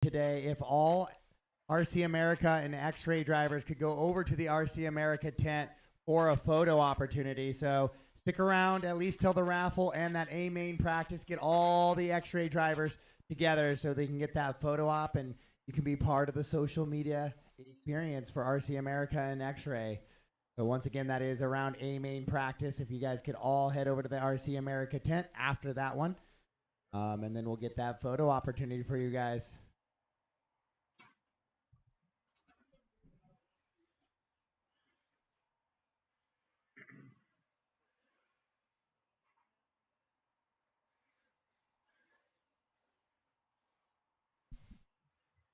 today if all RC America and X-Ray drivers could go over to the RC America tent for a photo opportunity. So stick around at least till the raffle and that A main practice. Get all the X-Ray drivers together so they can get that photo op and you can be part of the social media experience for RC America and X-Ray. So once again, that is around A main practice. If you guys could all head over to the RC America tent after that one, and then we'll get that photo opportunity for you guys.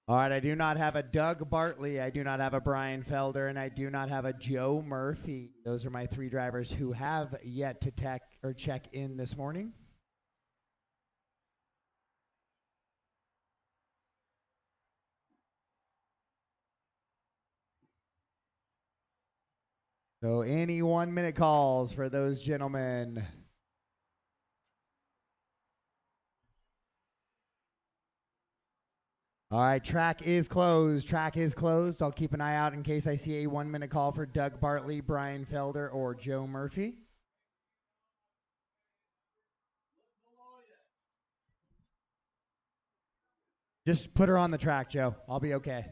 All right, I do not have a Doug Bartley, I do not have a Brian Felder, and I do not have a Joe Murphy. Those are my three drivers who have yet to check in this morning. So any 1 minute calls for those gentlemen. All right, track is closed. Track is closed. I'll keep an eye out in case I see a 1 minute call for Doug Bartley, Brian Felder, or Joe Murphy. Just put her on the track, Joe. I'll be okay.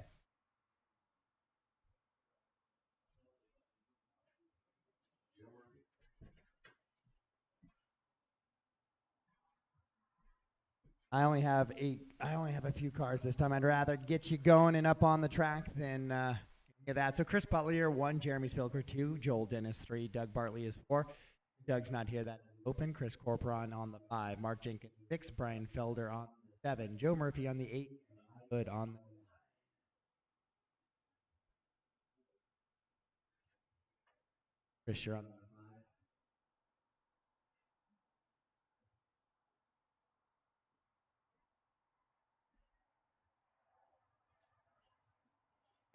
I only have a few cars this time. I'd rather get you going and up on the track than get that. So Chris Butler, 1, Jeremy Spilker, 2, Joel Dennis, 3, Doug Bartley is 4. Doug's not here. That's open. Chris Corporon on the 5, Mark Jenkins 6, Brian Felder on the 7, Joe Murphy on the 8, Hood on the Chris, you're on the 5.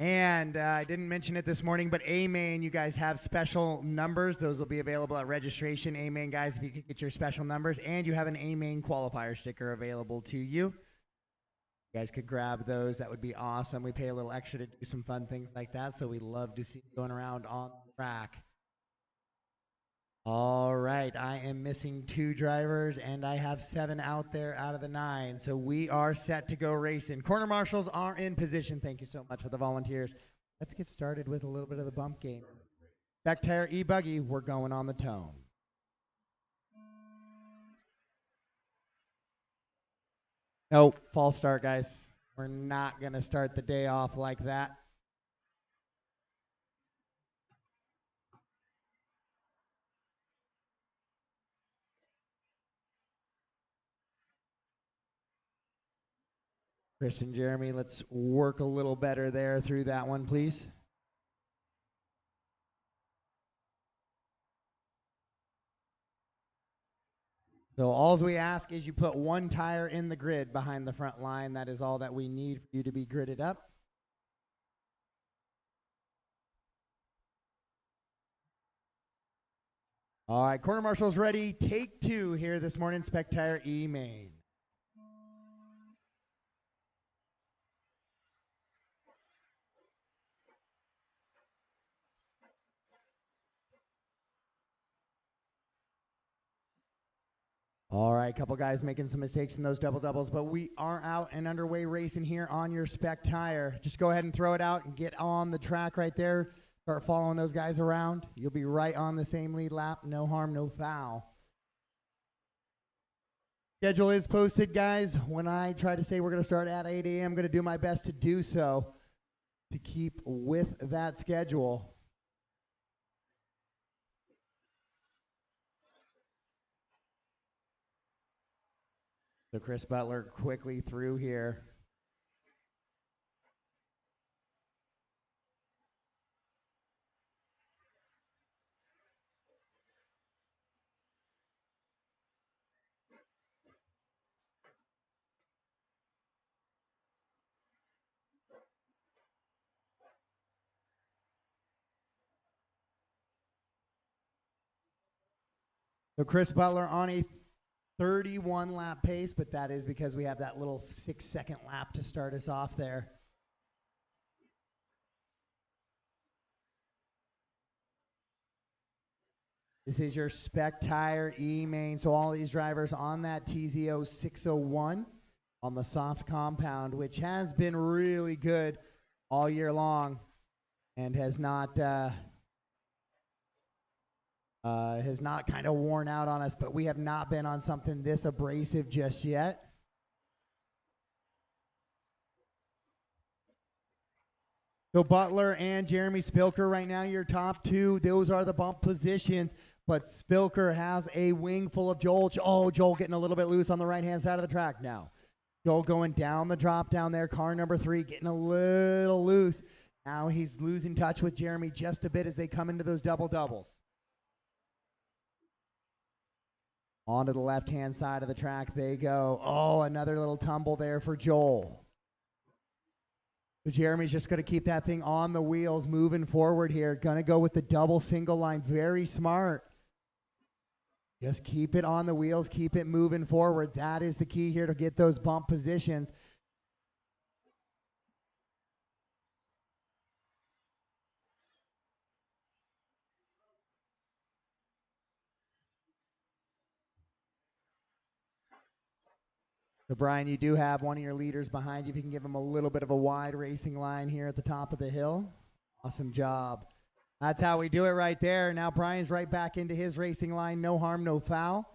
And I didn't mention it this morning, but A-Main, you guys have special numbers. Those will be available at registration. A-Main, guys, if you could get your special numbers. And you have an A-Main qualifier sticker available to you. You guys could grab those. That would be awesome. We pay a little extra to do some fun things like that, so we love to see you going around on the track. All right, I am missing 2 drivers, and I have 7 out there out of the 9. So we are set to go racing. Corner marshals are in position. Thank you so much for the volunteers. Let's get started with a little bit of the bump game. Back tire E-Buggy, we're going on the tone. No, false start, guys. We're not going to start the day off like that. Chris and Jeremy, let's work a little better there through that one, please. So all we ask is you put 1 tire in the grid behind the front line. That is all that we need for you to be gridded up. All right, corner marshals ready. Take 2 here this morning. Spec tire E-Main. All right, couple guys making some mistakes in those double doubles, but we are out and underway racing here on your spec tire. Just go ahead and throw it out and get on the track right there. Start following those guys around. You'll be right on the same lead lap. No harm, no foul. Schedule is posted, guys. When I try to say we're going to start at 8 a.m., I'm going to do my best to do so to keep with that schedule. So Chris Butler quickly through here. So Chris Butler on a 31 lap pace, but that is because we have that little 6-second lap to start us off there. This is your Spec Tire E-Main. So all these drivers on that TZO 601 on the soft compound, which has been really good all year long and has not kind of worn out on us, but we have not been on something this abrasive just yet. So Butler and Jeremy Spilker right now, your top two. Those are the bump positions. But Spilker has a wing full of Joel. Oh, Joel getting a little bit loose on the right-hand side of the track now. Joel going down the drop down there. Car number 3 getting a little loose. Now he's losing touch with Jeremy just a bit as they come into those double-doubles. Onto the left-hand side of the track they go. Oh, another little tumble there for Joel. So Jeremy's just going to keep that thing on the wheels moving forward here. Going to go with the double single line. Very smart. Just keep it on the wheels. Keep it moving forward. That is the key here to get those bump positions. So Brian, you do have one of your leaders behind you. If you can give him a little bit of a wide racing line here at the top of the hill. Awesome job. That's how we do it right there. Now Brian's right back into his racing line. No harm, no foul.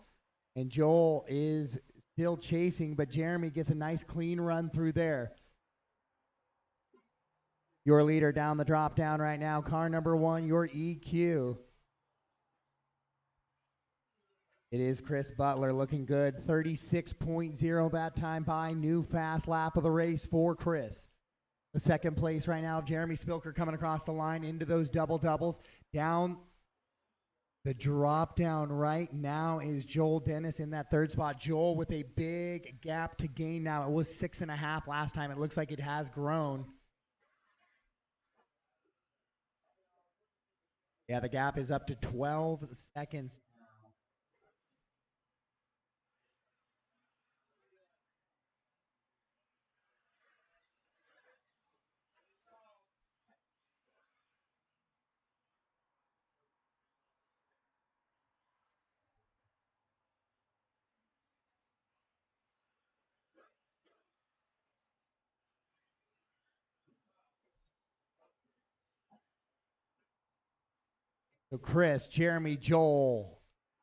And Joel is still chasing, but Jeremy gets a nice clean run through there. Your leader down the drop down right now. Car number 1, your EQ. It is Chris Butler looking good. 36.0 that time by. New fast lap of the race for Chris. The second place right now, Jeremy Spilker coming across the line into those double-doubles. Down the drop down right now is Joel Dennis in that third spot. Joel with a big gap to gain now. It was 6.5 last time. It looks like it has grown. Yeah, the gap is up to 12 seconds. So Chris, Jeremy, Joel,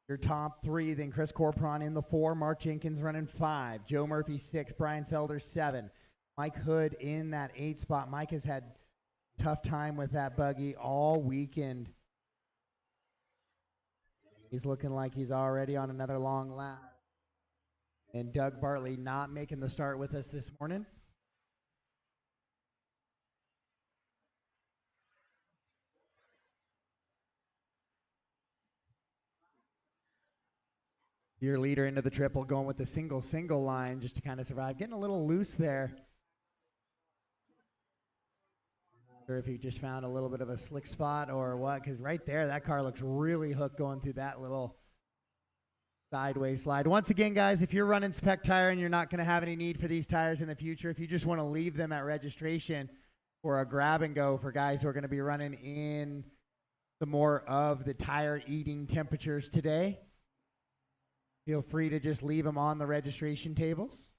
your top 3. Then Chris Corpron in the 4. Mark Jenkins running 5. Joe Murphy 6. Brian Felder 7. Mike Hood in that 8 spot. Mike has had a tough time with that buggy all weekend. He's looking like he's already on another long lap. And Doug Bartley not making the start with us this morning. Your leader into the triple, going with the single line just to kind of survive. Getting a little loose there. Or if he just found a little bit of a slick spot or what, because right there, that car looks really hooked going through that little sideways slide. Once again, guys, if you're running Spec Tire and you're not going to have any need for these tires in the future, if you just want to leave them at registration for a grab and go for guys who are going to be running in some more of the tire eating temperatures today, feel free to just leave them on the registration tables.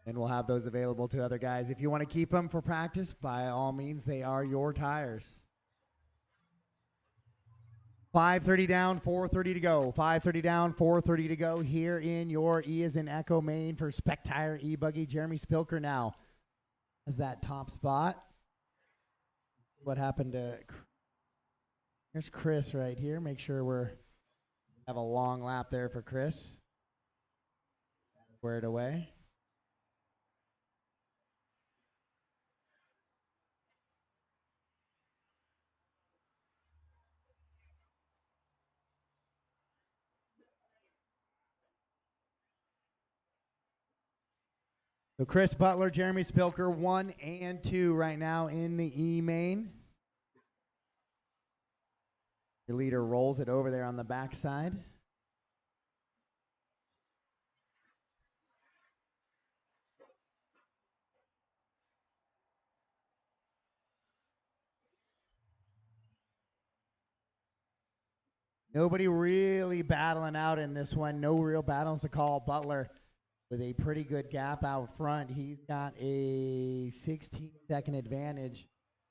And we'll have those available to other guys. If you want to keep them for practice, by all means, they are your tires. 5:30 down, 4:30 to go. 5:30 down, 4:30 to go here in your E as in Echo Main for Spec Tire E-Buggy. Jeremy Spilker now has that top spot. What happened to... Here's Chris right here. Make sure we're... Have a long lap there for Chris. Squared away. So Chris Butler, Jeremy Spilker, 1 and 2 right now in the E-Main. Your leader rolls it over there on the backside. Nobody really battling out in this one. No real battles to call. Butler with a pretty good gap out front. He's got a 16-second advantage.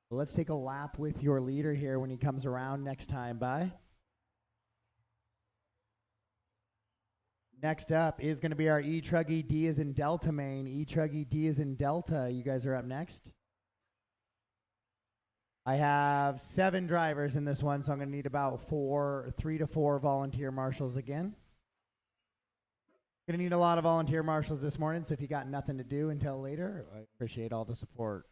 Let's take a lap with your leader here when he comes around next time. Bye. Next up is going to be our E-Truggy D is in Delta main. E-Truggy D is in Delta. You guys are up next. I have 7 drivers in this one, so I'm going to need about 3 to 4 volunteer marshals again. Going to need a lot of volunteer marshals this morning, so if you got nothing to do until later, I appreciate all the support.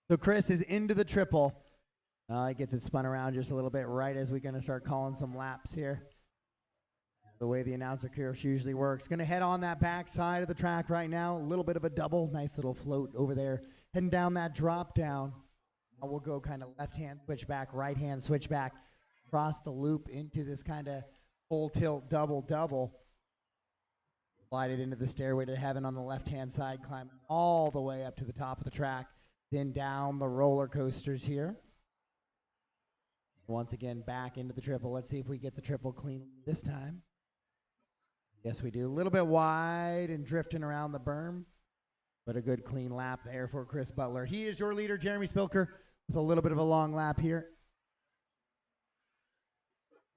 So Chris is into the triple. He gets it spun around just a little bit right as we're going to start calling some laps here. The way the announcer curve usually works. Going to head on that back side of the track right now. A little bit of a double. Nice little float over there. Heading down that drop down. Now we'll go kind of left-hand switch back, right-hand switch back, across the loop into this kind of full tilt double-double. Slide it into the stairway to heaven on the left-hand side, climb all the way up to the top of the track, then down the roller coasters here. Once again, back into the triple. Let's see if we get the triple clean this time. Yes, we do. A little bit wide and drifting around the berm, but a good clean lap there for Chris Butler. He is your leader, Jeremy Spilker, with a little bit of a long lap here.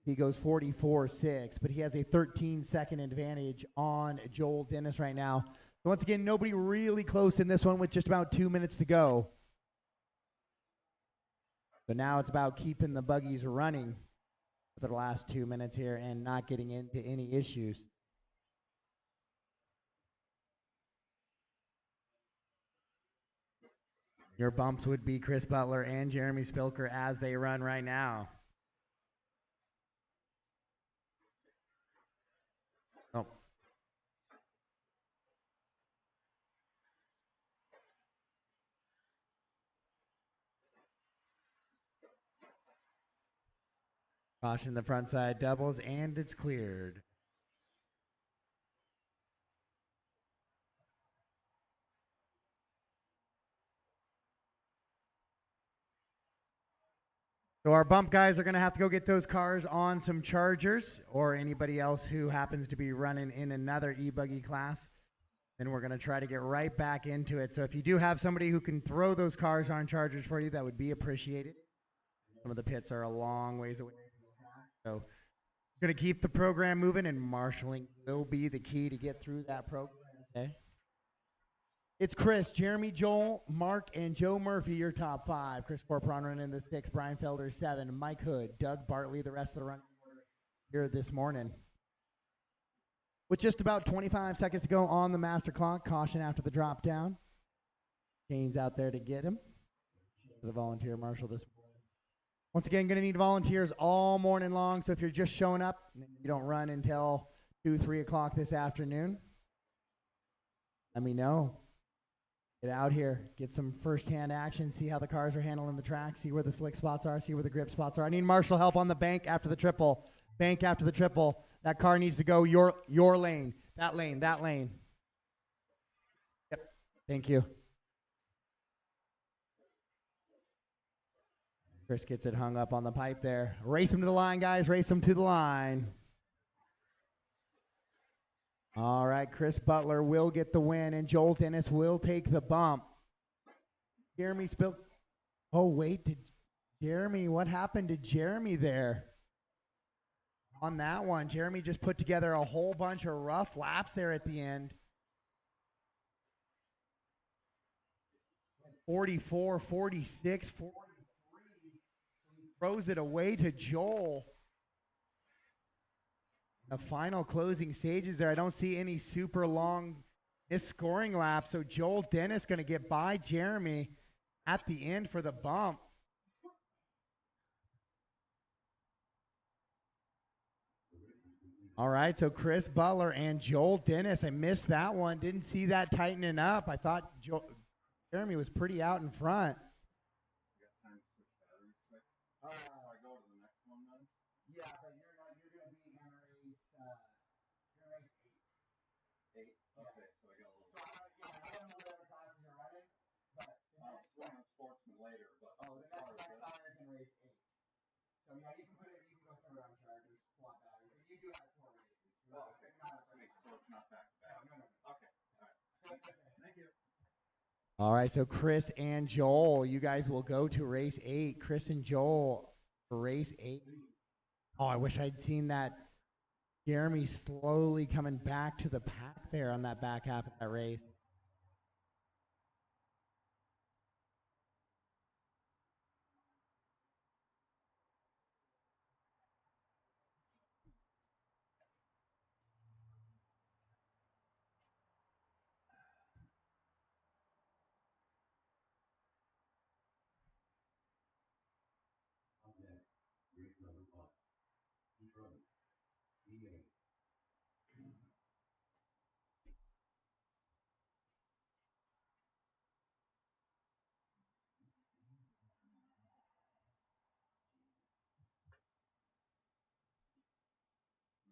He goes 44.6, but he has a 13-second advantage on Joel Dennis right now. So once again, nobody really close in this one with just about 2 minutes to go. But now it's about keeping the buggies running for the last 2 minutes here and not getting into any issues. Your bumps would be Chris Butler and Jeremy Spilker as they run right now. Oh. Caution the front side doubles, and it's cleared. So our bump guys are going to have to go get those cars on some chargers, or anybody else who happens to be running in another e-buggy class. Then we're going to try to get right back into it. So if you do have somebody who can throw those cars on chargers for you, that would be appreciated. Some of the pits are a long ways away. So we're going to keep the program moving, and marshalling will be the key to get through that program. Okay. It's Chris, Jeremy, Joel, Mark, and Joe Murphy, your top 5. Chris Corporon running in the 6, Brian Felder 7, Mike Hood, Doug Bartley, the rest of the run here this morning. With just about 25 seconds to go on the master clock, caution after the drop down. Shane's out there to get him. The volunteer marshal this morning. Once again, going to need volunteers all morning long, so if you're just showing up, you don't run until 2, 3 o'clock this afternoon, let me know. Get out here, get some first-hand action, see how the cars are handling the track, see where the slick spots are, see where the grip spots are. I need marshal help on the bank after the triple. Bank after the triple. That car needs to go your lane. That lane, that lane. Yep, thank you. Chris gets it hung up on the pipe there. Race him to the line, guys. Race him to the line. All right, Chris Butler will get the win, and Joel Dennis will take the bump. Jeremy Spilker. Oh, wait. Jeremy, what happened to Jeremy there? On that one, Jeremy just put together a whole bunch of rough laps there at the end. 44, 46, 43. Throws it away to Joel. The final closing stages there. I don't see any super long scoring laps. So Joel Dennis going to get by Jeremy at the end for the bump. All right, so Chris Butler and Joel Dennis. I missed that one. Didn't see that tightening up. I thought Jeremy was pretty out in front. Yeah, but you're going to be in race 8. Okay, so I got a little. So I don't know what other classes you're running, but the next one. So yeah, you can put it. You can go throw it on chargers, swap batteries. But you do have 4 races. Oh, okay. So it's not back to back. No. Okay. All right. Thank you. All right, so Chris and Joel, you guys will go to race 8. Chris and Joel for race 8. Oh, I wish I'd seen that. Jeremy slowly coming back to the pack there on that back half of that race.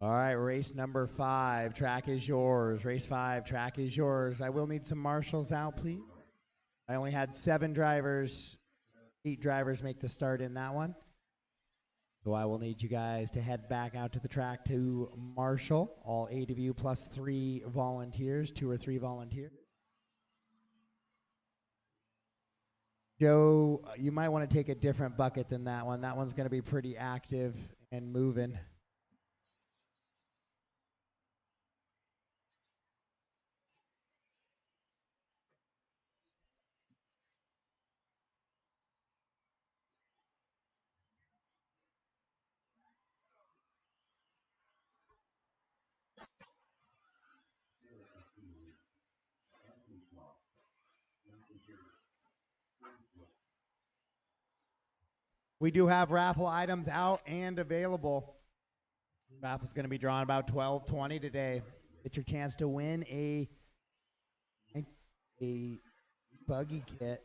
All right, race number 5. Track is yours. Race 5, track is yours. I will need some marshals out, please. I only had 7 drivers. 8 drivers make the start in that one. So I will need you guys to head back out to the track to marshal. All 8 of you plus 3 volunteers, 2 or 3 volunteers. Joe, you might want to take a different bucket than that one. That one's going to be pretty active and moving. We do have raffle items out and available. Raffle's going to be drawn about 12:20 today. Get your chance to win a buggy kit.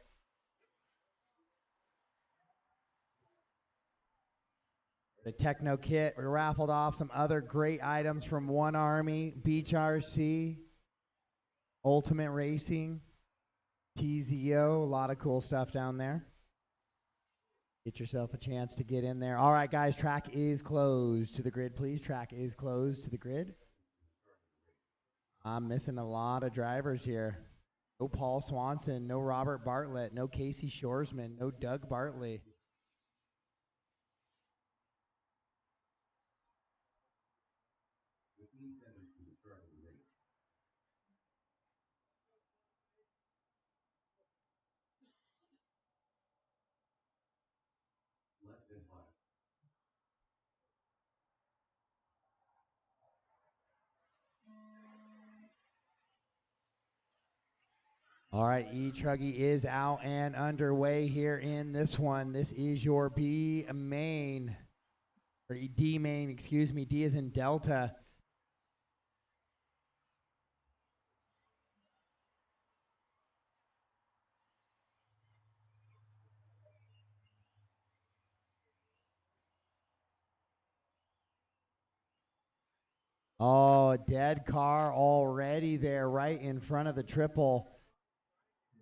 The Techno kit. We raffled off some other great items from One Army, Beach RC, Ultimate Racing, TZO. A lot of cool stuff down there. Get yourself a chance to get in there. All right, guys, track is closed to the grid, please. Track is closed to the grid. I'm missing a lot of drivers here. No Paul Swanson, no Robert Bartlett, no Casey Shoresman, no Doug Bartley. All right, E-Chuggy is out and underway here in this one. This is your B main, or D main, excuse me. D is in Delta. Oh, dead car already there right in front of the triple.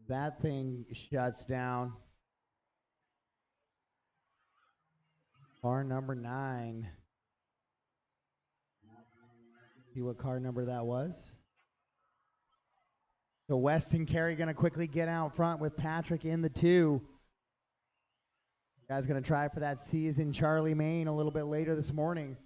That thing shuts down. Car number 9. See what car number that was. So Weston Carey going to quickly get out front with Patrick in the 2. Guys going to try for that season Charlie Main a little bit later this morning.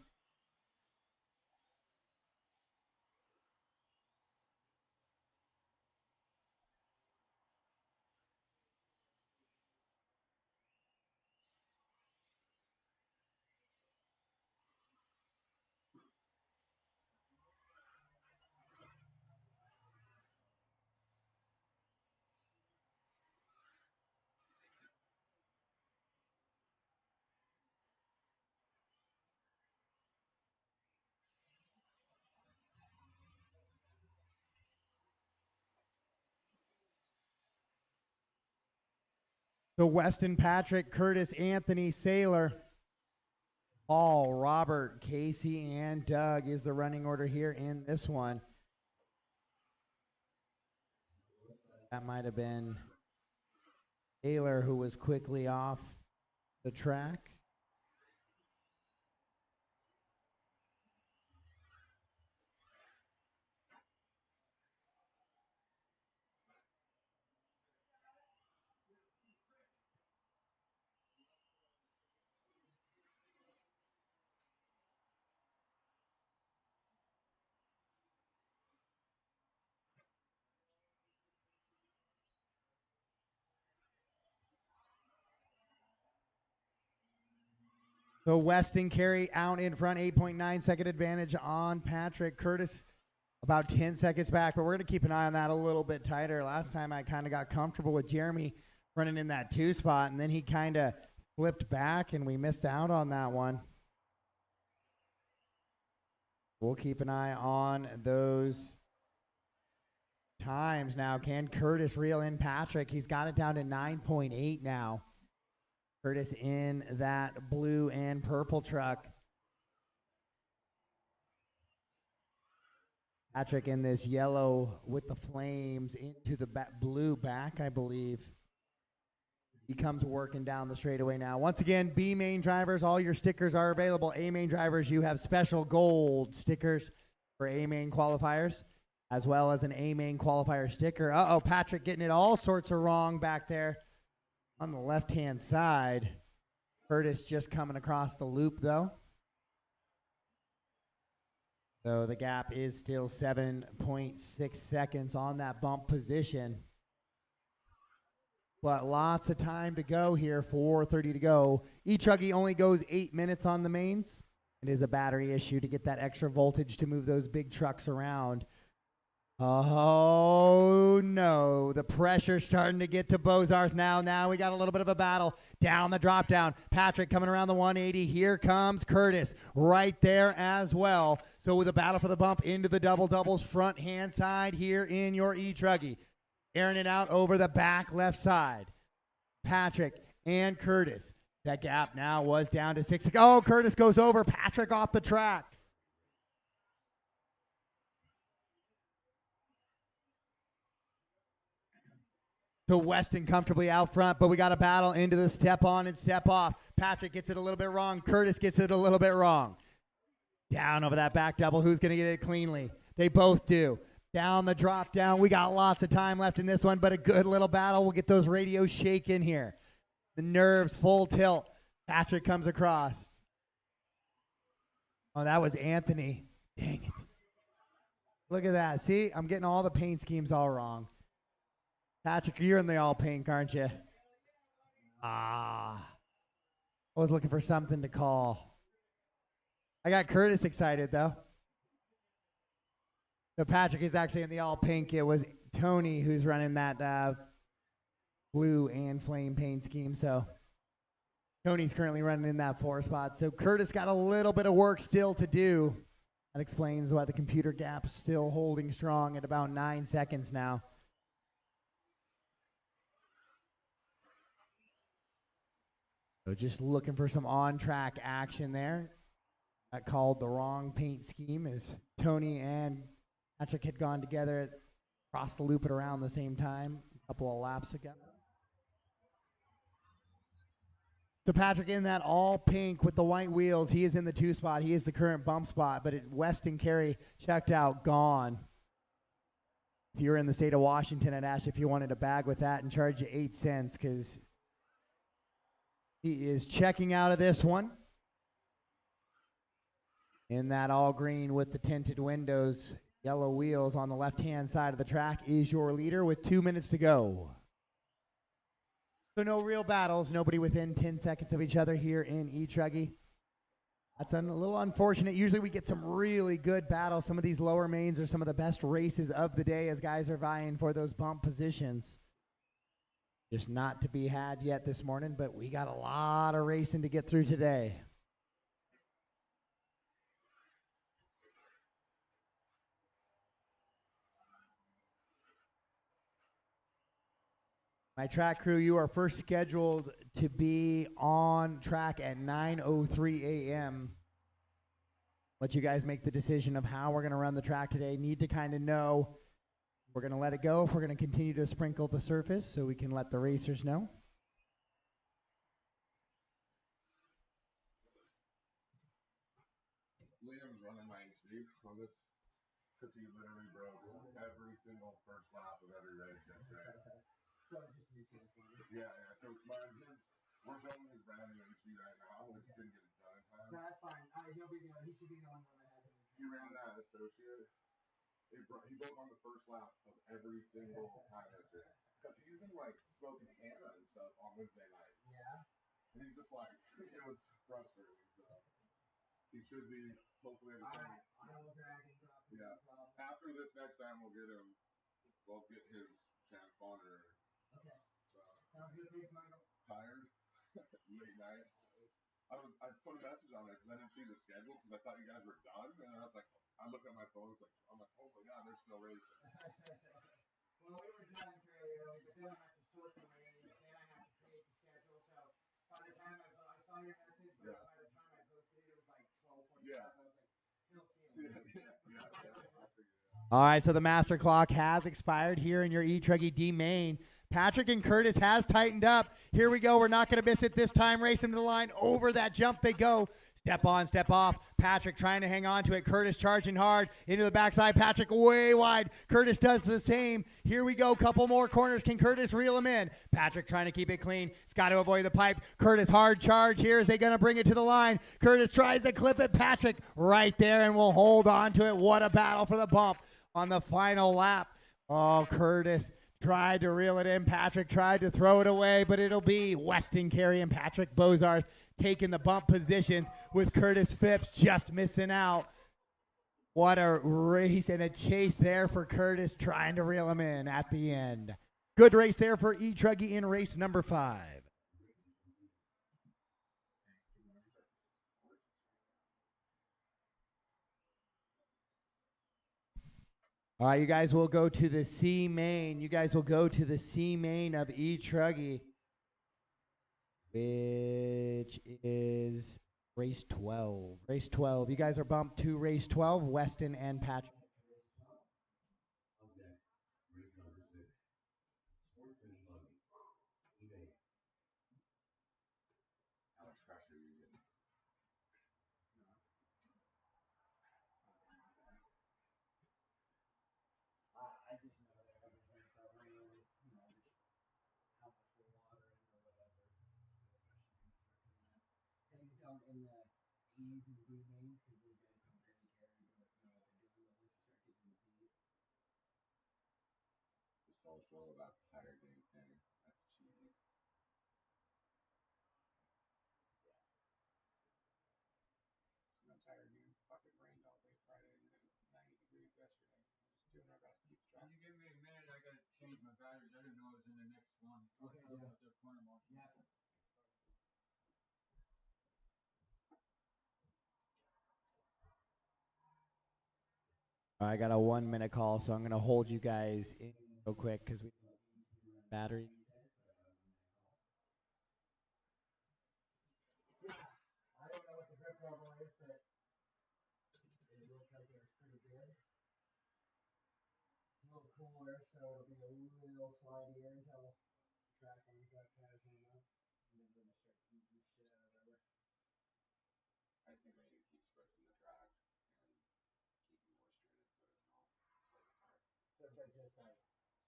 So Weston Patrick, Curtis Anthony Saylor, Paul, Robert, Casey, and Doug is the running order here in this one. That might have been Taylor who was quickly off the track. So Weston Carey out in front, 8.9 second advantage on Patrick. Curtis about 10 seconds back, but we're going to keep an eye on that a little bit tighter. Last time I kind of got comfortable with Jeremy running in that 2 spot, and then he kind of slipped back, and we missed out on that one. We'll keep an eye on those times now. Can Curtis reel in Patrick? He's got it down to 9.8 now. Curtis in that blue and purple truck. Patrick in this yellow with the flames into the blue back, I believe. He comes working down the straightaway now. Once again, B main drivers, all your stickers are available. A main drivers, you have special gold stickers for A main qualifiers, as well as an A main qualifier sticker. Uh-oh, Patrick getting it all sorts of wrong back there on the left-hand side. Curtis just coming across the loop, though. So the gap is still 7.6 seconds on that bump position. But lots of time to go here, 4:30 to go. E-Chuggy only goes 8 minutes on the mains. It is a battery issue to get that extra voltage to move those big trucks around. Oh, no. The pressure's starting to get to Bozarth now. Now we got a little bit of a battle. Down the drop down. Patrick coming around the 180. Here comes Curtis right there as well. So with a battle for the bump into the double doubles front hand side here in your E-Truggy. Airing it out over the back left side. Patrick and Curtis. That gap now was down to 6. Oh, Curtis goes over. Patrick off the track. To Weston comfortably out front, but we got a battle into the step on and step off. Patrick gets it a little bit wrong. Curtis gets it a little bit wrong. Down over that back double. Who's going to get it cleanly? They both do. Down the drop down. We got lots of time left in this one, but a good little battle. We'll get those radios shaking here. The nerves full tilt. Patrick comes across. Oh, that was Anthony. Dang it. Look at that. See, I'm getting all the paint schemes all wrong. Patrick, you're in the all pink, aren't you? I was looking for something to call. I got Curtis excited, though. So Patrick is actually in the all pink. It was Tony who's running that blue and flame paint scheme. So Tony's currently running in that 4 spot. So Curtis got a little bit of work still to do. That explains why the computer gap's still holding strong at about 9 seconds now. So just looking for some on-track action there. That called the wrong paint scheme as Tony and Patrick had gone together across the loop at around the same time, a couple of laps ago. So Patrick in that all pink with the white wheels. He is in the 2 spot. He is the current bump spot, but Weston Carey checked out, gone. If you're in the state of Washington, I'd ask if you wanted a bag with that and charge you 8 cents because he is checking out of this one. In that all green with the tinted windows, yellow wheels on the left-hand side of the track is your leader with 2 minutes to go. So no real battles, nobody within 10 seconds of each other here in E-Truggy. That's a little unfortunate. Usually we get some really good battles. Some of these lower mains are some of the best races of the day as guys are vying for those bump positions. Just not to be had yet this morning, but we got a lot of racing to get through today. My track crew, you are first scheduled to be on track at 9:03 a.m. Let you guys make the decision of how we're going to run the track today. Need to kind of know if we're going to let it go, if we're going to continue to sprinkle the surface so we can let the racers know. Liam's running my HD on this because he literally broke every single first lap of every race yesterday. So it just makes it fun. Yeah. So we're building his brand new HD right now. We just didn't get it done in time. No, that's fine. He'll be the one. He should be the one that has it. He ran that associate. He broke on the first lap of every single time yesterday. Because he's been like smoking Canada and stuff on Wednesday nights. Yeah. And he's just like, it was frustrating. So He should be hopefully at the same. Yeah. After this next time, we'll get him. We'll get his transponder. Okay. So, sounds good. Thanks, Michael. Tired? Late night. I put a message on there because I didn't see the schedule because I thought you guys were done, and I was like, I look at my phone, I'm like, oh my god, they're still racing. Well, we were done fairly early, but then I had to sort the race, then I had to create the schedule. So by the time I saw your message, but by the time I posted it, it was like 12:45. Yeah. I was like, he'll see it. All right, so the master clock has expired here in your E-Truggy D main. Patrick and Curtis has tightened up. Here we go. We're not going to miss it this time. Race him to the line. Over that jump they go. Step on, step off. Patrick trying to hang on to it. Curtis charging hard into the backside. Patrick way wide. Curtis does the same. Here we go. Couple more corners. Can Curtis reel him in? Patrick trying to keep it clean. He's got to avoid the pipe. Curtis hard charge here. Is they going to bring it to the line? Curtis tries to clip it. Patrick right there and will hold on to it. What a battle for the bump on the final lap. Oh, Curtis tried to reel it in. Patrick tried to throw it away, but it'll be Weston Carey and Patrick Bozarth taking the bump positions with Curtis Phipps just missing out. What a race and a chase there for Curtis trying to reel him in at the end. Good race there for E-Truggy in race number 5. All right, you guys will go to the C main. You guys will go to the C main of E-Truggy, which is race 12. Race 12. You guys are bumped to race 12, Weston and Patrick. How much pressure are you getting? I just know that everything's so real, just how much water and or whatever, especially in the circuit. And in the E's and D mains, because those guys don't really care, know what they're doing, but once you start getting the D's. The social about the tire getting thinner, that's cheesy. Yeah. So I'm tired getting fucking rained all day Friday and it was 90 degrees yesterday. We're just doing our best to keep the track. Can you give me a minute? I gotta change my batteries. I didn't know it was in the next one. Okay, yeah. The corner motion. Yeah. I got a 1 minute call, so I'm going to hold you guys in real quick because we battery. Yeah, I don't know what the grip level is, but it looks like it was pretty good. It's a little cooler, so it'll be a little slidey until the track warms up, tires warm up, and then we're gonna start eating the shit out of rubber. I just think we need to keep spritzing the track and keep moisture in it so it doesn't all split apart. So but just like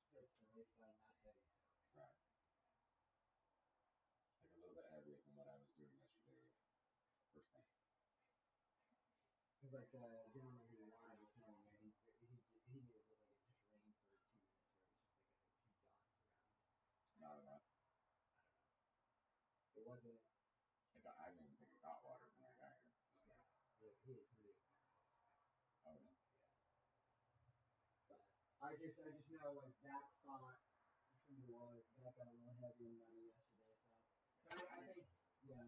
spritz the waistline, not heavy soaks. Right. Like a little bit heavier than what I was doing yesterday, first thing. Because like the gentleman who won this morning, he made it look like it just rained for 2 minutes, where it was just like a few dots around. Not enough. It wasn't. I didn't even think it got water when I got here. Yeah, he is really. Oh yeah. But I just know like that spot from the water that got a little heavier than mine yesterday. So I think yeah,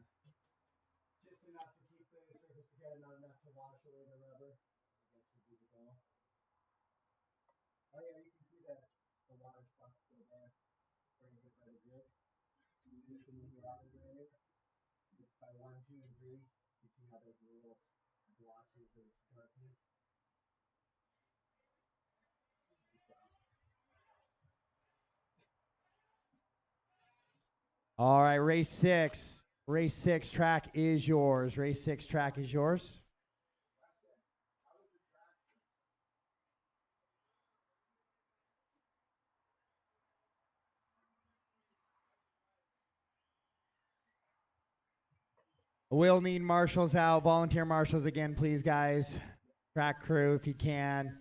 just enough to keep the surface together, not enough to wash away the rubber. I guess would be the goal. Oh yeah, you can see that the water spot's still there. Right here by the grid. You can move the water area. By 1, 2, and 3, you see how there's little blotches of darkness. All right, race 6. Race 6 track is yours. Race 6 track is yours. We'll need marshals out. Volunteer marshals again, please, guys. Track crew, if you can.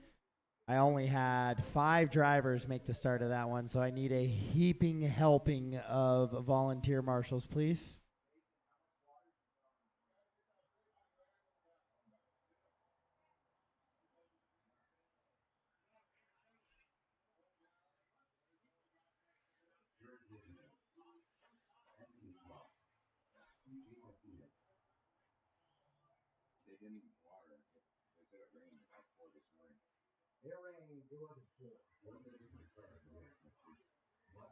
I only had 5 drivers make the start of that one, so I need a heaping helping of volunteer marshals, please. They didn't water. They said it rained at like 4 this morning. It rained. It wasn't full.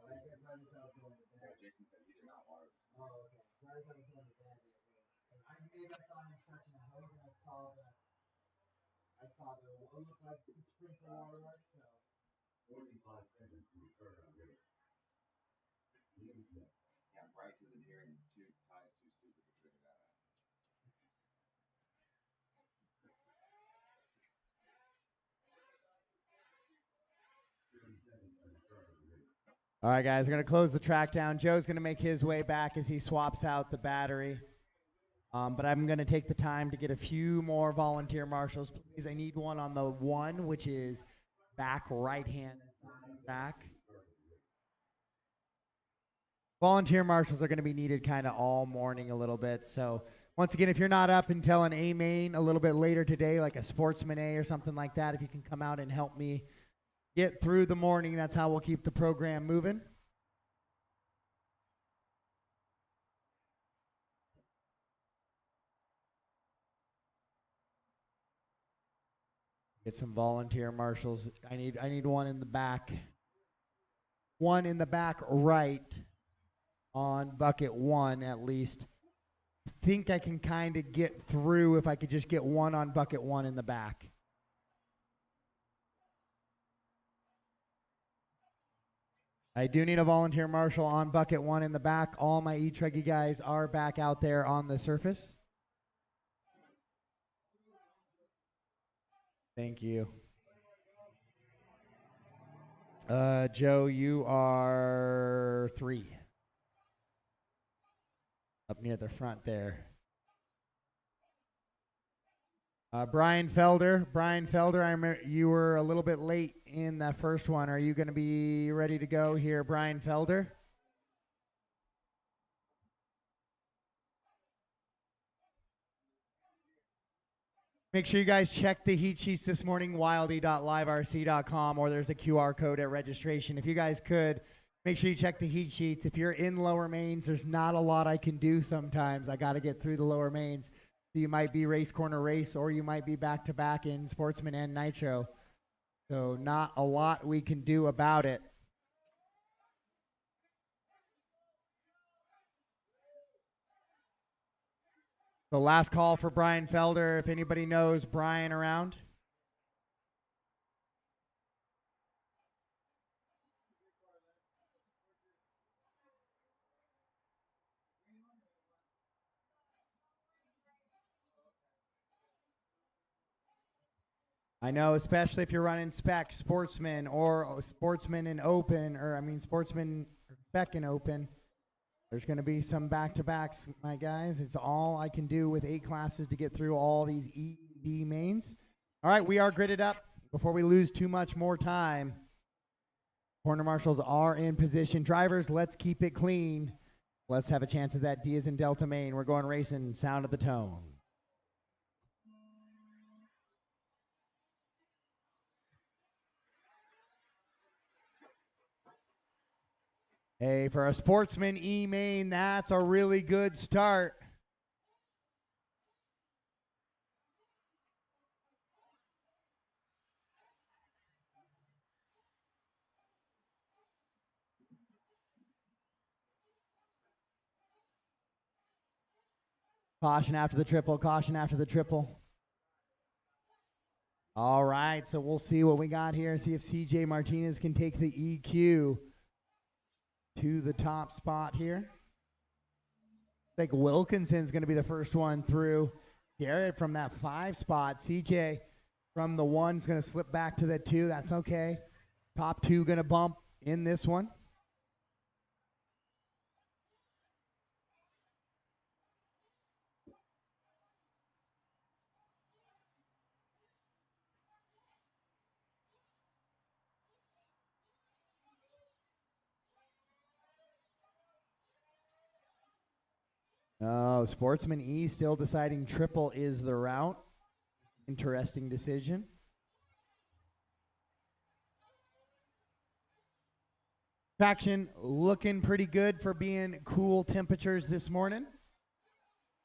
I guess I just was going to bed. Yeah, Jason said he did not water this morning. Oh, okay. Right as I was going to bed, it was. Maybe I saw him stretching the hose, and I saw the. It looked like the sprinkler waterworks. So. 45 seconds to start on race. Yeah, Bryce isn't here and Ty's too stupid to figure that out. All right, guys, we're going to close the track down. Joe's going to make his way back as he swaps out the battery. But I'm going to take the time to get a few more volunteer marshals. Please, I need one on the 1, which is back right-hand back. Volunteer marshals are going to be needed kind of all morning a little bit. So once again, if you're not up until an A main a little bit later today, like a Sportsman A or something like that, if you can come out and help me get through the morning, that's how we'll keep the program moving. Get some volunteer marshals. I need one in the back. One in the back right on bucket 1 at least. I think I can kind of get through if I could just get one on bucket 1 in the back. I do need a volunteer marshal on bucket 1 in the back. All my E-Truggy guys are back out there on the surface. Thank you. Joe, you are 3. Up near the front there. Brian Felder, I remember you were a little bit late in that first one. Are you going to be ready to go here, Brian Felder? Make sure you guys check the heat sheets this morning, wilde.liverc.com, or there's a QR code at registration. If you guys could, make sure you check the heat sheets. If you're in lower mains, there's not a lot I can do sometimes. I got to get through the lower mains. So you might be race corner race, or you might be back-to-back in Sportsman and Nitro. So not a lot we can do about it. The last call for Brian Felder, if anybody knows Brian around. I know, especially if you're running spec, sportsman, or sportsman and open, or I mean sportsman, spec and open. There's going to be some back-to-backs, my guys. It's all I can do with 8 classes to get through all these ED mains. All right, we are gridded up. Before we lose too much more time, corner marshals are in position. Drivers, let's keep it clean. Let's have a chance at that Diaz and Delta main. We're going racing. Sound of the tone. Hey, for a Sportsman E main, that's a really good start. Caution after the triple, caution after the triple. All right, so we'll see what we got here. See if CJ Martinez can take the EQ to the top spot here. I think Wilkinson's going to be the first one through. Garrett from that 5 spot. CJ from the 1's going to slip back to the 2. That's okay. Top 2 going to bump in this one. Oh, Sportsman E still deciding triple is the route. Interesting decision. Traction looking pretty good for being cool temperatures this morning.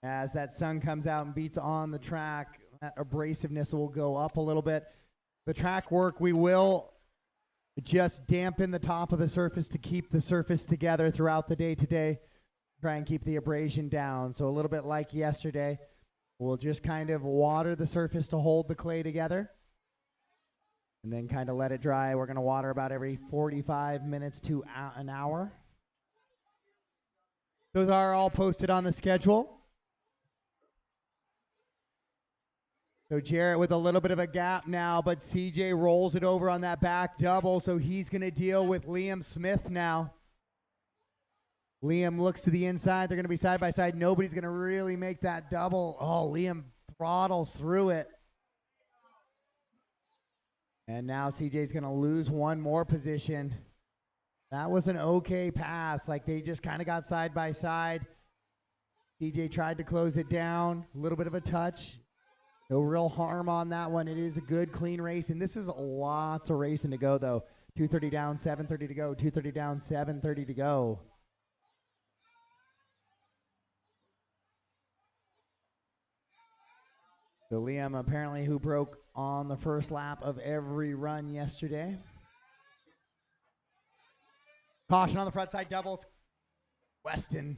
As that sun comes out and beats on the track, that abrasiveness will go up a little bit. The track work, we will just dampen the top of the surface to keep the surface together throughout the day today. Try and keep the abrasion down. So a little bit like yesterday, we'll just kind of water the surface to hold the clay together and then kind of let it dry. We're going to water about every 45 minutes to an hour. Those are all posted on the schedule. So Jarrett with a little bit of a gap now, but CJ rolls it over on that back double, so he's going to deal with Liam Smith now. Liam looks to the inside. They're going to be side by side. Nobody's going to really make that double. Oh, Liam throttles through it. And now CJ's going to lose one more position. That was an okay pass. Like they just kind of got side by side. CJ tried to close it down. A little bit of a touch. No real harm on that one. It is a good, clean race. And this is lots of racing to go, though. 2:30 down, 7:30 to go. 2:30 down, 7:30 to go. So Liam, apparently, who broke on the first lap of every run yesterday. Caution on the front side doubles. Weston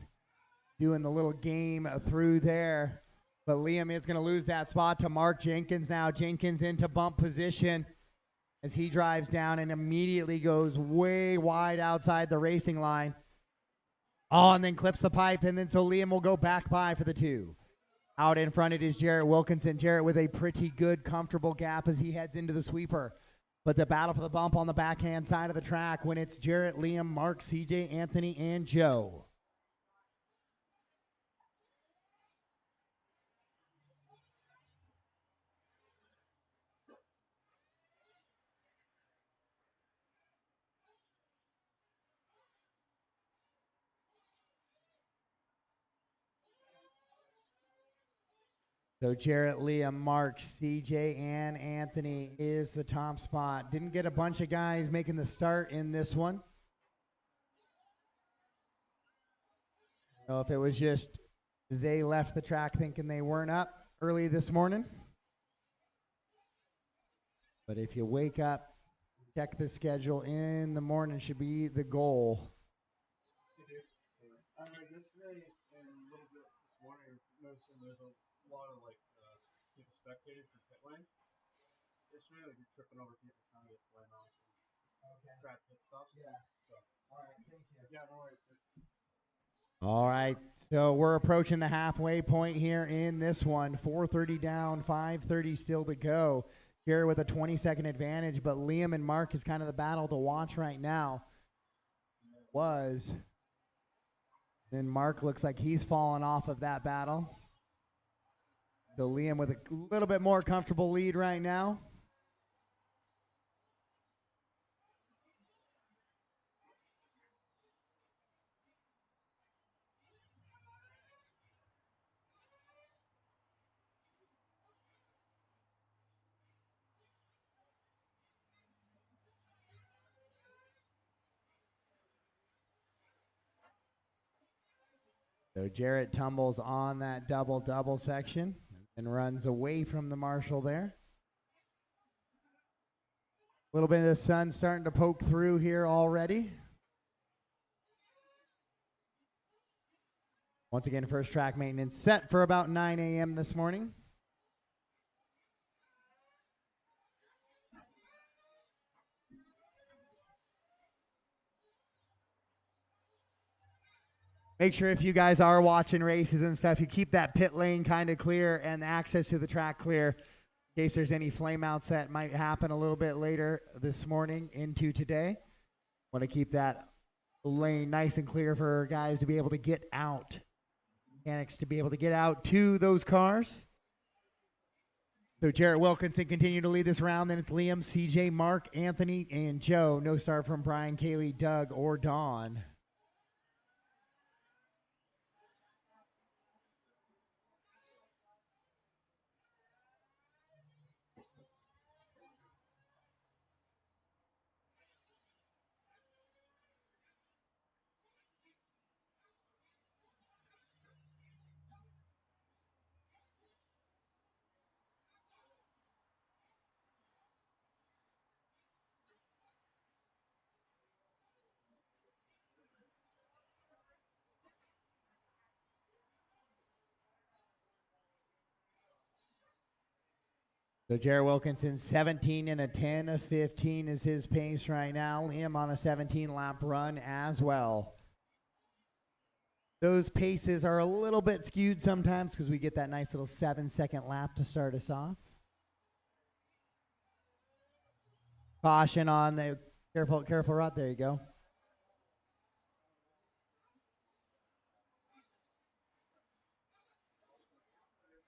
doing the little game through there. But Liam is going to lose that spot to Mark Jenkins now. Jenkins into bump position as he drives down and immediately goes way wide outside the racing line. Oh, and then clips the pipe, and then so Liam will go back by for the two. Out in front it is Jarrett Wilkinson. Jarrett with a pretty good, comfortable gap as he heads into the sweeper. But the battle for the bump on the backhand side of the track when it's Jarrett, Liam, Mark, CJ, Anthony, and Joe. So Jarrett, Liam, Mark, CJ, and Anthony is the top spot. Didn't get a bunch of guys making the start in this one. So if it was just they left the track thinking they weren't up early this morning. But if you wake up, check the schedule in the morning should be the goal. Yesterday and a little bit this morning, noticing there's a lot of people spectating from pit lane. Yesterday, like you're tripping over people trying to get flame outs and track pit stops. Yeah. So. All right. Thank you. Yeah. No worries. All right, so we're approaching the halfway point here in this one. 4:30 down, 5:30 still to go. Here with a 20-second advantage, but Liam and Mark is kind of the battle to watch right now. Then Mark looks like he's fallen off of that battle. So Liam with a little bit more comfortable lead right now. So Jarrett tumbles on that double-double section and runs away from the marshal there. A little bit of the sun starting to poke through here already. Once again, first track maintenance set for about 9 a.m. this morning. Make sure if you guys are watching races and stuff, you keep that pit lane kind of clear and access to the track clear in case there's any flame outs that might happen a little bit later this morning into today. Want to keep that lane nice and clear for guys to be able to get out. Mechanics to be able to get out to those cars. So Jarrett Wilkinson continue to lead this round. Then it's Liam, CJ, Mark, Anthony, and Joe. No start from Brian, Kaylee, Doug, or Dawn. So Jared Wilkinson, 17 and a 10, a 15 is his pace right now. Liam on a 17 lap run as well. Those paces are a little bit skewed sometimes because we get that nice little 7-second lap to start us off. Caution on the, careful Rod, there you go.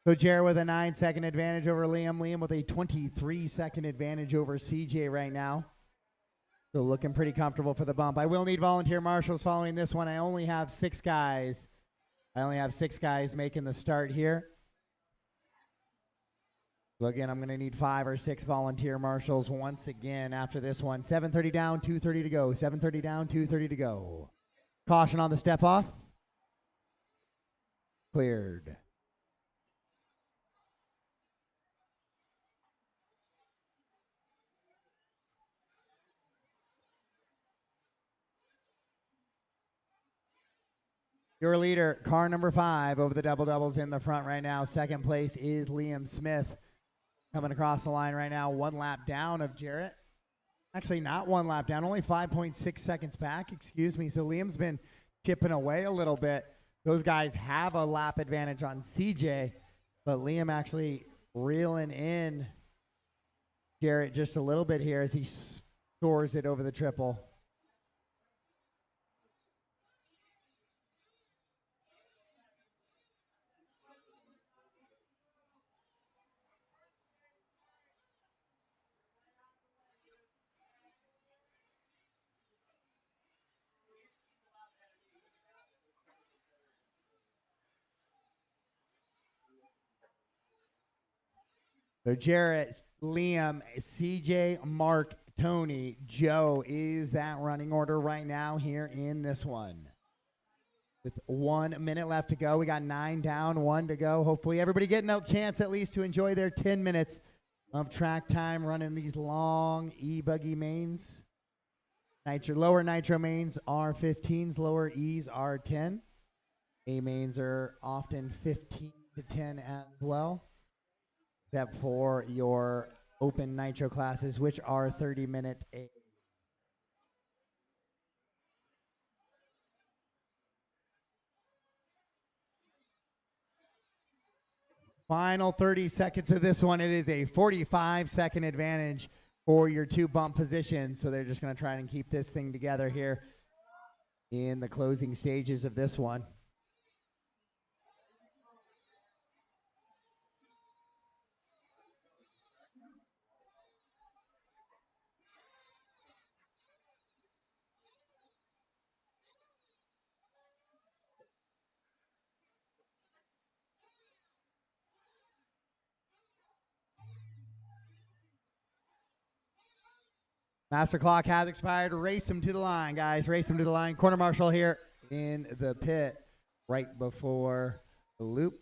So Jared with a 9-second advantage over Liam. Liam with a 23-second advantage over CJ right now. So looking pretty comfortable for the bump. I will need volunteer marshals following this one. I only have 6 guys. Making the start here. So again, I'm going to need 5 or 6 volunteer marshals once again after this one. 7:30 down, 2:30 to go. 7:30 down, 2:30 to go. Caution on the step off. Cleared. Your leader, car number 5 over the doubles in the front right now. Second place is Liam Smith. Coming across the line right now, 1 lap down of Jarrett. Actually, not 1 lap down, only 5.6 seconds back, excuse me. So Liam's been chipping away a little bit. Those guys have a lap advantage on CJ, but Liam actually reeling in Jarrett just a little bit here as he stores it over the triple. So Jarrett, Liam, CJ, Mark, Tony, Joe is that running order right now here in this one. With 1 minute left to go, we got 9 down, 1 to go. Hopefully everybody getting a chance at least to enjoy their 10 minutes of track time running these long e-buggy mains. Lower nitro mains are 15s, lower E's are 10. A mains are often 15 to 10 as well. Except for your open nitro classes, which are 30-minute A. Final 30 seconds of this one. It is a 45-second advantage for your 2 bump positions. So they're just going to try and keep this thing together here in the closing stages of this one. Master clock has expired. Race them to the line, guys. Race them to the line. Corner marshal here in the pit right before the loop.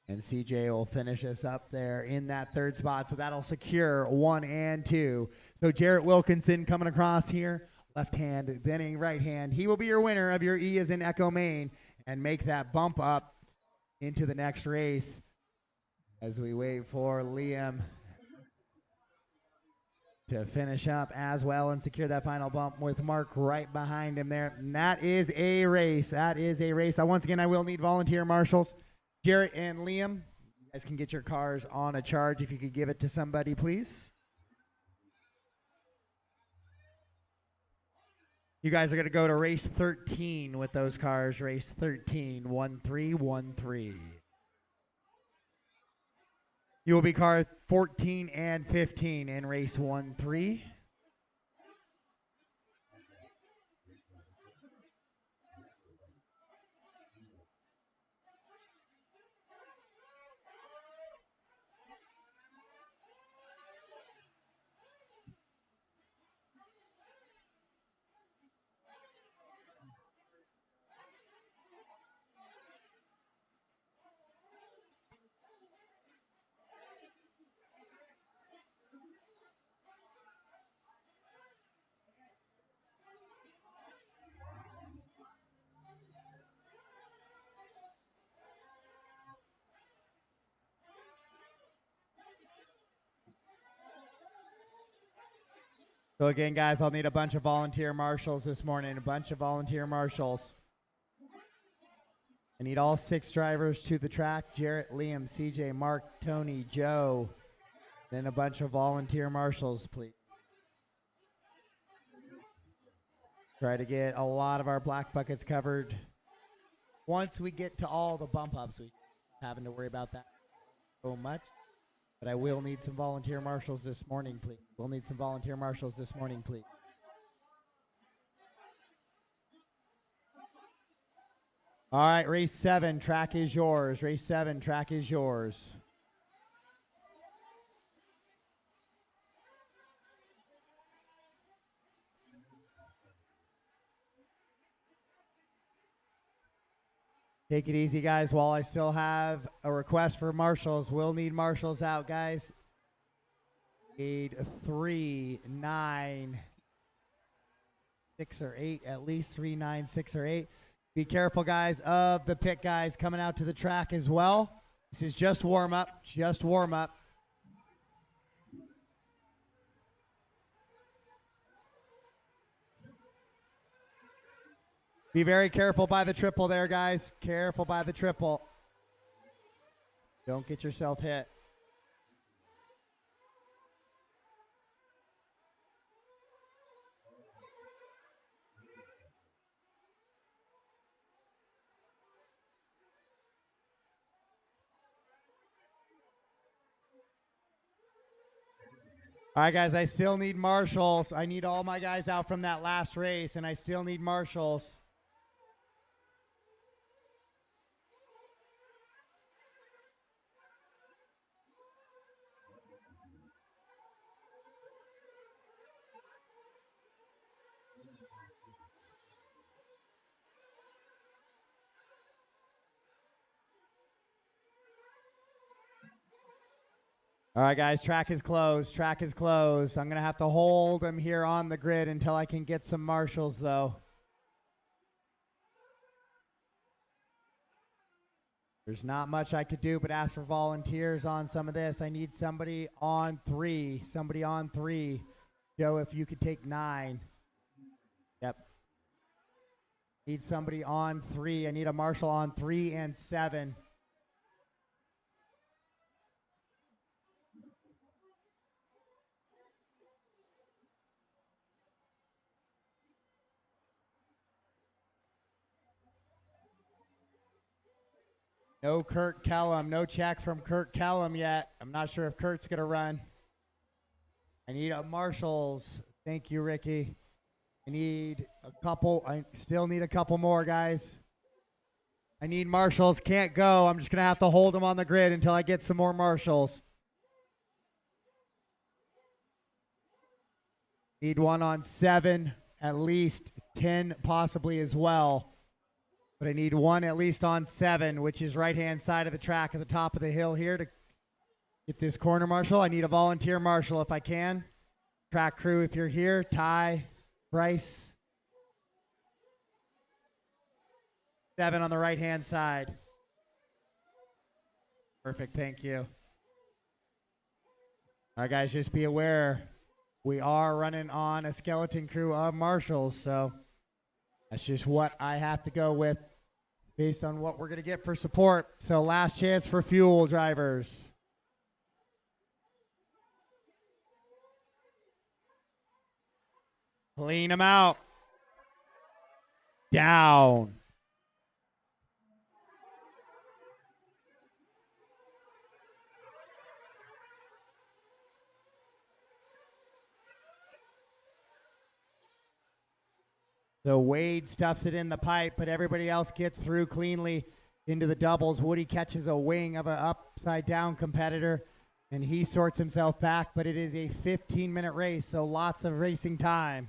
And CJ will finish us up there in that 3rd spot. So that'll secure 1 and 2. So Jarrett Wilkinson coming across here. Left hand, then a right hand. He will be your winner of your E as in Echo Main and make that bump up into the next race as we wait for Liam to finish up as well and secure that final bump with Mark right behind him there. And that is a race. Once again, I will need volunteer marshals. Jarrett and Liam, you guys can get your cars on a charge. If you could give it to somebody, please. You guys are going to go to race 13 with those cars. Race 13, 1313. You will be car 14 and 15 in race 13. So again, guys, I'll need a bunch of volunteer marshals this morning. A bunch of volunteer marshals. I need all 6 drivers to the track. Jarrett, Liam, CJ, Mark, Tony, Joe. Then a bunch of volunteer marshals, please. Try to get a lot of our black buckets covered. Once we get to all the bump ups, we having to worry about that so much. But I will need some volunteer marshals this morning, please. We'll need some volunteer marshals this morning, please. All right, race 7, track is yours. Race 7, track is yours. Take it easy, guys, while I still have a request for marshals. We'll need marshals out, guys. Need 3, 9, 6, or 8. At least 3, 9, 6, or 8. Be careful, guys, of the pit guys coming out to the track as well. This is just warm-up, just warm-up. Be very careful by the triple there, guys. Careful by the triple. Don't get yourself hit. All right, guys, I still need marshals. I need all my guys out from that last race, and I still need marshals. All right, guys, track is closed. Track is closed. I'm going to have to hold them here on the grid until I can get some marshals, though. There's not much I could do but ask for volunteers on some of this. I need somebody on 3. Somebody on 3. Joe, if you could take 9. Yep. Need somebody on 3. I need a marshal on 3 and 7. No Kurt Kellum. No check from Kurt Kellum yet. I'm not sure if Kurt's going to run. I need a marshals. Thank you, Ricky. I need a couple. I still need a couple more, guys. I need marshals. Can't go. I'm just going to have to hold them on the grid until I get some more marshals. Need one on 7, at least 10 possibly as well. But I need one at least on 7, which is right-hand side of the track at the top of the hill here to get this corner marshal. I need a volunteer marshal if I can. Track crew, if you're here. Ty, Bryce. 7 on the right-hand side. Perfect, thank you. All right, guys, just be aware. We are running on a skeleton crew of marshals, so that's just what I have to go with based on what we're going to get for support. So last chance for fuel drivers. Clean them out. Down. So Wade stuffs it in the pipe, but everybody else gets through cleanly into the doubles. Woody catches a wing of an upside down competitor, and he sorts himself back, but it is a 15-minute race, so lots of racing time.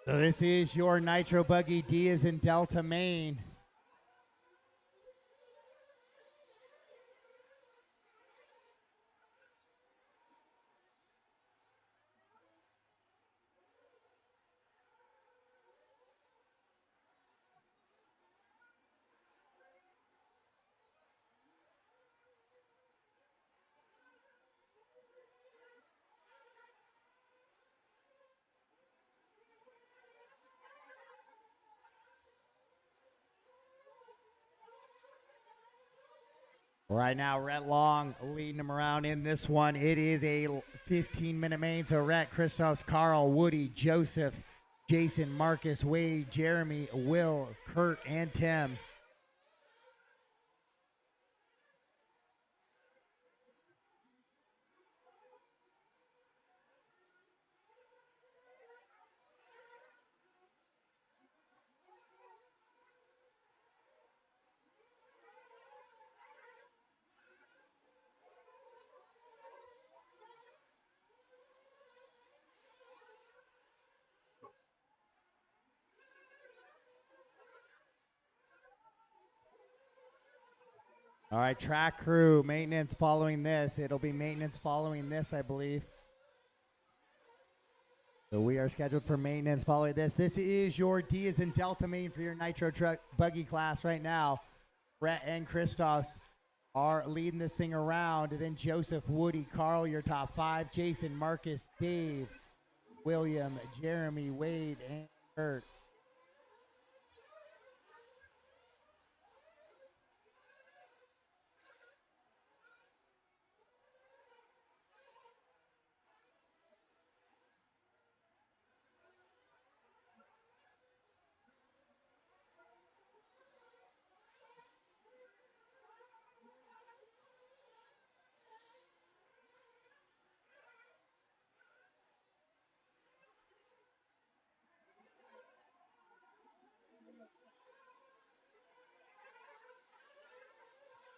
So this is your Nitro Buggy. D is in Delta, Maine. Right now, Rhett Long leading him around in this one. It is a 15-minute main. So Rhett, Christos, Carl, Woody, Joseph, Jason, Marcus, Wade, Jeremy, Will, Kurt, and Tim. All right, track crew, maintenance following this. It'll be maintenance following this, I believe. So we are scheduled for maintenance following this. This is your D as in Delta main for your Nitro Truck Buggy class right now. Rhett and Christos are leading this thing around. And then Joseph, Woody, Carl, your top 5. Jason, Marcus, Dave, William, Jeremy, Wade, and Kurt.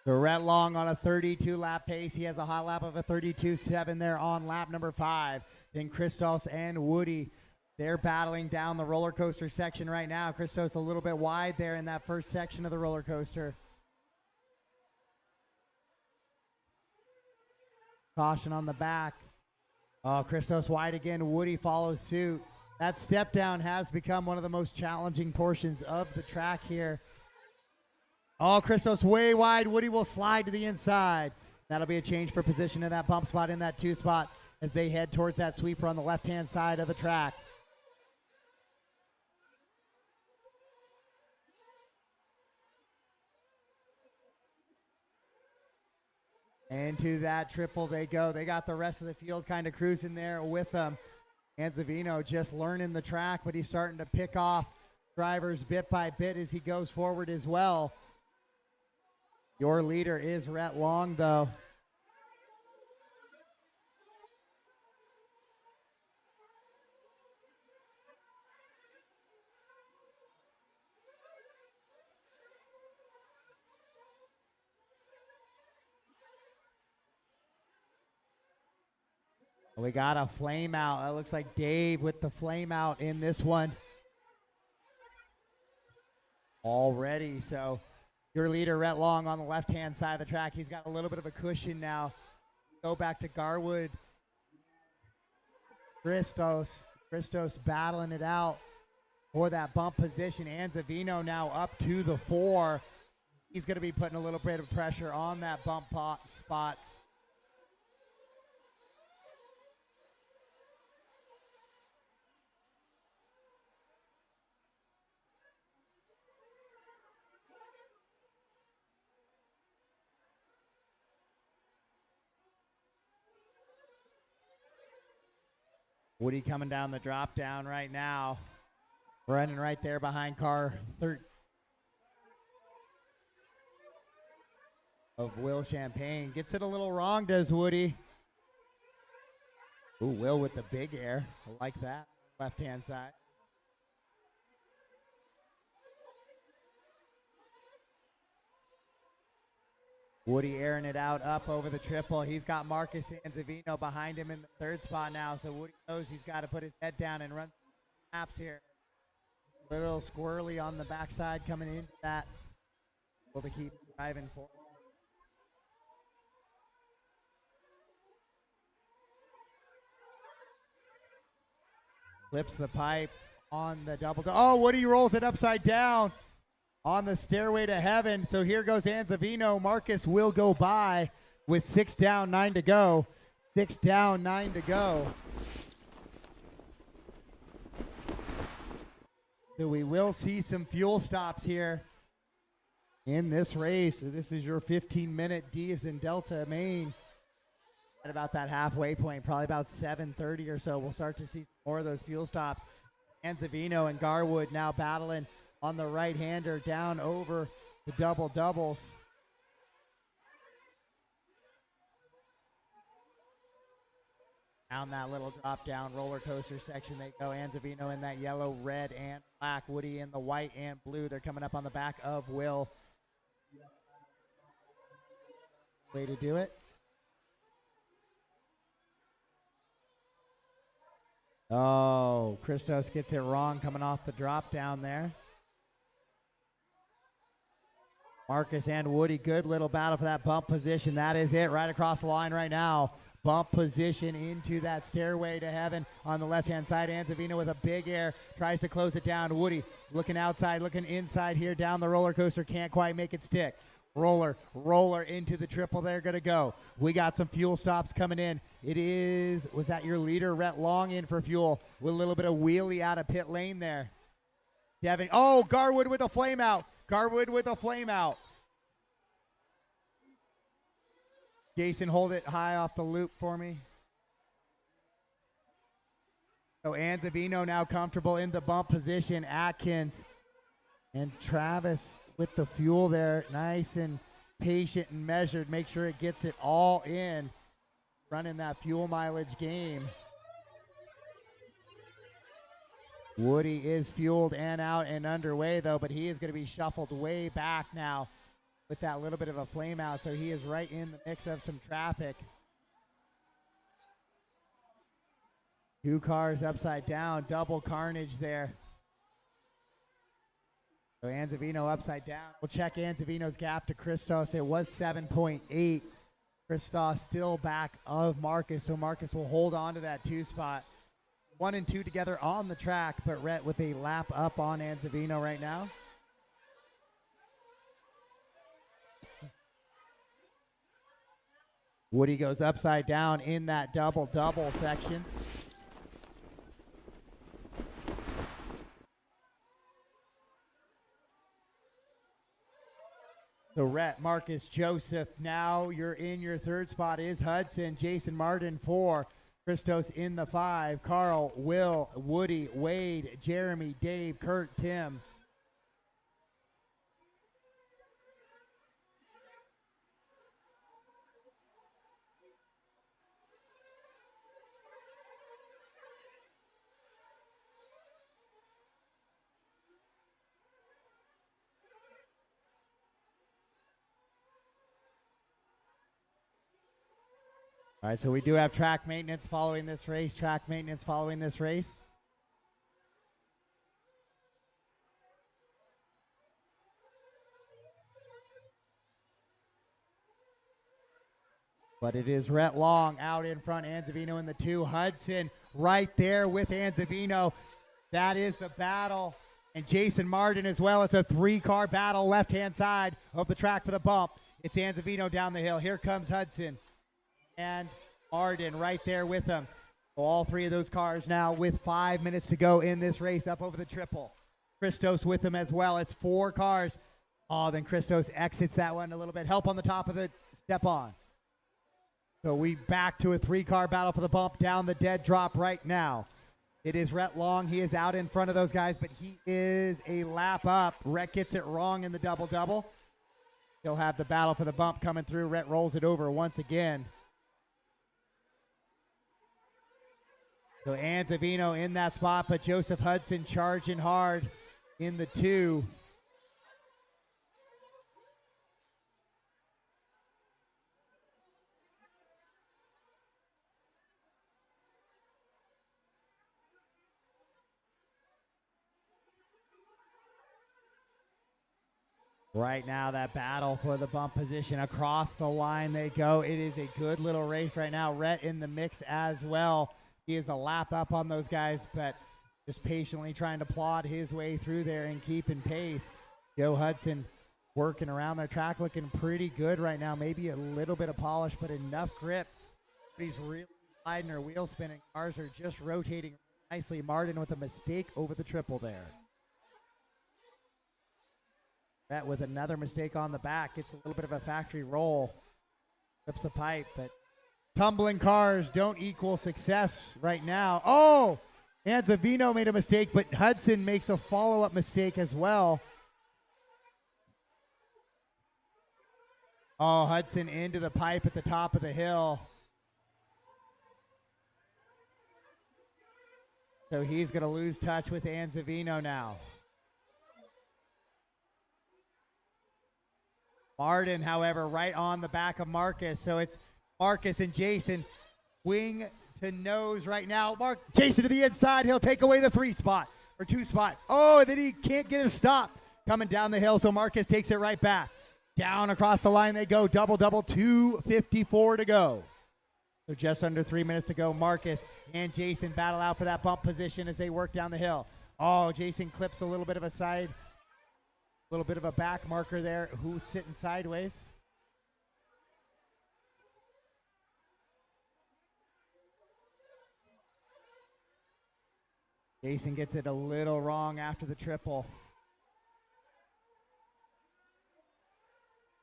So Rhett Long on a 32-lap pace. He has a hot lap of a 32.7 there on lap number 5. Then Christos and Woody, they're battling down the roller coaster section right now. Christos a little bit wide there in that first section of the roller coaster. Caution on the back. Oh, Christos wide again. Woody follows suit. That step down has become one of the most challenging portions of the track here. Oh, Christos way wide. Woody will slide to the inside. That'll be a change for position in that bump spot, in that 2 spot, as they head towards that sweeper on the left-hand side of the track. Into that triple they go. They got the rest of the field kind of cruising there with them. Anzavino just learning the track, but he's starting to pick off drivers bit by bit as he goes forward as well. Your leader is Rhett Long, though. We got a flame out. It looks like Dave with the flame out in this one already. So your leader, Rhett Long, on the left-hand side of the track. He's got a little bit of a cushion now. Go back to Garwood. Christos battling it out for that bump position. Anzavino now up to the 4. He's going to be putting a little bit of pressure on that bump spots. Woody coming down the drop down right now. Running right there behind car 13 of Will Champagne. Gets it a little wrong, does Woody. Ooh, Will with the big air. I like that. Left-hand side. Woody airing it out up over the triple. He's got Marcus Anzavino behind him in the 3rd spot now, so Woody knows he's got to put his head down and run laps here. Little squirrely on the backside coming into that. Able to keep driving forward. Flips the pipe on the double. Oh, Woody rolls it upside down on the stairway to heaven. So here goes Anzavino. Marcus will go by with 6 down, 9 to go. 6 down, 9 to go. So we will see some fuel stops here. in this race. This is your 15-minute D as in Delta main. At about that halfway point, probably about 7:30 or so, we'll start to see more of those fuel stops. Anzavino and Garwood now battling on the right-hander down over the double-doubles. Down that little drop-down roller coaster section they go. Anzavino in that yellow, red, and black. Woody in the white and blue. They're coming up on the back of Will. Way to do it. Oh, Christos gets it wrong coming off the drop down there. Marcus and Woody, good little battle for that bump position. That is it right across the line right now. Bump position into that stairway to heaven on the left-hand side. Anzavino with a big air, tries to close it down. Woody looking outside, looking inside here down the roller coaster. Can't quite make it stick. Roller into the triple. They're going to go. We got some fuel stops coming in. It is, was that your leader, Rhett Long, in for fuel with a little bit of wheelie out of pit lane there. Devin, oh, Garwood with a flame out. Garwood with a flame out. Jason, hold it high off the loop for me. So Anzavino now comfortable in the bump position. Atkins and Travis with the fuel there, nice and patient and measured. Make sure it gets it all in. Running that fuel mileage game. Woody is fueled and out and underway though, but he is going to be shuffled way back now with that little bit of a flame out. So he is right in the mix of some traffic. Two cars upside down, double carnage there. So Anzavino upside down. We'll check Anzavino's gap to Christos. It was 7.8. Christos still back of Marcus, so Marcus will hold on to that 2 spot. 1 and 2 together on the track, but Rhett with a lap up on Anzavino right now. Woody goes upside down in that double-double section. So Rhett, Marcus, Joseph, now you're in your 3rd spot is Hudson, Jason Martin 4, Christos in the 5, Carl, Will, Woody, Wade, Jeremy, Dave, Kurt, Tim. All right, so we do have track maintenance following this race. But it is Rhett Long out in front, Anzavino in the 2. Hudson right there with Anzavino. That is the battle. And Jason Martin as well. It's a 3-car battle left-hand side of the track for the bump. It's Anzavino down the hill. Here comes Hudson and Martin right there with him. All 3 of those cars now with 5 minutes to go in this race up over the triple. Christos with him as well. It's 4 cars. Oh, then Christos exits that one a little bit. Help on the top of the step on. So we back to a 3-car battle for the bump down the dead drop right now. It is Rhett Long. He is out in front of those guys, but he is a lap up. Rhett gets it wrong in the double-double. He'll have the battle for the bump coming through. Rhett rolls it over once again. So Anzavino in that spot, but Joseph Hudson charging hard in the 2. Right now, that battle for the bump position. Across the line they go. It is a good little race right now. Rhett in the mix as well. He is a lap up on those guys, but just patiently trying to plod his way through there and keeping pace. Joe Hudson working around their track, looking pretty good right now. Maybe a little bit of polish, but enough grip. But he's really sliding or wheel spinning. Cars are just rotating nicely. Martin with a mistake over the triple there. Rhett with another mistake on the back. Gets a little bit of a factory roll. Flips a pipe, but tumbling cars don't equal success right now. Oh, Anzavino made a mistake, but Hudson makes a follow-up mistake as well. Oh, Hudson into the pipe at the top of the hill. So he's going to lose touch with Anzavino now. Martin, however, right on the back of Marcus. So it's Marcus and Jason wing to nose right now. Jason to the inside. He'll take away the 3 spot or 2 spot. Oh, and then he can't get a stop coming down the hill. So Marcus takes it right back. Down across the line they go. Double, 2:54 to go. So just under 3 minutes to go. Marcus and Jason battle out for that bump position as they work down the hill. Oh, Jason clips a little bit of a side, a little bit of a back marker there. Who's sitting sideways? Jason gets it a little wrong after the triple.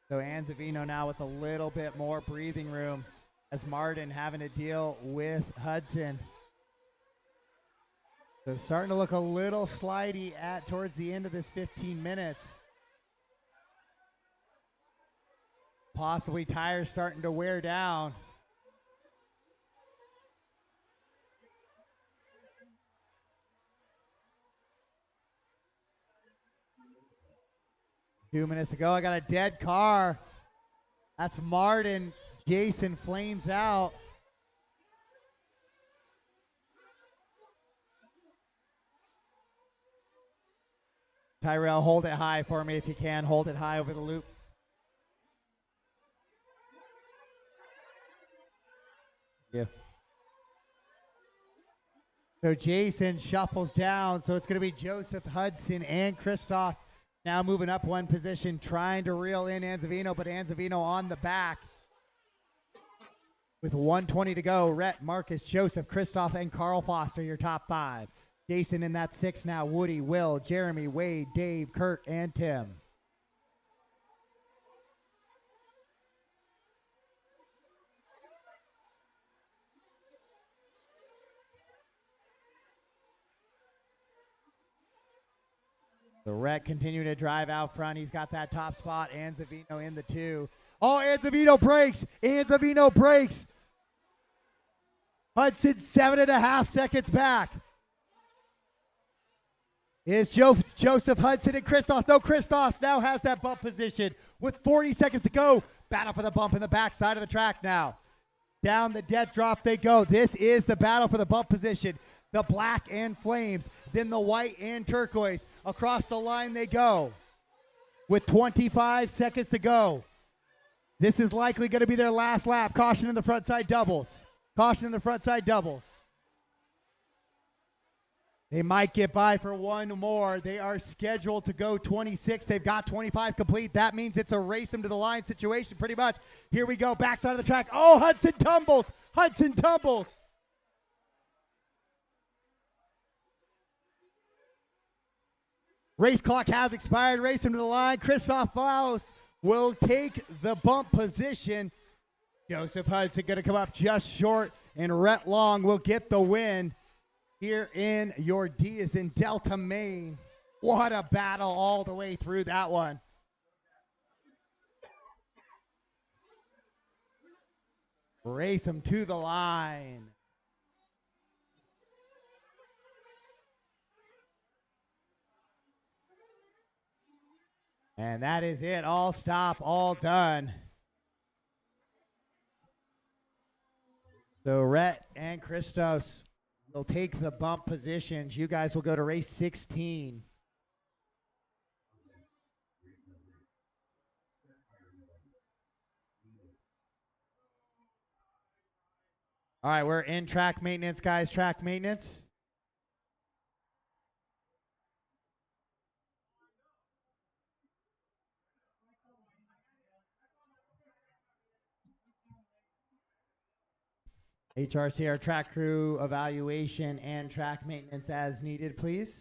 So Anzavino now with a little bit more breathing room as Martin having to deal with Hudson. So starting to look a little slidey towards the end of this 15 minutes. Possibly tires starting to wear down. Two minutes to go. I got a dead car. That's Martin. Jason flames out. Tyrell, hold it high for me if you can. Hold it high over the loop. Yeah. So Jason shuffles down. So it's going to be Joseph Hudson and Christoph now moving up one position, trying to reel in Anzavino, but Anzavino on the back. With 1:20 to go, Rhett, Marcus, Joseph, Christoph, and Carl Foster, your top 5. Jason in that 6 now. Woody, Will, Jeremy, Wade, Dave, Kurt, and Tim. The Rhett continuing to drive out front. He's got that top spot. Anzavino in the 2. Oh, Anzavino breaks. Anzavino breaks. Hudson 7.5 seconds back. Is Joseph Hudson and Christos. No, Christos now has that bump position with 40 seconds to go. Battle for the bump in the backside of the track now. Down the death drop they go. This is the battle for the bump position. The black and flames, then the white and turquoise. Across the line they go with 25 seconds to go. This is likely going to be their last lap. Caution in the front side doubles. Caution in the front side doubles. They might get by for one more. They are scheduled to go 26. They've got 25 complete. That means it's a race them to the line situation pretty much. Here we go, backside of the track. Oh, Hudson tumbles. Hudson tumbles. Race clock has expired. Race him to the line. Christoph Faust will take the bump position. Joseph Hudson going to come up just short, and Rhett Long will get the win here in your D is in Delta, Maine. What a battle all the way through that one. Race him to the line. And that is it. All stop, all done. So Rhett and Christos will take the bump positions. You guys will go to race 16. All right, we're in track maintenance, guys. Track maintenance. HRC, our track crew evaluation and track maintenance as needed, please.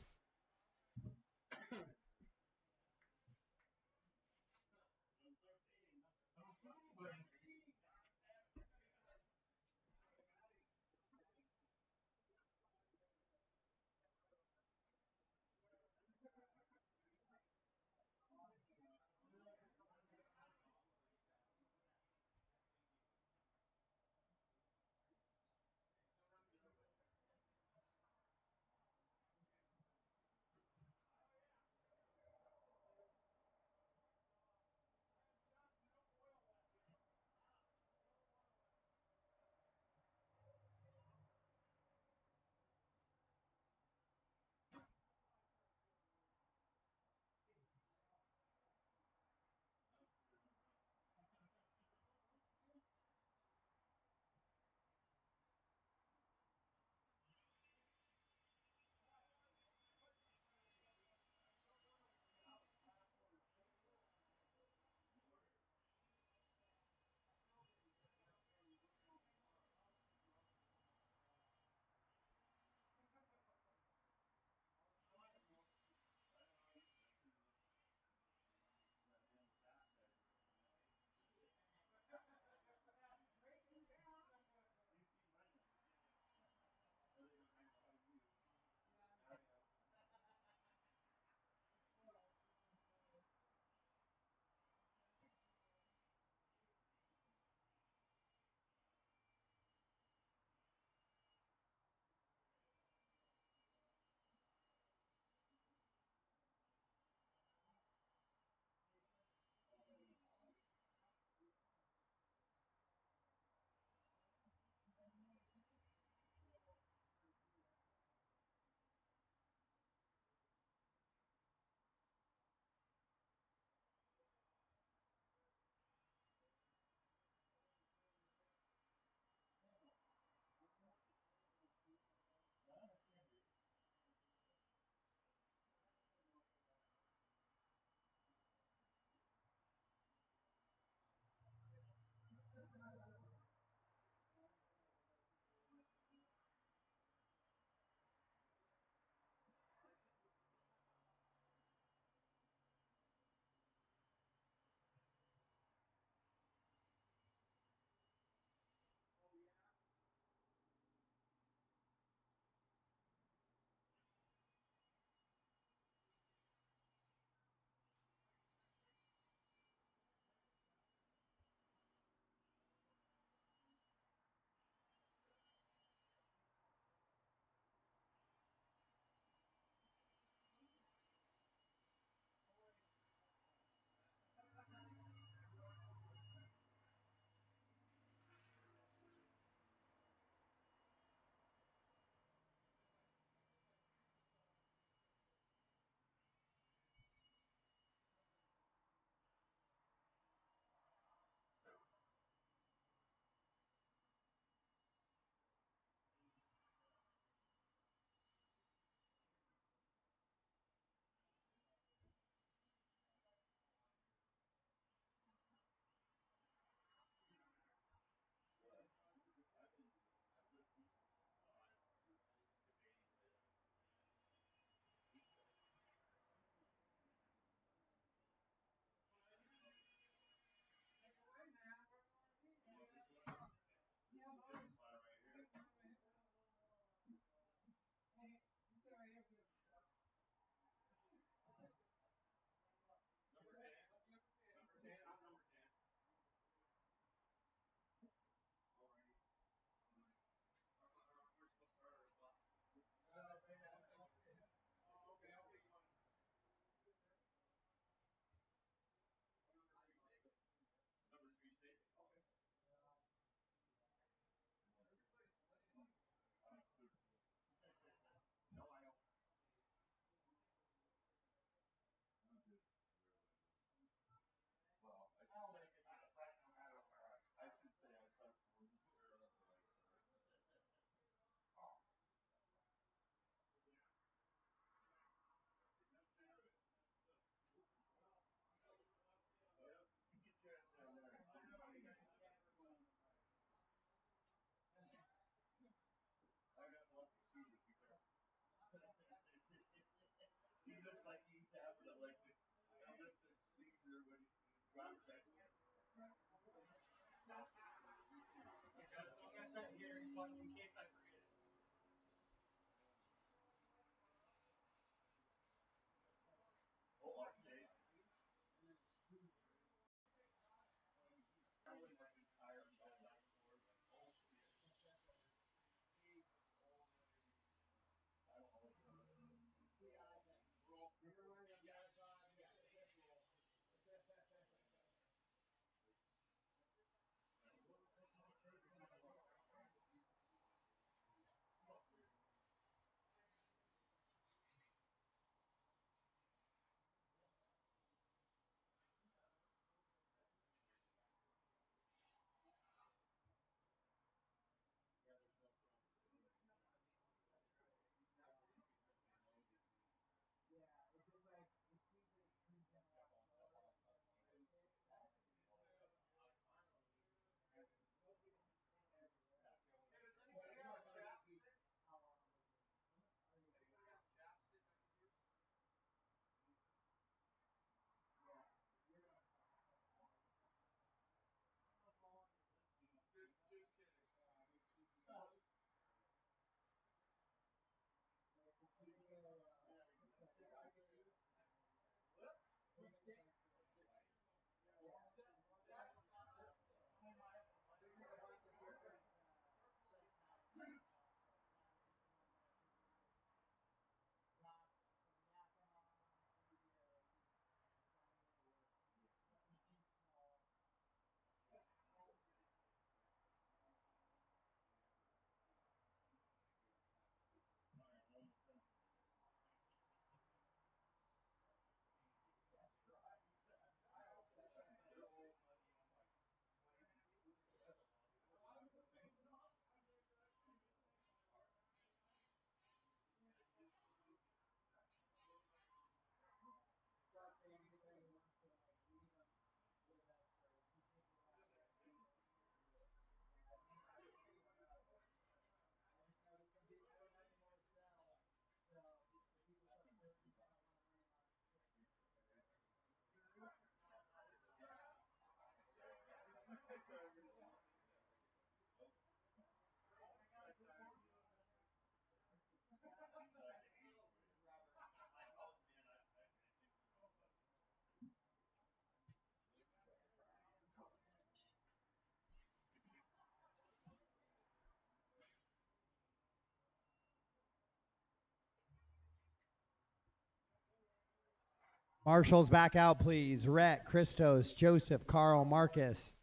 Marshals back out, please. Rhett, Christos, Joseph, Carl, Marcus,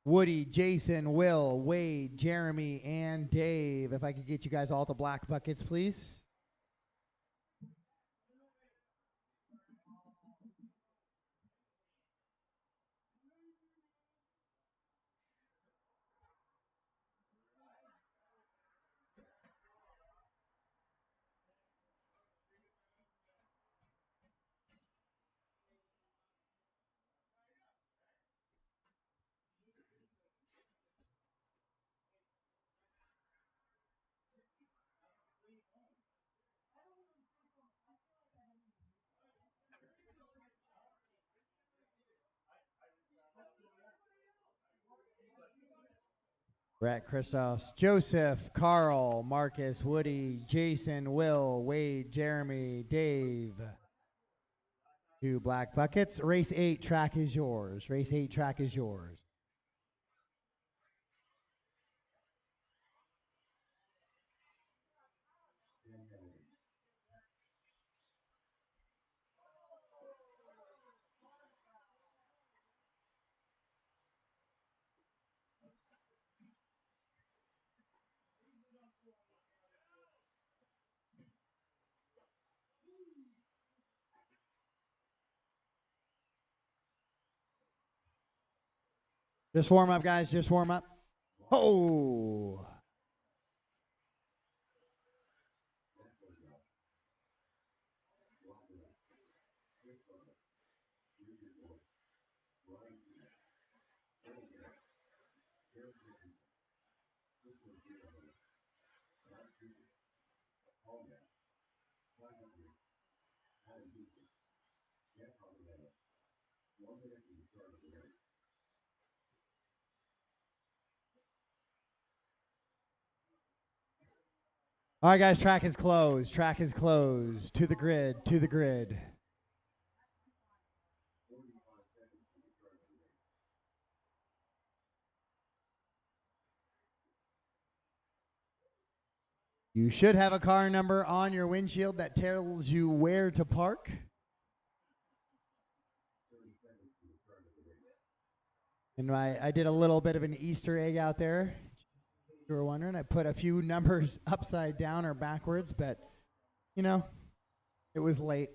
Woody, Jason, Will, Wade, Jeremy, and Dave. If I could get you guys all to black buckets, please. Rhett, Christos, Joseph, Carl, Marcus, Woody, Jason, Will, Wade, Jeremy, Dave. 2 black buckets. Race 8 track is yours. Race 8 track is yours. Just warm up, guys. Just warm up. Oh. All right, guys, track is closed. Track is closed. To the grid, to the grid. You should have a car number on your windshield that tells you where to park. And I did a little bit of an Easter egg out there. You were wondering, I put a few numbers upside down or backwards, but, you know, it was late.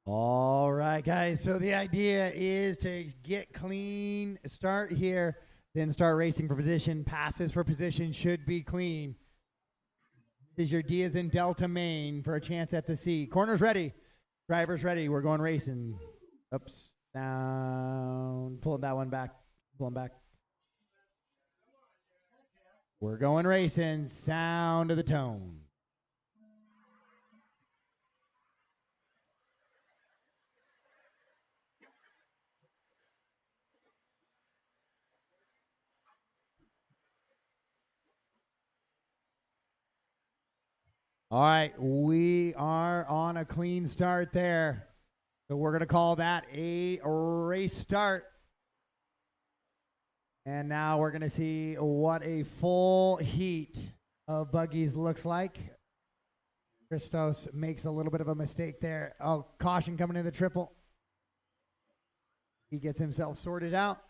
All right, guys. So the idea is to get clean, start here, then start racing for position. Passes for position should be clean. This is your Diaz in Delta main for a chance at the C. Corners ready. Drivers ready. We're going racing. Oops. Down. Pulling that one back. Pulling back. We're going racing. Sound of the tone. All right, we are on a clean start there. So we're going to call that a race start. And now we're going to see what a full heat of buggies looks like. Christos makes a little bit of a mistake there. Oh, caution coming in the triple. He gets himself sorted out.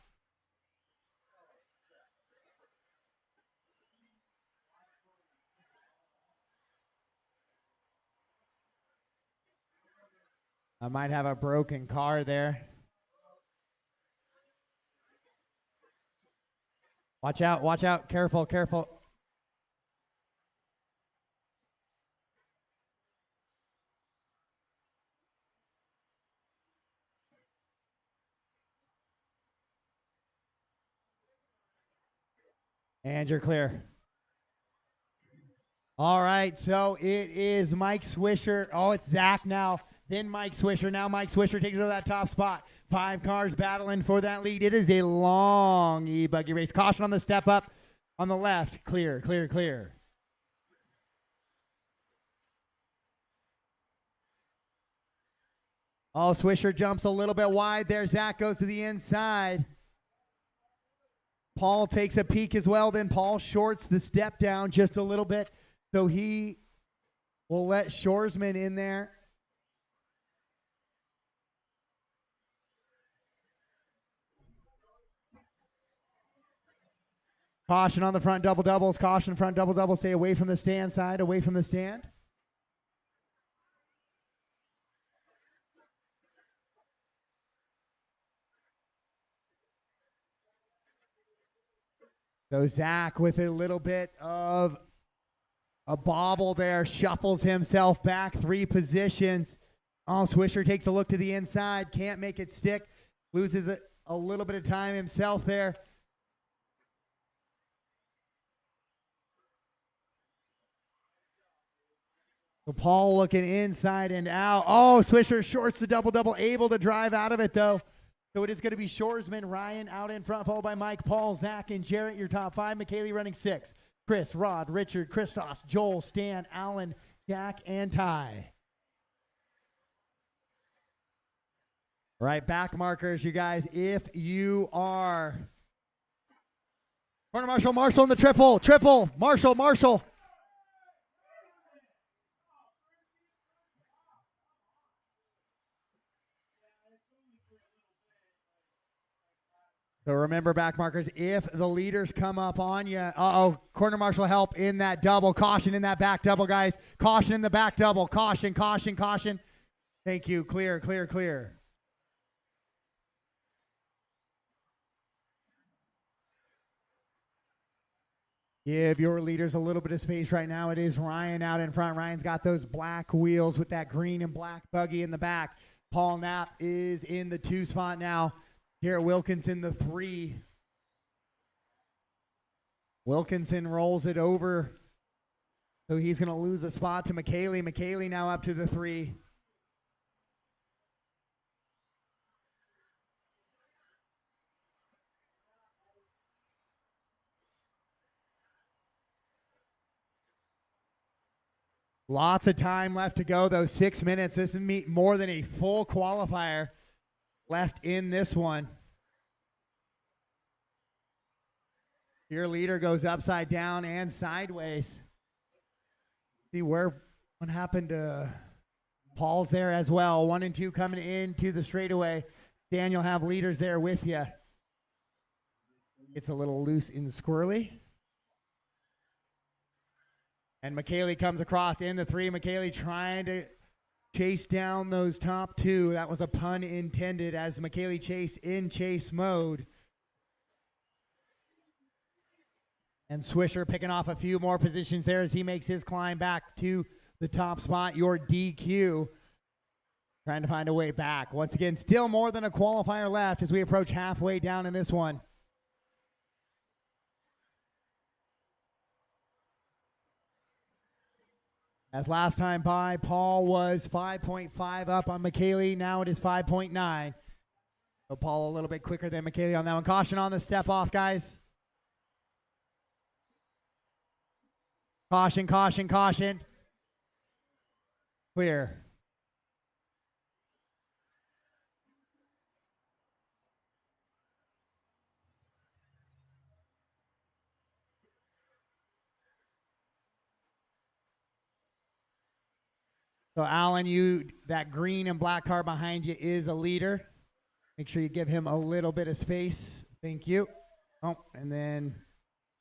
I might have a broken car there. Watch out, careful, careful. And you're clear. All right, so it is Mike Swisher. Oh, it's Zach now. Then Mike Swisher. Now Mike Swisher takes over that top spot. 5 cars battling for that lead. It is a long e-buggy race. Caution on the step up on the left. Clear, clear, clear. Oh, Swisher jumps a little bit wide there. Zach goes to the inside. Paul takes a peek as well. Then Paul shorts the step down just a little bit. So he will let Shoresman in there. Caution on the front double doubles. Caution front double double. Stay away from the stand side. Away from the stand. So Zach with a little bit of a bobble there, shuffles himself back 3 positions. Oh, Swisher takes a look to the inside. Can't make it stick. Loses a little bit of time himself there. So Paul looking inside and out. Oh, Swisher shorts the double-double, able to drive out of it, though. So it is going to be Shoresman, Ryan out in front, followed by Mike, Paul, Zach, and Jarrett, your top 5. McKaylee running 6. Chris, Rod, Richard, Christos, Joel, Stan, Alan, Jack, and Ty. All right, back markers, you guys. If you are... Corner Marshall in the triple. Marshall. So remember, back markers, if the leaders come up on you, corner marshal help in that double. Caution in that back double, guys. Caution in the back double. Caution. Thank you. Clear. Give your leaders a little bit of space right now. It is Ryan out in front. Ryan's got those black wheels with that green and black buggy in the back. Paul Knapp is in the 2 spot now. Garrett Wilkinson, the 3. Wilkinson rolls it over. So he's going to lose a spot to McKaylee. McKaylee now up to the 3. Lots of time left to go, though. 6 minutes. This is more than a full qualifier left in this one. Your leader goes upside down and sideways. See what happened to Paul's there as well. 1 and 2 coming into the straightaway. Dan, you'll have leaders there with you. It's a little loose and squirrely. And McKaylee comes across in the 3. McKaylee trying to chase down those top 2. That was a pun intended as McKaylee chase in chase mode. And Swisher picking off a few more positions there as he makes his climb back to the top spot. Your DQ trying to find a way back. Once again, still more than a qualifier left as we approach halfway down in this one. As last time by, Paul was 5.5 up on McKaylee. Now it is 5.9. So Paul a little bit quicker than McKaylee on that one. Caution on the step off, guys. Caution, caution, caution. Clear. So Alan, that green and black car behind you is a leader. Make sure you give him a little bit of space. Thank you. Oh, and then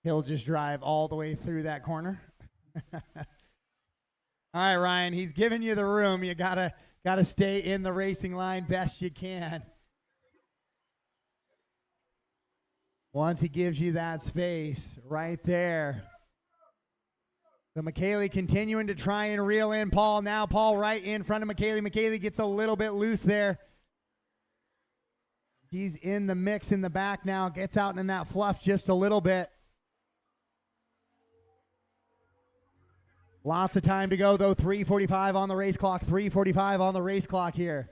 he'll just drive all the way through that corner. All right, Ryan, he's giving you the room. You gotta stay in the racing line best you can. Once he gives you that space right there. So McKaylee continuing to try and reel in Paul. Now Paul right in front of McKaylee. McKaylee gets a little bit loose there. He's in the mix in the back now. Gets out in that fluff just a little bit. Lots of time to go, though. 3:45 on the race clock. 3:45 on the race clock here.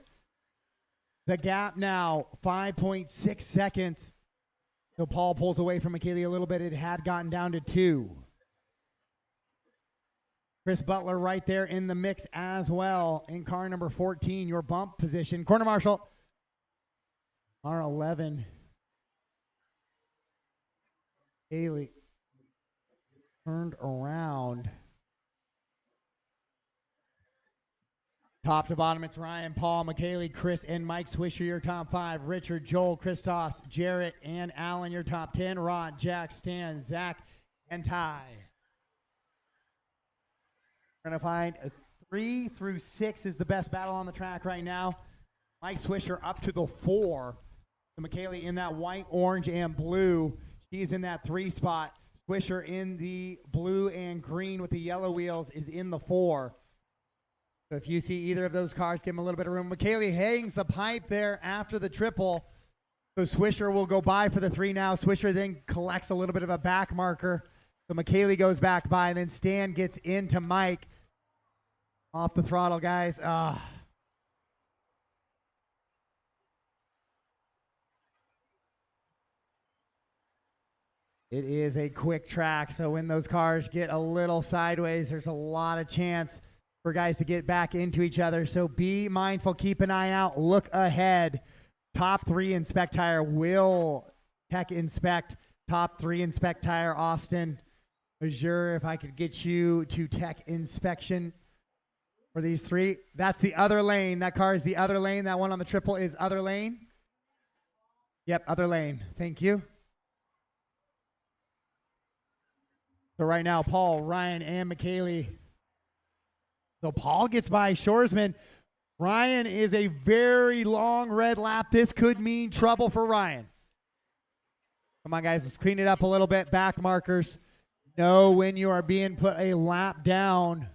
The gap now, 5.6 seconds. So Paul pulls away from McKaylee a little bit. It had gotten down to 2. Chris Butler right there in the mix as well in car number 14, your bump position. Corner marshal, R11. Haley turned around. Top to bottom, it's Ryan, Paul, McKaylee, Chris, and Mike Swisher, your top 5. Richard, Joel, Christos, Jarrett, and Alan, your top 10. Rod, Jack, Stan, Zach, and Ty. We're going to find a 3 through 6 is the best battle on the track right now. Mike Swisher up to the 4. So McKaylee in that white, orange, and blue. She's in that 3 spot. Swisher in the blue and green with the yellow wheels is in the 4. So if you see either of those cars, give them a little bit of room. McKaylee hangs the pipe there after the triple. So Swisher will go by for the 3 now. Swisher then collects a little bit of a back marker. So McKaylee goes back by, and then Stan gets into Mike. Off the throttle, guys. It is a quick track, so when those cars get a little sideways, there's a lot of chance for guys to get back into each other. So be mindful, keep an eye out, look ahead. Top 3 inspect tire will tech inspect. Top 3 inspect tire, Austin. Azure, if I could get you to tech inspection for these 3. That's the other lane. That car is the other lane. That one on the triple is other lane. Yep, other lane. Thank you. So right now, Paul, Ryan, and McKaylee. So Paul gets by Shoresman. Ryan is a very long red lap. This could mean trouble for Ryan. Come on, guys. Let's clean it up a little bit. Back markers. Know when you are being put a lap down.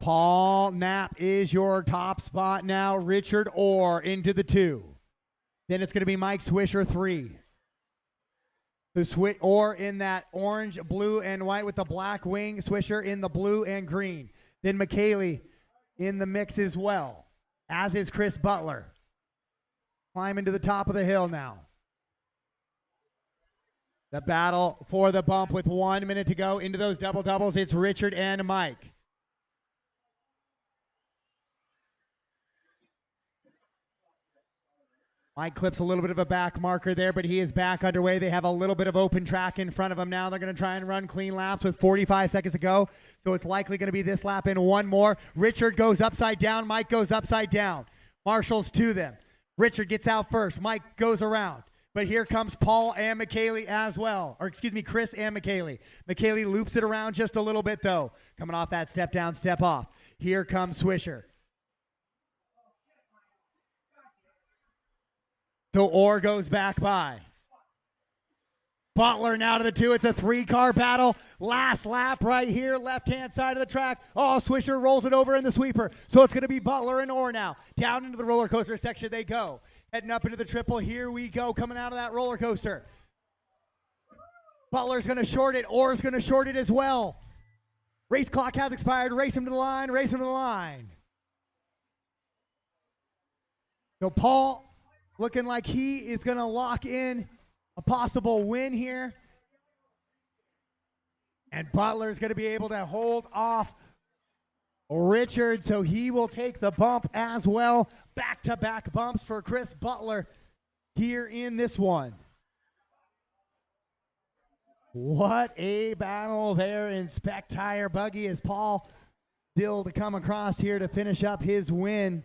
Paul Knapp is your top spot now. Richard Orr into the 2. Then it's going to be Mike Swisher 3. The Switch Orr in that orange, blue, and white with the black wing. Swisher in the blue and green. Then McKaylee in the mix as well, as is Chris Butler. Climbing to the top of the hill now. The battle for the bump with 1 minute to go into those double doubles. It's Richard and Mike. Mike clips a little bit of a back marker there, but he is back underway. They have a little bit of open track in front of them now. They're going to try and run clean laps with 45 seconds to go. So it's likely going to be this lap and one more. Richard goes upside down. Mike goes upside down. Marshall's to them. Richard gets out first. Mike goes around. But here comes Paul and McKaylee as well. Or excuse me, Chris and McKaylee. McKaylee loops it around just a little bit though. Coming off that step down, step off. Here comes Swisher. So Orr goes back by. Butler now to the 2. It's a 3-car battle. Last lap right here, left-hand side of the track. Oh, Swisher rolls it over in the sweeper. So it's going to be Butler and Orr now. Down into the roller coaster section they go. Heading up into the triple. Here we go, coming out of that roller coaster. Butler's going to short it. Orr's going to short it as well. Race clock has expired. Race him to the line. Race him to the line. So Paul looking like he is going to lock in a possible win here. And Butler's going to be able to hold off Richard, so he will take the bump as well. Back-to-back bumps for Chris Butler here in this one. What a battle there in Spec Tire Buggy as Paul still to come across here to finish up his win.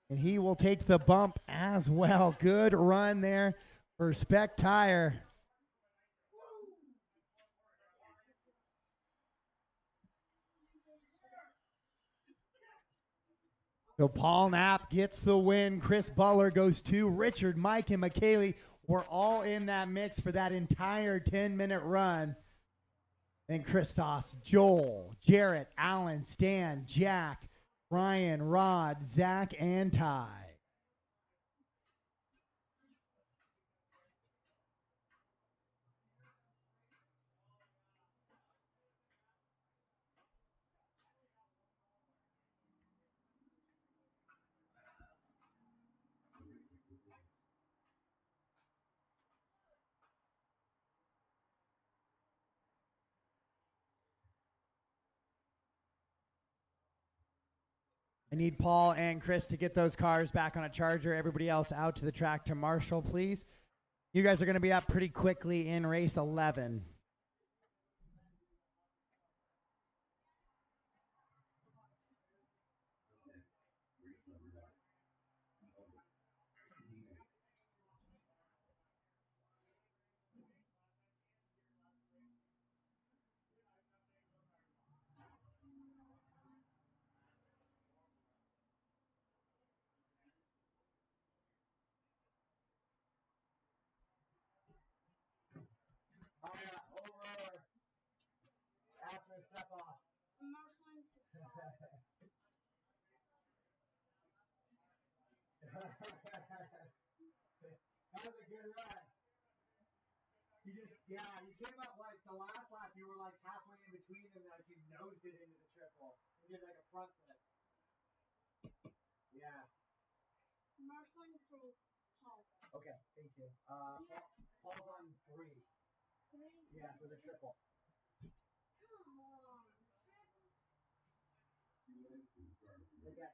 And he will take the bump as well. Good run there for Spec Tire. So Paul Knapp gets the win. Chris Butler goes 2. Richard, Mike, and McKaylee were all in that mix for that entire 10-minute run. And Christos, Joel, Jarrett, Alan, Stan, Jack, Ryan, Rod, Zach, and Ty. I need Paul and Chris to get those cars back on a charger. Everybody else out to the track to Marshall, please. You guys are going to be up pretty quickly in race 11. After step off. That was a good run. You came up like the last lap, you were like halfway in between and like you nosed it into the triple. You did like a front flip. Yeah. Marshalling for Paul. Okay, thank you. Paul's on 3. 3? Yeah, so the triple. Come on. Okay.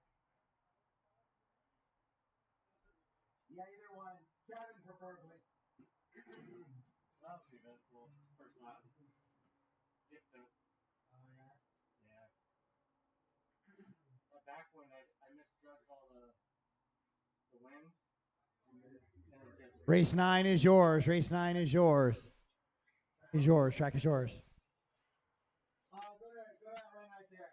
Yeah, either one. 7 preferably. That was the eventful first lap. Dipped it. Oh, yeah. Yeah. That back one, I misjudged all the wind. And it just Race 9 is yours. Race 9 is yours. Is yours. Track is yours. Go to that run right there.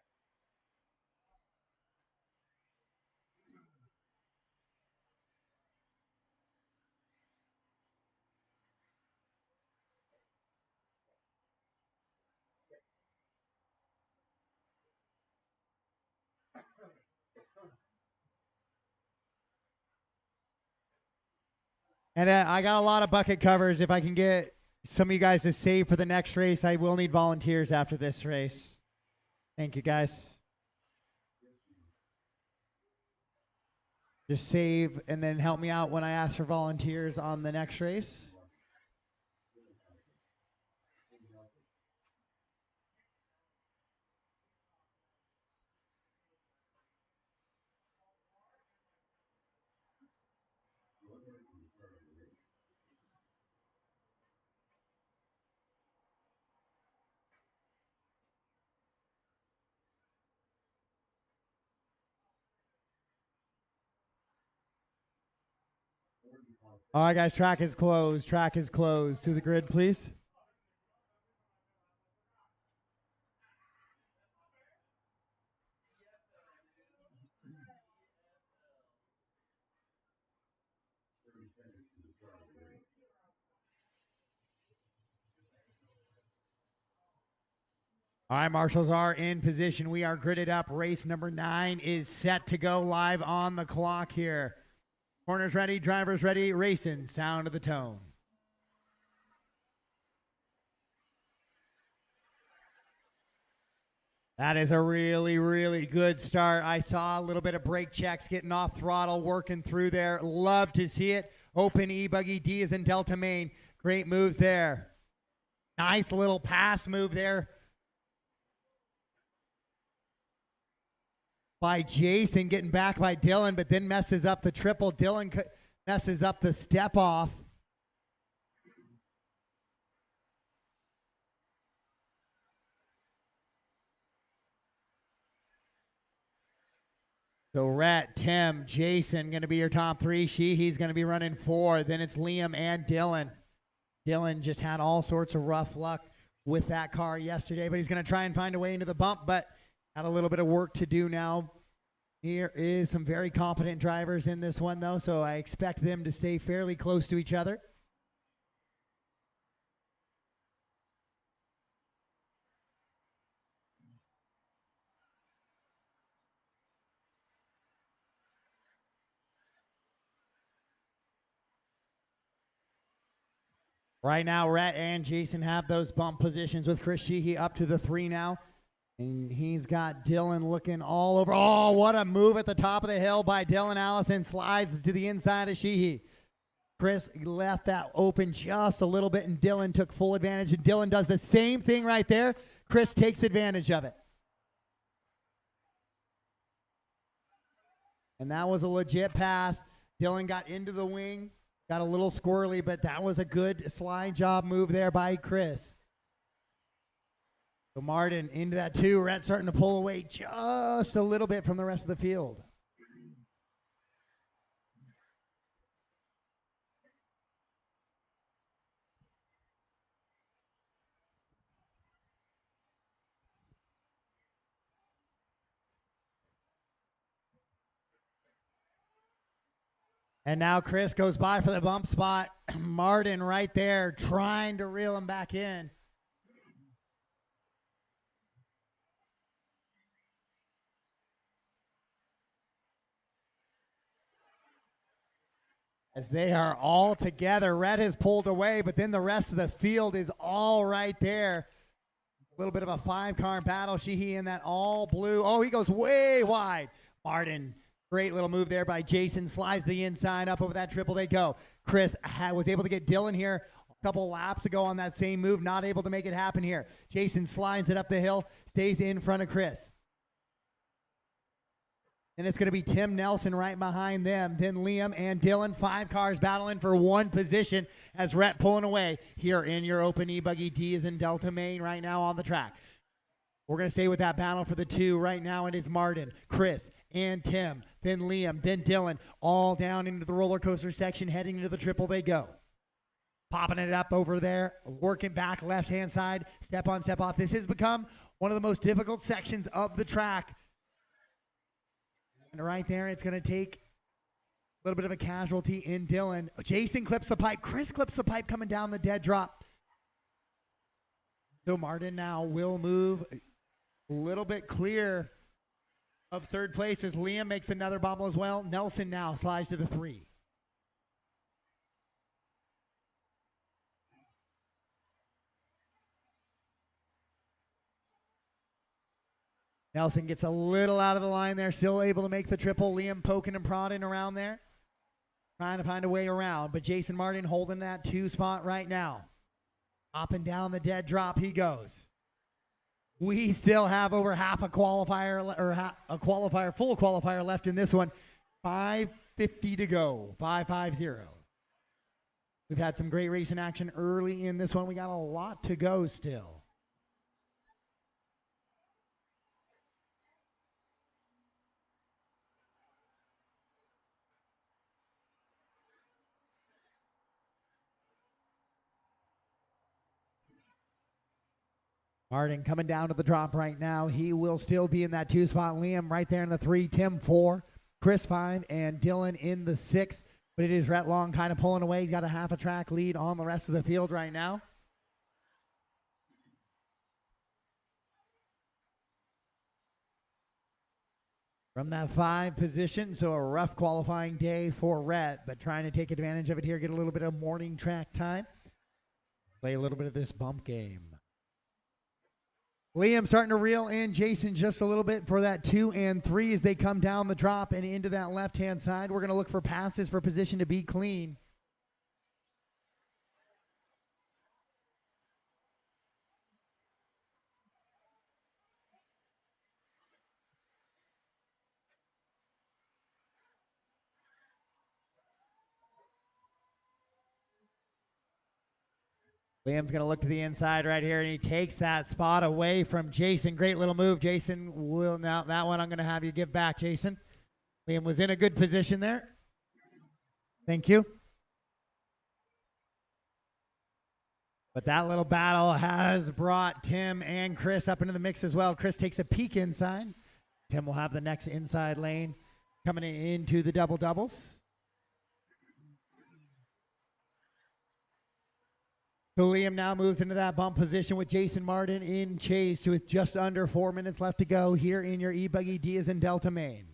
And I got a lot of bucket covers. If I can get some of you guys to save for the next race, I will need volunteers after this race. Thank you, guys. Just save and then help me out when I ask for volunteers on the next race. All right, guys, track is closed. Track is closed. To the grid, please. All right, marshals are in position. We are gridded up. Race number 9 is set to go live on the clock here. Corners ready, drivers ready, racing. Sound of the tone. That is a really, really good start. I saw a little bit of brake checks getting off throttle, working through there. Love to see it. Open E-Buggy, D is in Delta Main. Great moves there. Nice little pass move there by Jason, getting back by Dylan, but then messes up the triple. Dylan messes up the step off. So Rhett, Tim, Jason going to be your top 3. Sheehy's going to be running 4. Then it's Liam and Dylan. Dylan just had all sorts of rough luck with that car yesterday, but he's going to try and find a way into the bump, but got a little bit of work to do now. Here is some very competent drivers in this one, though, so I expect them to stay fairly close to each other. Right now, Rhett and Jason have those bump positions with Chris Sheehy up to the 3 now. And he's got Dylan looking all over. Oh, what a move at the top of the hill by Dylan Allison. Slides to the inside of Sheehy. Chris left that open just a little bit, and Dylan took full advantage. And Dylan does the same thing right there. Chris takes advantage of it. And that was a legit pass. Dylan got into the wing. Got a little squirrely, but that was a good slide job move there by Chris. So Martin into that 2. Rhett starting to pull away just a little bit from the rest of the field. And now Chris goes by for the bump spot. Martin right there trying to reel him back in. As they are all together. Red has pulled away, but then the rest of the field is all right there. A little bit of a 5-car battle. Sheehy in that all blue. Oh, he goes way wide. Martin, great little move there by Jason. Slides the inside up over that triple. They go. Chris was able to get Dylan here a couple laps ago on that same move. Not able to make it happen here. Jason slides it up the hill. Stays in front of Chris. And it's going to be Tim Nelson right behind them. Then Liam and Dylan, 5 cars battling for 1 position as Rhett pulling away here in your open E-Buggy. D is in Delta Main right now on the track. We're going to stay with that battle for the 2 right now. It is Martin, Chris, and Tim. Then Liam, then Dylan, all down into the roller coaster section, heading into the triple they go. Popping it up over there, working back left-hand side, step on, step off. This has become one of the most difficult sections of the track. And right there, it's going to take a little bit of a casualty in Dylan. Jason clips the pipe. Chris clips the pipe coming down the dead drop. So Martin now will move a little bit clear of 3rd place as Liam makes another bobble as well. Nelson now slides to the 3. Nelson gets a little out of the line there, still able to make the triple. Liam poking and prodding around there, trying to find a way around. But Jason Martin holding that 2 spot right now. Up and down the dead drop he goes. We still have over half a qualifier, full qualifier left in this one. 5:50 to go, 5:50. We've had some great racing action early in this one. We got a lot to go still. Martin coming down to the drop right now. He will still be in that 2 spot. Liam right there in the 3, Tim 4, Chris 5, and Dylan in the 6. But it is Rhett Long kind of pulling away. He's got a half a track lead on the rest of the field right now. From that 5 position, so a rough qualifying day for Rhett, but trying to take advantage of it here, get a little bit of morning track time. Play a little bit of this bump game. Liam starting to reel in Jason just a little bit for that 2 and 3 as they come down the drop and into that left-hand side. We're going to look for passes for position to be clean. Liam's going to look to the inside right here, and he takes that spot away from Jason. Great little move. Jason will now, that one I'm going to have you give back, Jason. Liam was in a good position there. Thank you. But that little battle has brought Tim and Chris up into the mix as well. Chris takes a peek inside. Tim will have the next inside lane coming into the double doubles. So Liam now moves into that bump position with Jason Martin in chase with just under 4 minutes left to go here in your E-Buggy D as in Delta, Maine.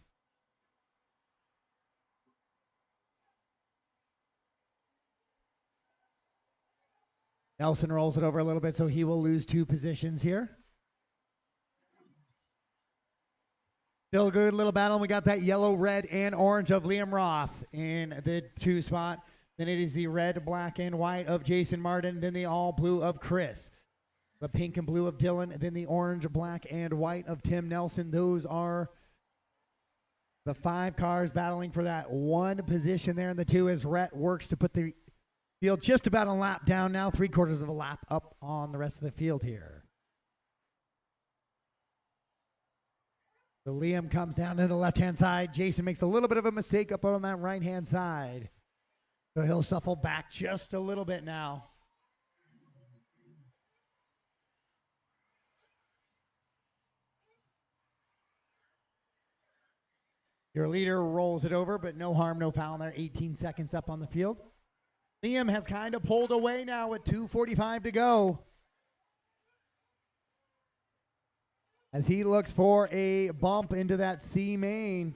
Nelson rolls it over a little bit, so he will lose 2 positions here. Still a good little battle. We got that yellow, red, and orange of Liam Roth in the 2 spot. Then it is the red, black, and white of Jason Martin. Then the all blue of Chris. The pink and blue of Dylan. Then the orange, black, and white of Tim Nelson. Those are the 5 cars battling for that 1 position there in the 2 as Rhett works to put the field just about a lap down now. 3/4 of a lap up on the rest of the field here. So Liam comes down to the left-hand side. Jason makes a little bit of a mistake up on that right-hand side. So he'll shuffle back just a little bit now. Your leader rolls it over, but no harm, no foul there. 18 seconds up on the field. Liam has kind of pulled away now with 2:45 to go. As he looks for a bump into that C main.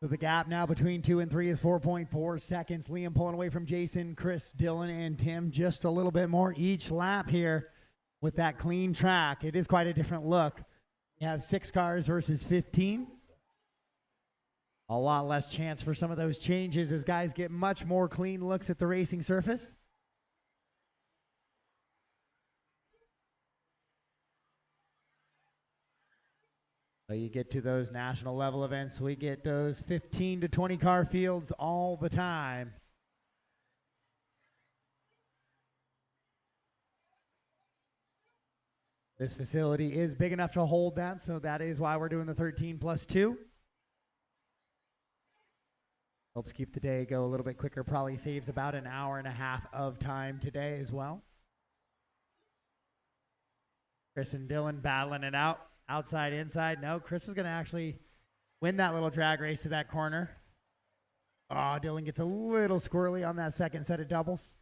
So the gap now between 2 and 3 is 4.4 seconds. Liam pulling away from Jason, Chris, Dylan, and Tim just a little bit more each lap here with that clean track. It is quite a different look. You have 6 cars versus 15. A lot less chance for some of those changes as guys get much more clean looks at the racing surface. So you get to those national level events, we get those 15 to 20 car fields all the time. This facility is big enough to hold that, so that is why we're doing the 13+2. Helps keep the day go a little bit quicker, probably saves about an hour and a half of time today as well. Chris and Dylan battling it out. Outside, inside. No, Chris is going to actually win that little drag race to that corner. Oh, Dylan gets a little squirrely on that second set of doubles.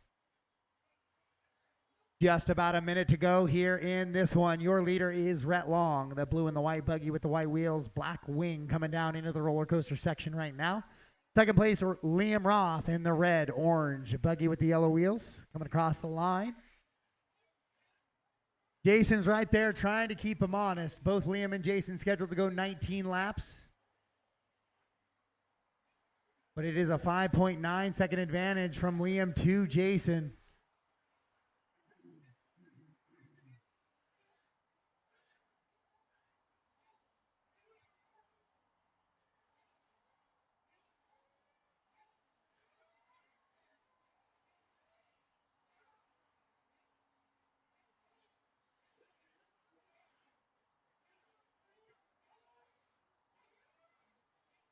Just about a minute to go here in this one. Your leader is Rhett Long, the blue and the white buggy with the white wheels, black wing coming down into the roller coaster section right now. Second place, Liam Roth in the red, orange buggy with the yellow wheels coming across the line. Jason's right there trying to keep him honest. Both Liam and Jason scheduled to go 19 laps. But it is a 5.9 second advantage from Liam to Jason.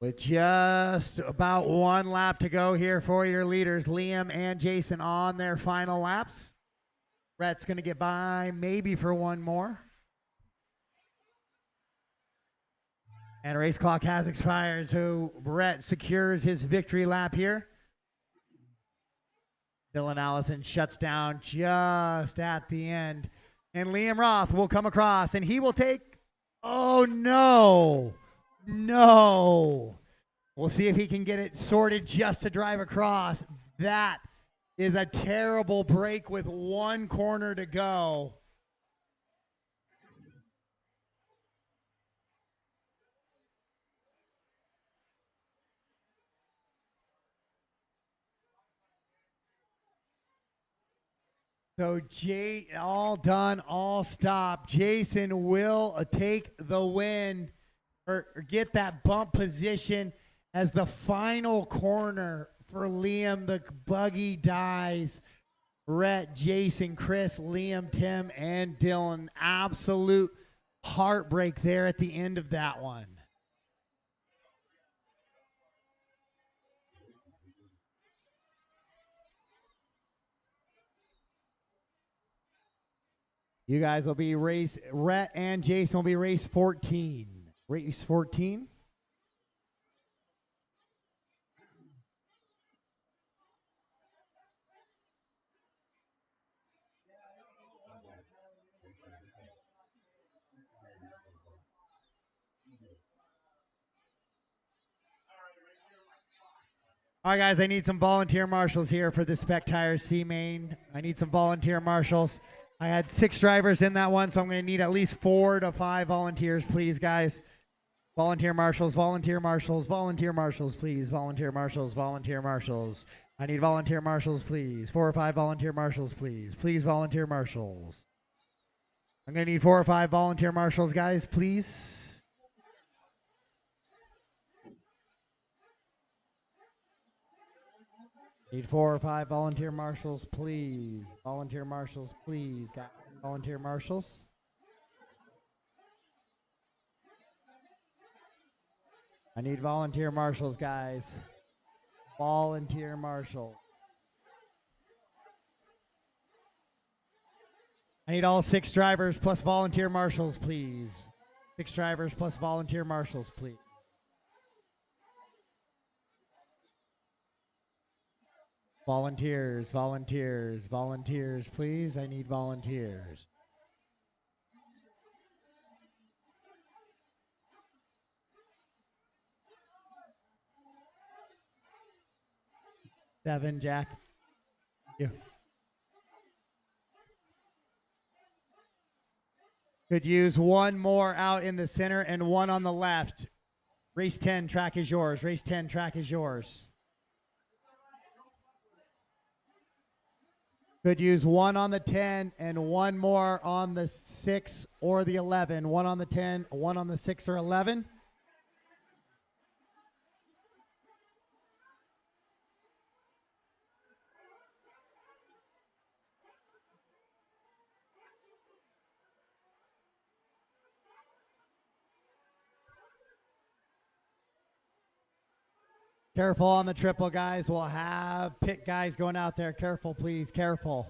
With just about one lap to go here for your leaders, Liam and Jason on their final laps. Rhett's going to get by maybe for one more. And race clock has expired, so Rhett secures his victory lap here. Dylan Allison shuts down just at the end. And Liam Roth will come across, and he will take... Oh, no. No. We'll see if he can get it sorted just to drive across. That is a terrible break with one corner to go. So all done, all stopped. Jason will take the win or get that bump position as the final corner for Liam. The buggy dies. Rhett, Jason, Chris, Liam, Tim, and Dylan. Absolute heartbreak there at the end of that one. You guys will be Rhett and Jason will be race 14. Race 14. All right, guys, I need some volunteer marshals here for the Spec Tires C main. I need some volunteer marshals. I had 6 drivers in that one, so I'm going to need at least 4 to 5 volunteers, please, guys. Volunteer marshals, volunteer marshals, volunteer marshals, please. Volunteer marshals, volunteer marshals. I need volunteer marshals, please. 4 or 5 volunteer marshals, please. Please, volunteer marshals. I'm going to need 4 or 5 volunteer marshals, guys, please. Need 4 or 5 volunteer marshals, please. Volunteer marshals, please. Got volunteer marshals. I need volunteer marshals, guys. Volunteer marshal. I need all 6 drivers plus volunteer marshals, please. 6 drivers plus volunteer marshals, please. Volunteers, volunteers, volunteers, please. I need volunteers. Seven, Jack. You. Could use one more out in the center and one on the left. Race 10, track is yours. Race 10, track is yours. Could use one on the 10 and one more on the 6 or the 11. One on the 10, one on the 6 or 11. Careful on the triple, guys. We'll have pit guys going out there. Careful, please. Careful.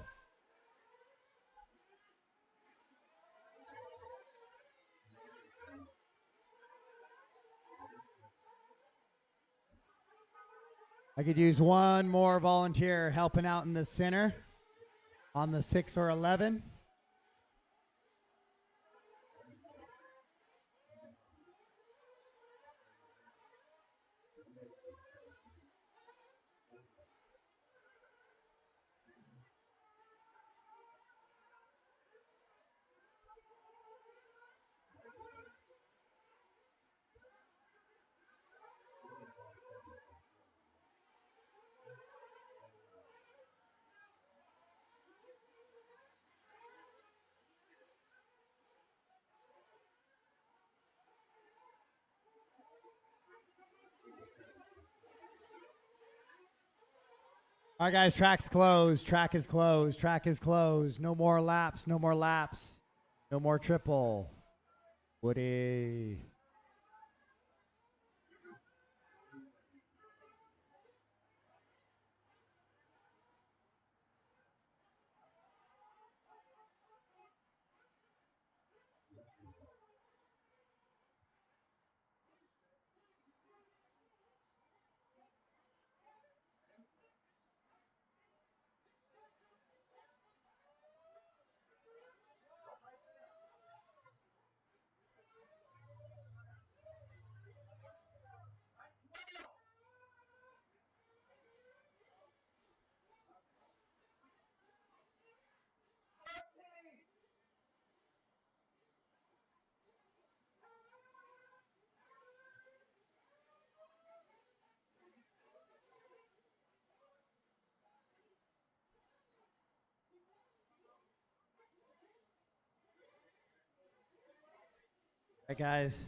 I could use one more volunteer helping out in the center on the 6 or 11. All right, guys, track's closed. Track is closed. Track is closed. No more laps. No more laps. No more triple. Woody. All right, guys.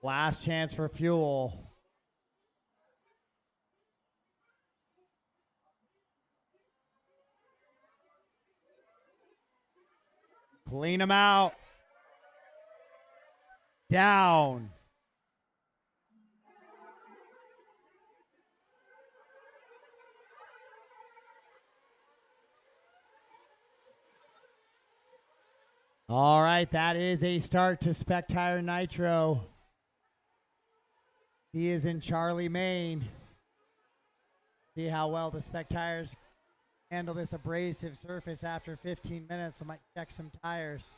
Last chance for fuel. Clean them out. Down. All right, that is a start to Spec Tire Nitro. He is in Charlie, Maine. See how well the Spec Tires handle this abrasive surface after 15 minutes. I might check some tires.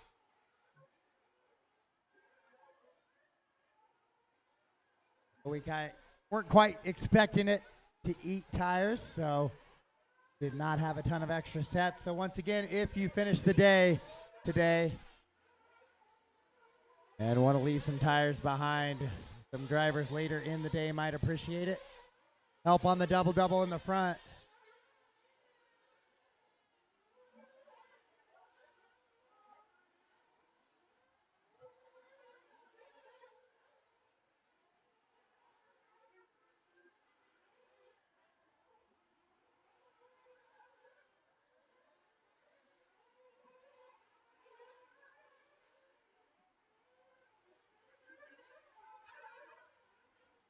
But we weren't quite expecting it to eat tires, so did not have a ton of extra sets. So once again, if you finish the day today and want to leave some tires behind, some drivers later in the day might appreciate it. Help on the double-double in the front.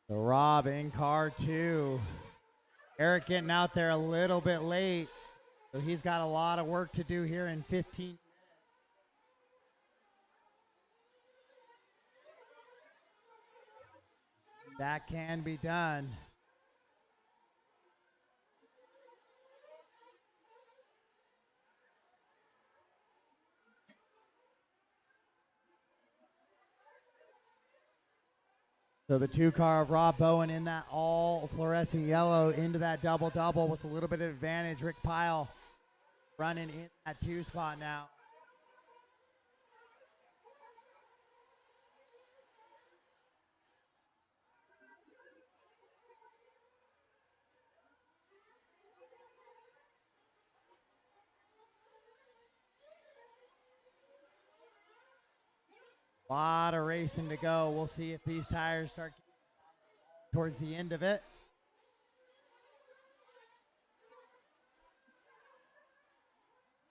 So Rob in car 2. Eric getting out there a little bit late. So he's got a lot of work to do here in 15. That can be done. So the 2 car of Rob Bowen in that all fluorescent yellow into that double-double with a little bit of advantage. Rick Pyle running in that 2 spot now. A lot of racing to go. We'll see if these tires start towards the end of it.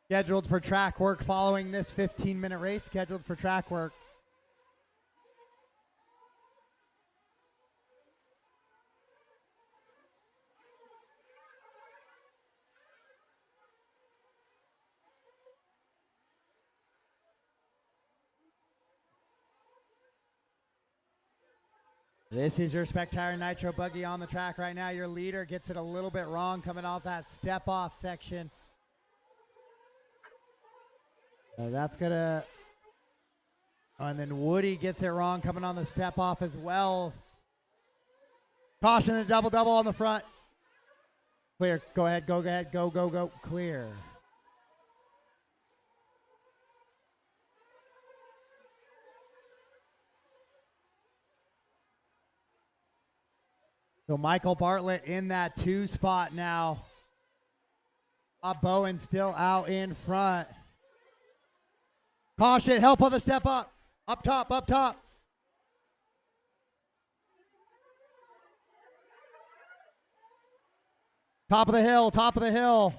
Scheduled for track work following this 15-minute race. Scheduled for track work. This is your Spectire Nitro buggy on the track right now. Your leader gets it a little bit wrong coming off that step off section. That's gonna, and then Woody gets it wrong coming on the step off as well. Caution, the double on the front. Clear, go ahead, go, clear. So Michael Bartlett in that 2 spot now. Bob Bowen still out in front. Caution, help on the step up. Up top. Top of the hill.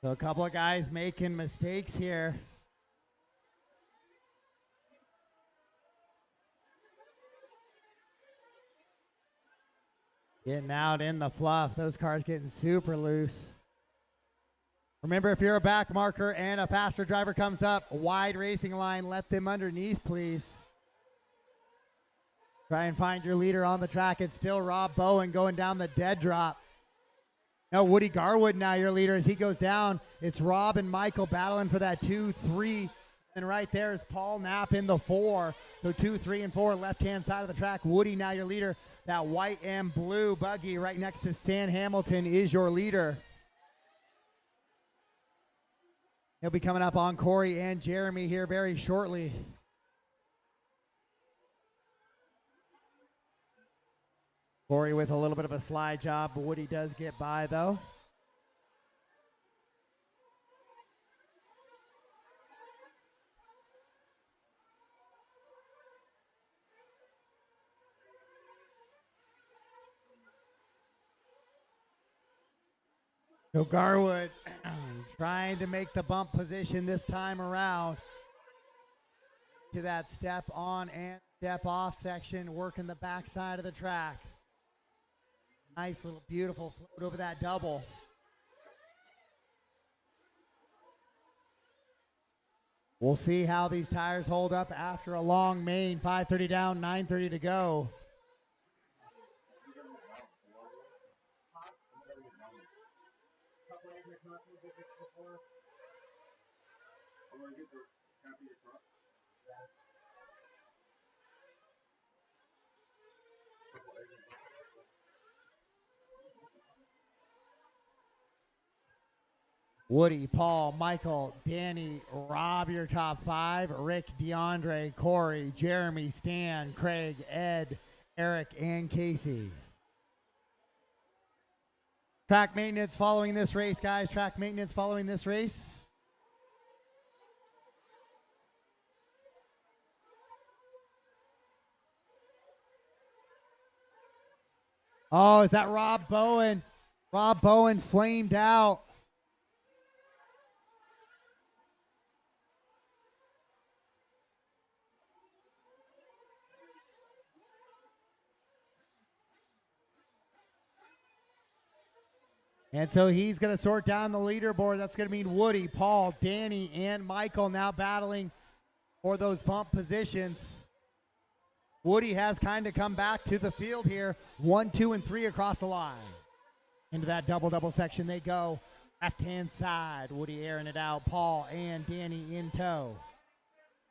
So a couple of guys making mistakes here. Getting out in the fluff. Those cars getting super loose. Remember, if you're a back marker and a faster driver comes up, wide racing line, let them underneath, please. Try and find your leader on the track. It's still Rob Bowen going down the dead drop. No, Woody Garwood now your leader as he goes down. It's Rob and Michael battling for that 2, 3. And right there is Paul Knapp in the 4. So 2, 3, and 4, left-hand side of the track. Woody now your leader. That white and blue buggy right next to Stan Hamilton is your leader. He'll be coming up on Corey and Jeremy here very shortly. Corey with a little bit of a slide job, but Woody does get by though. So Garwood trying to make the bump position this time around to that step on and step off section, working the backside of the track. Nice little beautiful float over that double. We'll see how these tires hold up after a long main. 5:30 down, 9:30 to go. Woody, Paul, Michael, Danny, Rob, your top 5. Rick, DeAndre, Corey, Jeremy, Stan, Craig, Ed, Eric, and Casey. Track maintenance following this race, guys. Track maintenance following this race. Oh, is that Rob Bowen? Rob Bowen flamed out. And so he's going to sort down the leaderboard. That's going to mean Woody, Paul, Danny, and Michael now battling for those bump positions. Woody has kind of come back to the field here. 1, 2, and 3 across the line. Into that double section they go. Left-hand side, Woody airing it out. Paul and Danny in tow.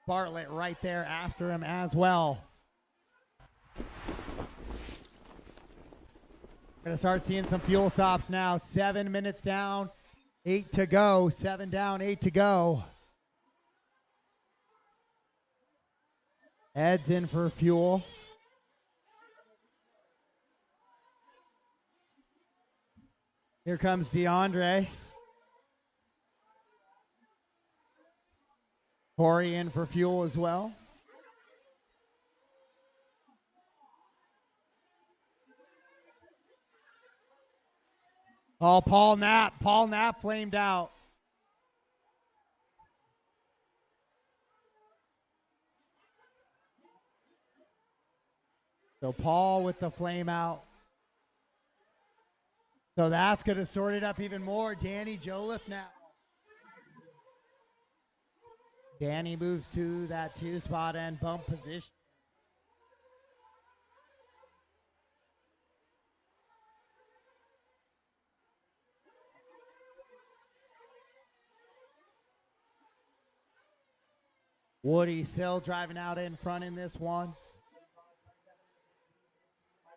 Bartlett right there after him as well. Going to start seeing some fuel stops now. 7 minutes down, 8 to go. 7 down, 8 to go. Ed's in for fuel. Here comes DeAndre. Corey in for fuel as well. Oh, Paul Knapp. Paul Knapp flamed out. So Paul with the flame out. So that's going to sort it up even more. Danny Joliffe now. Danny moves to that 2 spot and bump position. Woody still driving out in front in this one.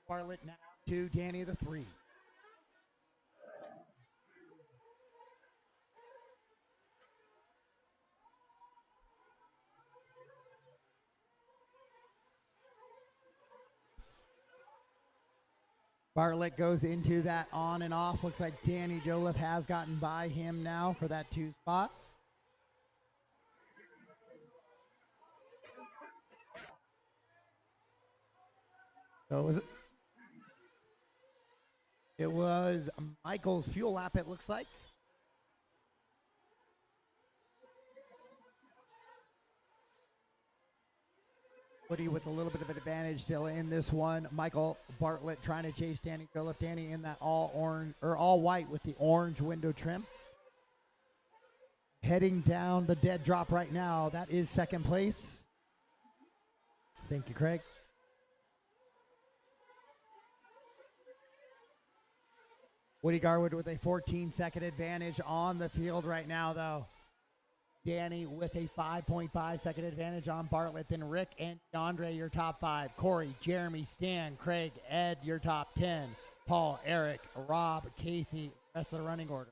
Bartlett now 2, Danny the 3. Bartlett goes into that on and off. Looks like Danny Joliffe has gotten by him now for that 2 spot. So it was Michael's fuel lap, it looks like. Woody with a little bit of an advantage still in this one. Michael Bartlett trying to chase Danny Joliffe. Danny in that all orange or all white with the orange window trim. Heading down the dead drop right now. That is second place. Thank you, Craig. Woody Garwood with a 14-second advantage on the field right now, though. Danny with a 5.5-second advantage on Bartlett. Then Rick and Andre, your top 5. Corey, Jeremy, Stan, Craig, Ed, your top 10. Paul, Eric, Rob, Casey, rest of the running order.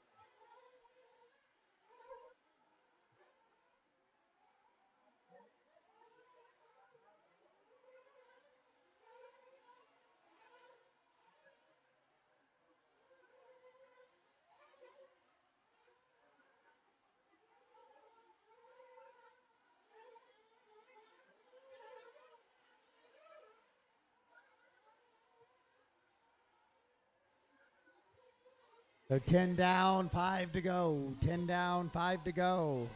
So 10 down, 5 to go. 10 down, 5 to go.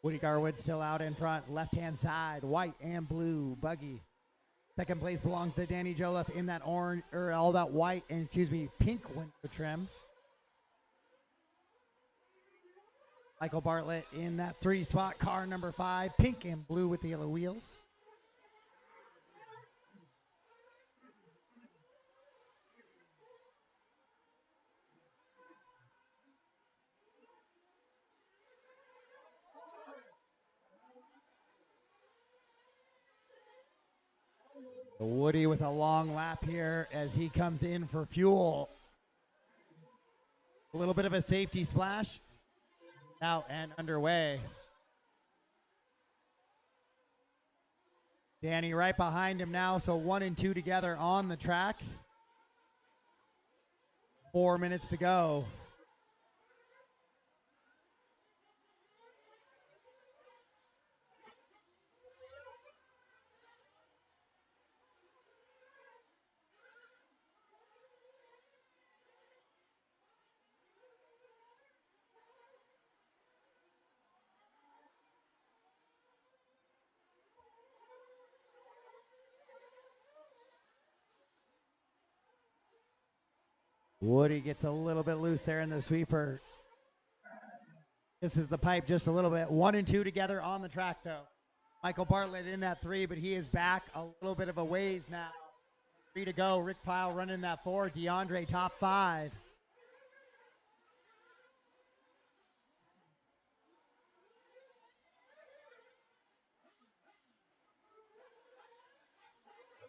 Woody Garwood still out in front. Left-hand side, white and blue buggy. Second place belongs to Danny Joliffe in that orange, or all that white and, pink window trim. Michael Bartlett in that 3 spot, car number 5, pink and blue with the yellow wheels. Woody with a long lap here as he comes in for fuel. A little bit of a safety splash. Out and underway. Danny right behind him now, so 1 and 2 together on the track. 4 minutes to go. Woody gets a little bit loose there in the sweeper. This is the pipe just a little bit. 1 and 2 together on the track, though. Michael Bartlett in that 3, but he is back a little bit of a ways now. 3 to go. Rick Pyle running that 4. DeAndre top 5.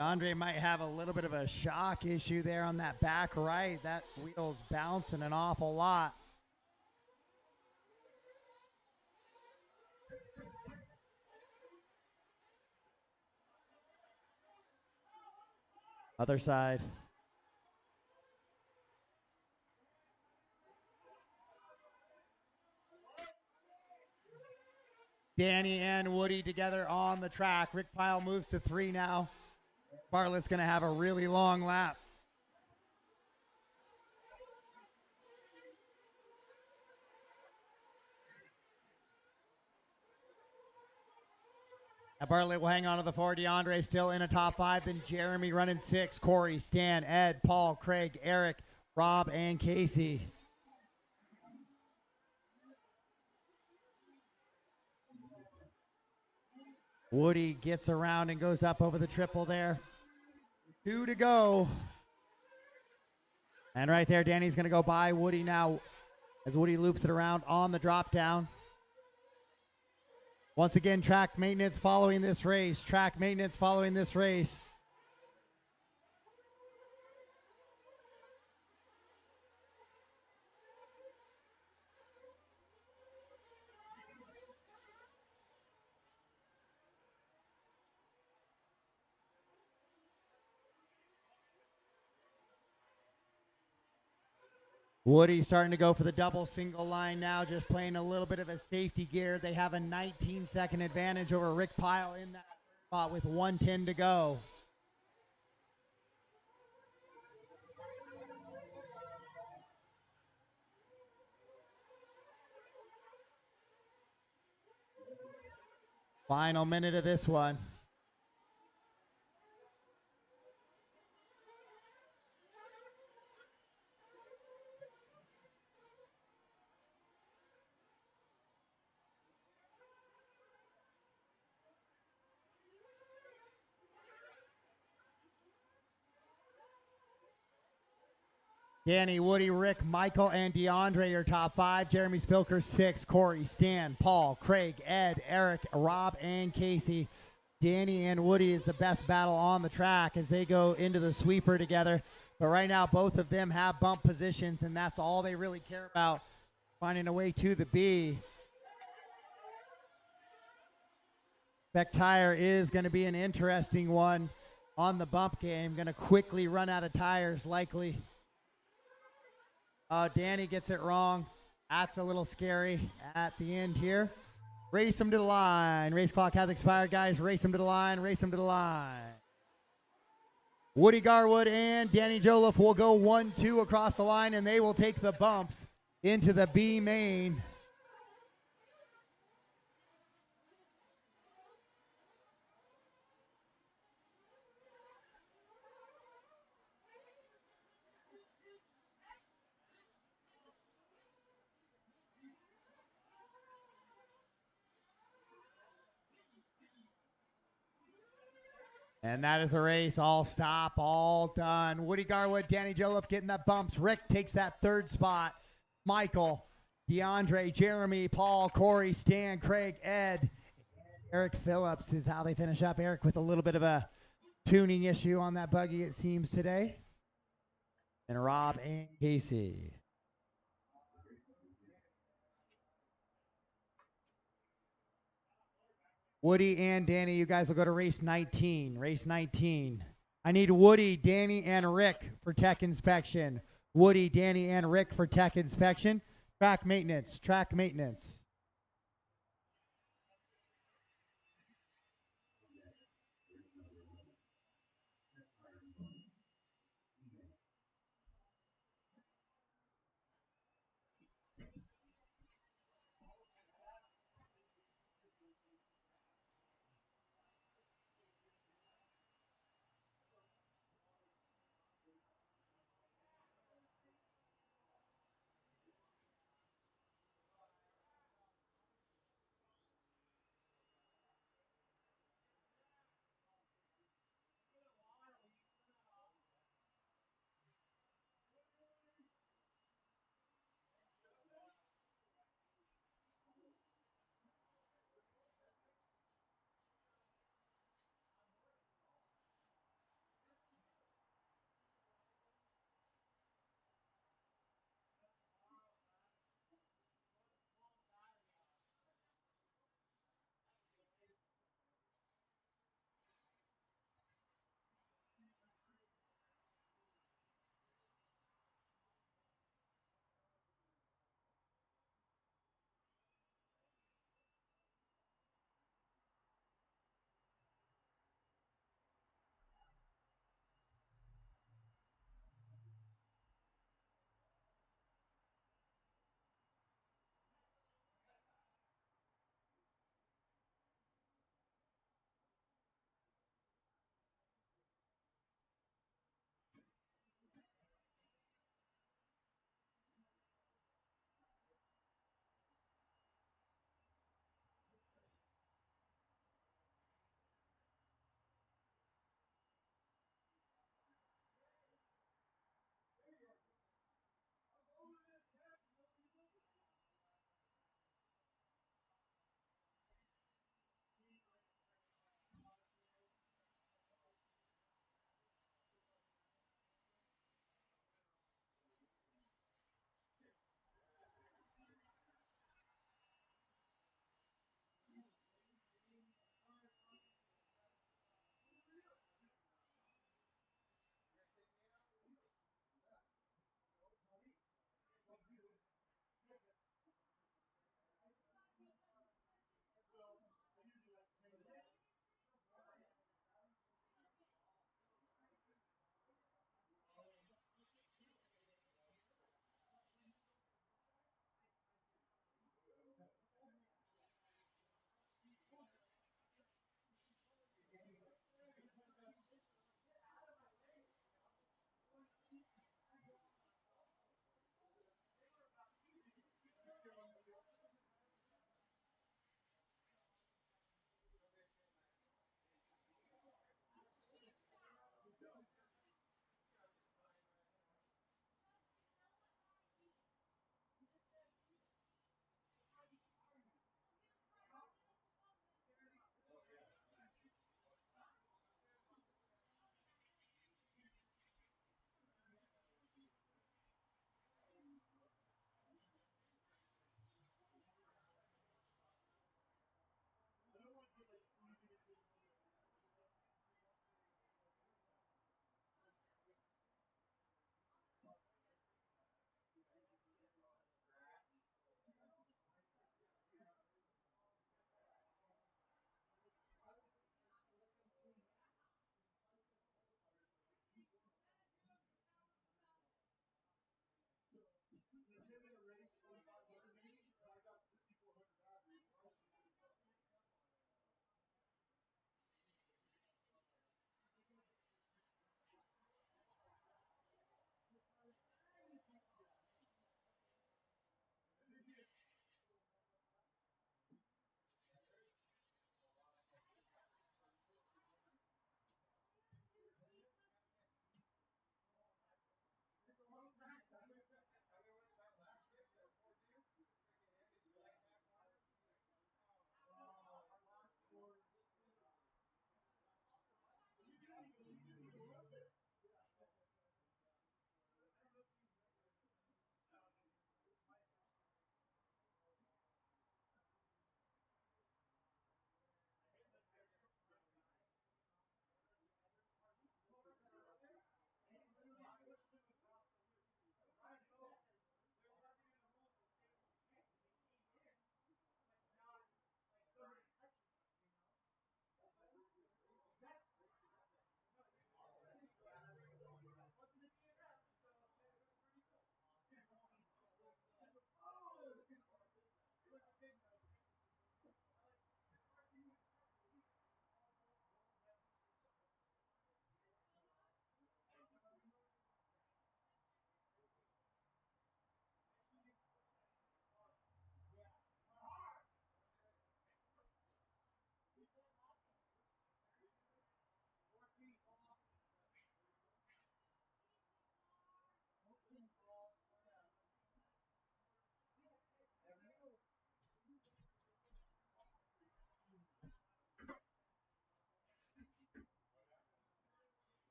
Andre might have a little bit of a shock issue there on that back right. That wheel's bouncing an awful lot. Other side. Danny and Woody together on the track. Rick Pyle moves to 3 now. Bartlett's going to have a really long lap. Bartlett will hang on to the 4. DeAndre still in a top 5. Then Jeremy running 6. Corey, Stan, Ed, Paul, Craig, Eric, Rob, and Casey. Woody gets around and goes up over the triple there. 2 to go. And right there, Danny's going to go by Woody now as Woody loops it around on the drop down. Once again, track maintenance following this race. Track maintenance following this race. Woody starting to go for the double single line now, just playing a little bit of a safety gear. They have a 19-second advantage over Rick Pyle in that spot with 1:10 to go. Final minute of this one. Danny, Woody, Rick, Michael, and DeAndre are top 5. Jeremy Spilker 6. Corey, Stan, Paul, Craig, Ed, Eric, Rob, and Casey. Danny and Woody is the best battle on the track as they go into the sweeper together. But right now, both of them have bump positions, and that's all they really care about, finding a way to the B. Beck Tire is going to be an interesting one on the bump game. Going to quickly run out of tires, likely. Danny gets it wrong. That's a little scary at the end here. Race them to the line. Race clock has expired, guys. Race them to the line. Race them to the line. Woody Garwood and Danny Joliffe will go 1-2 across the line, and they will take the bumps into the B main. And that is a race. All stop, all done. Woody Garwood, Danny Joliffe getting that bumps. Rick takes that 3rd spot. Michael, DeAndre, Jeremy, Paul, Corey, Stan, Craig, Ed, Eric Phillips is how they finish up. Eric with a little bit of a tuning issue on that buggy, it seems, today. And Rob and Casey. Woody and Danny, you guys will go to race 19. Race 19. I need Woody, Danny, and Rick for tech inspection. Woody, Danny, and Rick for tech inspection. Track maintenance. Track maintenance.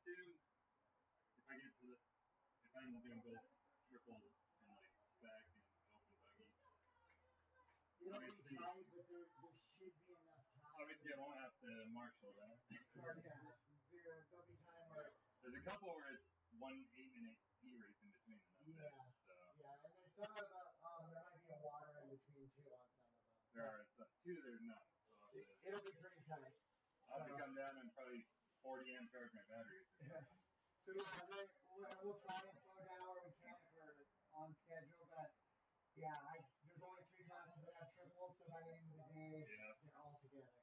assume if I get to the, if I'm doing both triples and like spec and open buggy. It'll be tight, but there should be enough time. Obviously, I won't have to marshal that. Or, yeah, there'll be time where. There's a couple where it's 1 8-minute e-race in between. Yeah. So. Yeah, and there's some of the, there might be a water in between too on some of them. There are two, there's not. So it'll be pretty tight. I'll have to come down and probably 40 amp charge my batteries. So yeah, we'll try and slow down where we can if we're on schedule, but yeah, there's only 3 classes that have triples, so by the end of the day, they're all together.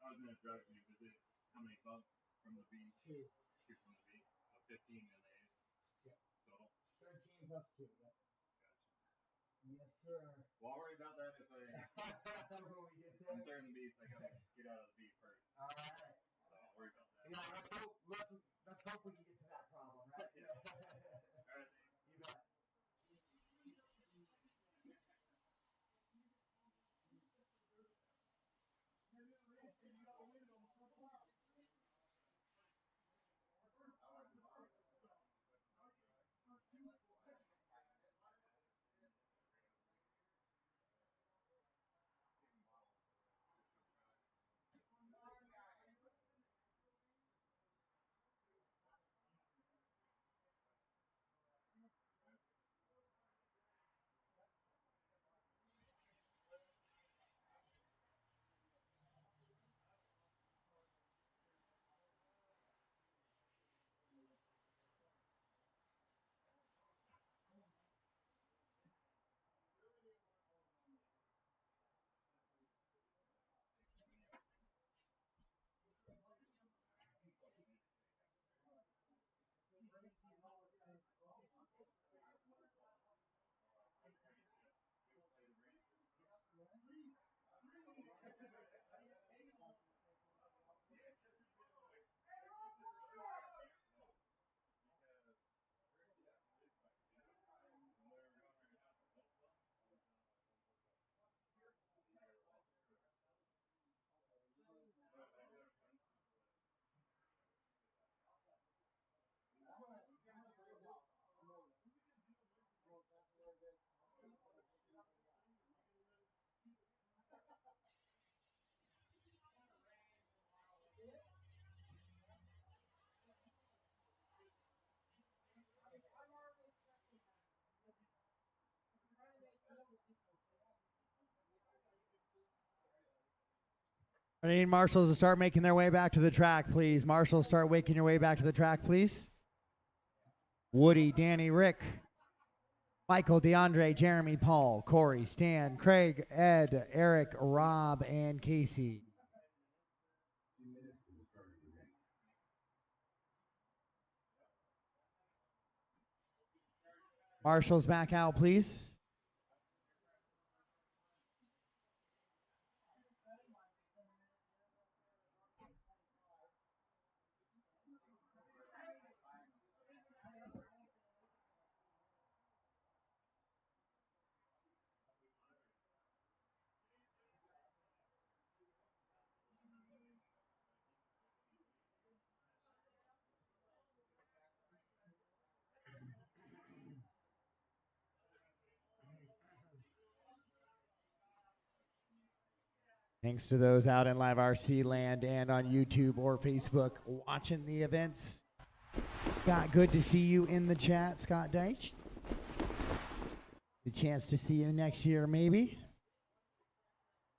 I was gonna drive you visit how many bumps from the V? 2. 2 from the V. So 15 in the A's. Yep. Total. 13 plus 2. Yep. Gotcha. Yes, sir. Well, I'll worry about that if I. When we get there. I'm third in the beats. I gotta get out of the beat first. All right. So I'll worry about that. Yeah, let's hope we can get to that problem, right? Yeah. All right. You bet. I need marshals to start making their way back to the track, please. Marshals, start making your way back to the track, please. Woody, Danny, Rick, Michael, DeAndre, Jeremy, Paul, Corey, Stan, Craig, Ed, Eric, Rob, and Casey. Marshals back out, please. Thanks to those out in live RC land and on YouTube or Facebook watching the events. Scott, good to see you in the chat, Scott Deitch. The chance to see you next year, maybe.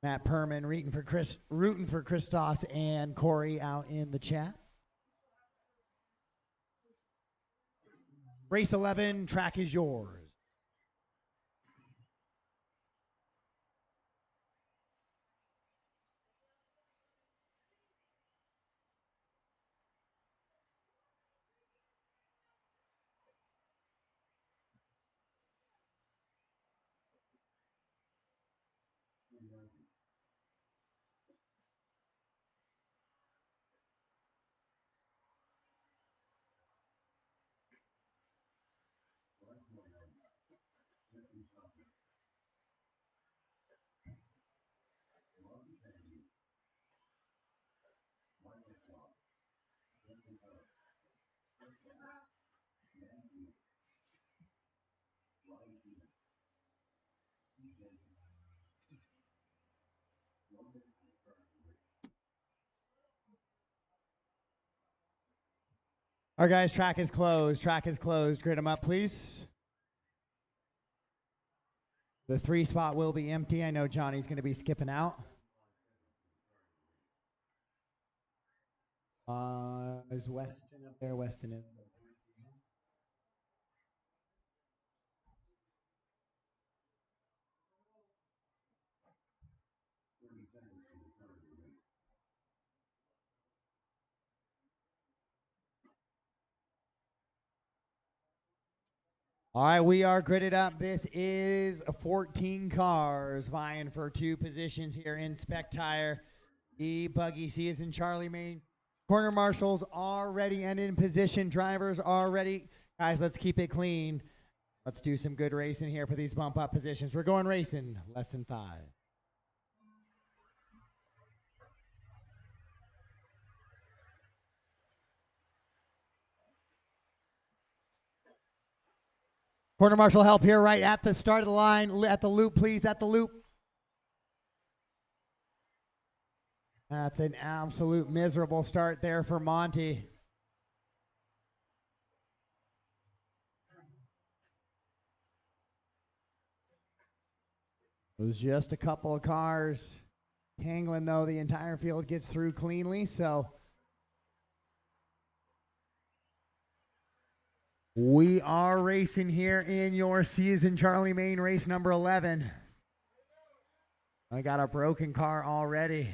Matt Perman rooting for Christos and Corey out in the chat. Race 11, track is yours. All right, guys, track is closed. Track is closed. Grid them up, please. The 3 spot will be empty. I know Johnny's going to be skipping out. Is Weston up there? Weston is. All right, we are gridded up. This is 14 cars vying for 2 positions here in Spec Tire. The Buggy C is in Charlie Main. Corner marshals are ready and in position. Drivers are ready. Guys, let's keep it clean. Let's do some good racing here for these bump up positions. We're going racing, less than 5. Corner marshal help here right at the start of the line. At the loop, please, at the loop. That's an absolute miserable start there for Monty. It was just a couple of cars. Hangling, though, the entire field gets through cleanly, so we are racing here in your season, Charlie Main, race number 11. I got a broken car already.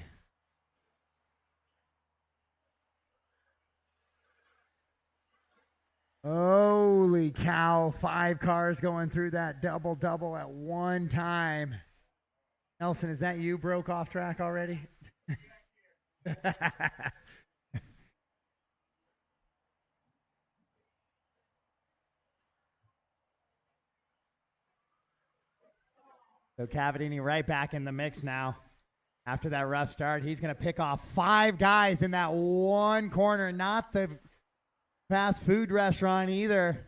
Holy cow, 5 cars going through that double at one time. Nelson, is that you broke off track already? So Cavadini right back in the mix now. After that rough start, he's going to pick off 5 guys in that one corner. Not the fast food restaurant either.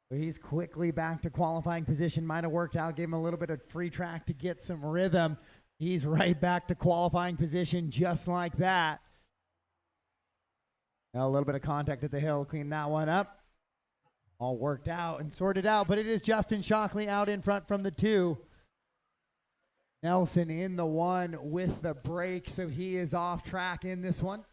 But he's quickly back to qualifying position. Might have worked out. Gave him a little bit of free track to get some rhythm. He's right back to qualifying position just like that. Now a little bit of contact at the hill. Clean that one up. All worked out and sorted out. But it is Justin Shockley out in front from the 2. Nelson in the 1 with the break. So he is off track in this one.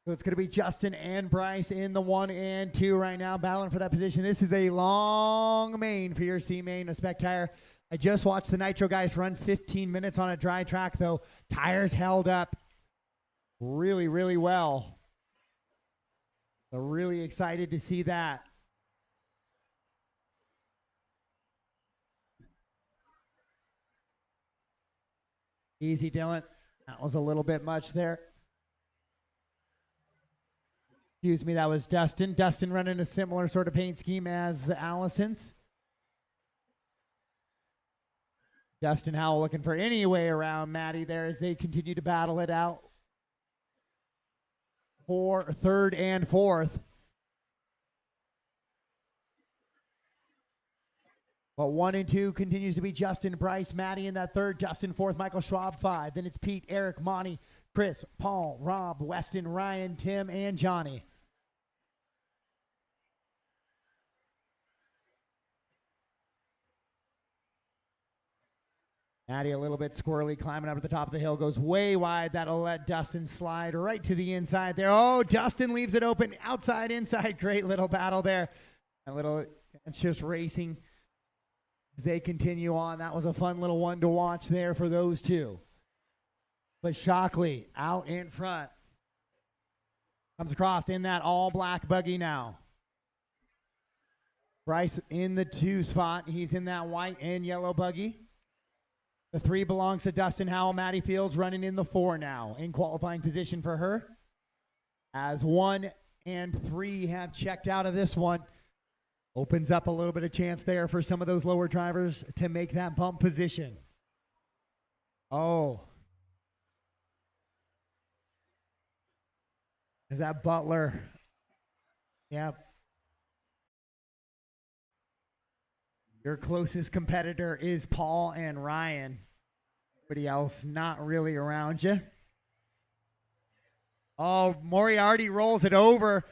So it's going to be Justin and Bryce in the 1 and 2 right now, battling for that position. This is a long main for your C main, a Spec Tire. I just watched the Nitro guys run 15 minutes on a dry track, though. Tires held up really, really well. So really excited to see that. Easy, Dylan. That was a little bit much there. Excuse me, that was Dustin. Dustin running a similar sort of paint scheme as the Allisons. Dustin Howell looking for any way around Maddie there as they continue to battle it out for 3rd and 4th. But 1 and 2 continues to be Justin, Bryce, Maddie in that 3rd. Justin 4th, Michael Schwab 5. Then it's Pete, Eric, Monty, Chris, Paul, Rob, Weston, Ryan, Tim, and Johnny. Maddie a little bit squirrely, climbing up at the top of the hill, goes way wide. That'll let Dustin slide right to the inside there. Oh, Dustin leaves it open, outside, inside. Great little battle there. It's just racing as they continue on. That was a fun little one to watch there for those 2. But Shockley out in front. Comes across in that all-black buggy now. Bryce in the 2 spot. He's in that white and yellow buggy. The 3 belongs to Dustin Howell. Maddie Fields running in the 4 now. In qualifying position for her. As 1 and 3 have checked out of this one. Opens up a little bit of chance there for some of those lower drivers to make that bump position. Oh. Is that Butler? Yep. Your closest competitor is Paul and Ryan. Everybody else not really around you. Oh, Moriarty rolls it over.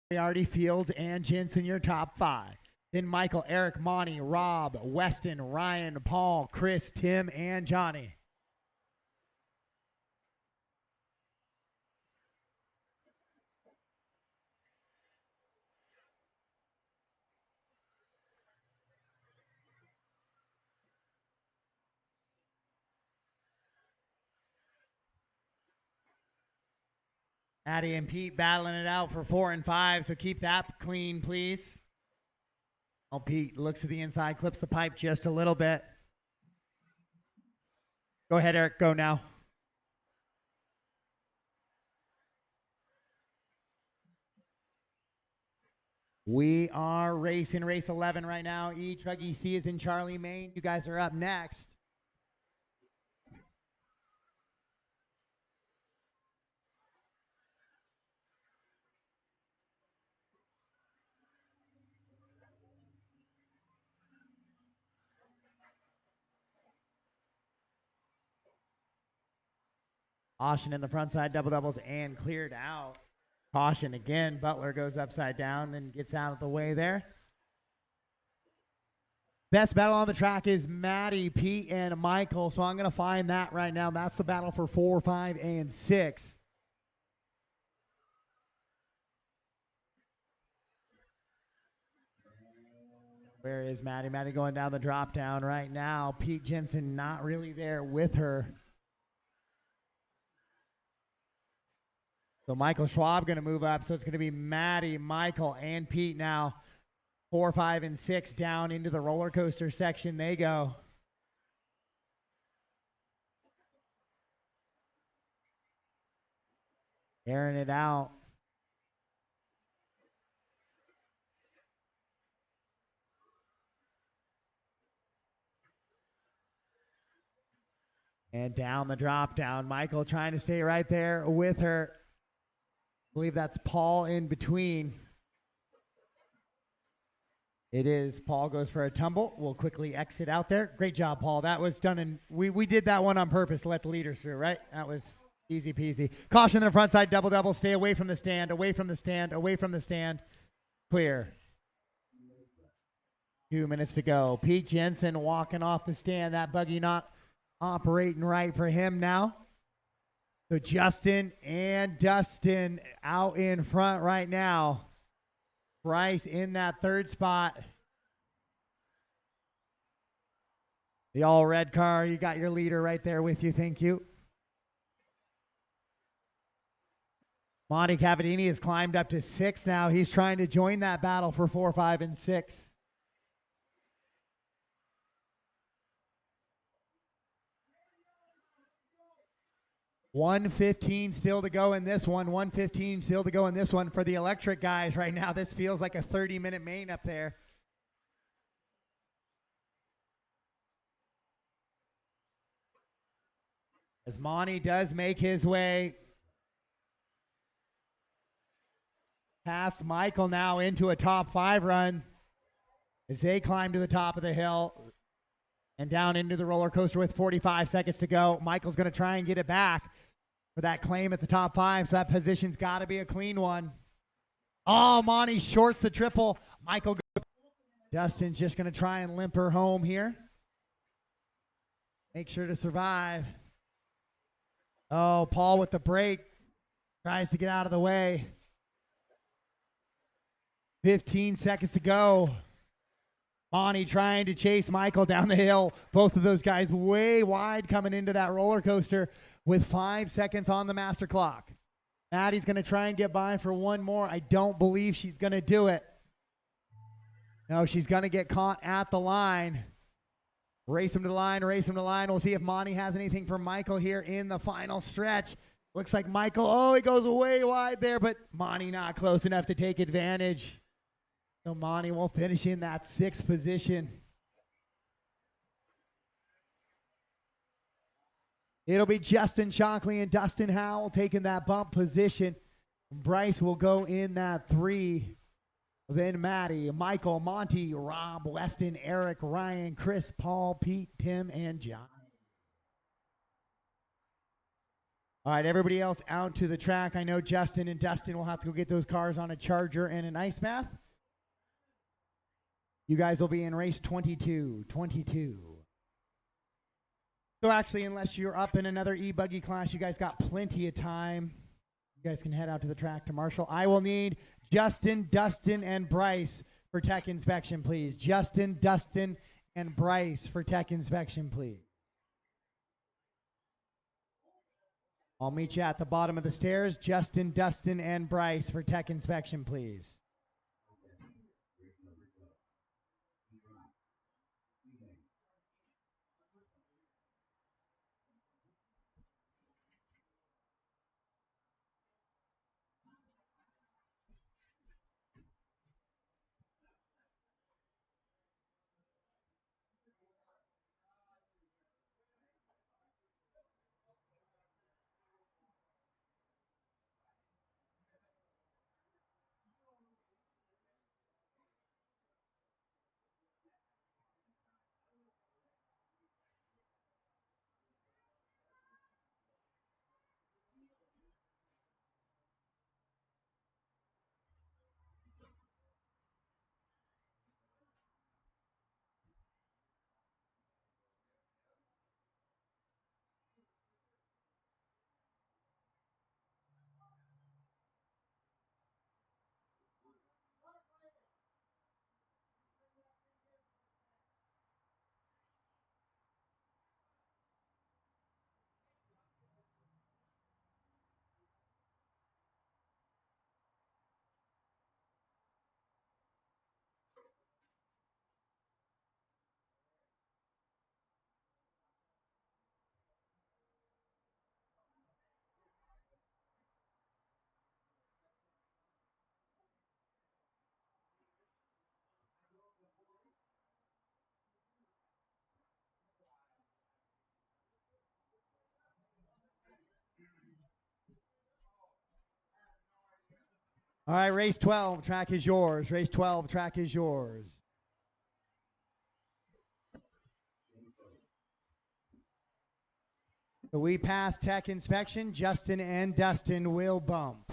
Moriarty, Fields, and Jensen, your top 5. Then Michael, Eric, Monty, Rob, Weston, Ryan, Paul, Chris, Tim, and Johnny. Addie and Pete battling it out for 4 and 5, so keep that clean, please. Oh, Pete looks to the inside, clips the pipe just a little bit. Go ahead, Eric, go now. We are racing race 11 right now. Truck EC is in Charlie, Maine. You guys are up next. Caution in the front side, double doubles, and cleared out. Caution again. Butler goes upside down and gets out of the way there. Best battle on the track is Maddie, Pete, and Michael. So I'm going to find that right now. That's the battle for 4, 5, and 6. Where is Maddie? Maddie going down the drop down right now. Pete Jensen not really there with her. So Michael Schwab going to move up. So it's going to be Maddie, Michael, and Pete now. 4, 5, and 6 down into the roller coaster section they go. Airing it out. And down the drop down. Michael trying to stay right there with her. I believe that's Paul in between. It is. Paul goes for a tumble. We'll quickly exit out there. Great job, Paul. That was done in, we did that one on purpose to let the leaders through, right? That was easy peasy. Caution in the front side, double double. Stay away from the stand, away from the stand, away from the stand. Clear. 2 minutes to go. Pete Jensen walking off the stand. That buggy not operating right for him now. So Justin and Dustin out in front right now. Bryce in that third spot. The all red car, you got your leader right there with you, thank you. Monty Cavadini has climbed up to 6 now. He's trying to join that battle for 4, 5, and 6. $1:15 still to go in this one. $1:15 still to go in this one for the electric guys right now. This feels like a 30-minute main up there. As Monty does make his way past Michael now into a top 5 run as they climb to the top of the hill and down into the roller coaster with 45 seconds to go. Michael's going to try and get it back for that claim at the top 5, so that position's got to be a clean one. Oh, Monty shorts the triple. Michael goes. Dustin's just going to try and limp her home here. Make sure to survive. Oh, Paul with the brake. Tries to get out of the way. 15 seconds to go. Monty trying to chase Michael down the hill. Both of those guys way wide coming into that roller coaster with 5 seconds on the master clock. Maddie's going to try and get by for one more. I don't believe she's going to do it. No, she's going to get caught at the line. Race him to the line, race him to the line. We'll see if Monty has anything for Michael here in the final stretch. Looks like Michael, oh, he goes way wide there, but Monty not close enough to take advantage. So Monty will finish in that 6th position. It'll be Justin Shockley and Dustin Howell taking that bump position. Bryce will go in that 3. Then Maddie, Michael, Monty, Rob, Weston, Eric, Ryan, Chris, Paul, Pete, Tim, and John. All right, everybody else out to the track. I know Justin and Dustin will have to go get those cars on a charger and an ice bath. You guys will be in race 22. So actually, unless you're up in another e-buggy class, you guys got plenty of time. You guys can head out to the track to Marshall. I will need Justin, Dustin, and Bryce for tech inspection, please. Justin, Dustin, and Bryce for tech inspection, please. I'll meet you at the bottom of the stairs. Justin, Dustin, and Bryce for tech inspection, please. All right, race 12, track is yours. Race 12, track is yours. So we pass tech inspection. Justin and Dustin will bump.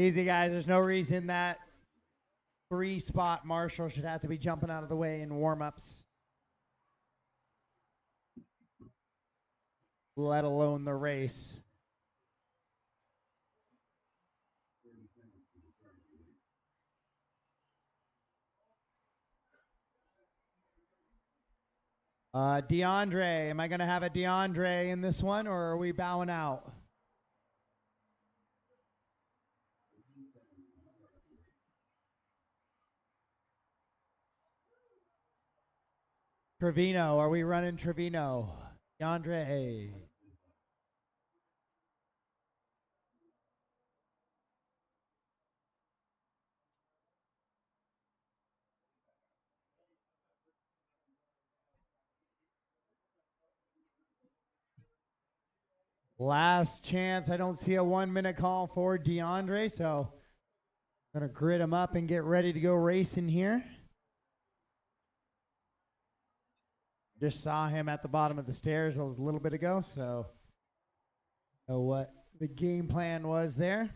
Easy, guys. There's no reason that 3-spot Marshall should have to be jumping out of the way in warm-ups, let alone the race. DeAndre, am I going to have a DeAndre in this one, or are we bowing out? Trevino, are we running Trevino? DeAndre. Last chance. I don't see a 1-minute call for DeAndre, so I'm going to grid him up and get ready to go racing here. Just saw him at the bottom of the stairs a little bit ago, so know what the game plan was there.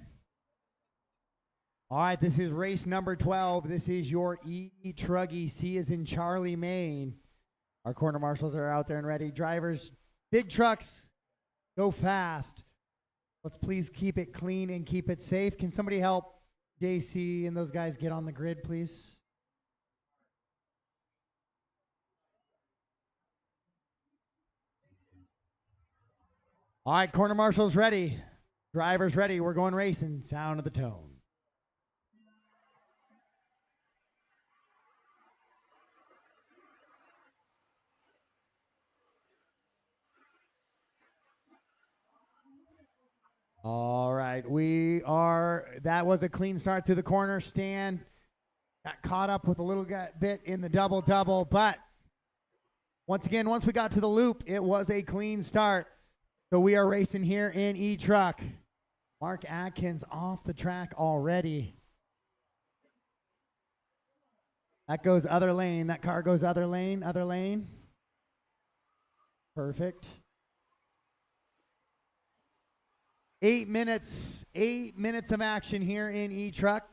All right, this is race number 12. This is your E-Truggy. C is in Charlie, Maine. Our corner marshals are out there and ready. Drivers, big trucks, go fast. Let's please keep it clean and keep it safe. Can somebody help JC and those guys get on the grid, please? All right, corner marshals ready. Drivers ready. We're going racing. Sound of the tone. All right, that was a clean start to the corner. Stan got caught up with a little bit in the double-double, but once again, once we got to the loop, it was a clean start. So we are racing here in E-Truck. Mark Atkins off the track already. That goes other lane. That car goes other lane, other lane. Perfect. 8 minutes of action here in E-Truck.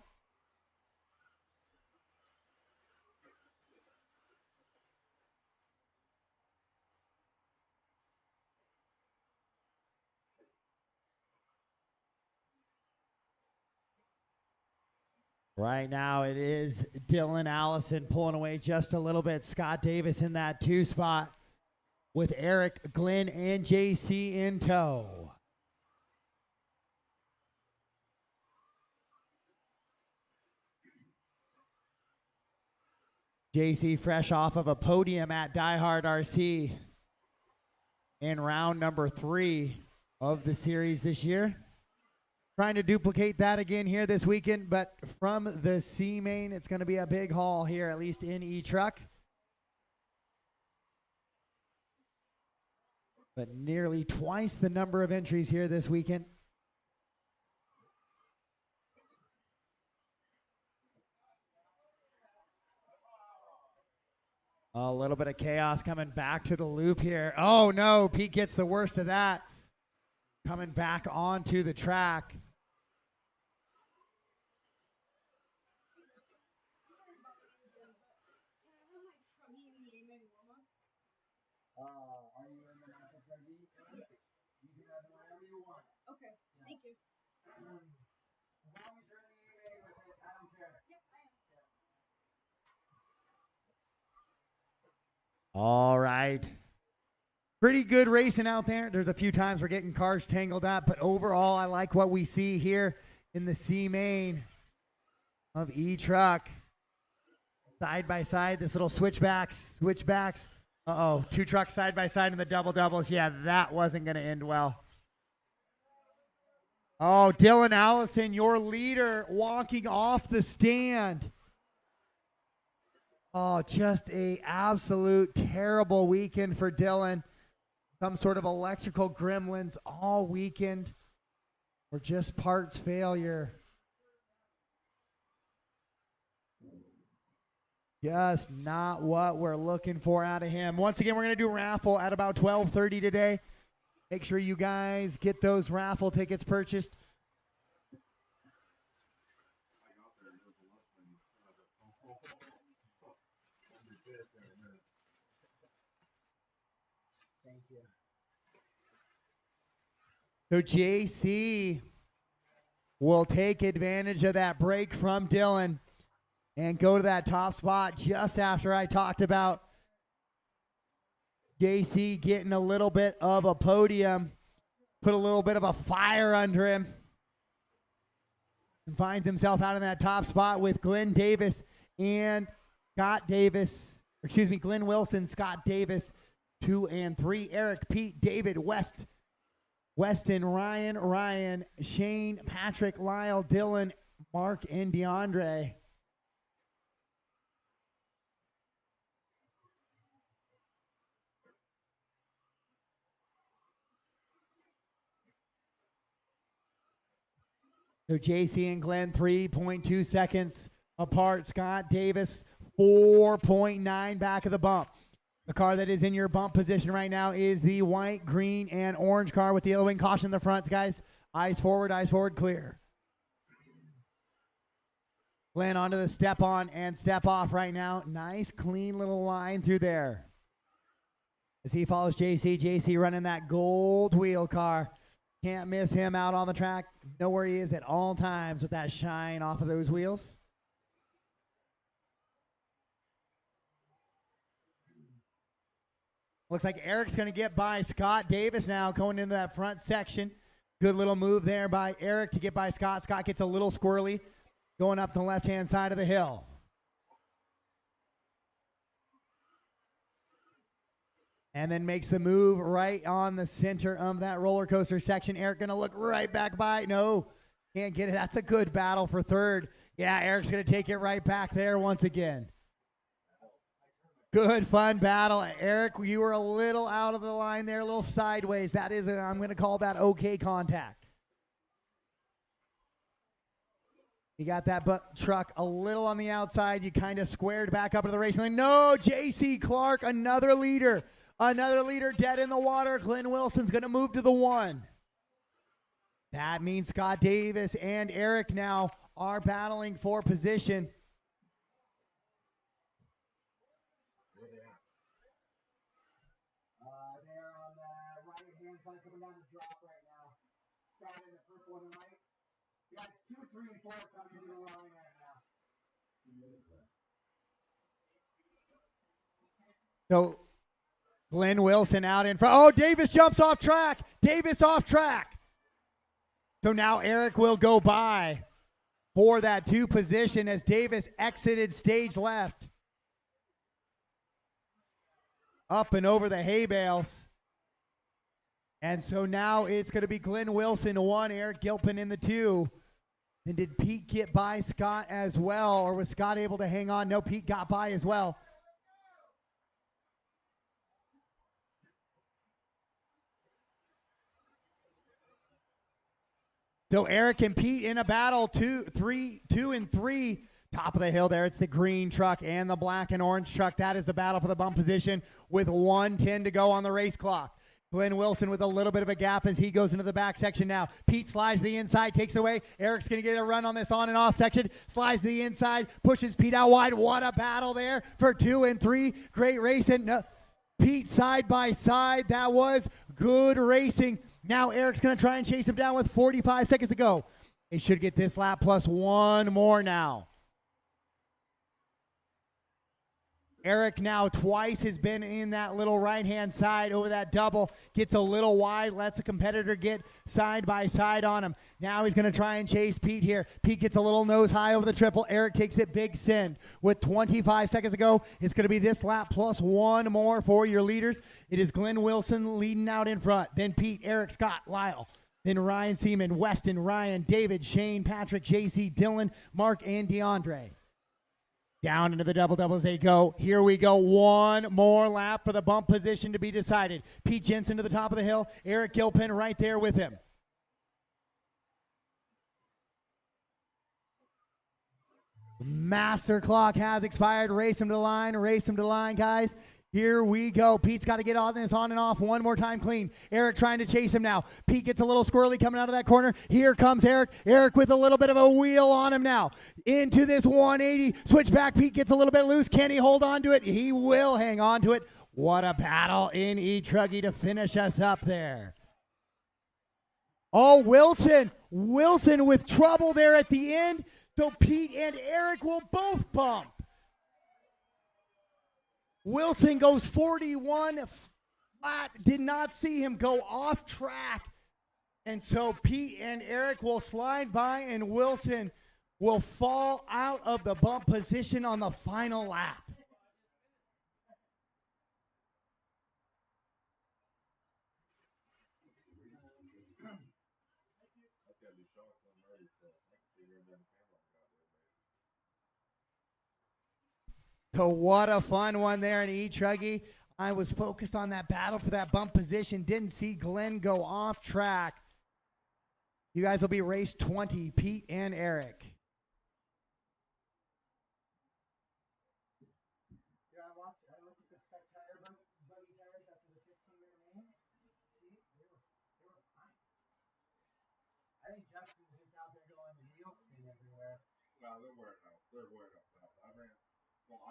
Right now it is Dylan Allison pulling away just a little bit. Scott Davis in that 2 spot with Eric, Glenn, and JC in tow. JC fresh off of a podium at Die Hard RC in round number 3 of the series this year. Trying to duplicate that again here this weekend, but from the C main, it's going to be a big haul here, at least in E-Truck. But nearly twice the number of entries here this weekend. A little bit of chaos coming back to the loop here. Oh no, Pete gets the worst of that. Coming back onto the track. Are you in the National Truggy? You can have it whenever you want. Okay, thank you. As long as you're in the EMA with it, I don't care. Yep, I am. All right. Pretty good racing out there. There's a few times we're getting cars tangled up, but overall, I like what we see here in the C main of E-Truck. Side by side, this little switchbacks. Uh-oh, 2 trucks side by side in the double-doubles. Yeah, that wasn't going to end well. Oh, Dylan Allison, your leader, walking off the stand. Oh, just a absolute terrible weekend for Dylan. Some sort of electrical gremlins all weekend, or just parts failure. Just not what we're looking for out of him. Once again, we're going to do a raffle at about 12:30 today. Make sure you guys get those raffle tickets purchased. Thank you. So JC will take advantage of that break from Dylan and go to that top spot just after I talked about JC getting a little bit of a podium, put a little bit of a fire under him, and finds himself out in that top spot with Glenn Davis and Scott Davis, Glenn Wilson, Scott Davis, 2 and 3, Eric, Pete, David, Weston, Ryan, Shane, Patrick, Lyle, Dylan, Mark, and DeAndre. So JC and Glenn, 3.2 seconds apart. Scott Davis, 4.9 back of the bump. The car that is in your bump position right now is the white, green, and orange car with the yellow wing. Caution in the front, guys. Eyes forward, clear. Glenn onto the step on and step off right now. Nice, clean little line through there. As he follows JC. JC running that gold wheel car. Can't miss him out on the track. Know where he is at all times with that shine off of those wheels. Looks like Eric's going to get by Scott Davis now going into that front section. Good little move there by Eric to get by Scott. Scott gets a little squirrely going up the left-hand side of the hill. And then makes the move right on the center of that roller coaster section. Eric going to look right back by. No, can't get it. That's a good battle for third. Yeah, Eric's going to take it right back there once again. Good, fun battle. Eric, you were a little out of the line there, a little sideways. That is, I'm going to call that okay contact. You got that truck a little on the outside. You kind of squared back up to the racing lane. No, J.C. Clark, another leader. Another leader dead in the water. Glenn Wilson's going to move to the 1. That means Scott Davis and Eric now are battling for position. Coming down the drop right now. Scott in the purple and white. Yeah, it's 2, 3, and 4 coming into the line right now. So Glenn Wilson out in front. Oh, Davis jumps off track. Davis off track. So now Eric will go by for that 2 position as Davis exited stage left. Up and over the hay bales. And so now it's going to be Glenn Wilson 1, Eric Gilpin in the 2. And did Pete get by Scott as well, or was Scott able to hang on? No, Pete got by as well. So Eric and Pete in a battle, 2 and 3. Top of the hill there, it's the green truck and the black and orange truck. That is the battle for the bump position with 1:10 to go on the race clock. Glenn Wilson with a little bit of a gap as he goes into the back section now. Pete slides the inside, takes away. Eric's going to get a run on this on and off section. Slides the inside, pushes Pete out wide. What a battle there for 2 and 3. Great racing. No, Pete side by side. That was good racing. Now Eric's going to try and chase him down with 45 seconds to go. They should get this lap plus 1 more now. Eric now twice has been in that little right-hand side over that double. Gets a little wide, lets a competitor get side by side on him. Now he's going to try and chase Pete here. Pete gets a little nose high over the triple. Eric takes it big send. With 25 seconds to go, it's going to be this lap plus 1 more for your leaders. It is Glenn Wilson leading out in front. Then Pete, Eric, Scott, Lyle. Then Ryan Seaman, Weston, Ryan, David, Shane, Patrick, JC, Dylan, Mark, and DeAndre. Down into the double as they go. Here we go. 1 more lap for the bump position to be decided. Pete Jensen to the top of the hill. Eric Gilpin right there with him. Master clock has expired. Race him to the line, guys. Here we go. Pete's got to get on this on and off one more time clean. Eric trying to chase him now. Pete gets a little squirrely coming out of that corner. Here comes Eric. Eric with a little bit of a wheel on him now. Into this 180. Switch back. Pete gets a little bit loose. Can he hold on to it? He will hang on to it. What a battle in E-Truggy to finish us up there. Oh, Wilson. Wilson with trouble there at the end. So Pete and Eric will both bump. Wilson goes 41 flat. Did not see him go off track. And so Pete and Eric will slide by and Wilson will fall out of the bump position on the final lap. So what a fun one there in E-Truggy. I was focused on that battle for that bump position. Didn't see Glenn go off track. You guys will be race 20, Pete and Eric. Yeah, I looked at the spec tire bump. No, they're wearing out. They're wearing out now. I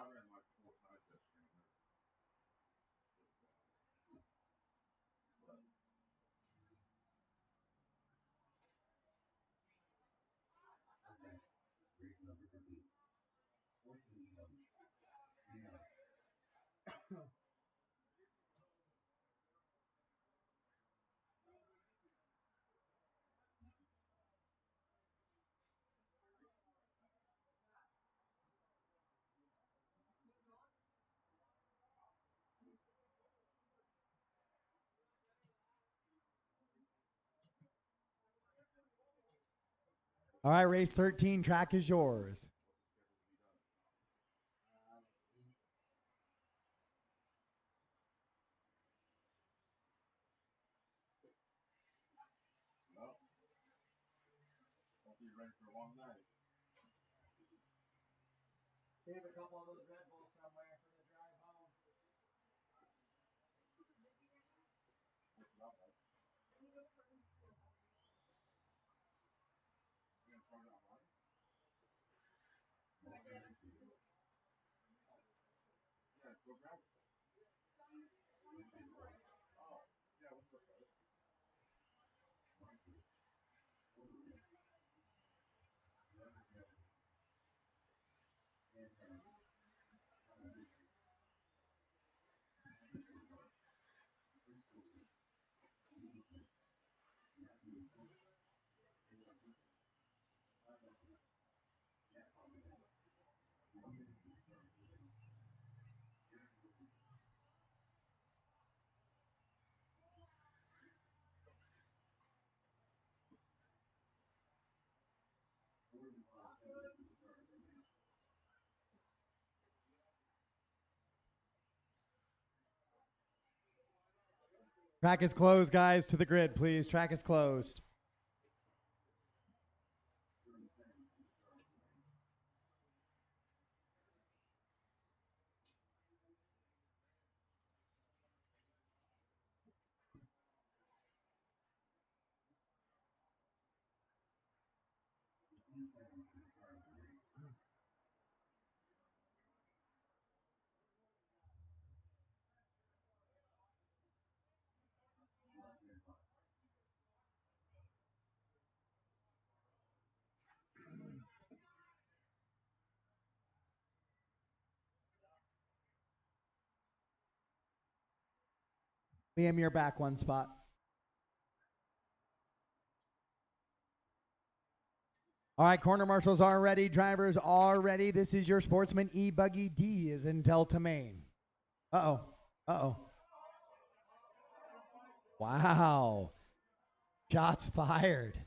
ran like 4 times yesterday. But All right, race 13, track is yours. no, hope you're ready for a long night. Save a couple of those Red Bulls somewhere for the drive home. What's it up, bud? You gonna turn it online? Yeah, go grab it. Oh, yeah, what's up, brother? Track is closed, guys. To the grid, please. Track is closed. Liam, you're back one spot. All right, corner marshals are ready. Drivers are ready. This is your Sportsman E-Buggy D is in Delta, Maine. Uh-oh. Uh-oh. Wow. Shots fired.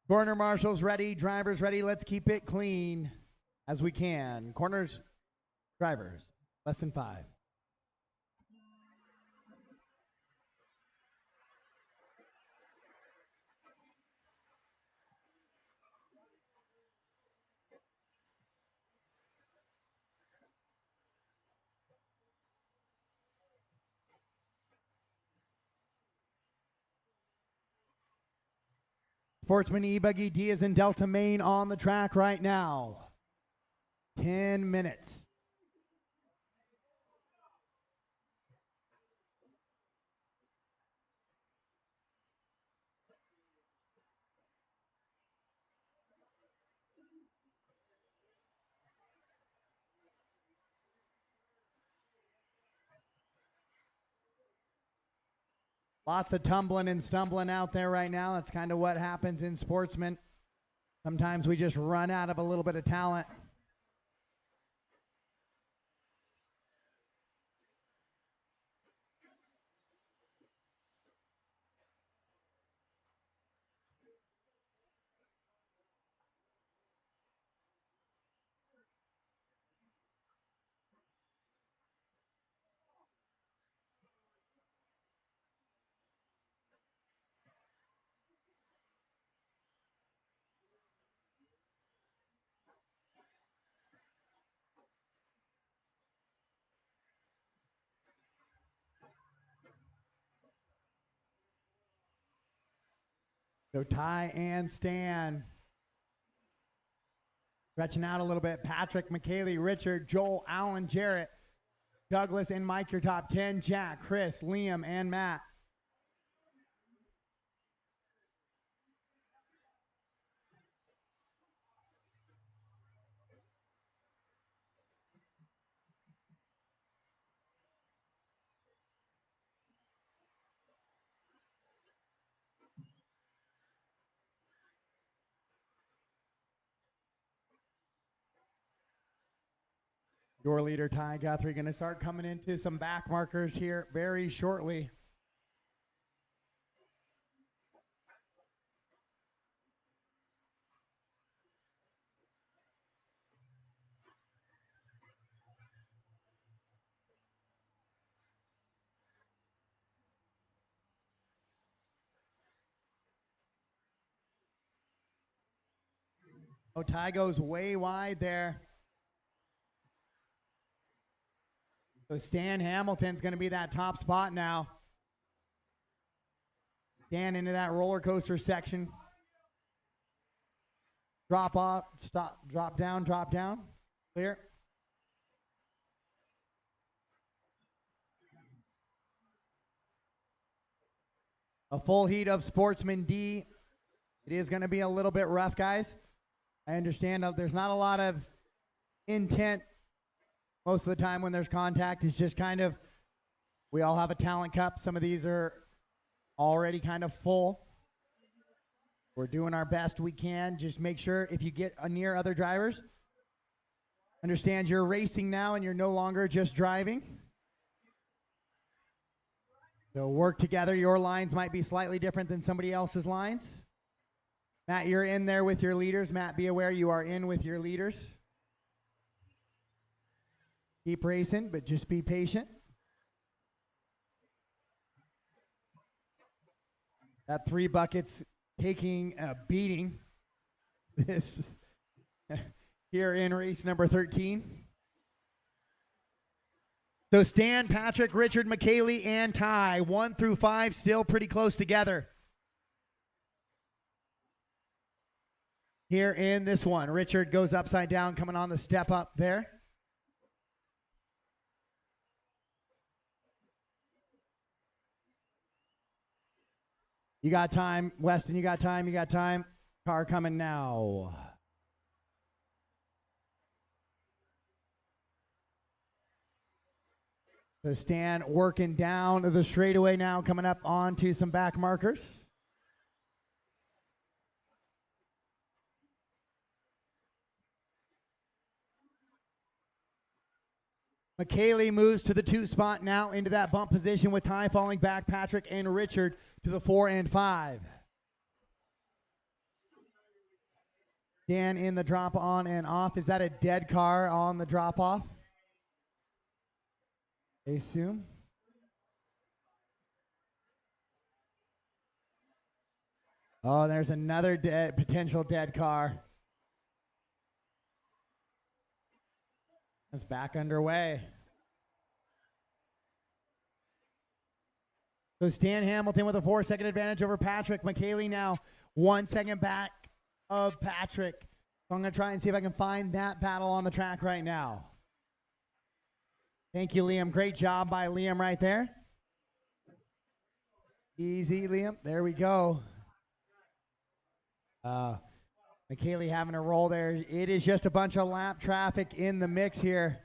Corner marshals ready. Drivers ready. Let's keep it clean as we can. Corners, drivers, less than 5. Sportsman E-Buggy D is in Delta, Maine on the track right now. 10 minutes. Lots of tumbling and stumbling out there right now. That's kind of what happens in sportsmen. Sometimes we just run out of a little bit of talent. So Ty and Stan stretching out a little bit. Patrick, McKaylee, Richard, Joel, Alan, Jarrett, Douglas, and Mike, your top 10. Jack, Chris, Liam, and Matt. Your leader, Ty Guthrie, going to start coming into some back markers here very shortly. Oh, Ty goes way wide there. So Stan Hamilton's going to be that top spot now. Stan into that roller coaster section. Drop off, stop, drop down, clear. A full heat of Sportsman D. It is going to be a little bit rough, guys. I understand there's not a lot of intent most of the time when there's contact. It's just kind of, we all have a talent cup. Some of these are already kind of full. We're doing our best we can. Just make sure if you get near other drivers, understand you're racing now and you're no longer just driving. So work together. Your lines might be slightly different than somebody else's lines. Matt, you're in there with your leaders. Matt, be aware you are in with your leaders. Keep racing, but just be patient. That 3 buckets taking a beating this here in race number 13. So Stan, Patrick, Richard, McKaylee, and Ty, 1 through 5, still pretty close together. Here in this one, Richard goes upside down, coming on the step up there. You got time, Weston, you got time. Car coming now. So Stan working down the straightaway now, coming up onto some back markers. McKaylee moves to the 2 spot now into that bump position with Ty falling back, Patrick and Richard to the 4 and 5. Dan in the drop on and off. Is that a dead car on the drop off? I assume. Oh, there's another potential dead car. It's back underway. So Stan Hamilton with a 4-second advantage over Patrick. McKaylee now 1 second back of Patrick. So I'm going to try and see if I can find that battle on the track right now. Thank you, Liam. Great job by Liam right there. Easy, Liam. There we go. McKaylee having a roll there. It is just a bunch of lap traffic in the mix here.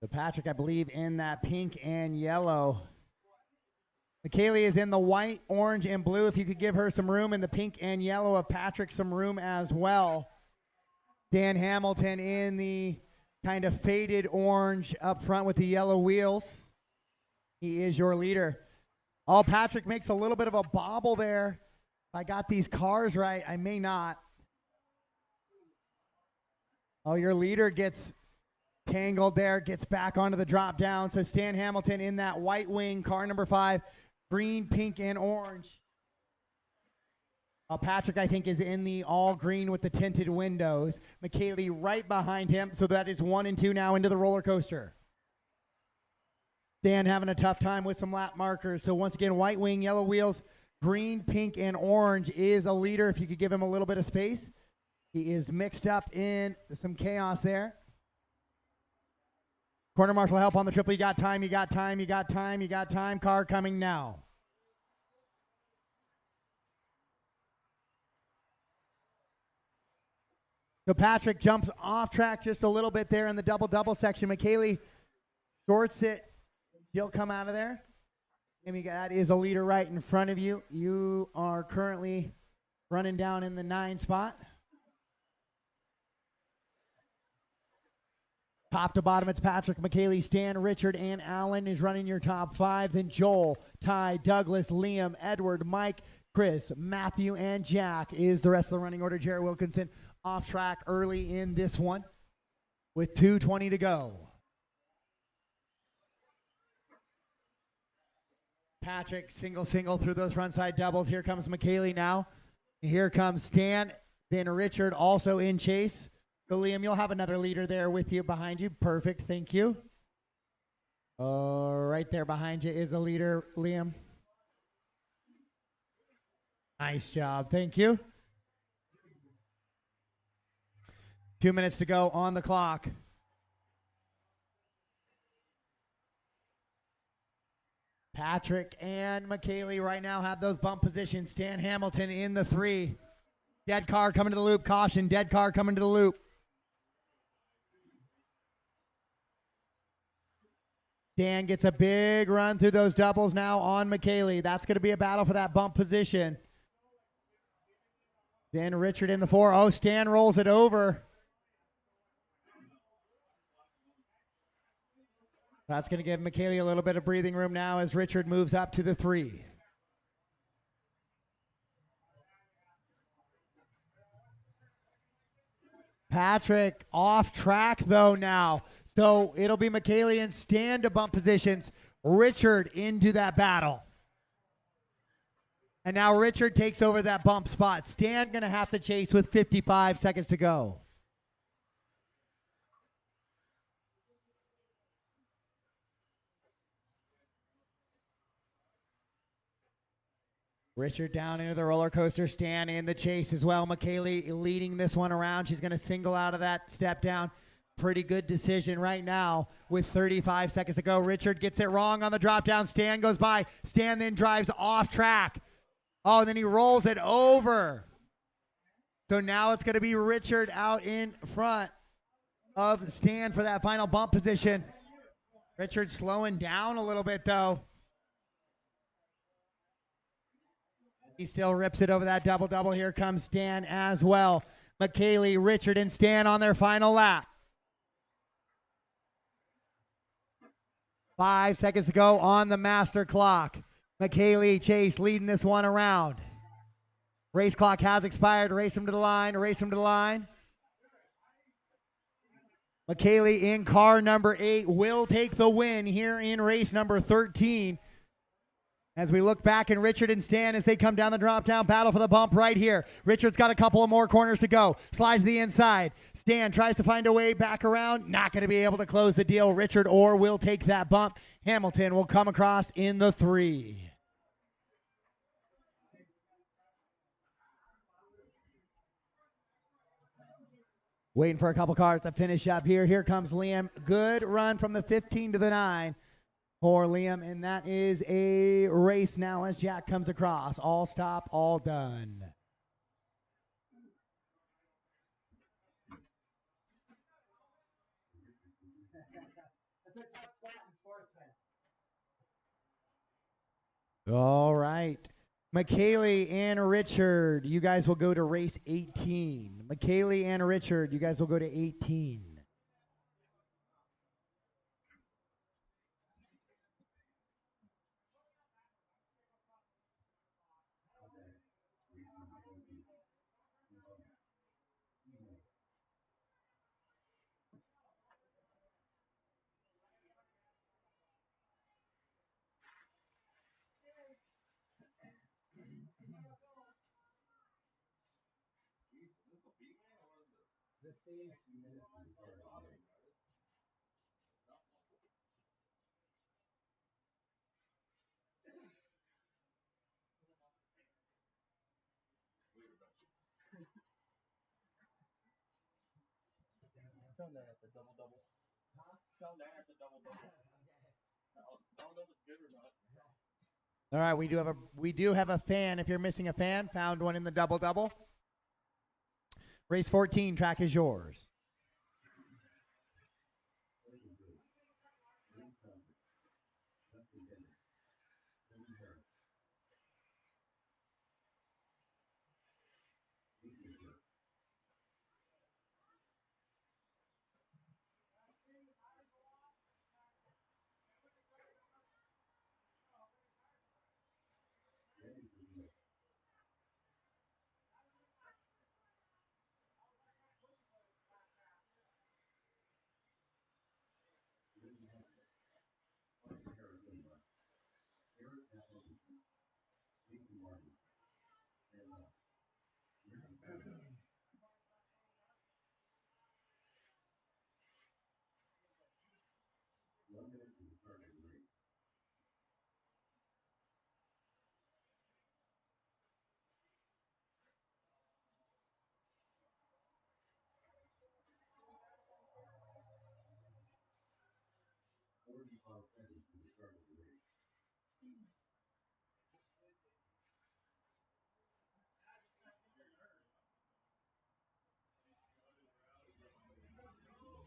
So Patrick, I believe, in that pink and yellow. McKaylee is in the white, orange, and blue. If you could give her some room in the pink and yellow, of Patrick some room as well. Dan Hamilton in the kind of faded orange up front with the yellow wheels. He is your leader. Oh, Patrick makes a little bit of a bobble there. If I got these cars right, I may not. Oh, your leader gets tangled there, gets back onto the drop down. So Stan Hamilton in that white wing, car number 5, green, pink, and orange. Patrick, I think, is in the all green with the tinted windows. McKaylee right behind him. So that is 1 and 2 now into the roller coaster. Stan having a tough time with some lap markers. So once again, white wing, yellow wheels, green, pink, and orange is a leader. If you could give him a little bit of space. He is mixed up in some chaos there. Corner marshal help on the triple. You got time, you got time, you got time, you got time. Car coming now. So Patrick jumps off track just a little bit there in the double-double section. McKaylee shorts it. She'll come out of there. Amy, that is a leader right in front of you. You are currently running down in the 9 spot. Top to bottom, it's Patrick, McKaylee, Stan, Richard, and Alan is running your top 5. Then Joel, Ty, Douglas, Liam, Edward, Mike, Chris, Matthew, and Jack is the rest of the running order. Jared Wilkinson off track early in this one with 2:20 to go. Patrick single through those front side doubles. Here comes McKaylee now. Here comes Stan, then Richard also in chase. So Liam, you'll have another leader there with you behind you. Perfect, thank you. Right there behind you is a leader, Liam. Nice job, thank you. 2 minutes to go on the clock. Patrick and McKaylee right now have those bump positions. Stan Hamilton in the 3. Dead car coming to the loop. Caution, dead car coming to the loop. Stan gets a big run through those doubles now on McKaylee. That's going to be a battle for that bump position. Then Richard in the 4. Oh, Stan rolls it over. That's going to give McKaylee a little bit of breathing room now as Richard moves up to the 3. Patrick off track though now. So it'll be McKaylee and Stan to bump positions. Richard into that battle. And now Richard takes over that bump spot. Stan going to have to chase with 55 seconds to go. Richard down into the roller coaster. Stan in the chase as well. McKaylee leading this one around. She's going to single out of that step down. Pretty good decision right now with 35 seconds to go. Richard gets it wrong on the drop down. Stan goes by. Stan then drives off track. Oh, and then he rolls it over. So now it's going to be Richard out in front of Stan for that final bump position. Richard slowing down a little bit though. He still rips it over that double-double. Here comes Stan as well. McKaylee, Richard, and Stan on their final lap. 5 seconds to go on the master clock. McKaylee Chase leading this one around. Race clock has expired. Race him to the line. Race him to the line. McKaylee in car number 8 will take the win here in race number 13. As we look back and Richard and Stan as they come down the drop down, battle for the bump right here. Richard's got a couple of more corners to go. Slides to the inside. Stan tries to find a way back around. Not going to be able to close the deal. Richard Orr will take that bump. Hamilton will come across in the 3. Waiting for a couple cars to finish up here. Here comes Liam. Good run from the 15 to the 9. For Liam, and that is a race now as Jack comes across. All stop, all done. That's a tough spot in sportsman. All right. McKaylee and Richard, you guys will go to race 18. McKaylee and Richard, you guys will go to 18. The safe. Down there at the double double. Huh? Down there at the double double. Okay. I don't know if it's good or not. All right, we do have a fan. If you're missing a fan, found one in the double double. Race 14, track is yours.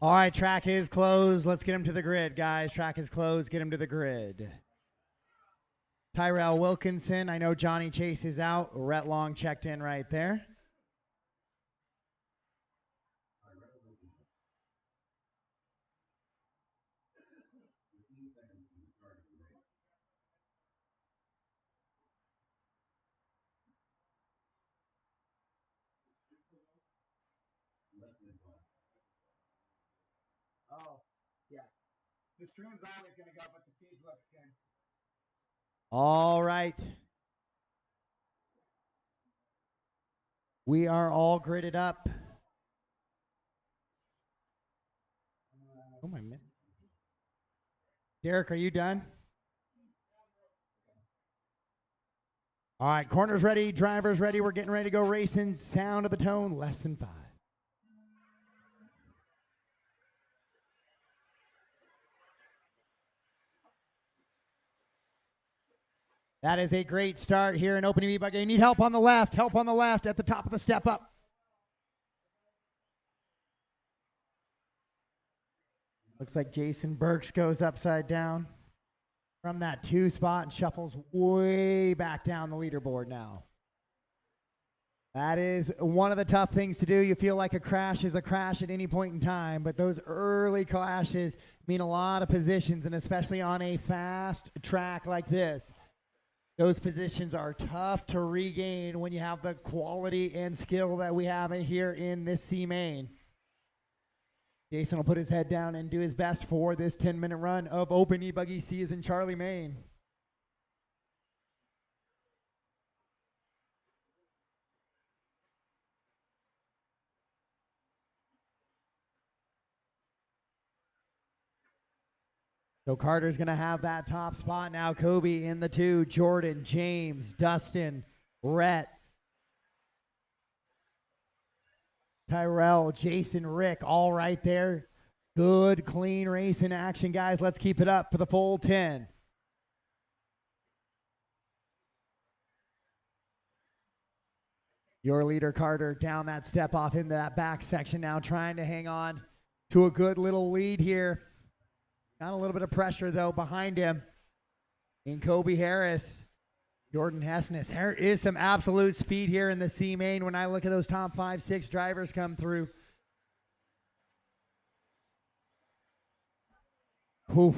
All right, track is closed. Let's get him to the grid, guys. Track is closed. Get him to the grid. Tyrell Wilkinson. I know Johnny Chase is out. Rhett Long checked in right there. Oh, yeah. The stream's always gonna go, but the feed looks good. All right. We are all gridded up. Oh, my man. Derek, are you done? All right, corners ready, drivers ready. We're getting ready to go racing. Sound of the tone, less than 5. That is a great start here in Open EV Buggy. You need help on the left at the top of the step up. Looks like Jason Burks goes upside down from that 2 spot and shuffles way back down the leaderboard now. That is one of the tough things to do. You feel like a crash is a crash at any point in time, but those early crashes mean a lot of positions, and especially on a fast track like this, those positions are tough to regain when you have the quality and skill that we have here in this C main. Jason will put his head down and do his best for this 10-minute run of Open E-Buggy Season Charlie Main. So Carter's going to have that top spot now. Kobe in the 2, Jordan, James, Dustin, Rhett, Tyrell, Jason, Rick, all right there. Good, clean race in action, guys. Let's keep it up for the full 10. Your leader, Carter, down that step off into that back section now, trying to hang on to a good little lead here. Got a little bit of pressure, though, behind him. In Kobe Harris, Jordan Hessness. There is some absolute speed here in the C main when I look at those top 5, 6 drivers come through. Oof.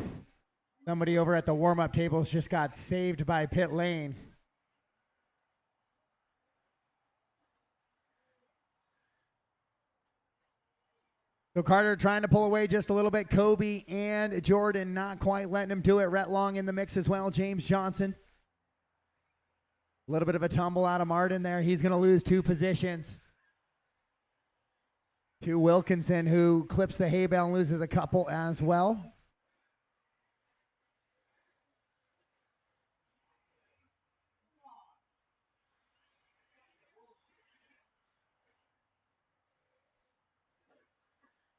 Somebody over at the warm-up tables just got saved by pit lane. So Carter trying to pull away just a little bit. Kobe and Jordan not quite letting him do it. Rhett Long in the mix as well. James Johnson. A little bit of a tumble out of Martin there. He's going to lose 2 positions. to Wilkinson, who clips the hay bale and loses a couple as well.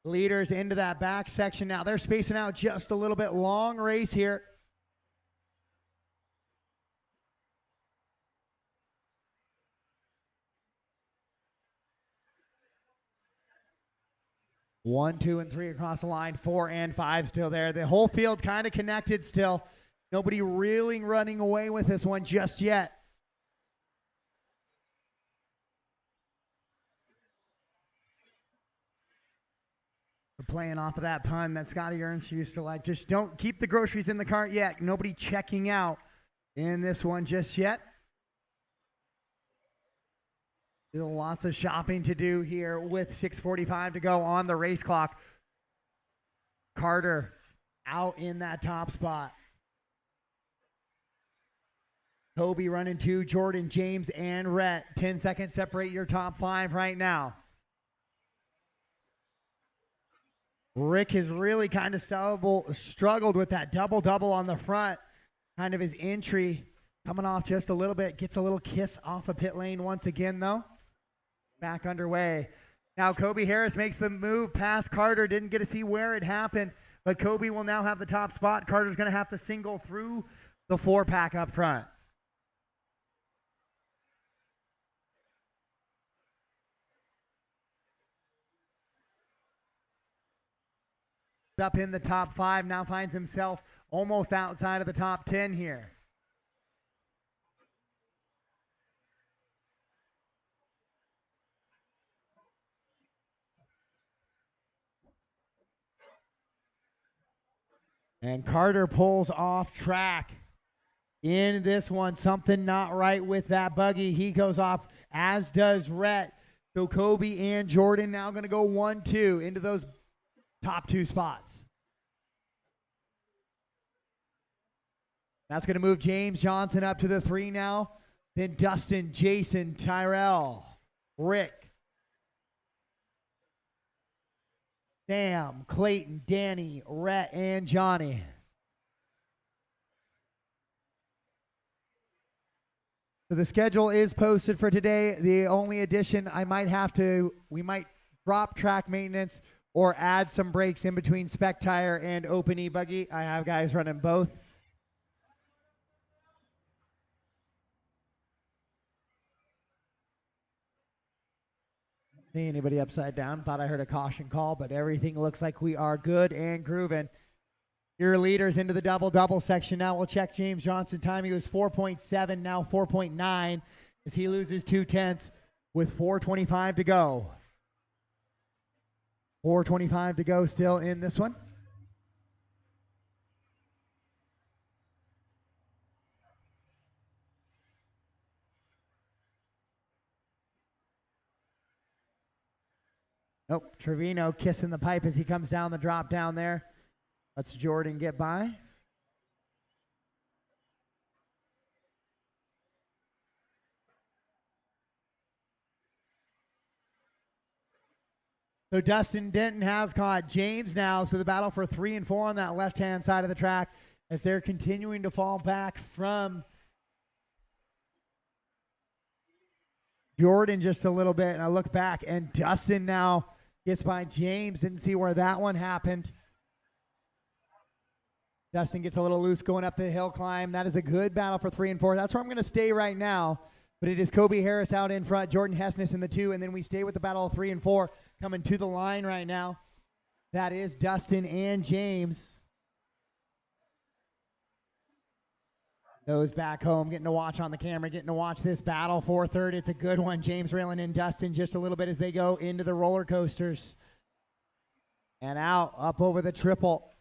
Leaders into that back section now. They're spacing out just a little bit. Long race here. One, two, and three across the line. 4 and 5 still there. The whole field kind of connected still. Nobody really running away with this one just yet. We're playing off of that pun that Scotty Ernst used to like. Just don't keep the groceries in the cart yet. Nobody checking out in this one just yet. Still lots of shopping to do here with 6:45 to go on the race clock. Carter out in that top spot. Kobe running 2, Jordan, James, and Rhett. 10 seconds separate your top 5 right now. Rick has really kind of struggled with that double-double on the front. Kind of his entry coming off just a little bit. Gets a little kiss off of pit lane once again, though. Back underway. Now Kobe Harris makes the move past Carter. Didn't get to see where it happened, but Kobe will now have the top spot. Carter's going to have to single through the 4-pack up front. Up in the top 5, now finds himself almost outside of the top 10 here. And Carter pulls off track in this one. Something not right with that buggy. He goes off, as does Rhett. So Kobe and Jordan now going to go 1-2 into those top 2 spots. That's going to move James Johnson up to the 3 now. Then Dustin, Jason, Tyrell, Rick, Sam, Clayton, Danny, Rhett, and Johnny. So the schedule is posted for today. The only addition we might drop track maintenance or add some breaks in between spec tire and open e-buggy. I have guys running both. See anybody upside down? Thought I heard a caution call, but everything looks like we are good and grooving. Your leaders into the double-double section now. We'll check James Johnson time. He was 4.7, now 4.9 as he loses 2/10 with 4:25 to go. 4:25 to go still in this one. Nope, Trevino kissing the pipe as he comes down the drop down there. Lets Jordan get by. So Dustin Denton has caught James now. So the battle for 3 and 4 on that left-hand side of the track as they're continuing to fall back from Jordan just a little bit. And I look back and Dustin now gets by James. Didn't see where that one happened. Dustin gets a little loose going up the hill climb. That is a good battle for 3 and 4. That's where I'm going to stay right now. But it is Kobe Harris out in front, Jordan Hessness in the 2, and then we stay with the battle of 3 and 4 coming to the line right now. That is Dustin and James. Those back home getting to watch on the camera, getting to watch this battle for third. It's a good one. James railing in Dustin just a little bit as they go into the roller coasters. And out, up over the triple.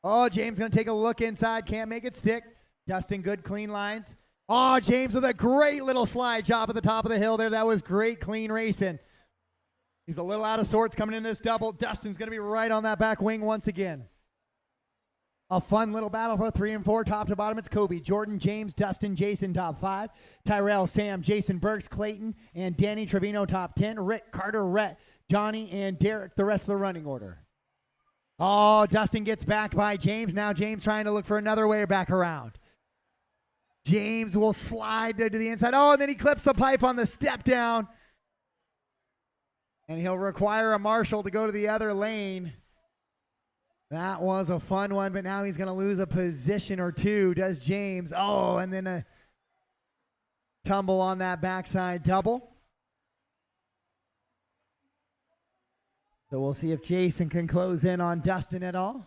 Oh, James going to take a look inside. Can't make it stick. Dustin, good clean lines. Oh, James with a great little slide job at the top of the hill there. That was great clean racing. He's a little out of sorts coming in this double. Dustin's going to be right on that back wing once again. A fun little battle for 3 and 4, top to bottom. It's Kobe, Jordan, James, Dustin, Jason, top 5. Tyrell, Sam, Jason, Burks, Clayton, and Danny Trevino, top 10. Rick, Carter, Rhett, Johnny, and Derek, the rest of the running order. Oh, Dustin gets back by James. Now James trying to look for another way back around. James will slide to the inside. Oh, and then he clips the pipe on the step down. And he'll require a marshal to go to the other lane. That was a fun one, but now he's going to lose a position or two, does James. Oh, and then a tumble on that backside double. So we'll see if Jason can close in on Dustin at all.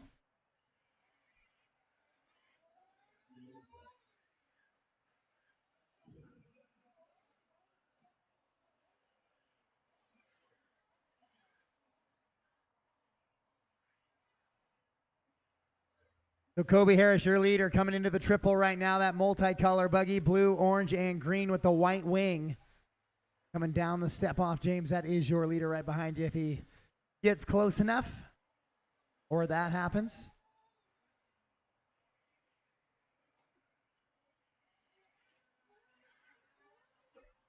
So Kobe Harris, your leader, coming into the triple right now. That multicolor buggy, blue, orange, and green with the white wing. Coming down the step off, James, that is your leader right behind you if he gets close enough or that happens.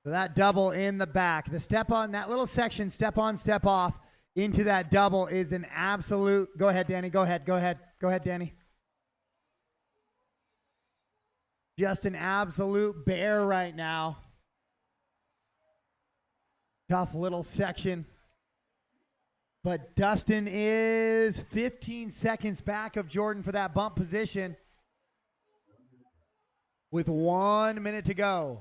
So that double in the back. The step on, that little section, step on, step off into that double is an absolute, go ahead, Danny, go ahead, Danny. Just an absolute bear right now. Tough little section. But Dustin is 15 seconds back of Jordan for that bump position with 1 minute to go.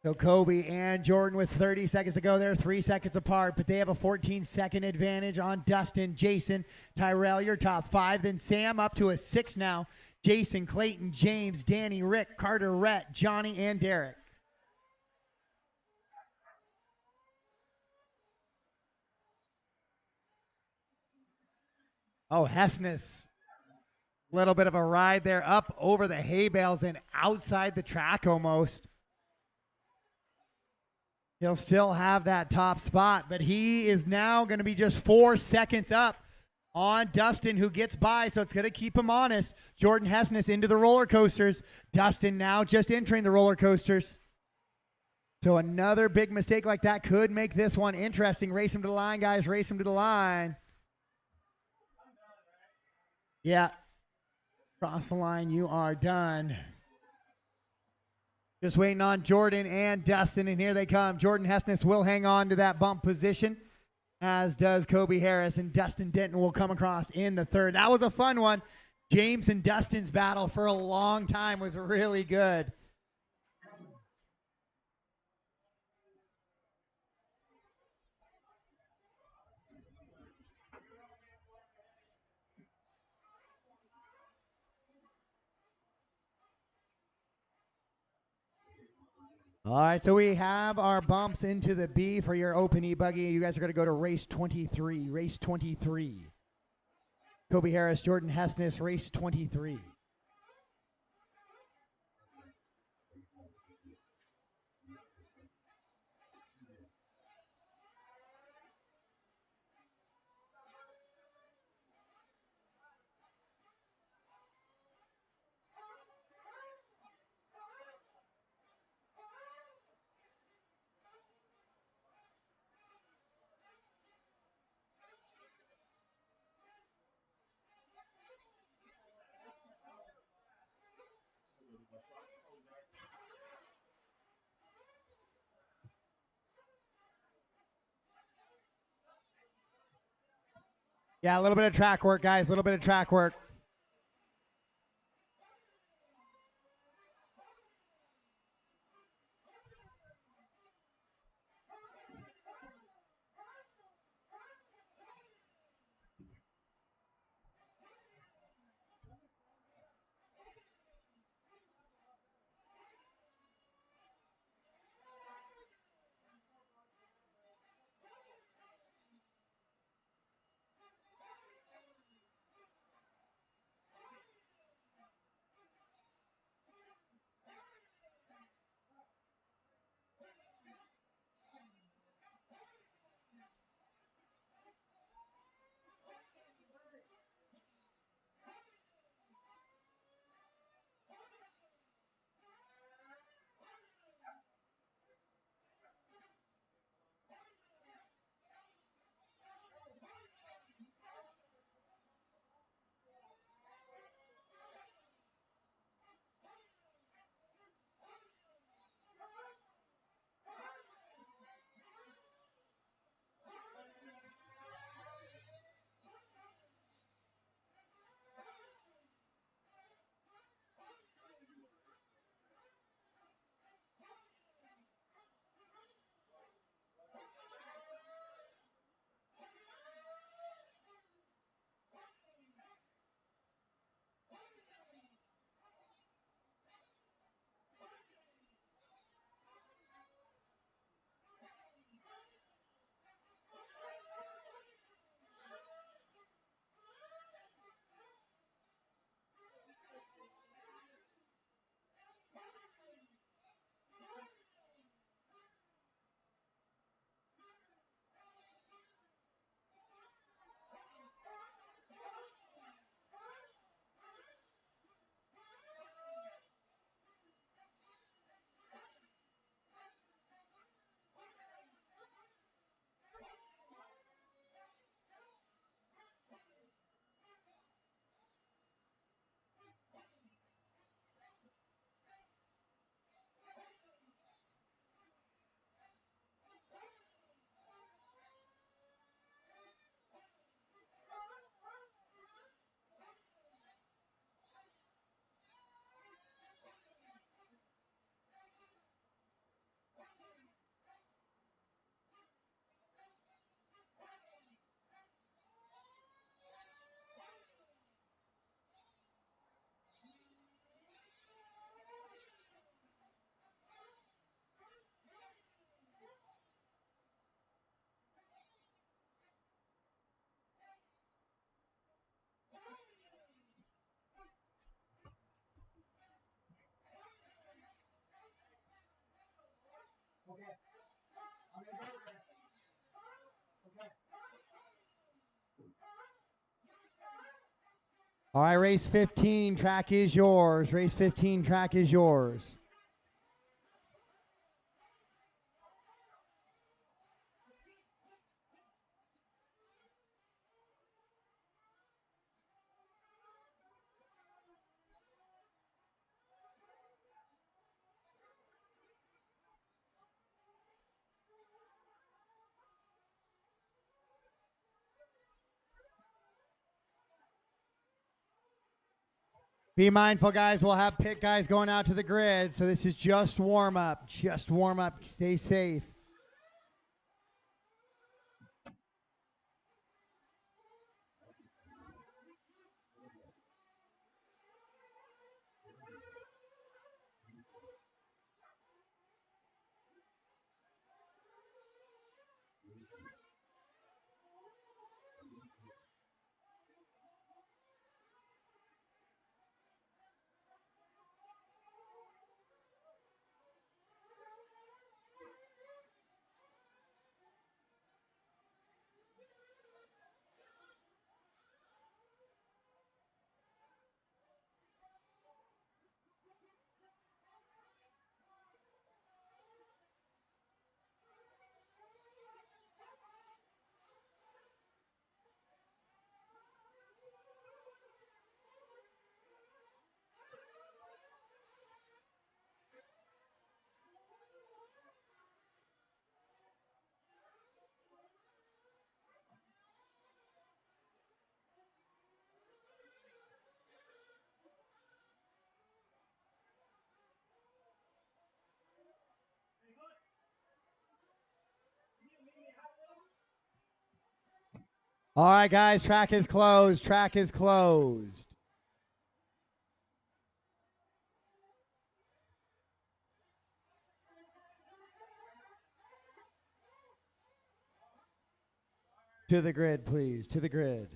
So Kobe and Jordan with 30 seconds to go. They're 3 seconds apart, but they have a 14-second advantage on Dustin, Jason, Tyrell, your top 5. Then Sam up to a 6 now. Jason, Clayton, James, Danny, Rick, Carter, Rhett, Johnny, and Derek. Oh, Hessness. Little bit of a ride there up over the hay bales and outside the track almost. He'll still have that top spot, but he is now going to be just 4 seconds up on Dustin, who gets by, so it's going to keep him honest. Jordan Hessness into the roller coasters. Dustin now just entering the roller coasters. So another big mistake like that could make this one interesting. Race him to the line, guys. Race him to the line. Yeah. Cross the line. You are done. Just waiting on Jordan and Dustin, and here they come. Jordan Hessness will hang on to that bump position, as does Kobe Harris, and Dustin Denton will come across in the third. That was a fun one. James and Dustin's battle for a long time was really good. All right, so we have our bumps into the B for your open e-buggy. You guys are going to go to race 23. Race 23. Kobe Harris, Jordan Hessness, race 23. Yeah, a little bit of track work, guys. A little bit of track work. All right, race 15, track is yours. Race 15, track is yours. Be mindful, guys. We'll have pit guys going out to the grid, so this is just warm up. Just warm up. Stay safe. All right, guys, track is closed. Track is closed. To the grid, please. To the grid.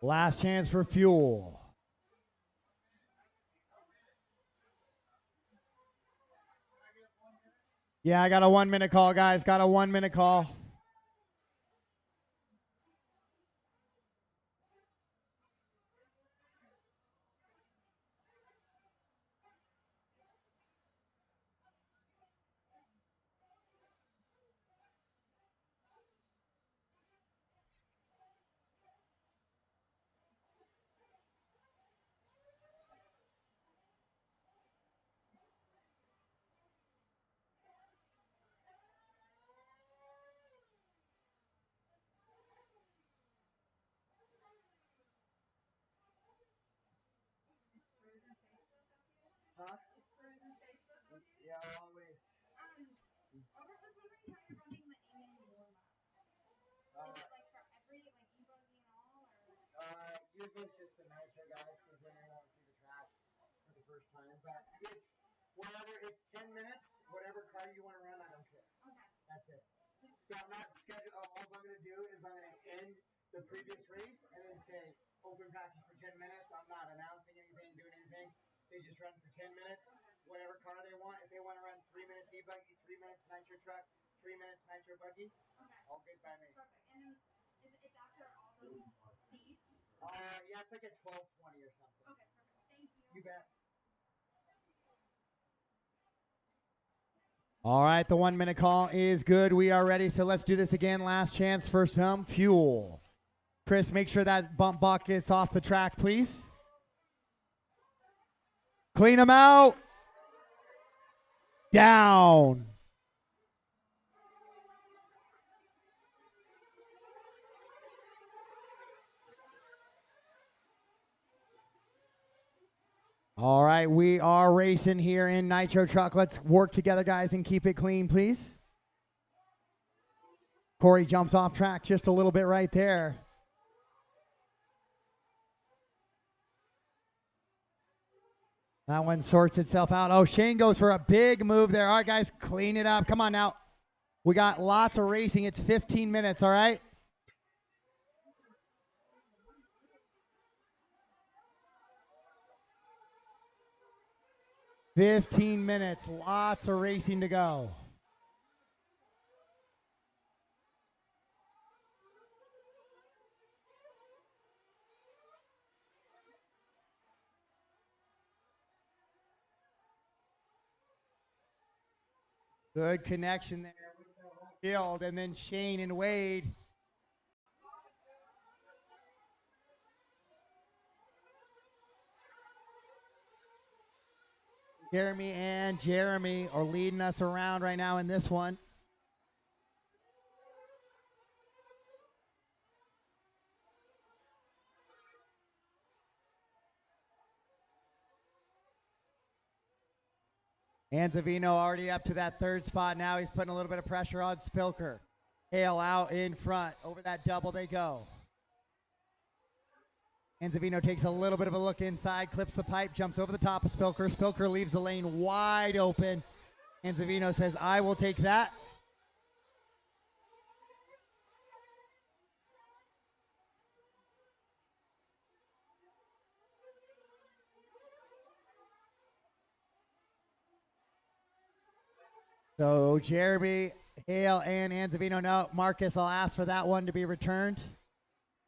Last chance for fuel. Yeah, I got a 1 minute call, guys. Got a 1 minute call. Huh? Yeah, always. Robert was wondering how you're running the A-main warm up. Is it like for every like e-buggy and all, or? Usually it's just the nitro guys because then they won't see the track for the first time. But it's whatever. It's 10 minutes. Whatever car you want to run, I don't care. Okay. That's it. So I'm not scheduled. All I'm gonna do is I'm gonna end the previous race and then say open practice for 10 minutes. I'm not announcing anything, doing anything. They just run for 10 minutes. Whatever car they want. If they want to run 3 minutes e-buggy, 3 minutes nitro truck, 3 minutes nitro buggy, Okay. all good by me. Perfect. And then it's after all those speeds? Yeah, it's like a 12:20 or something. Okay, perfect. Thank you. You bet. All right, the 1 minute call is good. We are ready, so let's do this again. Last chance for some fuel. Chris, make sure that bump bucket's off the track, please. Clean them out. Down. All right, we are racing here in Nitro Truck. Let's work together, guys, and keep it clean, please. Corey jumps off track just a little bit right there. That one sorts itself out. Oh, Shane goes for a big move there. All right, guys, clean it up. Come on now. We got lots of racing. It's 15 minutes, all right? .15 minutes, lots of racing to go. Good connection there with the field, and then Shane and Wade. Jeremy and Jeremy are leading us around right now in this one. Anzavino already up to that third spot. Now he's putting a little bit of pressure on Spilker. Hale out in front. Over that double they go. Anzavino takes a little bit of a look inside, clips the pipe, jumps over the top of Spilker. Spilker leaves the lane wide open. Anzavino says, I will take that. So Jeremy, Hale, and Anzavino. No, Marcus, I'll ask for that one to be returned.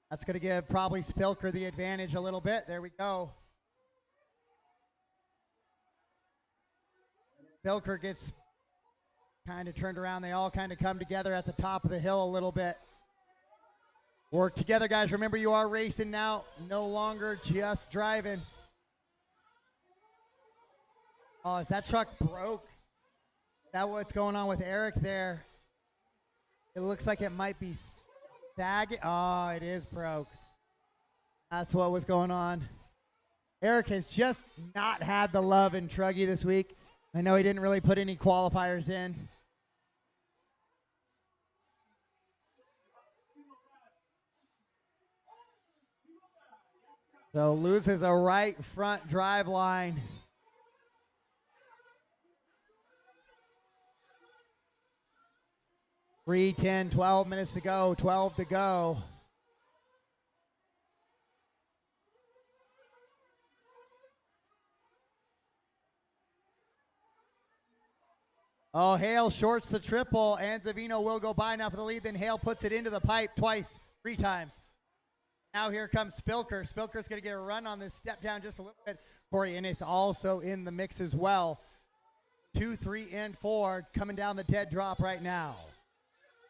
That's going to give probably Spilker the advantage a little bit. There we go. Spilker gets kind of turned around. They all kind of come together at the top of the hill a little bit. Work together, guys. Remember, you are racing now. No longer just driving. Oh, is that truck broke? Is that what's going on with Eric there? It looks like it might be sagging. Oh, it is broke. That's what was going on. Eric has just not had the love in Truggy this week. I know he didn't really put any qualifiers in. So loses a right front drive line. Three, 10, 12 minutes to go, 12 to go. Oh, Hale shorts the triple. Anzavino will go by now for the lead. Then Hale puts it into the pipe twice, 3 times. Now here comes Spilker. Spilker's going to get a run on this step down just a little bit. Corey Ennis also in the mix as well. 2, 3, and 4 coming down the dead drop right now.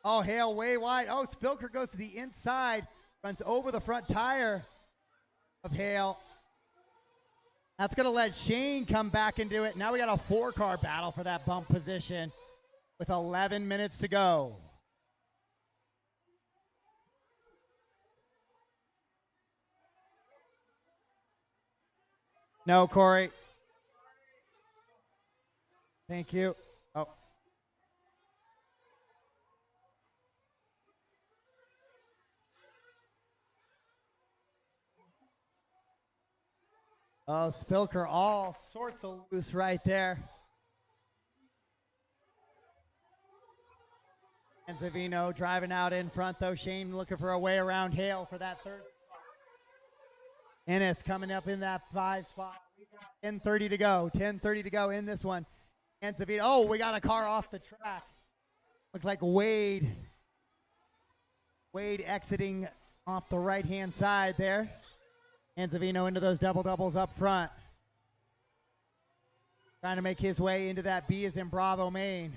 Oh, Hale way wide. Oh, Spilker goes to the inside, runs over the front tire of Hale. That's going to let Shane come back and do it. Now we got a 4-car battle for that bump position with 11 minutes to go. No, Corey. Thank you. Oh. Oh, Spilker all sorts of loose right there. And Zavino driving out in front, though. Shane looking for a way around Hale for that third. Ennis coming up in that 5 spot. 10:30 to go. 10:30 to go in this one. And Zavino. Oh, we got a car off the track. Looks like Wade. Wade exiting off the right-hand side there. And Zavino into those double-doubles up front. Trying to make his way into that B as in Bravo main.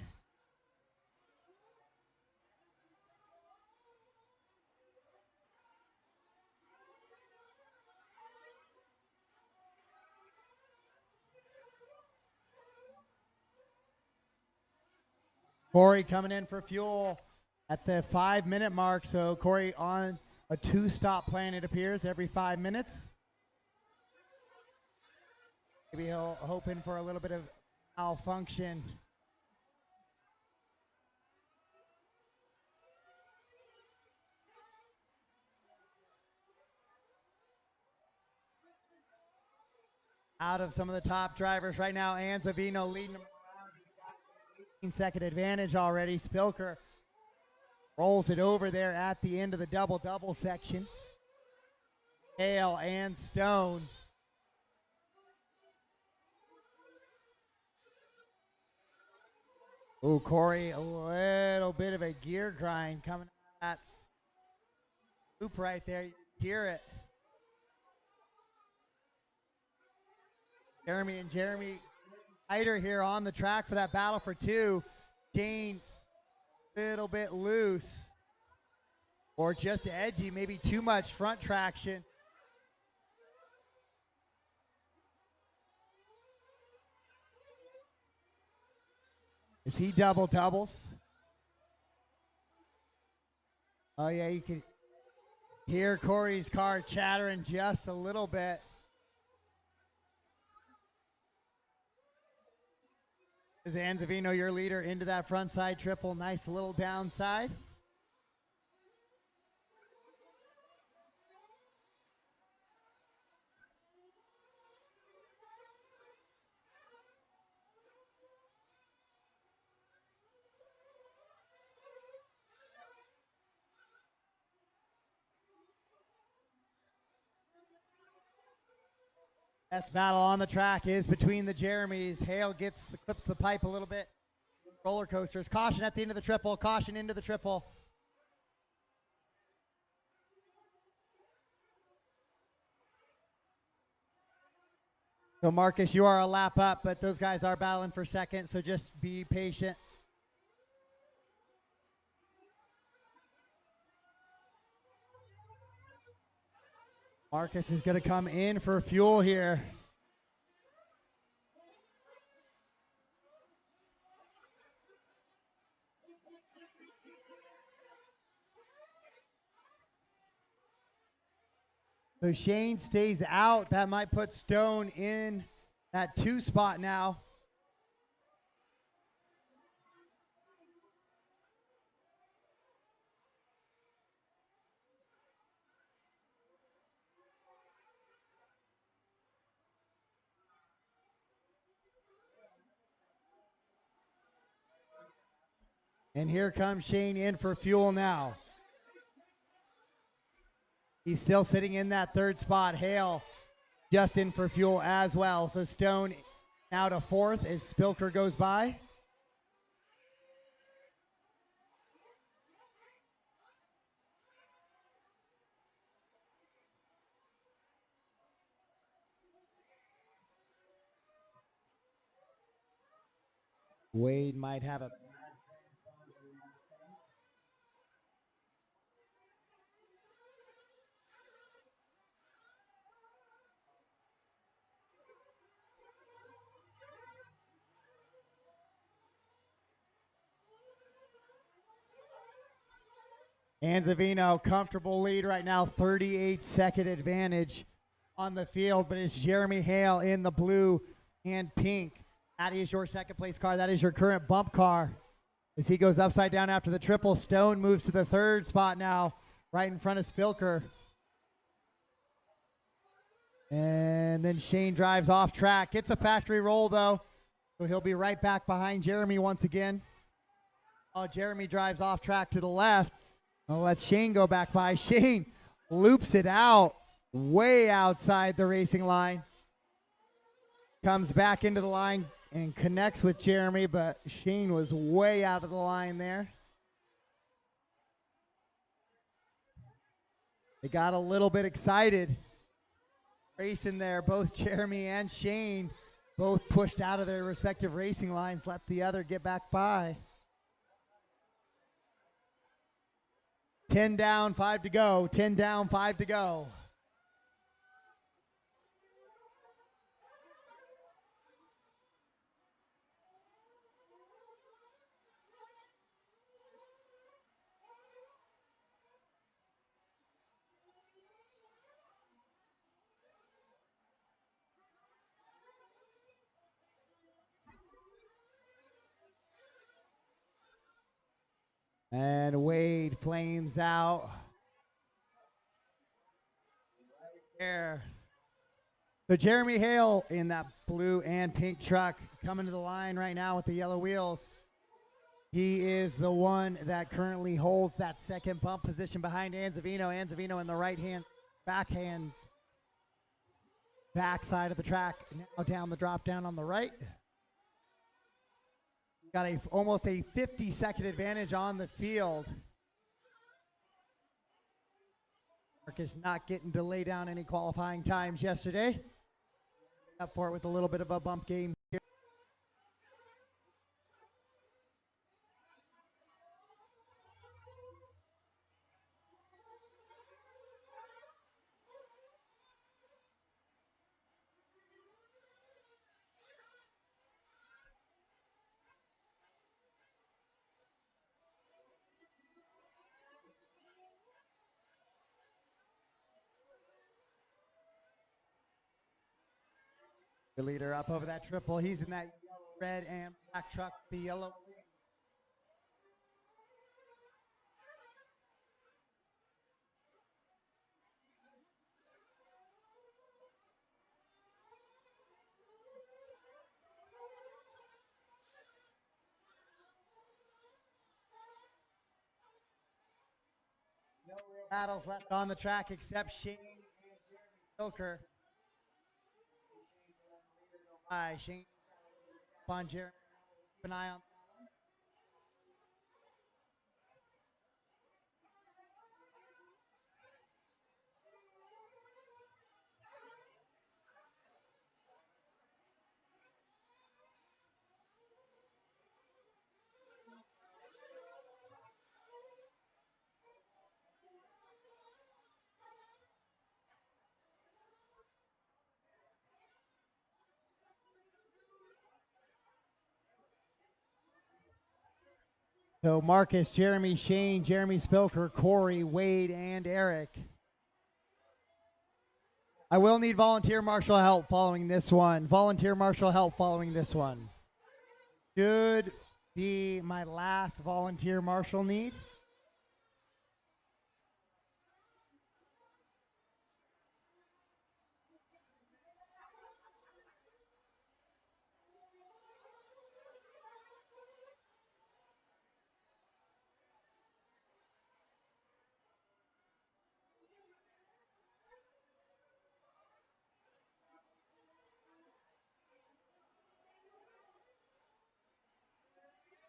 Corey coming in for fuel at the 5-minute mark. So Corey on a 2-stop plan, it appears, every 5 minutes. Maybe he'll hoping for a little bit of malfunction. Out of some of the top drivers right now, Anzavino leading them. 15-second advantage already. Spilker rolls it over there at the end of the double-double section. Hale and Stone. Ooh, Corey, a little bit of a gear grind coming out of that loop right there. You hear it. Jeremy tighter here on the track for that battle for two. Shane, a little bit loose. Or just edgy, maybe too much front traction. Is he doubles? Oh yeah, you can hear Corey's car chattering just a little bit. Is Anzavino your leader into that front side triple? Nice little downside. Best battle on the track is between the Jeremys. Hale clips the pipe a little bit. Roller coasters. Caution at the end of the triple. Caution into the triple. So Marcus, you are a lap up, but those guys are battling for second, so just be patient. Marcus is going to come in for fuel here. So Shane stays out. That might put Stone in that 2 spot now. And here comes Shane in for fuel now. He's still sitting in that 3rd spot. Hale just in for fuel as well. So Stone now to 4th as Spilker goes by. Wade might have a Anzavino, comfortable lead right now, 38-second advantage on the field, but it's Jeremy Hale in the blue and pink. That is your second place car. That is your current bump car. As he goes upside down after the triple, Stone moves to the 3rd spot now, right in front of Spilker. And then Shane drives off track. Gets a factory roll, though, so he'll be right back behind Jeremy once again. Oh, Jeremy drives off track to the left. I'll let Shane go back by. Shane loops it out way outside the racing line. Comes back into the line and connects with Jeremy, but Shane was way out of the line there. They got a little bit excited racing there. Both Jeremy and Shane both pushed out of their respective racing lines, let the other get back by. 10 down, 5 to go. 10 down, 5 to go. And Wade flames out. There. So Jeremy Hale in that blue and pink truck coming to the line right now with the yellow wheels. He is the one that currently holds that second bump position behind Anzavino. Anzavino in the right hand, backhand, backside of the track. Now down the drop down on the right. Got almost a 50-second advantage on the field. Marcus not getting to lay down any qualifying times yesterday. Up for it with a little bit of a bump game here. The leader up over that triple. He's in that red and black truck, the yellow. Battles left on the track except Shane and Jeremy Silker. Shane on Jeremy. Keep an eye on. So Marcus, Jeremy, Shane, Jeremy Spilker, Corey, Wade, and Eric. I will need volunteer marshal help following this one. Volunteer marshal help following this one. Should be my last volunteer marshal need.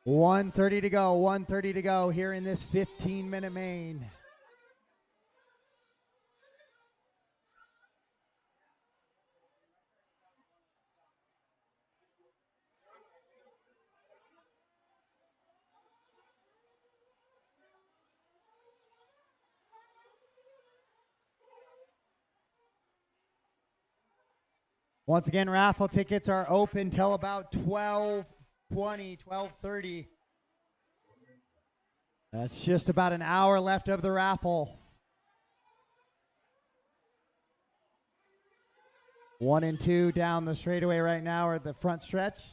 $1:30 to go. 1:30 to go here in this 15-minute main. Once again, raffle tickets are open till about 12:20, 12:30. That's just about an hour left of the raffle. 1 and 2 down the straightaway right now are the front stretch.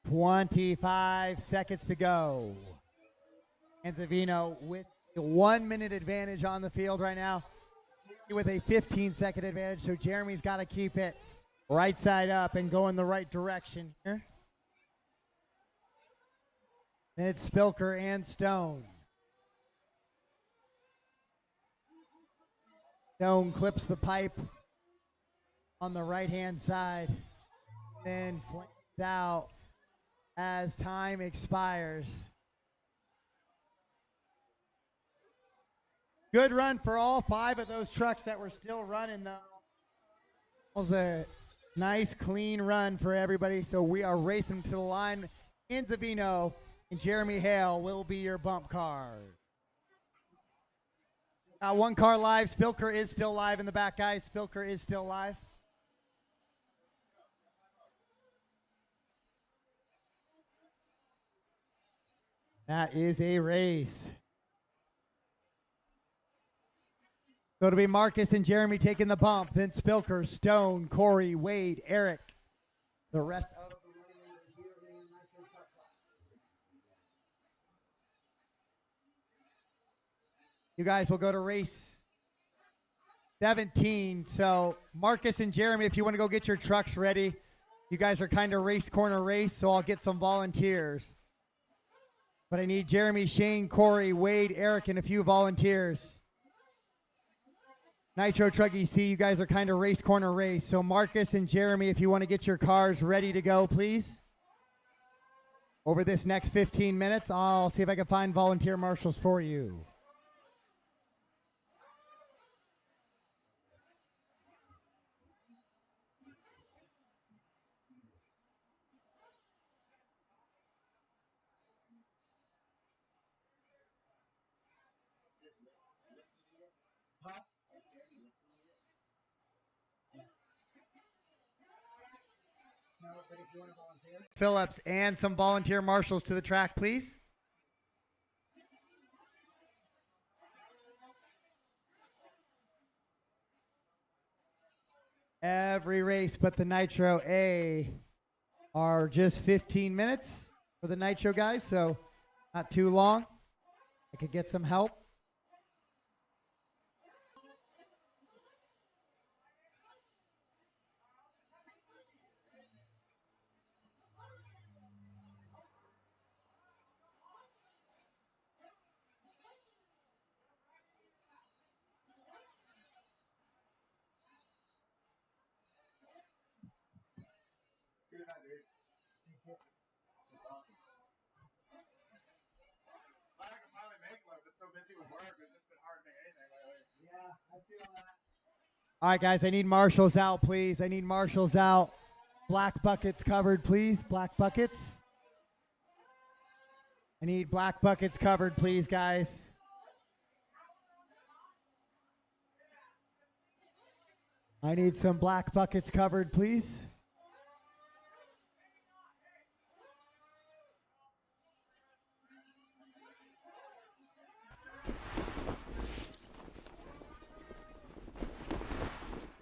$25 seconds to go. Anzavino with a 1 minute advantage on the field right now with a 15-second advantage. So Jeremy's got to keep it right side up and go in the right direction here. Then it's Spilker and Stone. Stone clips the pipe on the right-hand side, then flames out as time expires. Good run for all 5 of those trucks that were still running, though. It was a nice, clean run for everybody, so we are racing to the line. Anzavino and Jeremy Hale will be your bump cars. One car live. Spilker is still live in the back, guys. Spilker is still live. That is a race. So it'll be Marcus and Jeremy taking the bump. Then Spilker, Stone, Corey, Wade, Eric, the rest of the running leaders here in the Nitro Truck class. you guys will go to race 17. So Marcus and Jeremy, if you want to go get your trucks ready, you guys are kind of race corner race, so I'll get some volunteers. But I need Jeremy, Shane, Corey, Wade, Eric, and a few volunteers. Nitro Truck EC, you guys are kind of race corner race. So Marcus and Jeremy, if you want to get your cars ready to go, please. Over this next 15 minutes, I'll see if I can find volunteer marshals for you. No, but if you want to volunteer. Phillips and some volunteer marshals to the track, please. Every race but the Nitro A are just 15 minutes for the Nitro guys, so not too long. I could get some help. Good night, dude. Glad I could finally make one. I've been so busy with work. It's just been hard to make anything lately. Yeah, I feel that. All right, guys, I need marshals out, please. I need marshals out. Black buckets covered, please. Black buckets. I need black buckets covered, please, guys. I need some black buckets covered, please.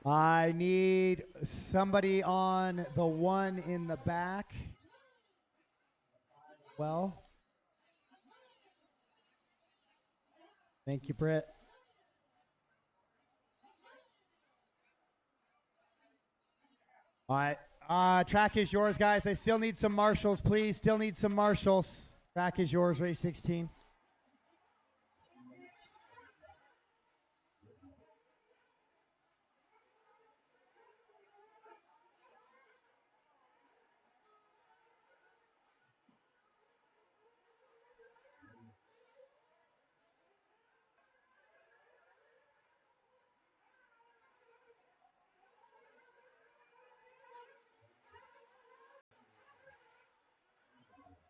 I need somebody on the one in the back. Well, thank you, Britt. All right, track is yours, guys. I still need some marshals, please. Still need some marshals. Track is yours, race 16.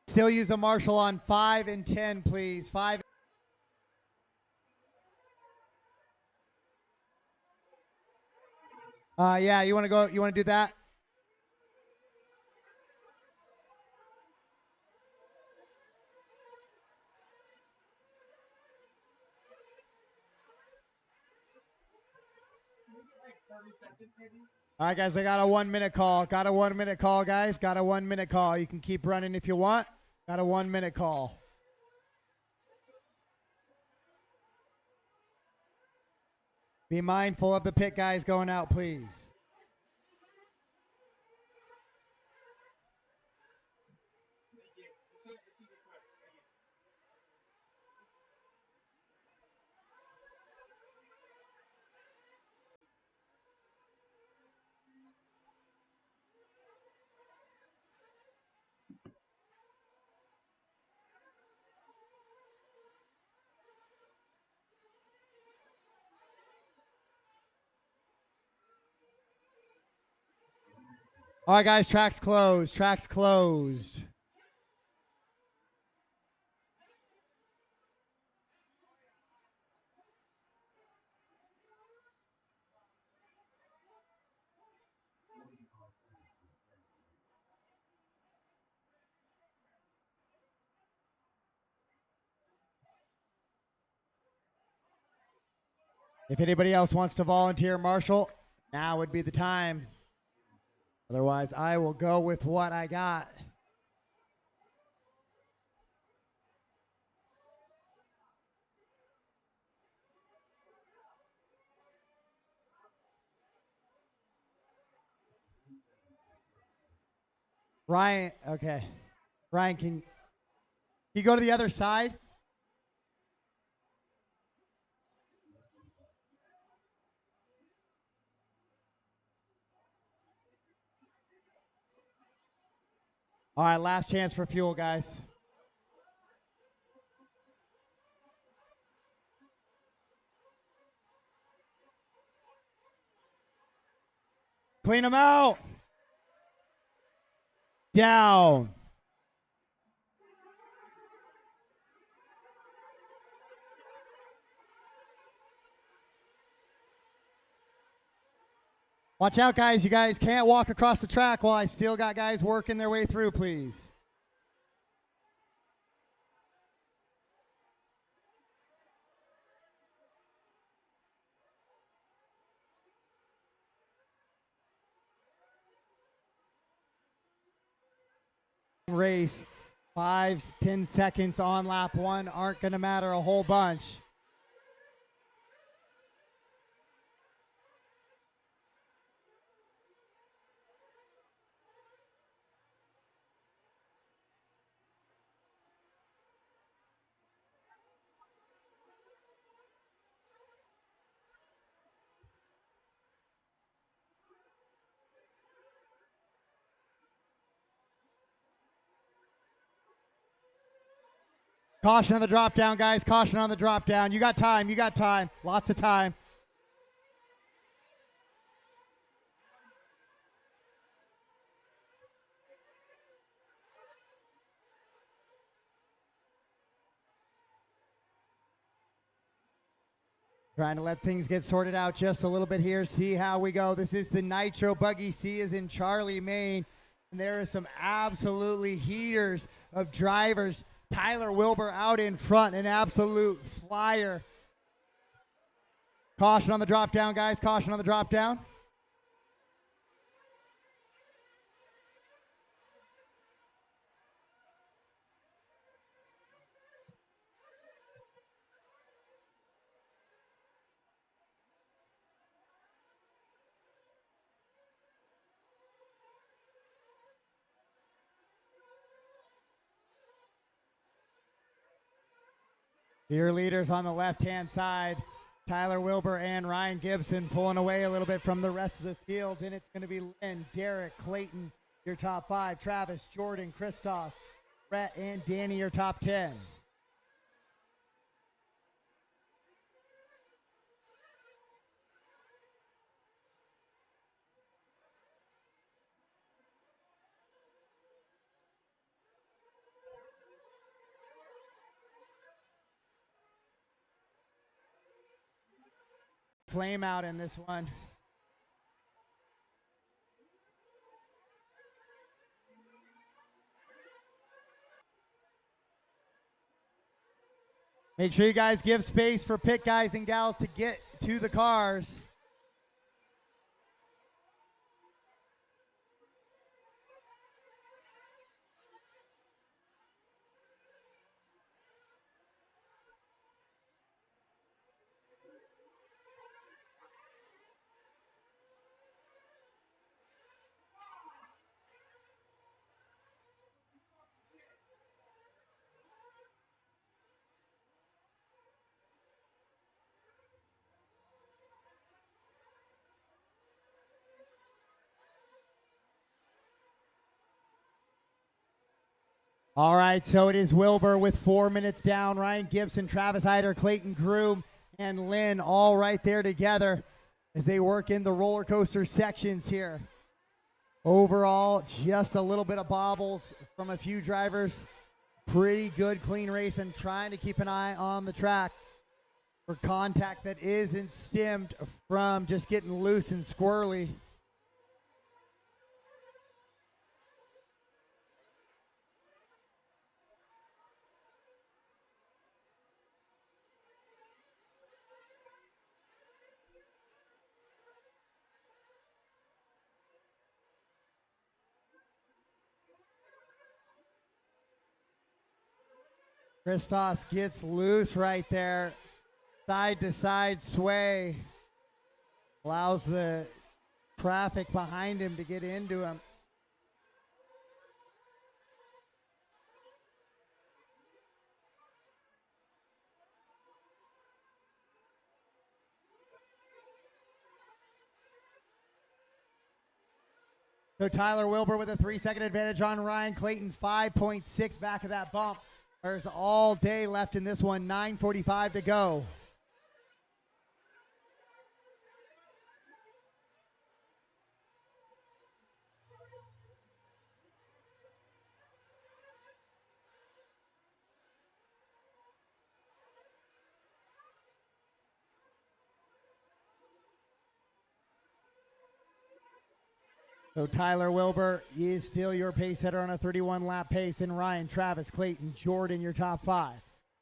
Still use a marshal on 5 and 10, please. 5. Yeah, you want to go? You want to do that? All right, guys, I got a 1 minute call. Got a 1 minute call, guys. Got a 1 minute call. You can keep running if you want. Got a 1 minute call. Be mindful of the pit guys going out, please. All right, guys, track's closed. Track's closed. If anybody else wants to volunteer, Marshall, now would be the time. Otherwise, I will go with what I got. Ryan, okay. Ryan, can you go to the other side? All right, last chance for fuel, guys. Clean them out. Down. Watch out, guys. You guys can't walk across the track while I still got guys working their way through, please. Race 5-10 seconds on lap 1 aren't going to matter a whole bunch. Caution on the drop down, guys. Caution on the drop down. You got time. You got time. Lots of time. Trying to let things get sorted out just a little bit here. See how we go. This is the Nitro Buggy. C is in Charlie, Maine. And there are some absolutely heaters of drivers. Tyler Wilbur out in front, an absolute flyer. Caution on the drop down, guys. Caution on the drop down. Your leaders on the left-hand side, Tyler Wilbur and Ryan Gibson pulling away a little bit from the rest of the field. And it's going to be Lynn, Derek, Clayton, your top 5. Travis, Jordan, Christos, Brett, and Danny, your top 10. Flame out in this one. Make sure you guys give space for pit guys and gals to get to the cars. All right, so it is Wilbur with 4 minutes down. Ryan Gibson, Travis Hyder, Clayton Groom, and Lynn all right there together as they work in the roller coaster sections here. Overall, just a little bit of bobbles from a few drivers. Pretty good, clean race, and trying to keep an eye on the track for contact that isn't stemmed from just getting loose and squirrely. Christos gets loose right there. Side to side sway. Allows the traffic behind him to get into him. So Tyler Wilbur with a 3-second advantage on Ryan Clayton, 5.6 back of that bump. There's all day left in this one, 9:45 to go. So Tyler Wilbur is still your pace setter on a 31-lap pace. And Ryan, Travis, Clayton, Jordan, your top 5.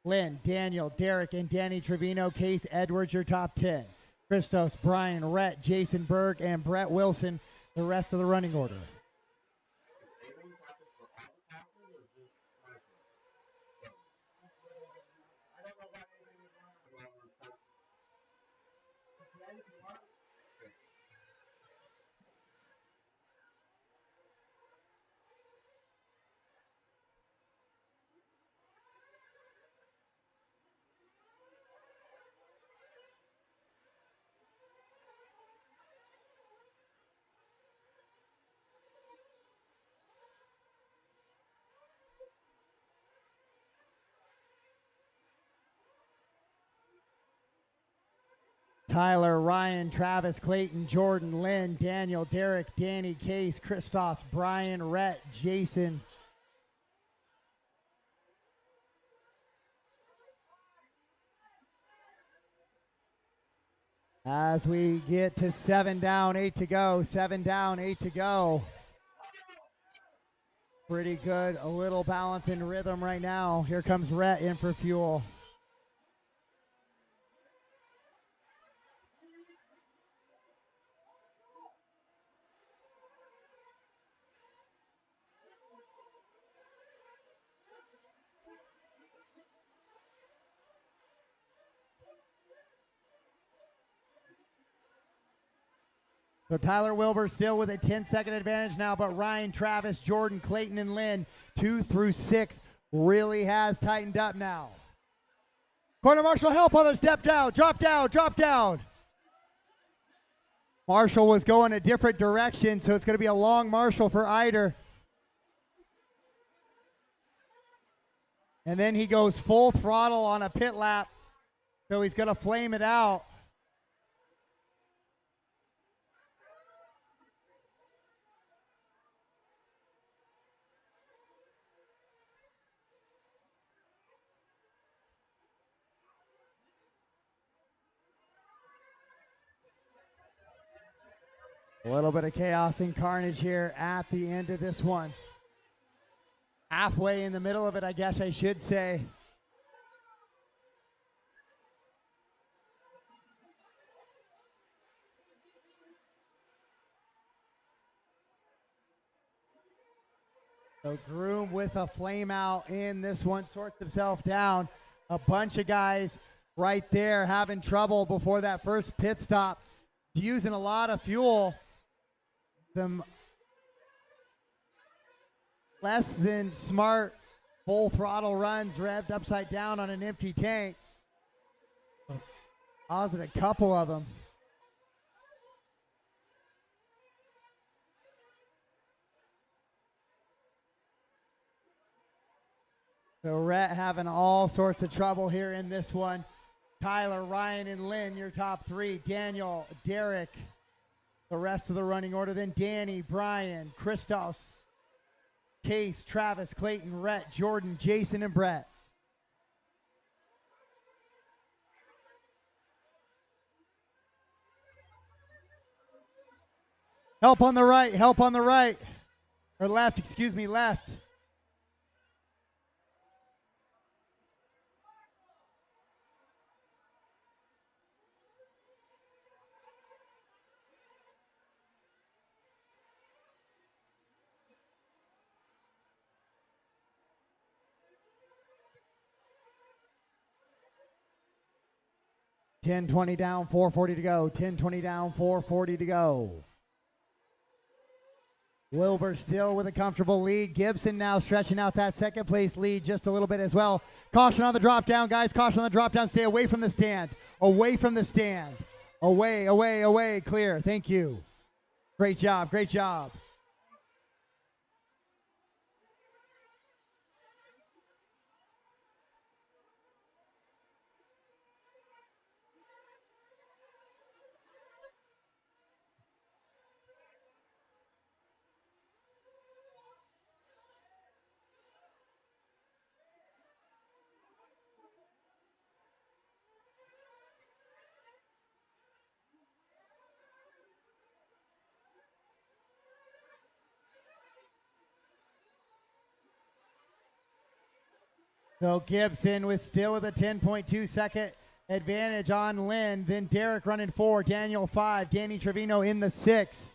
Lynn, Daniel, Derek, and Danny Trevino. Case Edwards, your top 10. Christos, Brian, Rhett, Jason Berg, and Brett Wilson, the rest of the running order. Tyler, Ryan, Travis, Clayton, Jordan, Lynn, Daniel, Derek, Danny, Case, Christos, Brian, Rhett, Jason. As we get to 7 down, 8 to go. 7 down, 8 to go. Pretty good, a little balance and rhythm right now. Here comes Rhett in for fuel. So Tyler Wilbur still with a 10-second advantage now, but Ryan, Travis, Jordan, Clayton, and Lynn, 2 through 6, really has tightened up now. Corner Marshall, help on the step down, drop down, drop down. Marshall was going a different direction, so it's going to be a long Marshall for Eider. And then he goes full throttle on a pit lap, so he's going to flame it out. A little bit of chaos and carnage here at the end of this one. Halfway in the middle of it, I guess I should say. So Groom with a flame out in this one sorts himself down. A bunch of guys right there having trouble before that first pit stop. Using a lot of fuel. Some less than smart full throttle runs revved upside down on an empty tank. Caused a couple of them. So Rhett having all sorts of trouble here in this one. Tyler, Ryan, and Lynn, your top 3. Daniel, Derek, the rest of the running order. Then Danny, Brian, Christos, Case, Travis, Clayton, Rhett, Jordan, Jason, and Brett. Help on the right, help on the right. Or left, excuse me, left. 10:20 down, 4:40 to go. 10:20 down, 4:40 to go. Wilbur still with a comfortable lead. Gibson now stretching out that second place lead just a little bit as well. Caution on the drop down, guys. Caution on the drop down. Stay away from the stand. Away from the stand. Away, away, away. Clear. Thank you. Great job. Great job. So Gibson still with a 10.2 second advantage on Lynn. Then Derek running 4, Daniel 5, Danny Trevino in the 6.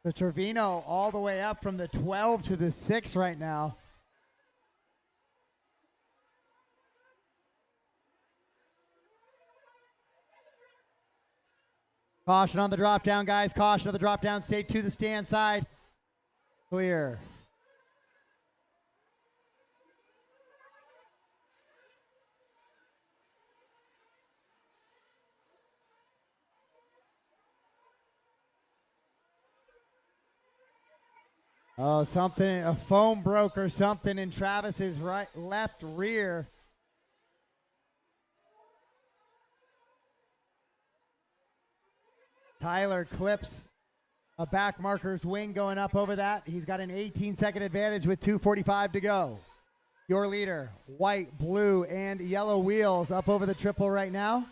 So Trevino all the way up from the 12 to the 6 right now. Caution on the drop down, guys. Caution on the drop down. Stay to the stand side. Clear. Oh, something, a foam broke or something in Travis's left rear. Tyler clips a back marker's wing going up over that. He's got an 18-second advantage with 2:45 to go. Your leader, white, blue, and yellow wheels up over the triple right now.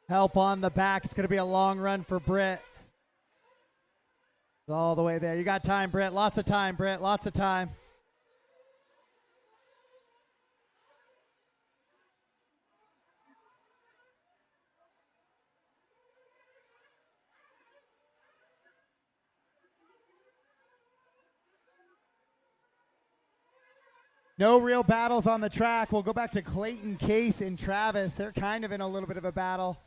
Help on the back. It's going to be a long run for Britt. All the way there. You got time, Britt. Lots of time, Britt. Lots of time. No real battles on the track. We'll go back to Clayton, Case, and Travis. They're kind of in a little bit of a battle.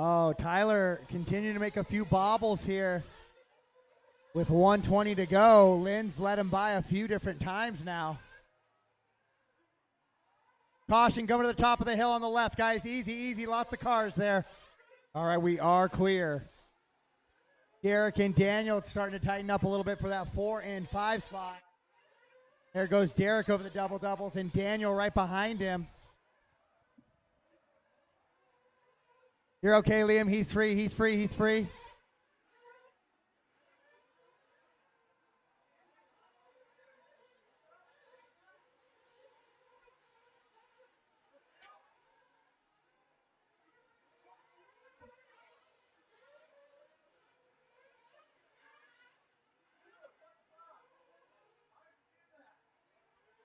Oh, Tyler continuing to make a few bobbles here with 1:20 to go. Lynn's let him by a few different times now. Caution, coming to the top of the hill on the left, guys. Easy, easy. Lots of cars there. All right, we are clear. Derek and Daniel starting to tighten up a little bit for that 4 and 5 spot. There goes Derek over the double doubles and Daniel right behind him. You're okay, Liam. He's free. He's free. He's free.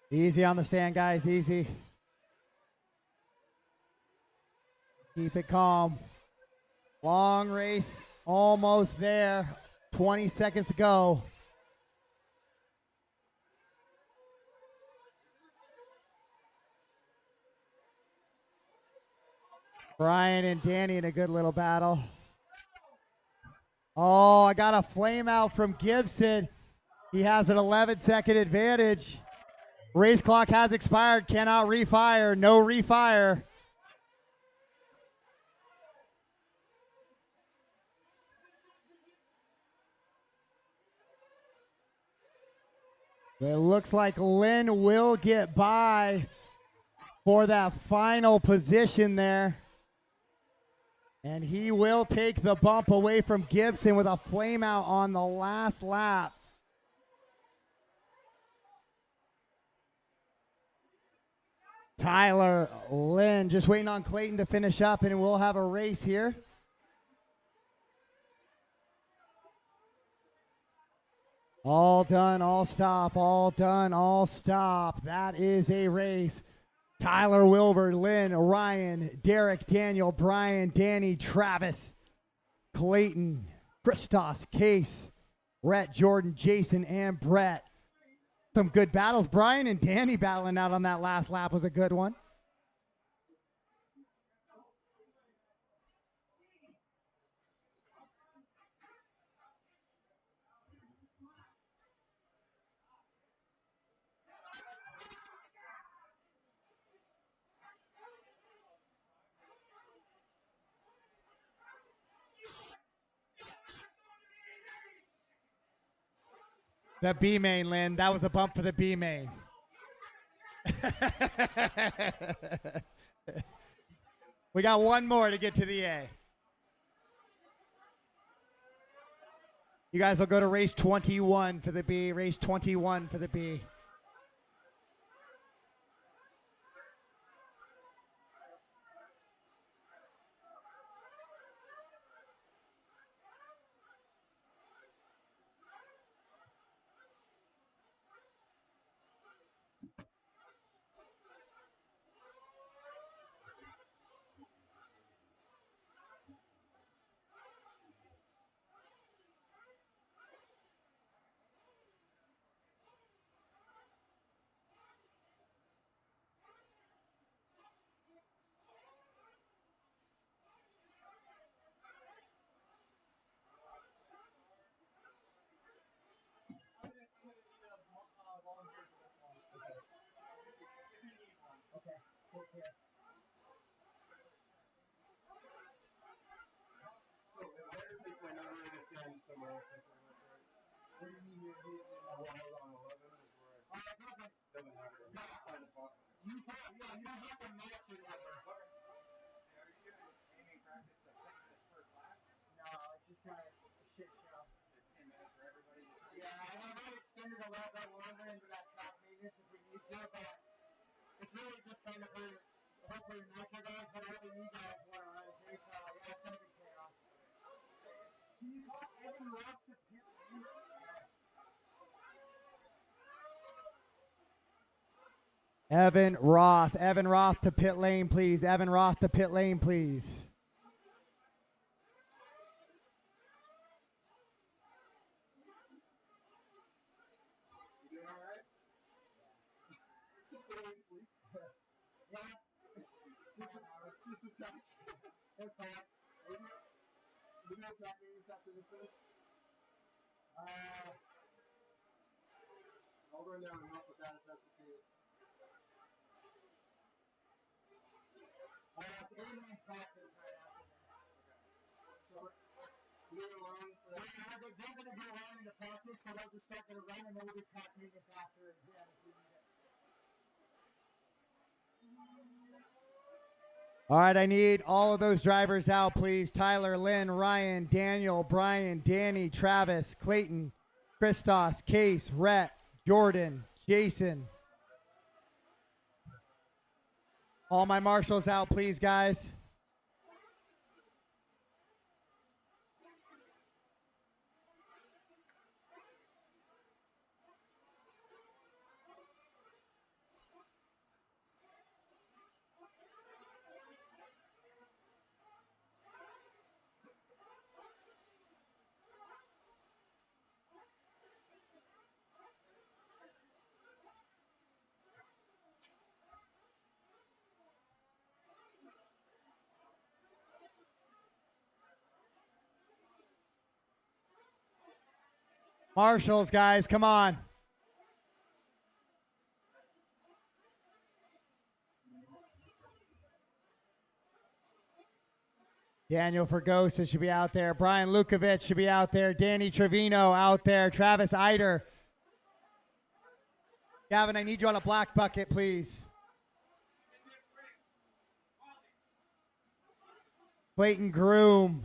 Easy on the stand, guys. Easy. Keep it calm. Long race. Almost there. 20 seconds to go. Brian and Danny in a good little battle. Oh, I got a flame out from Gibson. He has an 11-second advantage. Race clock has expired. Cannot refire. No refire. It looks like Lynn will get by. for that final position there. And he will take the bump away from Gibson with a flame out on the last lap. Tyler Lynn just waiting on Clayton to finish up, and we'll have a race here. All done, all stop, all done, all stop. That is a race. Tyler, Wilbur, Lynn, Ryan, Derek, Daniel, Brian, Danny, Travis, Clayton, Christos, Case, Rhett, Jordan, Jason, and Brett. Some good battles. Brian and Danny battling out on that last lap was a good one. The B main, Lynn. That was a bump for the B main. We got one more to get to the A. You guys will go to race 21 for the B. Race 21 for the B. Evan Roth to pit lane, please. Evan Roth to pit lane, please. All right, I need all of those drivers out, please. Tyler, Lynn, Ryan, Daniel, Brian, Danny, Travis, Clayton, Christos, Case, Rhett, Jordan, Jason. All my marshals out, please, guys. Marshals, guys, come on. Daniel Fergosa should be out there. Brian Lukovic should be out there. Danny Trevino out there. Travis Eider. Gavin, I need you on a black bucket, please. Clayton Groom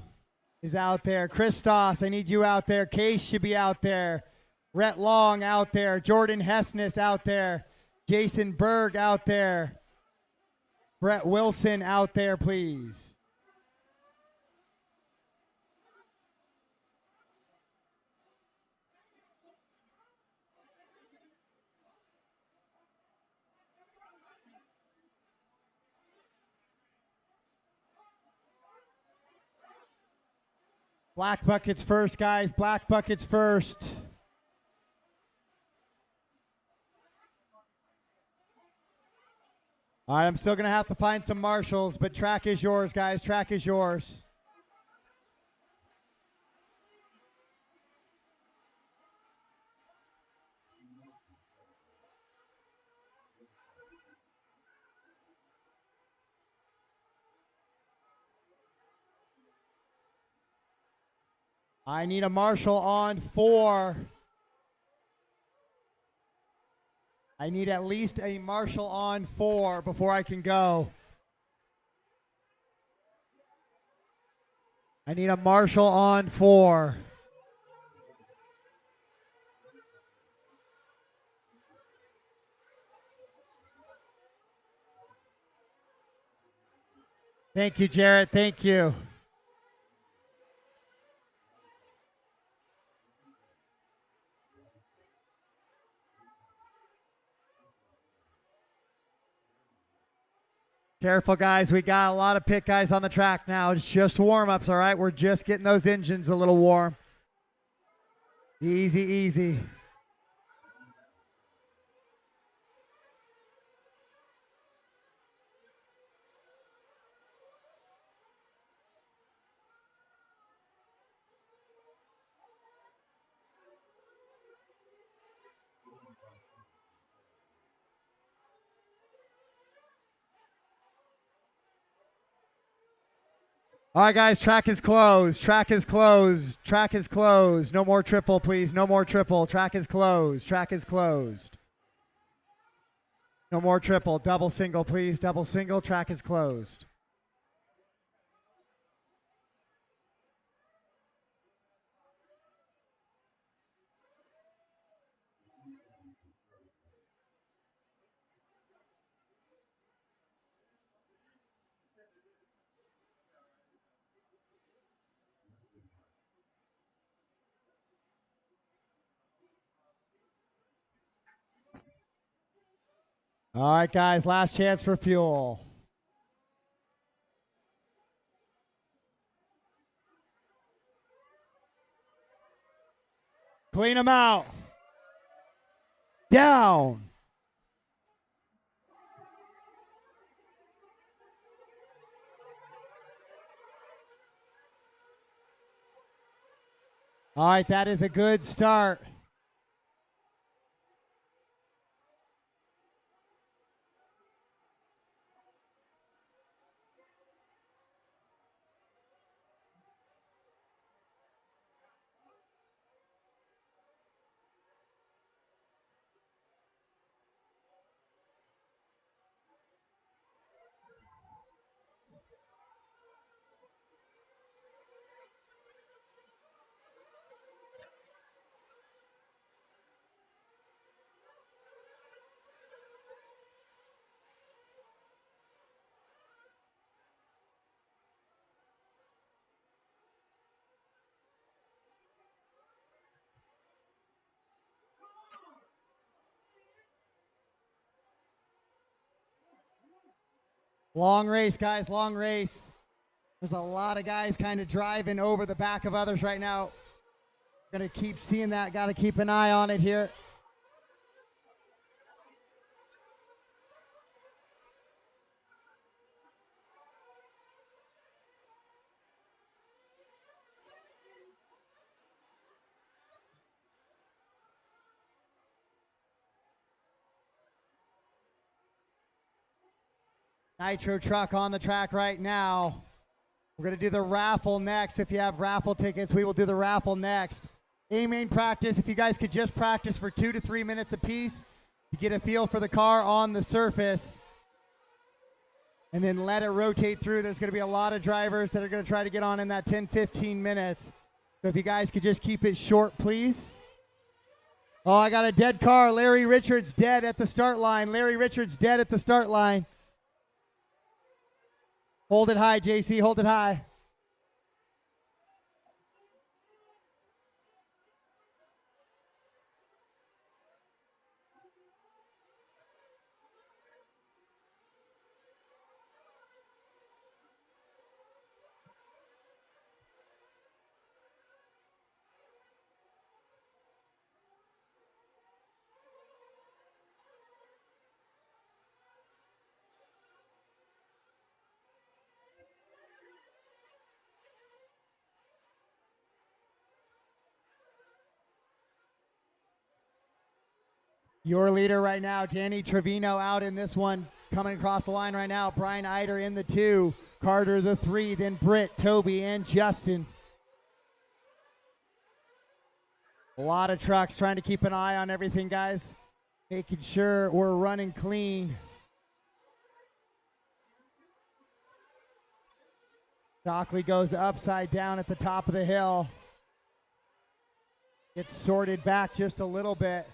is out there. Christos, I need you out there. Case should be out there. Rhett Long out there. Jordan Hessness out there. Jason Berg out there. Brett Wilson out there, please. Black buckets first, guys. Black buckets first. All right, I'm still going to have to find some marshals, but track is yours, guys. Track is yours. I need a marshal on 4. I need at least a marshal on 4 before I can go. I need a marshal on 4. Thank you, Jarrett. Thank you. Careful, guys. We got a lot of pit guys on the track now. It's just warm-ups, all right? We're just getting those engines a little warm. Easy, easy. All right, guys, track is closed. Track is closed. Track is closed. No more triple, please. No more triple. Track is closed. Track is closed. No more triple. Double single, please. Double single. Track is closed. All right, guys, last chance for fuel. Clean them out. Down. All right, that is a good start. Long race, guys, long race. There's a lot of guys kind of driving over the back of others right now. Gonna keep seeing that. Got to keep an eye on it here. Nitro truck on the track right now. We're going to do the raffle next. If you have raffle tickets, we will do the raffle next. A-main practice, if you guys could just practice for 2 to 3 minutes apiece to get a feel for the car on the surface. and then let it rotate through. There's going to be a lot of drivers that are going to try to get on in that 10-15 minutes. So if you guys could just keep it short, please. Oh, I got a dead car. Larry Richards dead at the start line. Larry Richards dead at the start line. Hold it high, JC. Hold it high. Your leader right now, Danny Trevino, out in this one. Coming across the line right now, Brian Eider in the 2, Carter the 3, then Britt, Toby, and Justin. A lot of trucks trying to keep an eye on everything, guys. Making sure we're running clean. Shockley goes upside down at the top of the hill. Gets sorted back just a little bit.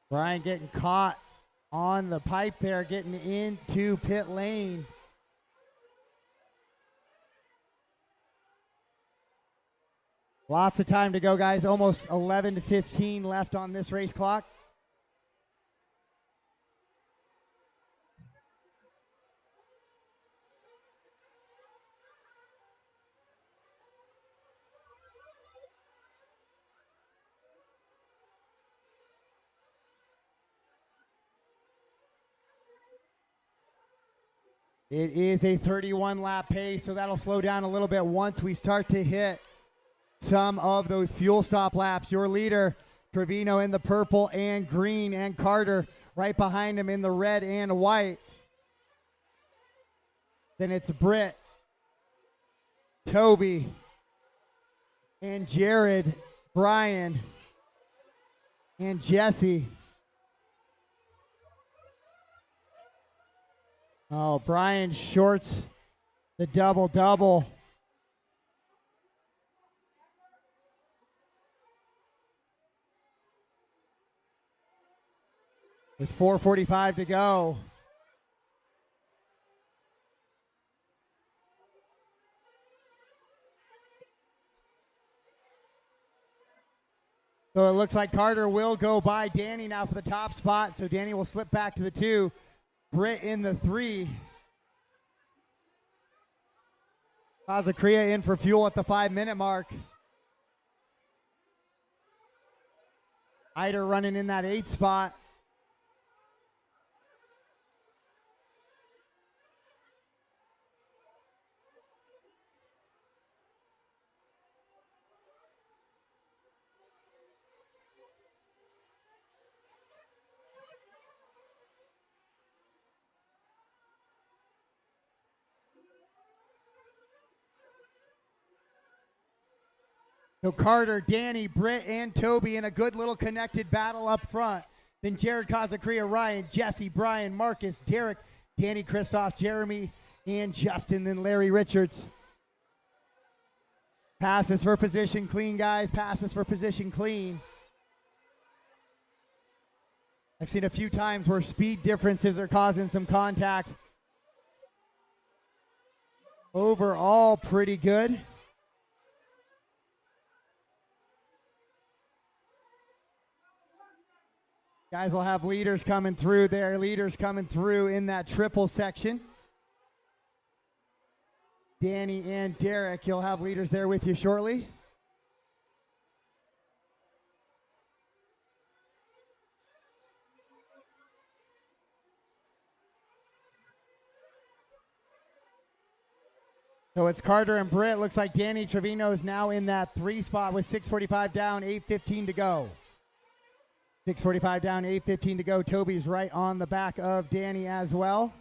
Brian getting caught on the pipe there, getting into pit lane. Lots of time to go, guys. Almost 11:15 left on this race clock. It is a 31 lap pace, so that'll slow down a little bit once we start to hit some of those fuel stop laps. Your leader, Trevino, in the purple and green, and Carter right behind him in the red and white. Then it's Britt, Toby, and Jared, Brian, and Jesse. Oh, Brian shorts the double-double. With 4:45 to go. So it looks like Carter will go by Danny now for the top spot. So Danny will slip back to the 2. Britt in the 3. Kazacria in for fuel at the 5-minute mark. Eider running in that 8 spot. So Carter, Danny, Britt, and Toby in a good little connected battle up front. Then Jared Kazacria, Ryan, Jesse, Brian, Marcus, Derek, Danny Kristoff, Jeremy, and Justin. Then Larry Richards. Passes for position clean, guys. Passes for position clean. I've seen a few times where speed differences are causing some contact. Overall, pretty good. Guys will have leaders coming through there. Leaders coming through in that triple section. Danny and Derek, you'll have leaders there with you shortly. So it's Carter and Britt. Looks like Danny Trevino is now in that 3 spot with 6:45 down, 8:15 to go. 6:45 down, 8:15 to go. Toby's right on the back of Danny as well.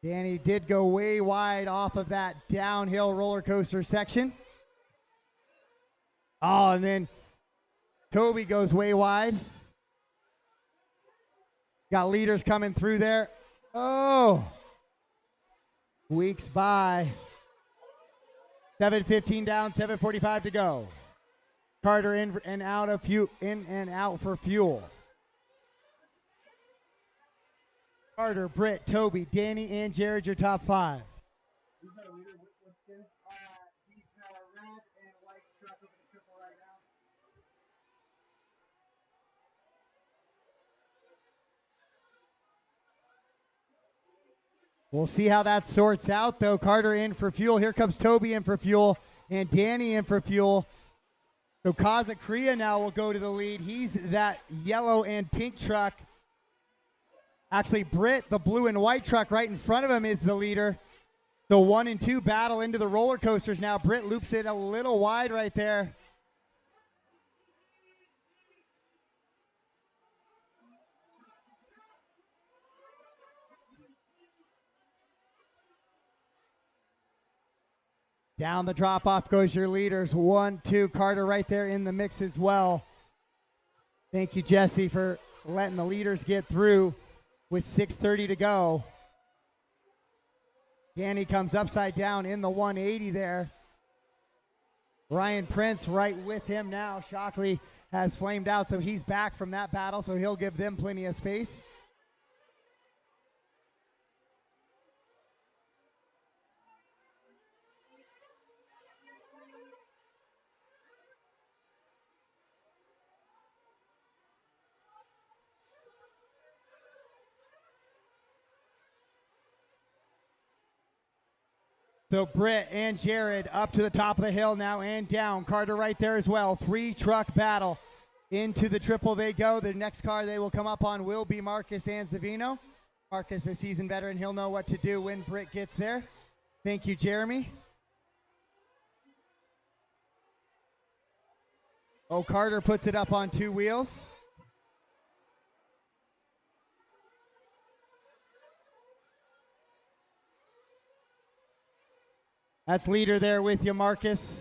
Danny did go way wide off of that downhill roller coaster section. Oh, and then Toby goes way wide. Got leaders coming through there. Oh, weeks by. 7:15 down, 7:45 to go. Carter in and out for fuel. Carter, Britt, Toby, Danny, and Jared, your top 5. Who's our leader? What skin? He's red and white truck over the triple right now. We'll see how that sorts out, though. Carter in for fuel. Here comes Toby in for fuel, and Danny in for fuel. So Kazakria now will go to the lead. He's that yellow and pink truck. Actually, Britt, the blue and white truck right in front of him, is the leader. So 1 and 2 battle into the roller coasters now. Britt loops it a little wide right there. Down the drop off goes your leaders. 1, 2, Carter right there in the mix as well. Thank you, Jesse, for letting the leaders get through with 6:30 to go. Danny comes upside down in the 180 there. Ryan Prince right with him now. Shockley has flamed out, so he's back from that battle, so he'll give them plenty of space. So Britt and Jared up to the top of the hill now and down. Carter right there as well. 3 truck battle. Into the triple they go. The next car they will come up on will be Marcus Anzavino. Marcus, a seasoned veteran, he'll know what to do when Britt gets there. Thank you, Jeremy. Oh, Carter puts it up on 2 wheels. That's leader there with you, Marcus.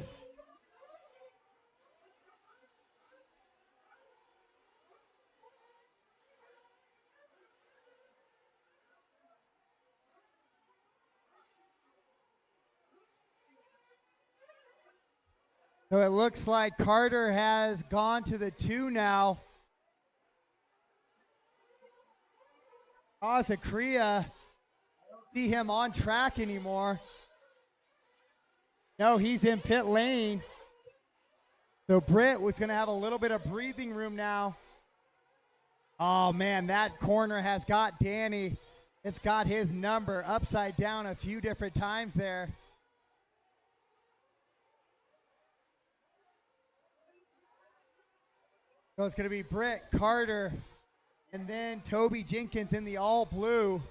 So it looks like Carter has gone to the 2 now. Kazakria, see him on track anymore. No, he's in pit lane. So Britt was going to have a little bit of breathing room now. Oh, man, that corner has got Danny. It's got his number upside down a few different times there. So it's going to be Britt, Carter, and then Toby Jenkins in the all blue.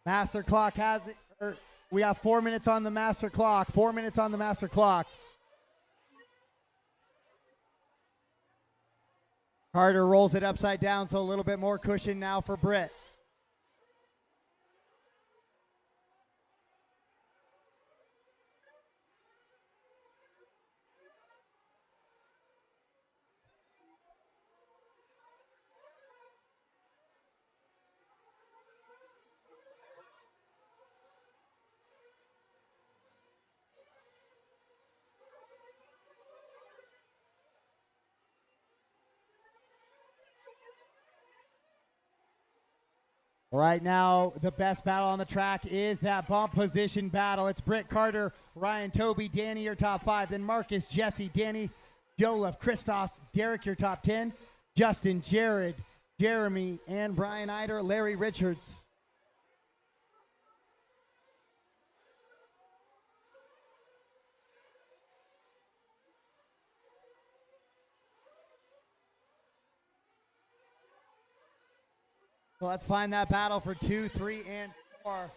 Master clock has it. We have 4 minutes on the master clock. 4 minutes on the master clock. Carter rolls it upside down, so a little bit more cushion now for Britt. Right now, the best battle on the track is that bump position battle. It's Britt, Carter, Ryan, Toby, Danny, your top 5. Then Marcus, Jesse, Danny, Jolef, Christos, Derek, your top 10. Justin, Jared, Jeremy, and Brian Eider, Larry Richards. So let's find that battle for 2, 3, and 4.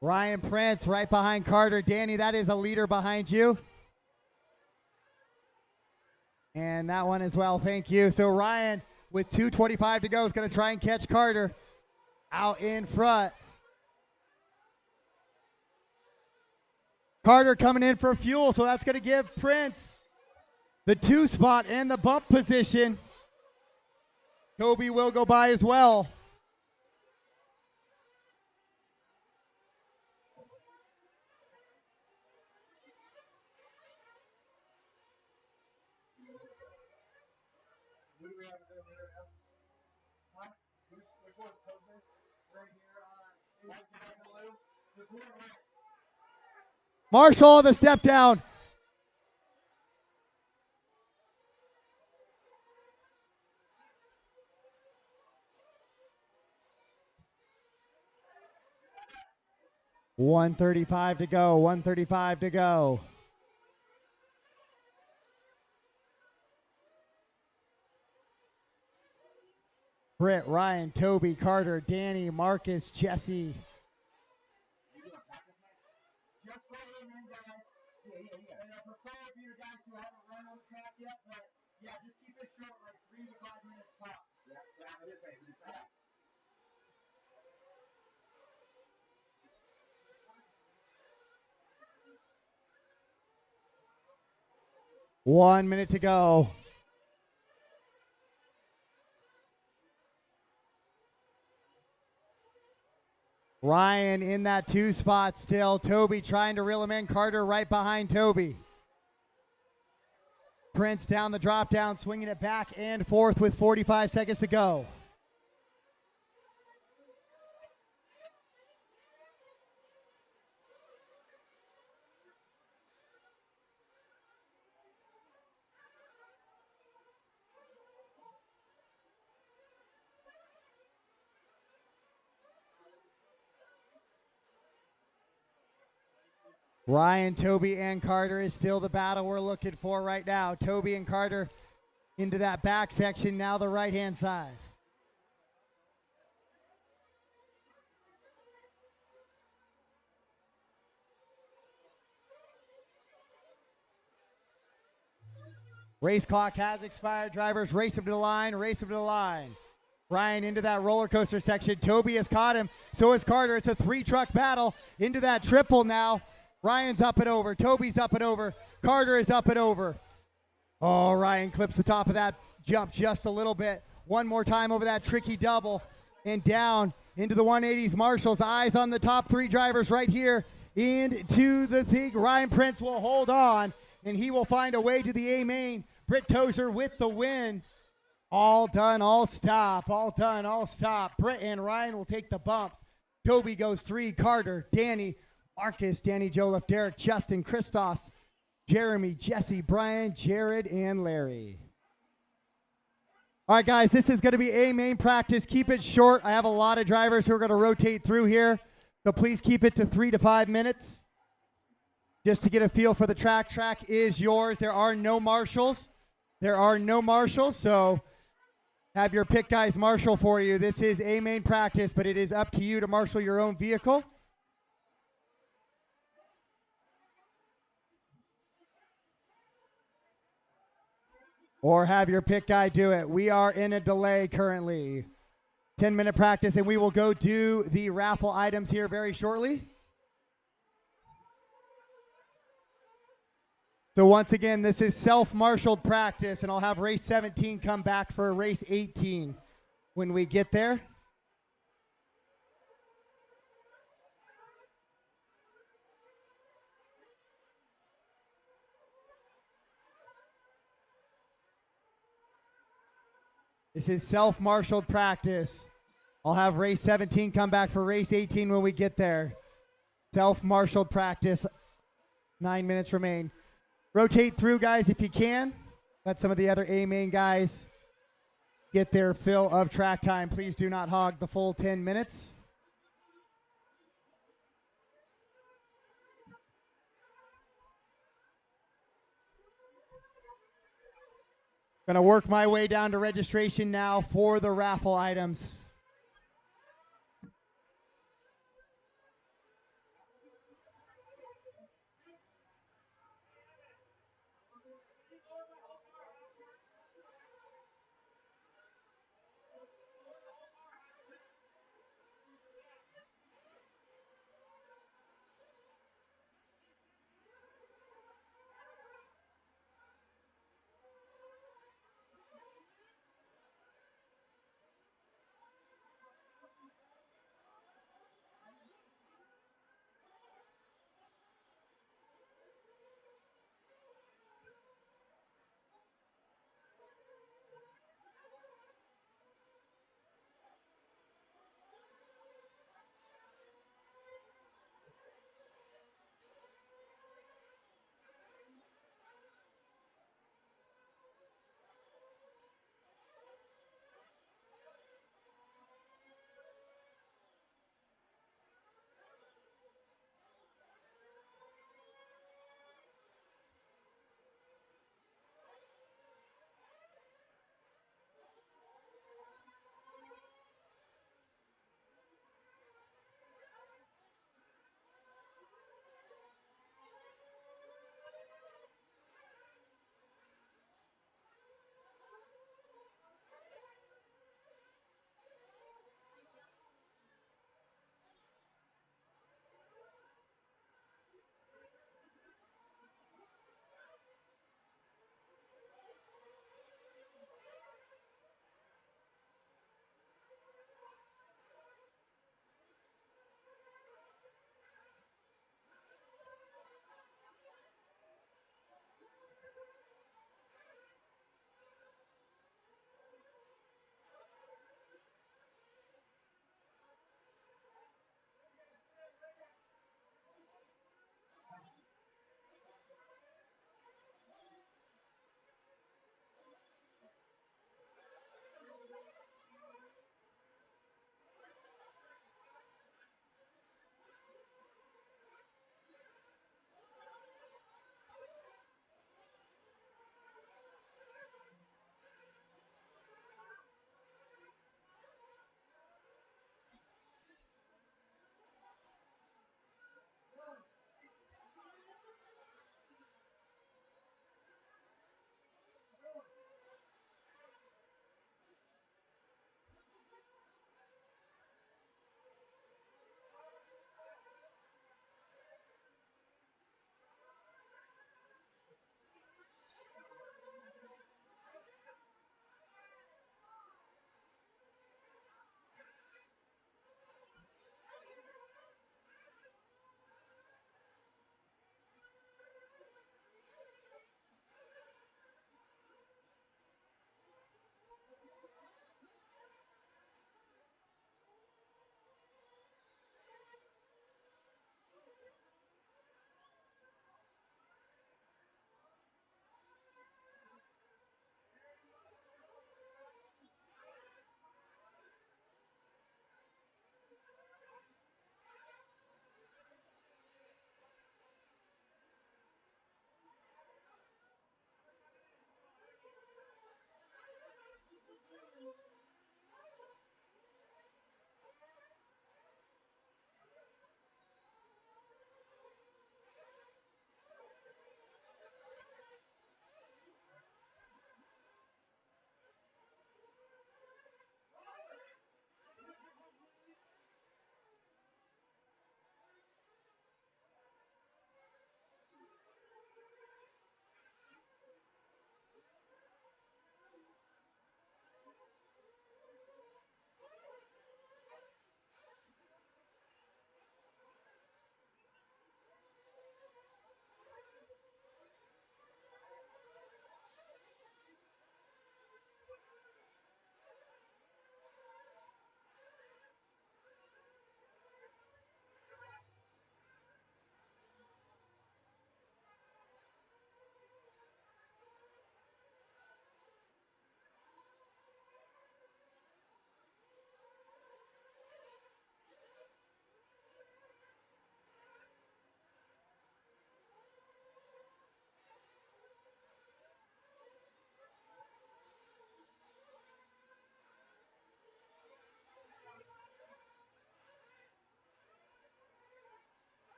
Ryan Prince right behind Carter. Danny, that is a leader behind you. And that one as well, thank you. So Ryan, with 2:25 to go, is going to try and catch Carter out in front. Carter coming in for fuel, so that's going to give Prince the 2 spot and the bump position. Toby will go by as well. Who do we have there later? Huh? Which one's closer? Right here on light blue. The blue and red. Marshall, the step down. $135 to go. $135 to go. Britt, Ryan, Toby, Carter, Danny, Marcus, Jesse. Just for amen, guys. And I prefer if you guys who haven't run on the track yet, but yeah, just keep it short, like 3 to 5 minutes tops. Yeah, it is right. Yeah. One minute to go. Ryan in that 2 spot still. Toby trying to reel him in. Carter right behind Toby. Prince down the drop down, swinging it back and forth with 45 seconds to go. Ryan, Toby, and Carter is still the battle we're looking for right now. Toby and Carter into that back section, now the right-hand side. Race clock has expired. Drivers, race him to the line, race him to the line. Ryan into that roller coaster section. Toby has caught him. So has Carter. It's a 3-truck battle into that triple now. Ryan's up and over. Toby's up and over. Carter is up and over. Oh, Ryan clips the top of that jump just a little bit. One more time over that tricky double. And down into the 180s. Marshall's eyes on the top 3 drivers right here. Into the thing. Ryan Prince will hold on. And he will find a way to the A main. Britt Tozer with the win. All done, all stop. All done, all stop. Britt and Ryan will take the bumps. Toby goes 3. Carter, Danny, Marcus, Danny, Joliffe, Derek, Justin, Christos, Jeremy, Jesse, Brian, Jared, and Larry. All right, guys, this is going to be A main practice. Keep it short. I have a lot of drivers who are going to rotate through here. So please keep it to 3 to 5 minutes. Just to get a feel for the track. Track is yours. There are no marshals. There are no marshals, so have your pit guys marshal for you. This is A main practice, but it is up to you to marshal your own vehicle. Or have your pit guy do it. We are in a delay currently. 10-minute practice, and we will go do the raffle items here very shortly. So once again, this is self-marshaled practice, and I'll have race 17 come back for race 18 when we get there. This is self-marshaled practice. I'll have race 17 come back for race 18 when we get there. Self-marshaled practice. 9 minutes remain. Rotate through, guys, if you can. Let some of the other A main guys get their fill of track time. Please do not hog the full 10 minutes. Gonna work my way down to registration now for the raffle items.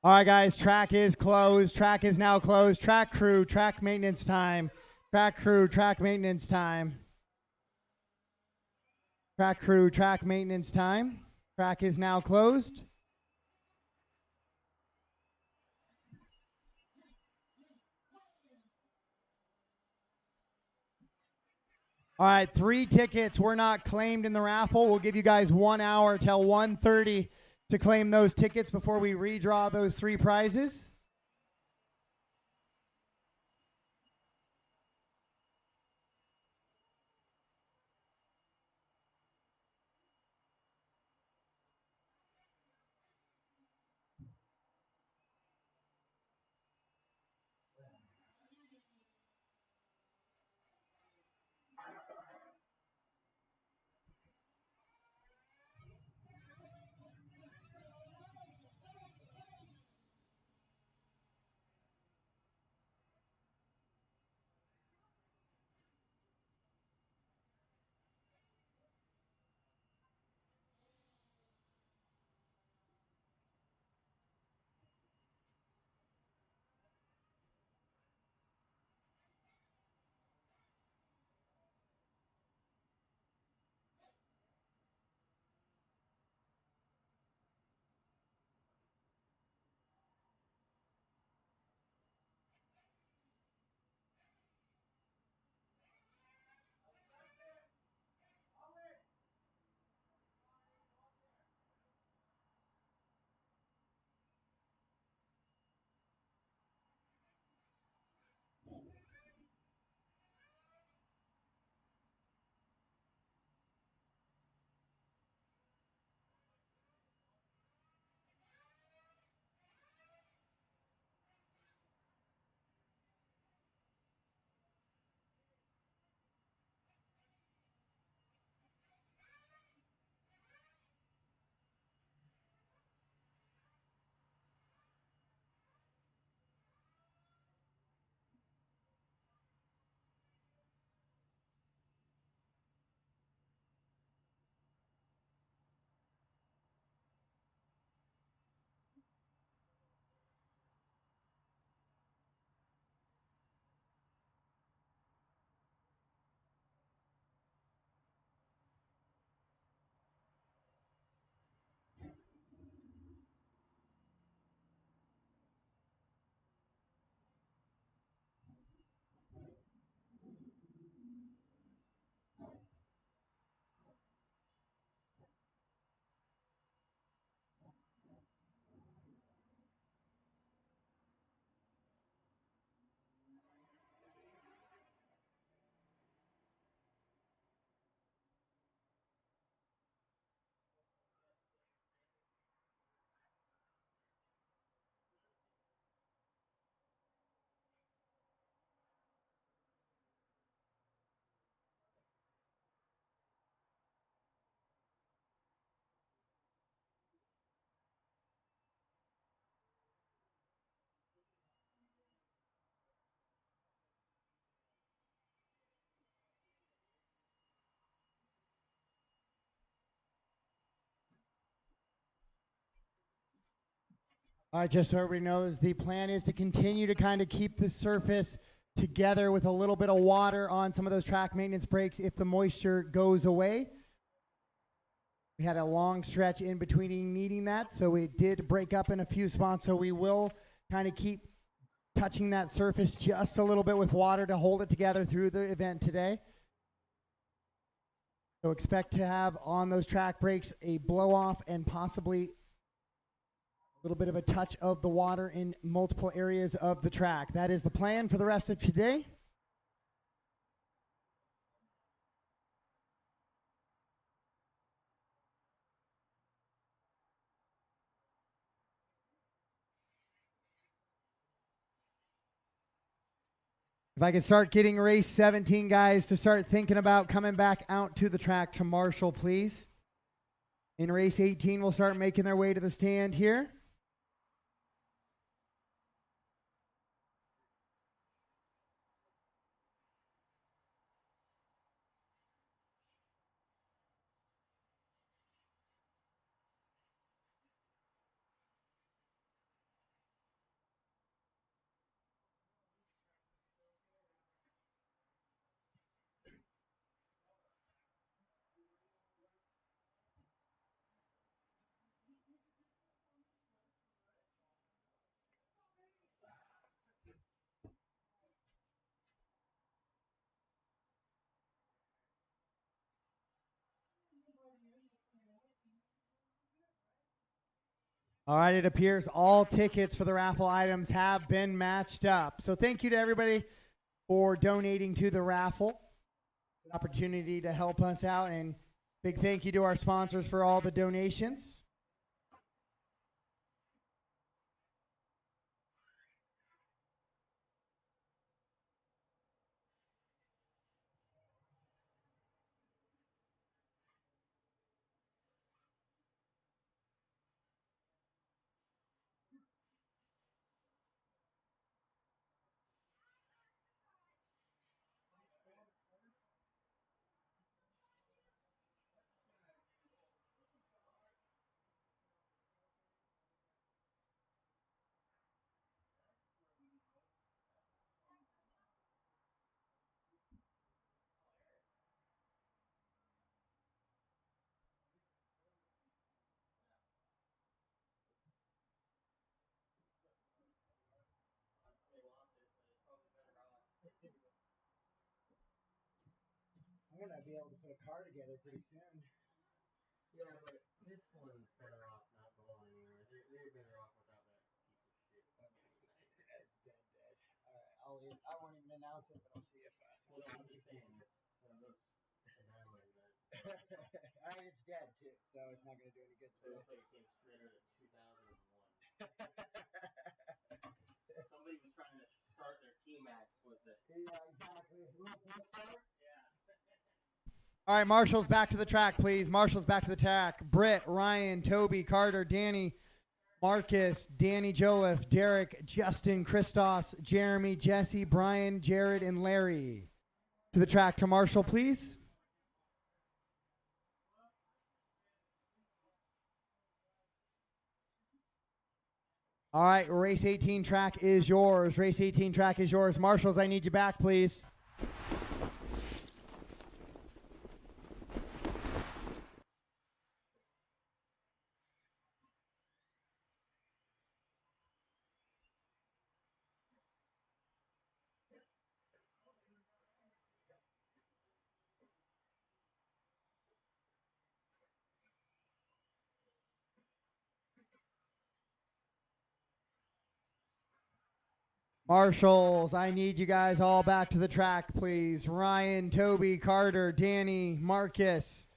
All right, guys, track is closed. Track is now closed. Track crew, track maintenance time. Track crew, track maintenance time. Track crew, track maintenance time. Track is now closed. All right, 3 tickets were not claimed in the raffle. We'll give you guys 1 hour till 1:30 to claim those tickets before we redraw those 3 prizes. All right, just so everybody knows, the plan is to continue to kind of keep the surface together with a little bit of water on some of those track maintenance breaks if the moisture goes away. We had a long stretch in between needing that, so we did break up in a few spots, so we will kind of keep touching that surface just a little bit with water to hold it together through the event today. So expect to have on those track breaks a blow off and possibly a little bit of a touch of the water in multiple areas of the track. That is the plan for the rest of today. If I could start getting race 17 guys to start thinking about coming back out to the track to Marshall, please. In race 18, we'll start making their way to the stand here. All right, it appears all tickets for the raffle items have been matched up. So thank you to everybody for donating to the raffle. It's an opportunity to help us out, and big thank you to our sponsors for all the donations. I'm gonna be able to put a car together pretty soon. Yeah, but this one's better off not going anywhere. They're better off without that piece of shit. It's dead. All right, I won't even announce it, but I'll see if Well, no, I'm just saying this. That's annoying that. I mean, it's dead too, so it's not gonna do any good It today. looks like it came straight out of 2001. Somebody was trying to start their T-Max with it. Yeah, exactly. Yeah. All right, marshals back to the track, please. Marshals back to the track. Britt, Ryan, Toby, Carter, Danny, Marcus, Danny Joliffe, Derek, Justin, Christos, Jeremy, Jesse, Brian, Jared, and Larry. To the track to Marshall, please. All right, race 18 track is yours. Race 18 track is yours. Marshals, I need you back, please. Marshals, I need you guys all back to the track, please. Ryan, Toby, Carter, Danny, Marcus,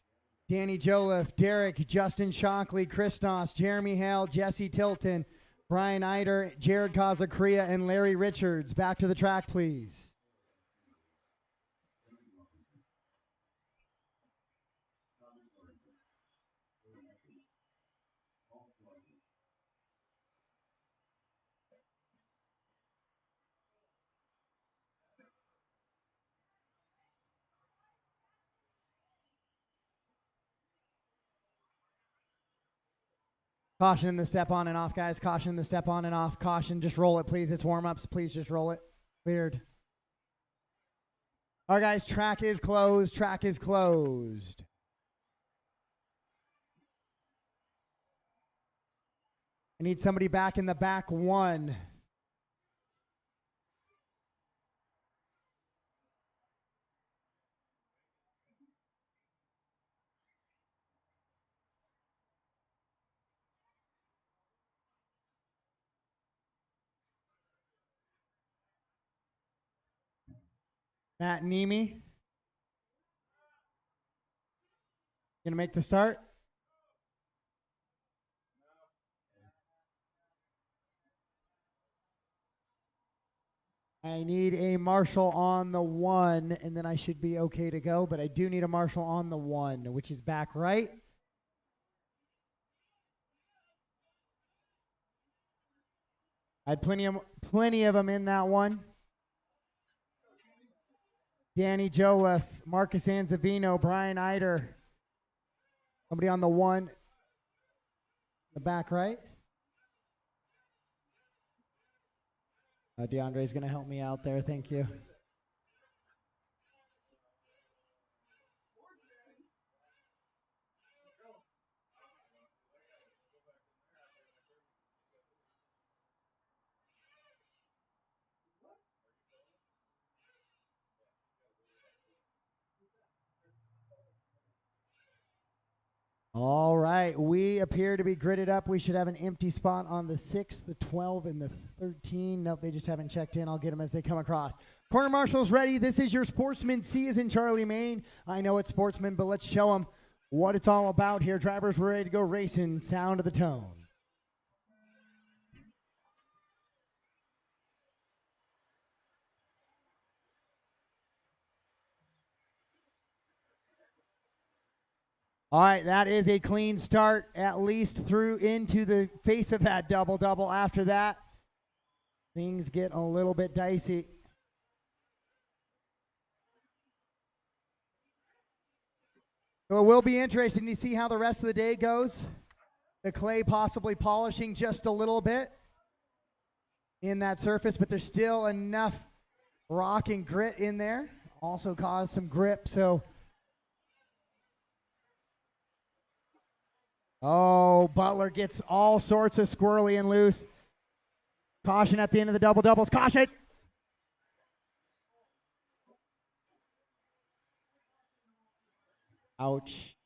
Danny Joliffe, Derek, Justin Shockley, Christos, Jeremy Hale, Jesse Tilton, Brian Eider, Jared Kazacria, and Larry Richards. Back to the track, please. Caution in the step on and off, guys. Caution in the step on and off. Caution, just roll it, please. It's warm-ups. Please just roll it. Weird. All right, guys, track is closed. Track is closed. I need somebody back in the back one. Matt Nemi. Gonna make the start? I need a marshal on the one, and then I should be okay to go, but I do need a marshal on the one, which is back right. I had plenty of them in that one. Danny Joliffe, Marcus Anzavino, Brian Eider. Somebody on the one, the back right. DeAndre's going to help me out there. Thank you. All right, we appear to be gridded up. We should have an empty spot on the 6, the 12, and the 13. Nope, they just haven't checked in. I'll get them as they come across. Corner marshal's ready. This is your Sportsman. C is in Charlie, Maine. I know it's Sportsman, but let's show them what it's all about here. Drivers, we're ready to go racing. Sound of the tone. All right, that is a clean start, at least through into the face of that double-double. After that, things get a little bit dicey. So it will be interesting to see how the rest of the day goes. The clay possibly polishing just a little bit in that surface, but there's still enough rock and grit in there. Also caused some grip, so... Oh, Butler gets all sorts of squirrely and loose. Caution at the end of the double-doubles. Caution! Ouch.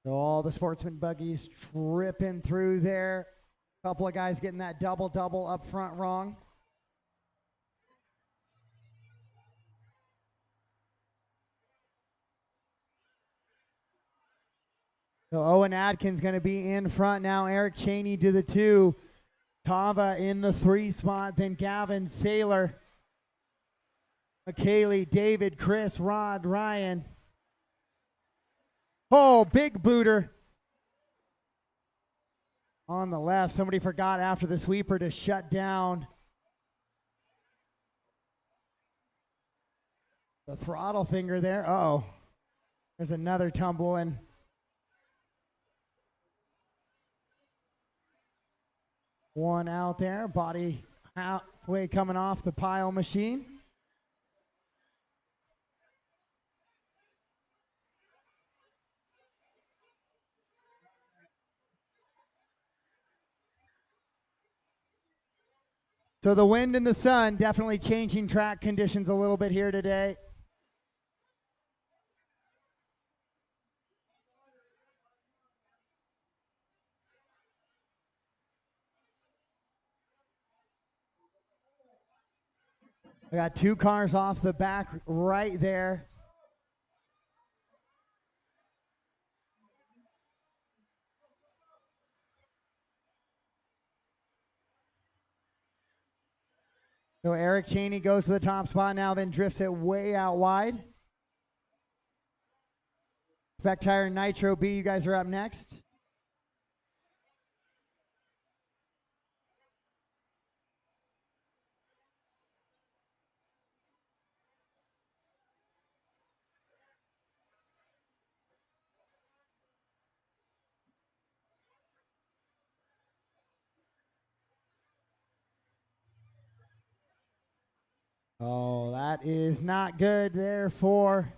So all the Sportsman buggies tripping through there. A couple of guys getting that double-double up front wrong. So Owen Adkins going to be in front now. Eric Cheney to the 2. Tava in the 3 spot. Then Gavin Saylor. McKaylee, David, Chris, Rod, Ryan. Oh, big booter. On the left. Somebody forgot after the sweeper to shut down the throttle finger there. Uh-oh. There's another tumble in. One out there, body halfway coming off the pile machine. So the wind and the sun definitely changing track conditions a little bit here today. I got 2 cars off the back right there. So Eric Cheney goes to the top spot now, then drifts it way out wide. Spec Tire Nitro B, you guys are up next. Oh, that is not good there for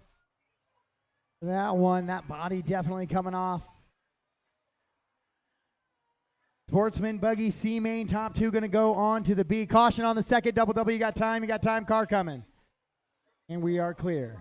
that one. That body definitely coming off. Sportsman, buggy, C main, top 2 going to go on to the B. Caution on the second double-double. You got time, car coming. And we are clear.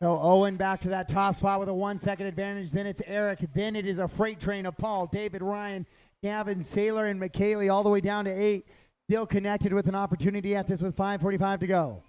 So Owen back to that top spot with a 1-second advantage. Then it's Eric. Then it is a freight train of Paul, David, Ryan, Gavin, Saylor, and McKaylee all the way down to 8. Still connected with an opportunity at this with 5:45 to go.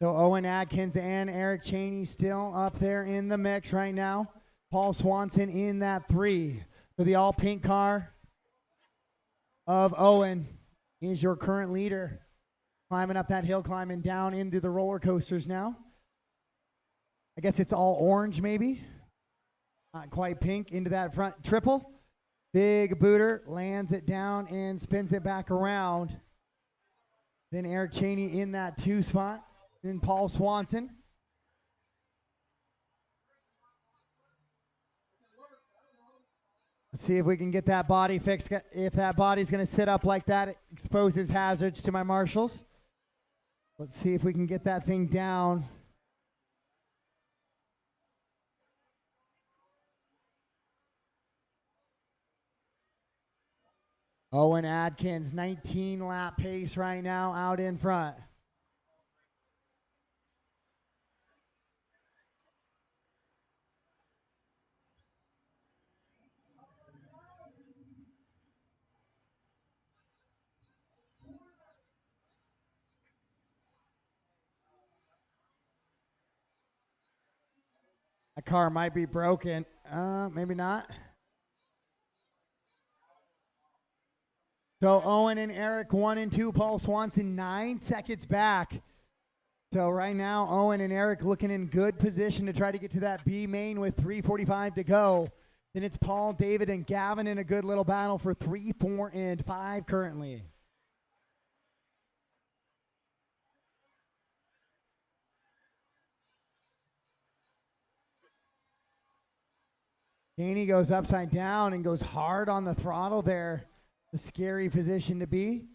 So Owen Adkins and Eric Cheney still up there in the mix right now. Paul Swanson in that 3. So the all pink car of Owen is your current leader. Climbing up that hill, climbing down into the roller coasters now. I guess it's all orange maybe. Not quite pink. Into that front triple. Big booter, lands it down and spins it back around. Then Eric Cheney in that 2 spot. Then Paul Swanson. Let's see if we can get that body fixed. If that body's going to sit up like that, it exposes hazards to my marshals. Let's see if we can get that thing down. Owen Adkins, 19 lap pace right now out in front. That car might be broken. Maybe not. So Owen and Eric 1 and 2. Paul Swanson 9 seconds back. So right now Owen and Eric looking in good position to try to get to that B main with 3:45 to go. Then it's Paul, David, and Gavin in a good little battle for 3, 4, and 5 currently. Haney goes upside down and goes hard on the throttle there. A scary position to be.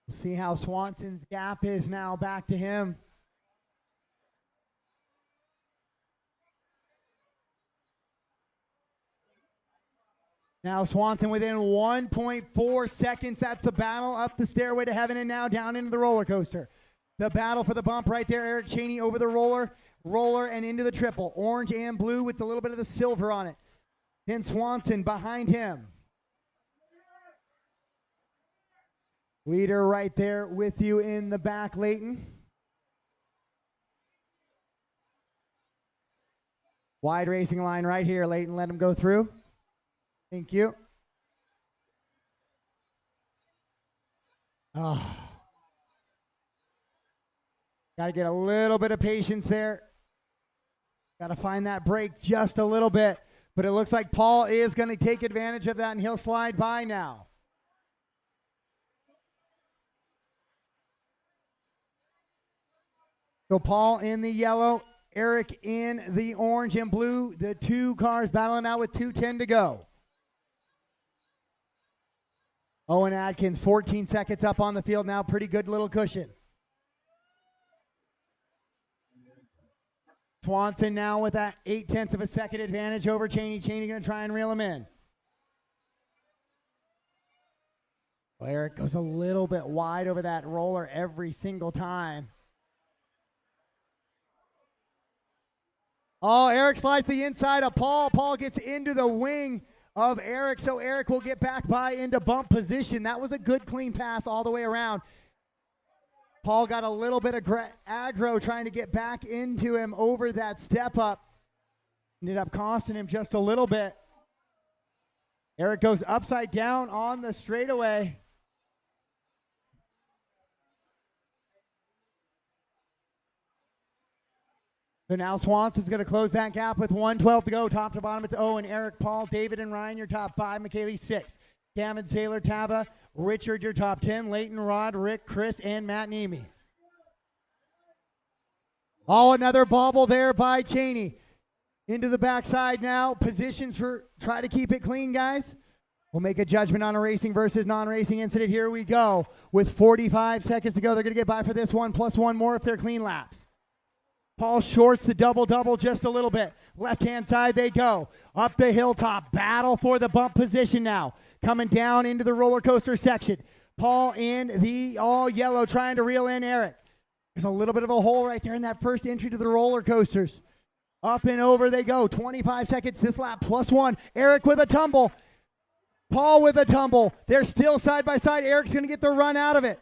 We'll see how Swanson's gap is now back to him. Now Swanson within 1.4 seconds. That's the battle up the stairway to heaven and now down into the roller coaster. The battle for the bump right there. Eric Cheney over the roller and into the triple. Orange and blue with a little bit of the silver on it. Then Swanson behind him. Leader right there with you in the back, Leighton. Wide racing line right here, Leighton. Let him go through. Thank you. Oh. Got to get a little bit of patience there. Got to find that break just a little bit. But it looks like Paul is going to take advantage of that, and he'll slide by now. So Paul in the yellow, Eric in the orange and blue. The 2 cars battling out with 2:10 to go. Owen Adkins, 14 seconds up on the field now. Pretty good little cushion. Swanson now with that 0.8 of a second advantage over Cheney. Cheney going to try and reel him in. Well, Eric goes a little bit wide over that roller every single time. Oh, Eric slides the inside of Paul. Paul gets into the wing of Eric, so Eric will get back by into bump position. That was a good clean pass all the way around. Paul got a little bit of aggro trying to get back into him over that step up. Ended up costing him just a little bit. Eric goes upside down on the straightaway. So now Swanson's going to close that gap with 1:12 to go. Top to bottom, it's Owen, Eric, Paul, David, and Ryan, your top 5. McKaylee, 6. Gavin, Sailor, Tava, Richard, your top 10. Leighton, Rod, Rick, Chris, and Matt Nemi. Oh, another bobble there by Cheney. Into the backside now. Positions for, try to keep it clean, guys. We'll make a judgment on a racing versus non-racing incident. Here we go. With 45 seconds to go, they're going to get by for this one, plus 1 more if they're clean laps. Paul shorts the double-double just a little bit. Left-hand side they go. Up the hilltop. Battle for the bump position now. Coming down into the roller coaster section. Paul in the all yellow trying to reel in Eric. There's a little bit of a hole right there in that first entry to the roller coasters. Up and over they go. 25 seconds this lap, plus 1. Eric with a tumble. Paul with a tumble. They're still side by side. Eric's going to get the run out of it.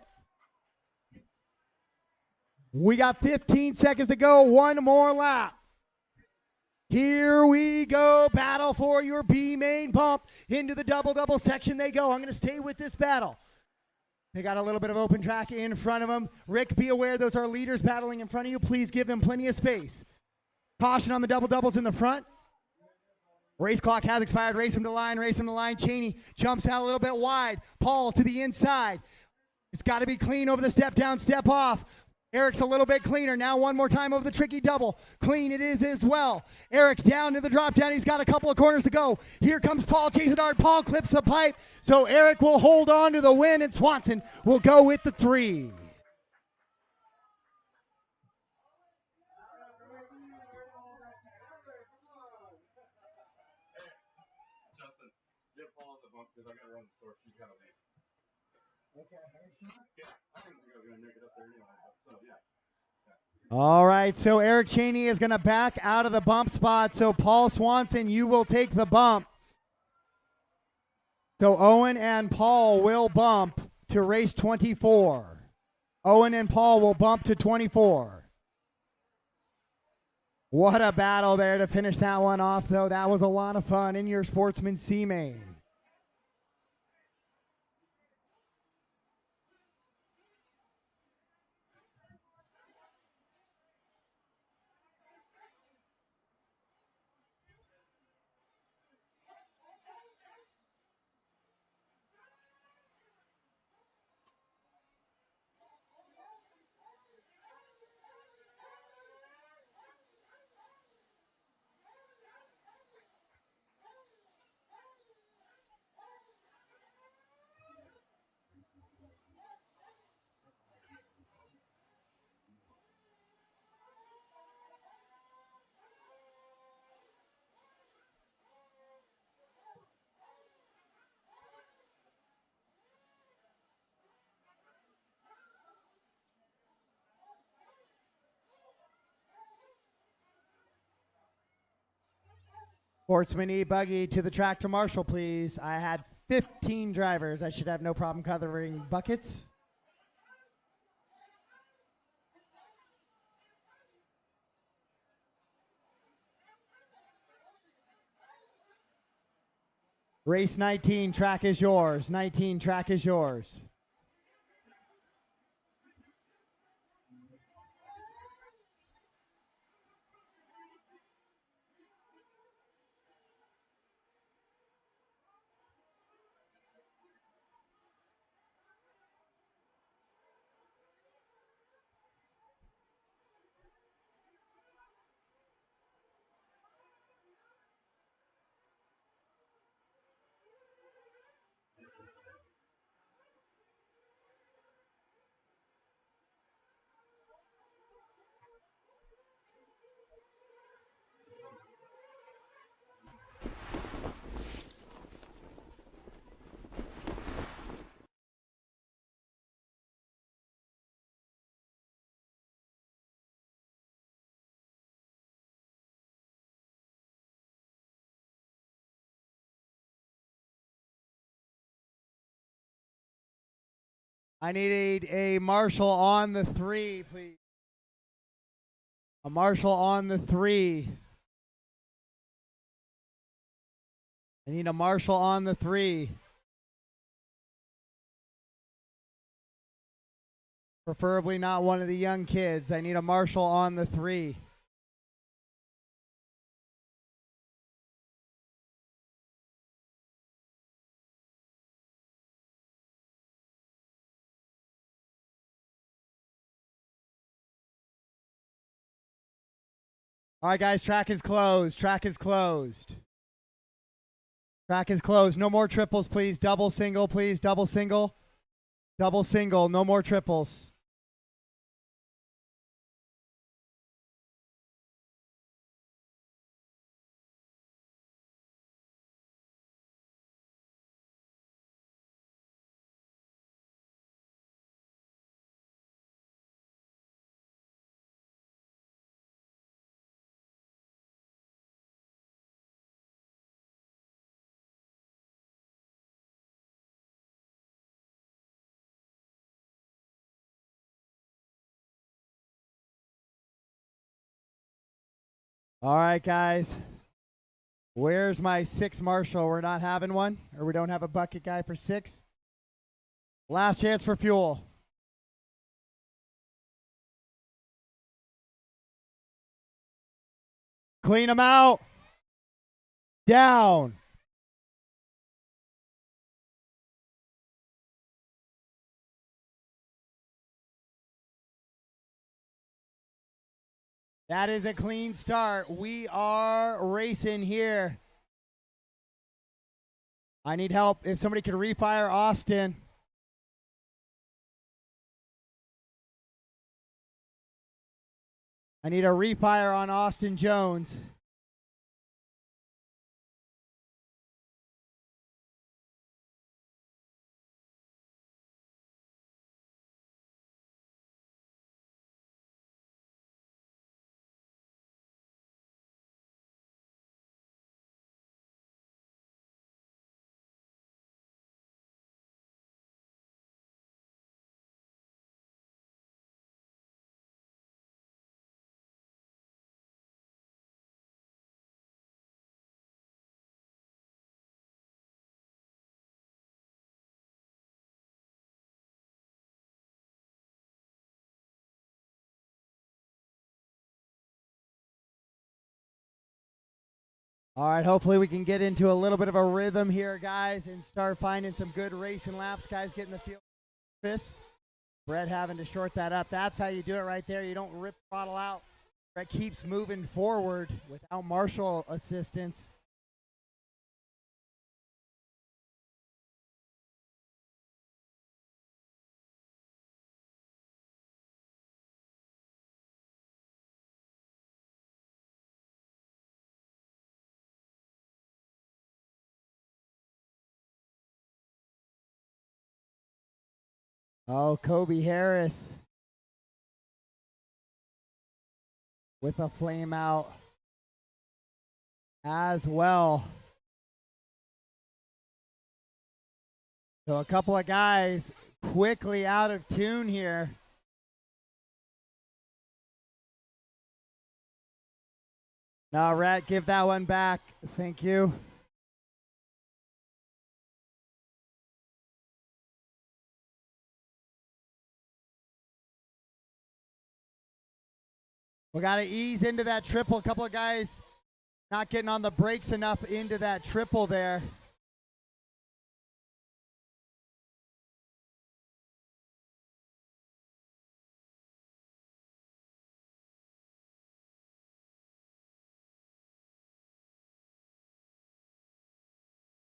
We got 15 seconds to go. 1 more lap. Here we go. Battle for your B main bump. Into the double section they go. I'm going to stay with this battle. They got a little bit of open track in front of them. Rick, be aware those are leaders battling in front of you. Please give them plenty of space. Caution on the doubles in the front. Race clock has expired. Race him to line. Race him to line. Cheney jumps out a little bit wide. Paul to the inside. It's got to be clean over the step down, step off. Eric's a little bit cleaner. Now one more time over the tricky double. Clean it is as well. Eric down to the drop down. He's got a couple of corners to go. Here comes Paul chasing hard. Paul clips the pipe. So Eric will hold on to the win, and Swanson will go with the 3. Justin, get Paul in the bump because I got to run the store. She's got to leave. Okay, are you sure? Yeah, I didn't think I was going to make it up there anyway. So, yeah. All right, so Eric Cheney is going to back out of the bump spot. So Paul Swanson, you will take the bump. So Owen and Paul will bump to race 24. Owen and Paul will bump to 24. What a battle there to finish that one off, though. That was a lot of fun in your Sportsman C main. Sportsman E buggy to the tractor marshal, please. I had 15 drivers. I should have no problem covering buckets. Race 19, track is yours. 19, track is yours. I need a marshal on the 3, please. A marshal on the 3. I need a marshal on the 3. Preferably not one of the young kids. I need a marshal on the 3. All right, guys, track is closed. Track is closed. Track is closed. No more triples, please. Double single, please. Double single. Double single. No more triples. All right, guys. Where's my 6 Marshall? We're not having one, or we don't have a bucket guy for 6. Last chance for fuel. Clean them out. Down. That is a clean start. We are racing here. I need help. If somebody could refire Austin. I need a refire on Austin Jones. All right, hopefully we can get into a little bit of a rhythm here, guys, and start finding some good racing laps. Guys getting the field. Brett having to short that up. That's how you do it right there. You don't rip throttle out. Brett keeps moving forward without Marshall assistance. Oh, Kobe Harris with a flame out as well. So a couple of guys quickly out of tune here. Now, Rat, give that one back. Thank you. We got to ease into that triple. A couple of guys not getting on the brakes enough into that triple there.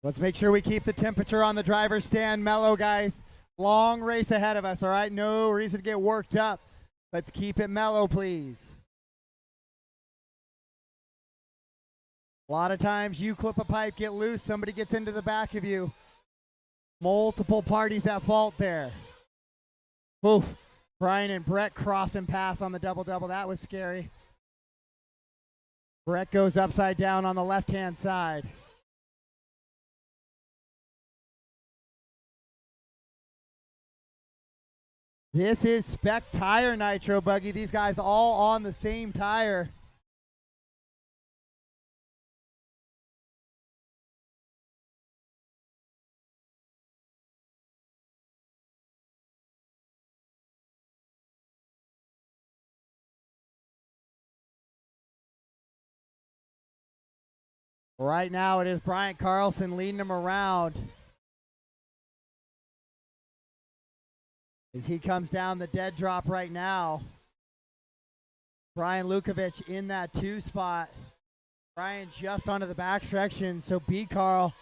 Let's make sure we keep the temperature on the driver's stand mellow, guys. Long race ahead of us, all right? No reason to get worked up. Let's keep it mellow, please. A lot of times you clip a pipe, get loose, somebody gets into the back of you. Multiple parties at fault there. Oof. Brian and Brett cross and pass on the double-double. That was scary. Brett goes upside down on the left-hand side. This is spec tire nitro buggy. These guys all on the same tire. Right now it is Bryant Carlson leading him around as he comes down the dead drop right now. Brian Lukovic in that 2 spot. Brian just onto the back section, so B. Carl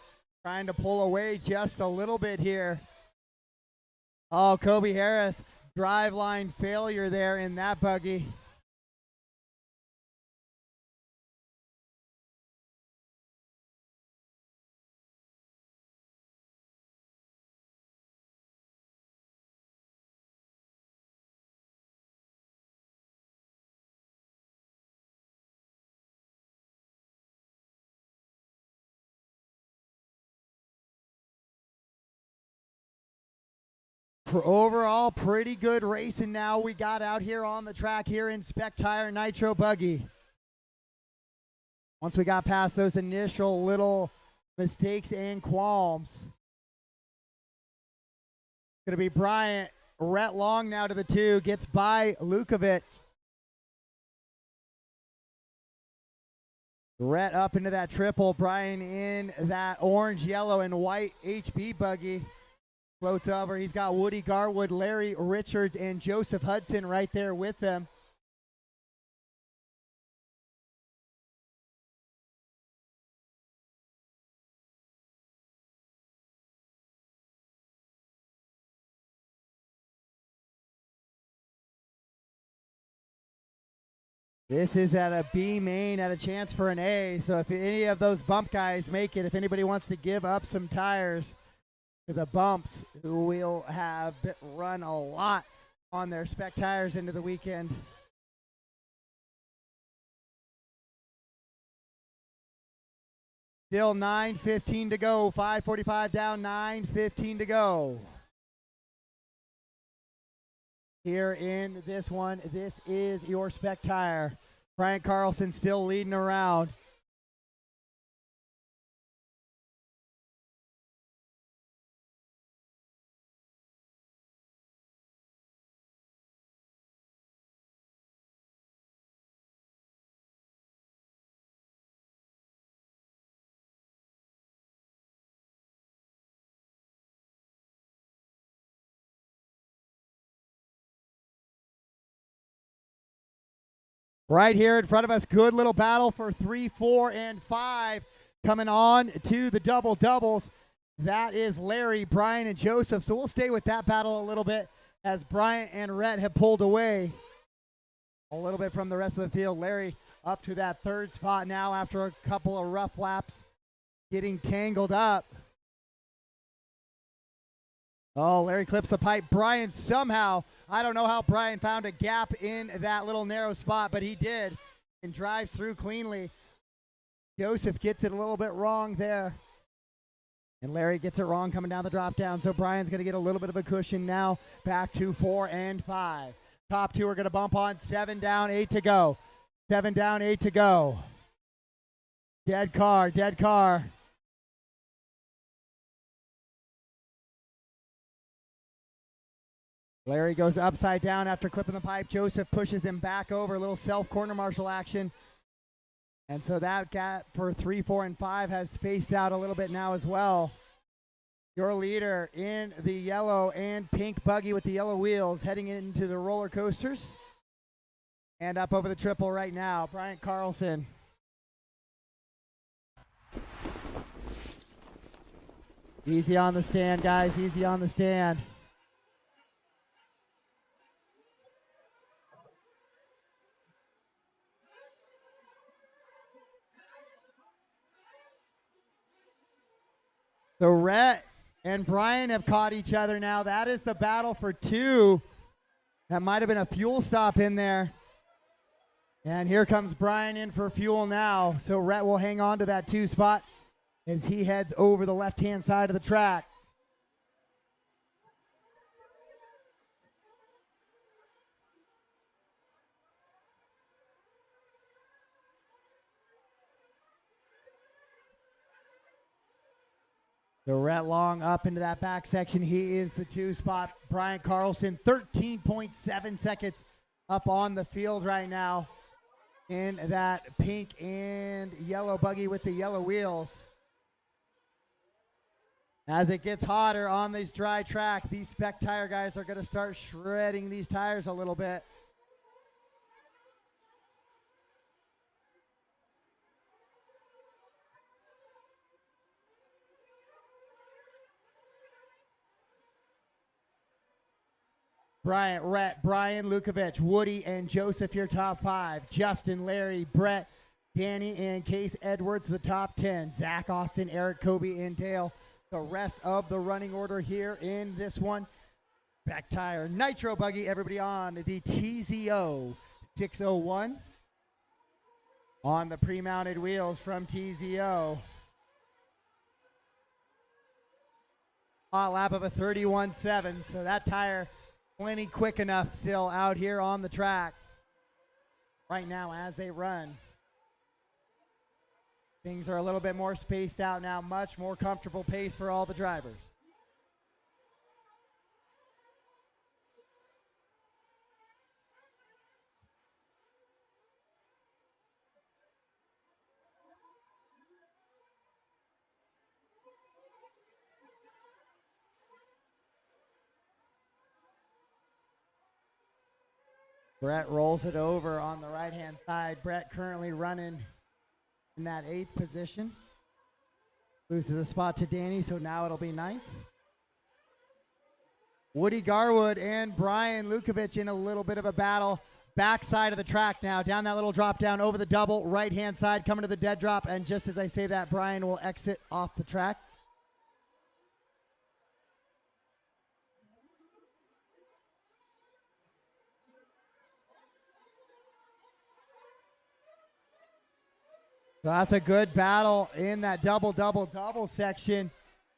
trying to pull away just a little bit here. Oh, Kobe Harris, drive line failure there in that buggy. For overall, pretty good racing now we got out here on the track here in Spec Tire Nitro Buggy. Once we got past those initial little mistakes and qualms, going to be Bryant. Rhett Long now to the 2, gets by Lukovic. Rhett up into that triple. Brian in that orange, yellow, and white HB buggy. Floats over. He's got Woody Garwood, Larry Richards, and Joseph Hudson right there with him. This is at a B main at a chance for an A. So if any of those bump guys make it, if anybody wants to give up some tires to the bumps, who will have run a lot on their spec tires into the weekend. Still 9:15 to go. 5:45 down, 9:15 to go. Here in this one, this is your spec tire. Brian Carlson still leading around. Right here in front of us, good little battle for 3, 4, and 5. Coming on to the double doubles. That is Larry, Brian, and Joseph. So we'll stay with that battle a little bit as Bryant and Rhett have pulled away a little bit from the rest of the field. Larry up to that 3rd spot now after a couple of rough laps, getting tangled up. Oh, Larry clips the pipe. Brian somehow, I don't know how Brian found a gap in that little narrow spot, but he did and drives through cleanly. Joseph gets it a little bit wrong there. And Larry gets it wrong coming down the drop down. So Brian's going to get a little bit of a cushion now. Back to 4 and 5. Top 2 are going to bump on. 7 down, 8 to go. 7 down, 8 to go. Dead car, dead car. Larry goes upside down after clipping the pipe. Joseph pushes him back over. A little self-corner marshal action. And so that gap for 3, 4, and 5 has spaced out a little bit now as well. Your leader in the yellow and pink buggy with the yellow wheels heading into the roller coasters. And up over the triple right now, Bryant Carlson. Easy on the stand, guys. Easy on the stand. So Rhett and Brian have caught each other now. That is the battle for 2. That might have been a fuel stop in there. And here comes Brian in for fuel now. So Rhett will hang on to that 2 spot as he heads over the left-hand side of the track. So Rhett Long up into that back section. He is the 2 spot. Brian Carlson, 13.7 seconds up on the field right now in that pink and yellow buggy with the yellow wheels. As it gets hotter on this dry track, these spec tire guys are going to start shredding these tires a little bit. Bryant, Rhett, Brian, Lukovic, Woody, and Joseph, your top 5. Justin, Larry, Brett, Danny, and Case Edwards, the top 10. Zach, Austin, Eric, Kobe, and Dale, the rest of the running order here in this one. Back tire, nitro buggy, everybody on the TZO 601 on the pre-mounted wheels from TZO. Hot lap of a 31.7, so that tire plenty quick enough still out here on the track right now as they run. Things are a little bit more spaced out now, much more comfortable pace for all the drivers. Brett rolls it over on the right-hand side. Brett currently running in that 8th position. Loses a spot to Danny, so now it'll be 9th. Woody Garwood and Brian Lukovic in a little bit of a battle. Backside of the track now, down that little drop down over the double, right-hand side, coming to the dead drop, and just as I say that, Brian will exit off the track. So that's a good battle in that double section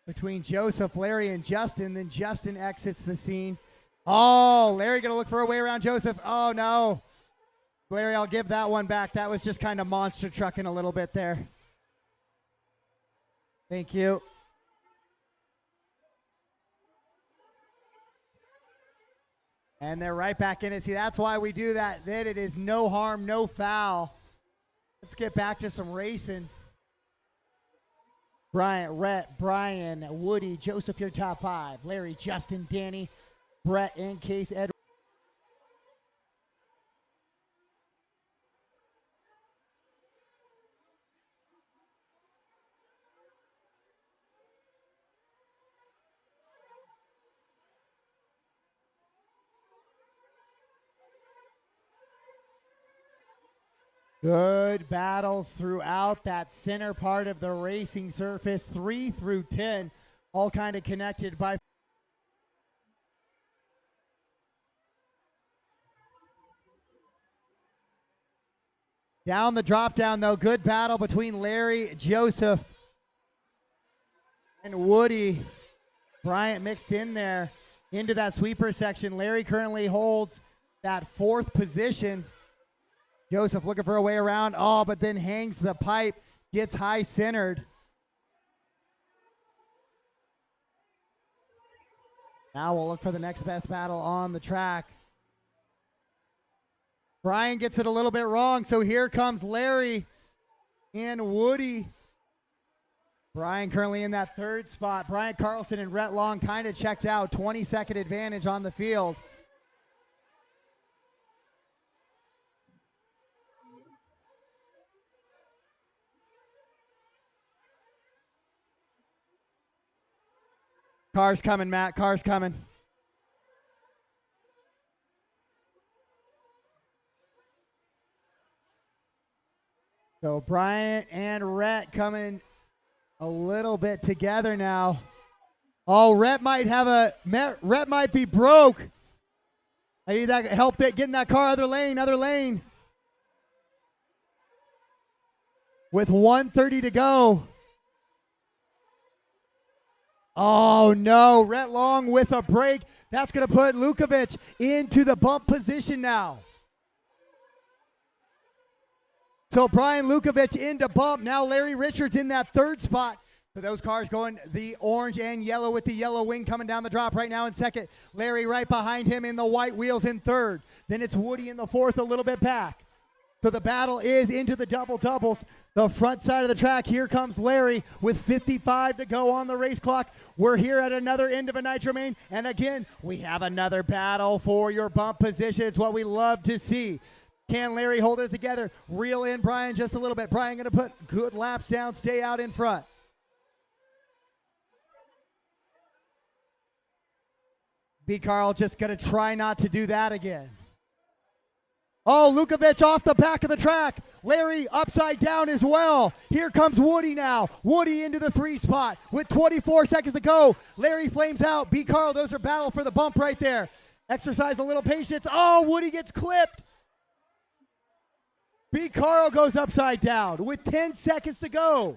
between Joseph, Larry, and Justin. Then Justin exits the scene. Oh, Larry going to look for a way around Joseph. Oh, no. Larry, I'll give that one back. That was just kind of monster trucking a little bit there. Thank you. And they're right back in it. See, that's why we do that. Then it is no harm, no foul. Let's get back to some racing. Rhett, Brian, Woody, Joseph, your top 5. Larry, Justin, Danny, Brett, and Case Edwards. Good battles throughout that center part of the racing surface, 3 through 10, all kind of connected by. Down the drop down though, good battle between Larry, Joseph, and Woody. Bryant mixed in there into that sweeper section. Larry currently holds that 4th position. Joseph looking for a way around. Oh, but then hangs the pipe, gets high centered. Now we'll look for the next best battle on the track. Brian gets it a little bit wrong, so here comes Larry and Woody. Brian currently in that 3rd spot. Brian Carlson and Rhett Long kind of checked out. 20-second advantage on the field. Car's coming, Matt. Car's coming. So Bryant and Rhett coming a little bit together now. Oh, Rhett might be broke. I need that help getting that car other lane. With 1:30 to go. Oh, no. Rhett Long with a break. That's going to put Lukovic into the bump position now. So Brian Lukovic into bump. Now Larry Richards in that 3rd spot. So those cars going the orange and yellow with the yellow wing coming down the drop right now in 2nd. Larry right behind him in the white wheels in 3rd. Then it's Woody in the 4th, a little bit back. So the battle is into the doubles. The front side of the track, here comes Larry with 55 to go on the race clock. We're here at another end of a Nitro Main, and again, we have another battle for your bump position. It's what we love to see. Can Larry hold it together? Reel in Brian just a little bit. Brian going to put good laps down, stay out in front. B. Carl just going to try not to do that again. Oh, Lukovic off the back of the track. Larry upside down as well. Here comes Woody now. Woody into the 3 spot with 24 seconds to go. Larry flames out. B. Carl, those are battle for the bump right there. Exercise a little patience. Oh, Woody gets clipped. B. Carl goes upside down with 10 seconds to go.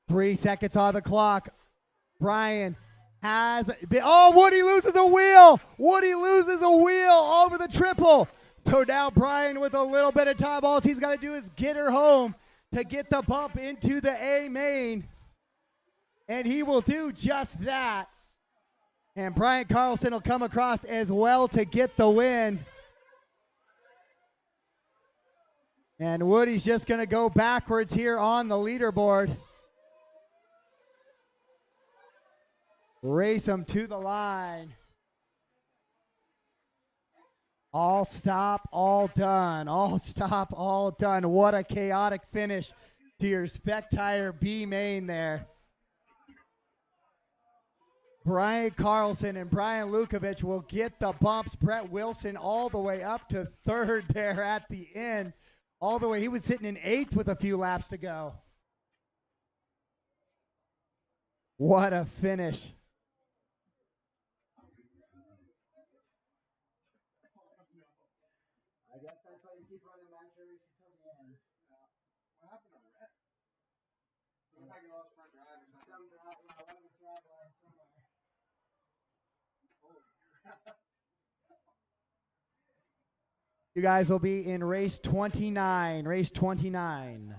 Three seconds on the clock. Brian has been, oh, Woody loses a wheel. Woody loses a wheel over the triple. So now Brian with a little bit of time, all he's got to do is get her home to get the bump into the A main. And he will do just that. And Brian Carlson will come across as well to get the win. And Woody's just going to go backwards here on the leaderboard. Race him to the line. All stop, all done. All stop, all done. What a chaotic finish to your spec tire B main there. Brian Carlson and Brian Lukovic will get the bumps. Brett Wilson all the way up to third there at the end. All the way. He was sitting in eighth with a few laps to go. What a finish. I guess that's why you keep running match races till the end. What happened to Rhett? Looked like he lost front drive or something. Some drive, yeah, one of the drive lines somewhere. You guys will be in race 29. Race 29.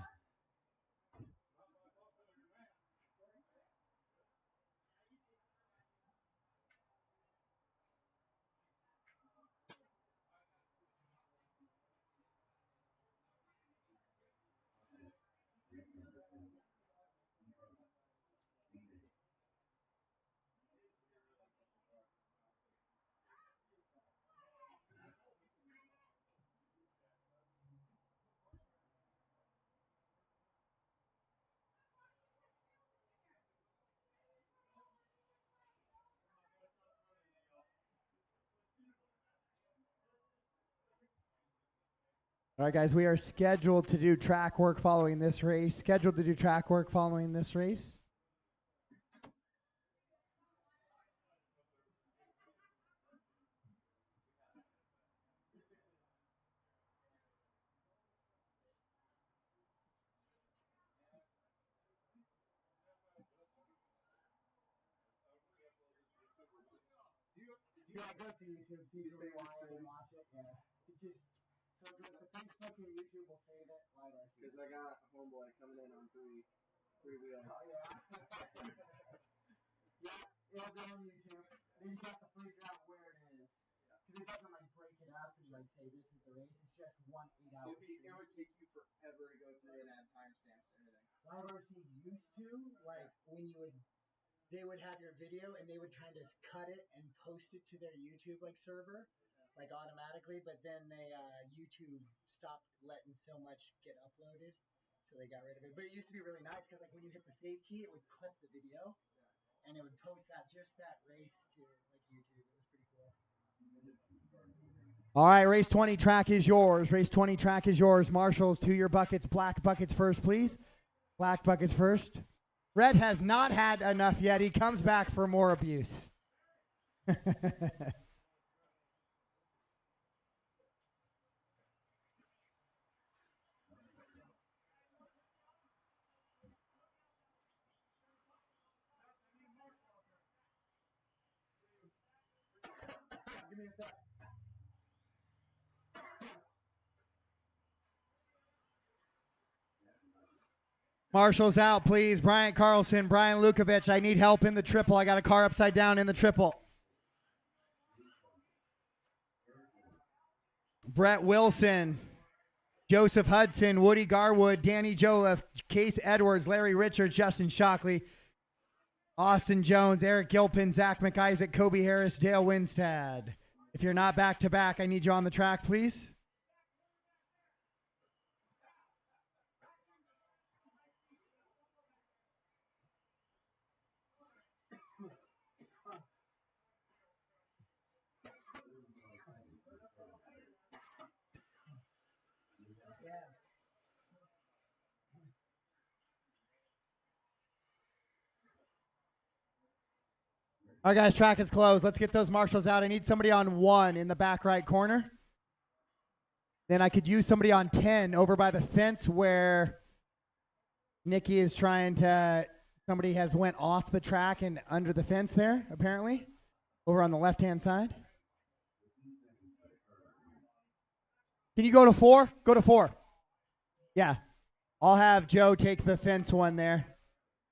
All right, guys, we are scheduled to do track work following this race. Scheduled to do track work following this race. You gotta go to YouTube, see the rewind and watch it. Yeah. It just so good. The Facebook and YouTube will save it. Because I got Homeboy coming in on three wheels. Oh yeah. Yeah, it'll go on YouTube. Then you just have to figure out where it is. Because it doesn't like break it up and like say this is the race. It's just 1 8 hour. It would take you forever to go through and add timestamps and everything. LiveRC used to, like when you would, they would have your video and they would kind of cut it and post it to their YouTube like server, like automatically. But then they YouTube stopped letting so much get uploaded, so they got rid of it. But it used to be really nice because like when you hit the save key, it would clip the video, and it would post that race to like YouTube. It was pretty cool. All right, race 20 track is yours. Race 20 track is yours. Marshals, to your buckets. Black buckets first, please. Black buckets first. Red has not had enough yet. He comes back for more abuse. Give me a sec. Marshals out, please. Brian Carlson, Brian Lukovic. I need help in the triple. I got a car upside down in the triple. Brett Wilson, Joseph Hudson, Woody Garwood, Danny Joliffe, Case Edwards, Larry Richards, Justin Shockley, Austin Jones, Eric Gilpin, Zach McIsaac, Kobe Harris, Dale Winstad. If you're not back to back, I need you on the track, please. All right, guys, track is closed. Let's get those marshals out. I need somebody on 1 in the back right corner. Then I could use somebody on 10 over by the fence where Nikki is trying to Somebody has went off the track and under the fence there, apparently, over on the left-hand side. Can you go to 4? Go to 4. Yeah. I'll have Joe take the fence one there.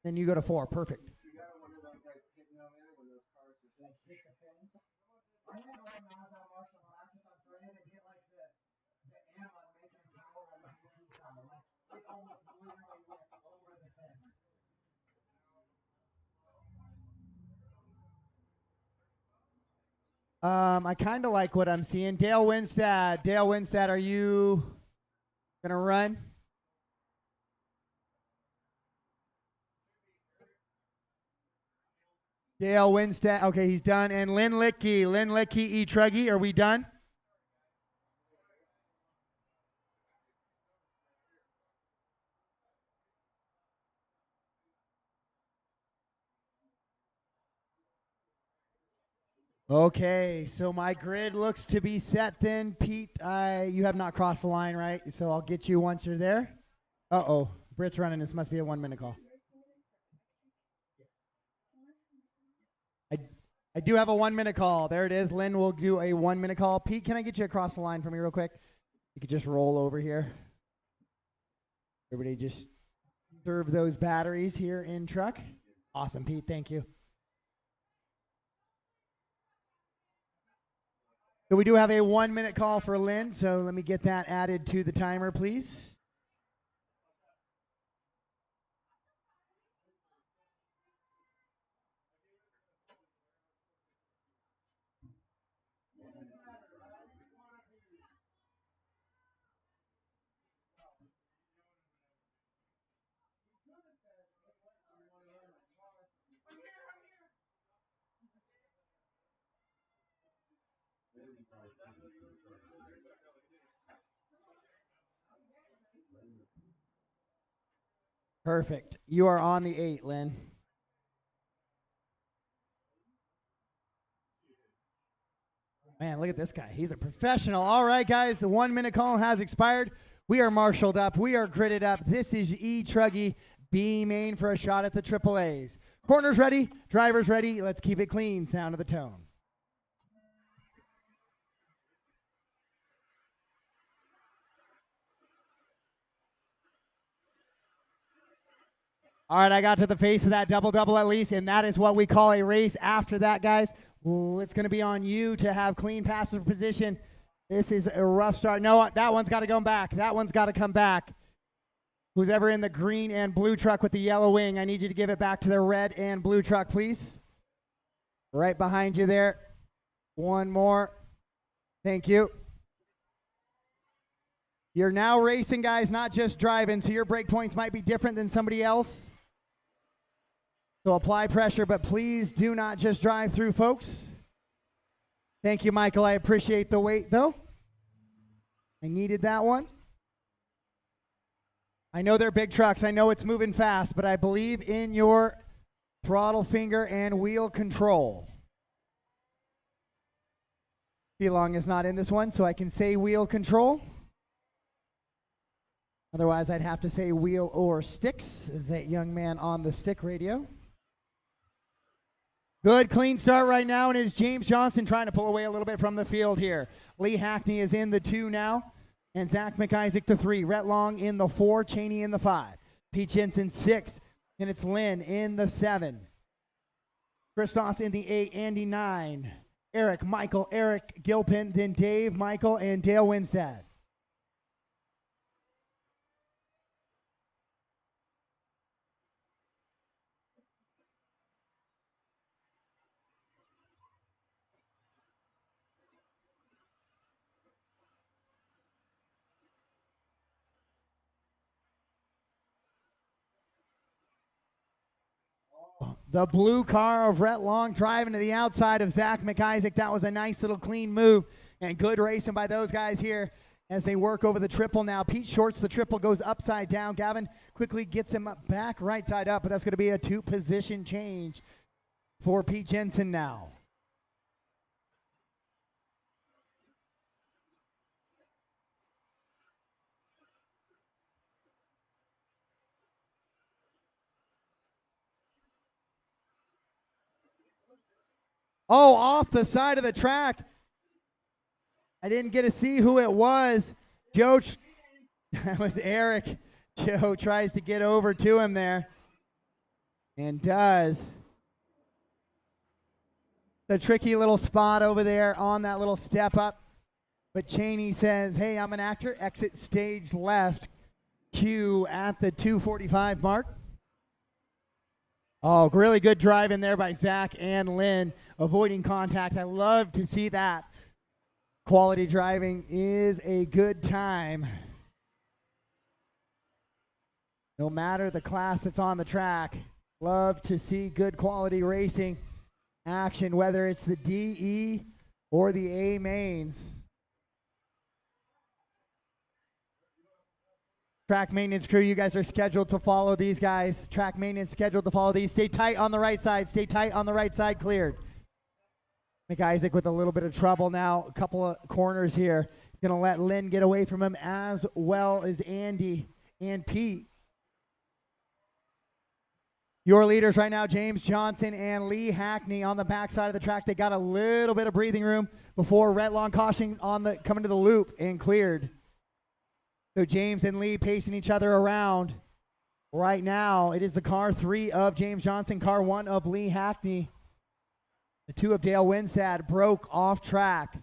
Then you go to 4. Perfect. You gotta wonder those guys hitting on there when those cars are like hit the fence. I had one when I was at martial practice on Friday that hit like the M on making power on the BP side. Like it almost literally went over the fence. I kind of like what I'm seeing. Dale Winstad. Dale Winstad, are you going to run? Dale Winstad. Okay, he's done. And Lynn Lickey. Lynn Lickey, E. Truggy. Are we done? Okay, so my grid looks to be set then. Pete, you have not crossed the line, right? So I'll get you once you're there. Uh-oh. Britt's running. This must be a 1-minute call. I do have a 1-minute call. There it is. Lynn will do a 1-minute call. Pete, can I get you across the line for me real quick? You could just roll over here. Everybody just serve those batteries here in truck. Awesome, Pete. Thank you. So we do have a 1-minute call for Lynn, so let me get that added to the timer, please. Perfect. You are on the 8, Lynn. Man, look at this guy. He's a professional. All right, guys, the 1-minute call has expired. We are marshaled up. We are gridded up. This is E. Truggy, B main for a shot at the AAAs. Corners ready. Drivers ready. Let's keep it clean. Sound of the tone. All right, I got to the face of that double-double at least, and that is what we call a race. After that, guys, it's going to be on you to have clean passenger position. This is a rough start. No, that one's got to come back. That one's got to come back. Who's ever in the green and blue truck with the yellow wing, I need you to give it back to the red and blue truck, please. Right behind you there. One more. Thank you. You're now racing, guys, not just driving, so your break points might be different than somebody else. So apply pressure, but please do not just drive through, folks. Thank you, Michael. I appreciate the wait, though. I needed that one. I know they're big trucks. I know it's moving fast, but I believe in your throttle finger and wheel control. Long is not in this one, so I can say wheel control. Otherwise, I'd have to say wheel or sticks, is that young man on the stick radio. Good, clean start right now, and it is James Johnson trying to pull away a little bit from the field here. Lee Hackney is in the 2 now, and Zach McIsaac the 3. Rhett Long in the 4, Cheney in the 5. Pete Jensen 6, and it's Lynn in the 7. Christos in the 8, Andy 9. Eric, Michael, Eric Gilpin, then Dave, Michael, and Dale Winstad. The blue car of Rhett Long driving to the outside of Zach McIsaac. That was a nice little clean move and good racing by those guys here as they work over the triple now. Pete shorts the triple, goes upside down. Gavin quickly gets him up back right side up, but that's going to be a 2-position change for Pete Jensen now. Oh, off the side of the track. I didn't get to see who it was. Joe, that was Eric. Joe tries to get over to him there. And does. The tricky little spot over there on that little step up. But Cheney says, hey, I'm an actor. Exit stage left. Cue at the 2:45 mark. Oh, really good drive in there by Zach and Lynn, avoiding contact. I love to see that. Quality driving is a good time. No matter the class that's on the track, love to see good quality racing action, whether it's the DE or the A mains. Track maintenance crew, you guys are scheduled to follow these guys. Track maintenance scheduled to follow these. Stay tight on the right side. Stay tight on the right side, cleared. McIsaac with a little bit of trouble now. A couple of corners here. He's going to let Lynn get away from him as well as Andy and Pete. Your leaders right now, James Johnson and Lee Hackney on the backside of the track. They got a little bit of breathing room before Rhett Long caution on the coming to the loop and cleared. So James and Lee pacing each other around. Right now, it is the car 3 of James Johnson, car 1 of Lee Hackney. The 2 of Dale Winstad broke off track.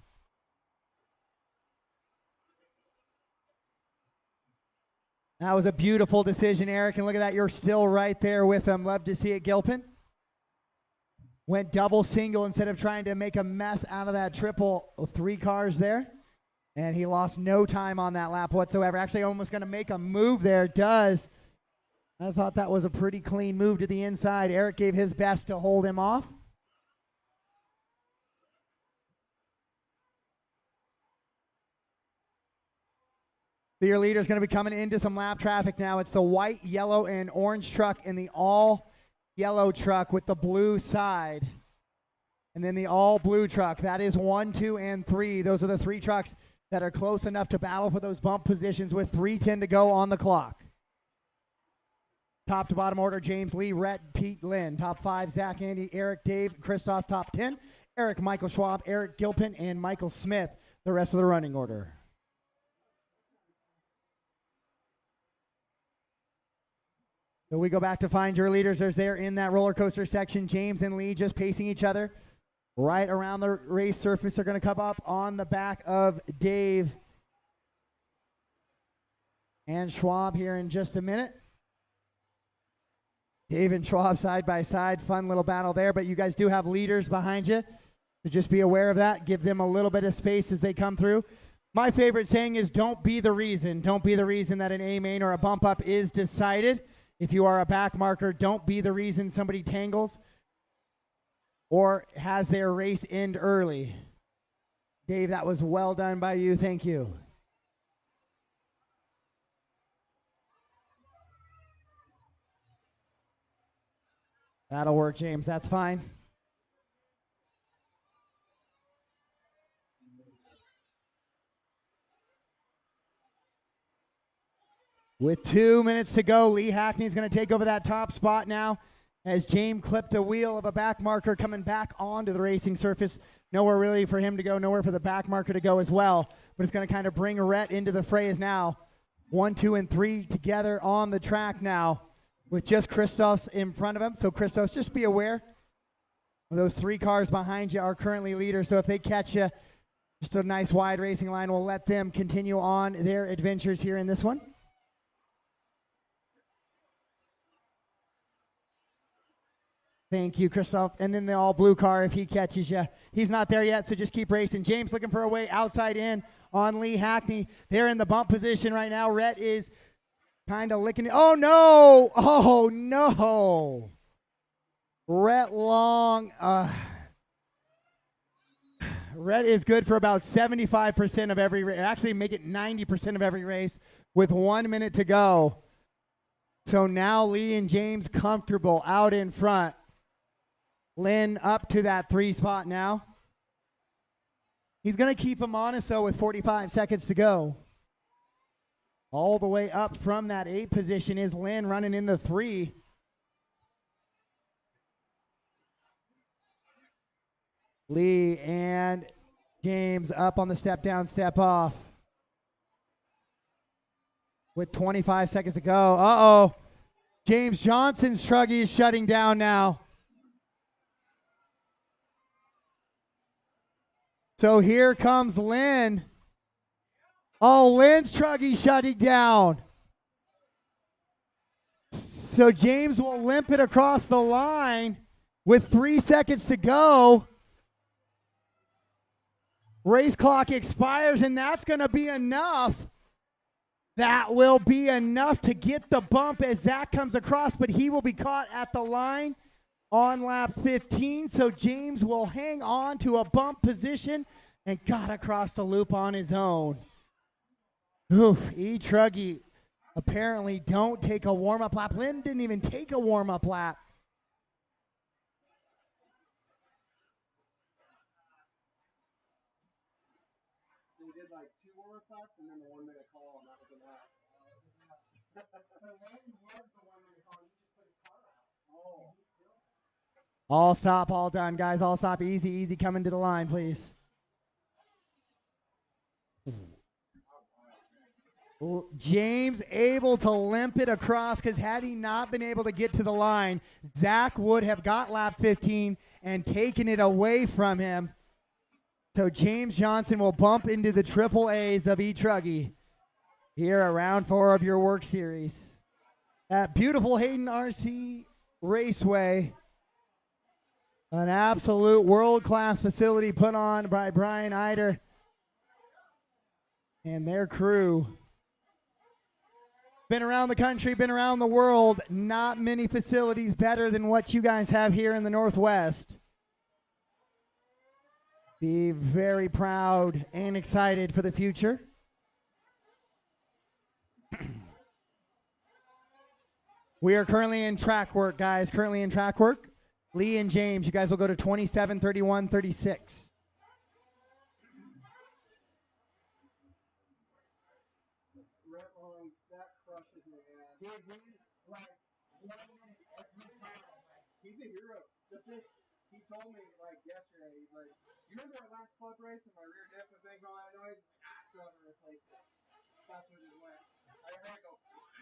That was a beautiful decision, Eric, and look at that. You're still right there with him. Love to see it, Gilpin. Went double single instead of trying to make a mess out of that triple. 3 cars there. And he lost no time on that lap whatsoever. Actually, almost going to make a move there. Does. I thought that was a pretty clean move to the inside. Eric gave his best to hold him off. So your leader is going to be coming into some lap traffic now. It's the white, yellow, and orange truck and the all yellow truck with the blue side. And then the all blue truck. That is 1, 2, and 3. Those are the 3 trucks that are close enough to battle for those bump positions with 3:10 to go on the clock. Top to bottom order, James, Lee, Rhett, Pete, Lynn. Top 5, Zach, Andy, Eric, Dave, Christos. Top 10, Eric, Michael Schwab, Eric Gilpin, and Michael Smith. The rest of the running order. So we go back to find your leaders. There's there in that roller coaster section, James and Lee just pacing each other. Right around the race surface, they're going to come up on the back of Dave and Schwab here in just a minute. Dave and Schwab side by side. Fun little battle there, but you guys do have leaders behind you. So just be aware of that. Give them a little bit of space as they come through. My favorite saying is don't be the reason. Don't be the reason that an A main or a bump up is decided. If you are a back marker, don't be the reason somebody tangles or has their race end early. Dave, that was well done by you. Thank you. That'll work, James. That's fine. With 2 minutes to go, Lee Hackney's going to take over that top spot now as James clipped a wheel of a back marker coming back onto the racing surface. Nowhere really for him to go, nowhere for the back marker to go as well. But it's going to kind of bring Rhett into the fray as now 1, 2, and 3 together on the track now with just Christos in front of him. So Christos, just be aware. Those 3 cars behind you are currently leaders. So if they catch you, just a nice wide racing line will let them continue on their adventures here in this one. Thank you, Christoph. And then the all blue car, if he catches you. He's not there yet, so just keep racing. James looking for a way outside in on Lee Hackney. They're in the bump position right now. Rhett is kind of licking it. Oh, no. Oh, no. Rhett Long. Rhett is good for about 75% of every race. Actually, make it 90% of every race with 1 minute to go. So now Lee and James comfortable out in front. Lynn up to that 3 spot now. He's going to keep him honest, though, with 45 seconds to go. All the way up from that 8 position is Lynn running in the 3. Lee and James up on the step down, step off. With 25 seconds to go. Uh-oh. James Johnson's truggy is shutting down now. So here comes Lynn. Oh, Lynn's truggy shutting down. So James will limp it across the line with 3 seconds to go. Race clock expires, and that's going to be enough. That will be enough to get the bump as Zach comes across, but he will be caught at the line on lap 15. So James will hang on to a bump position and got across the loop on his own. Oof, E-Truggy apparently don't take a warm-up lap. Lynn didn't even take a warm-up lap. We did like 2 warm-up laps and then the 1 minute call, and that was enough. All stop, all done, guys. All stop. Easy, easy. Coming to the line, please. James able to limp it across because had he not been able to get to the line, Zach would have got lap 15 and taken it away from him. So James Johnson will bump into the triple A's of E-Truggy here at round 4 of your WERC series at beautiful Hayden RC Raceway. An absolute world-class facility put on by Brian Eider and their crew. Been around the country, been around the world. Not many facilities better than what you guys have here in the Northwest. Be very proud and excited for the future. We are currently in track work, guys. Currently in track work. Lee and James, you guys will go to 27, 31, 36. That crushes me, man. Dude, he's a hero. He told me, like, yesterday, he's like, you remember our last club race and my rear diff was making all that noise? I still haven't replaced it. That's what just went. I heard it go. Wow.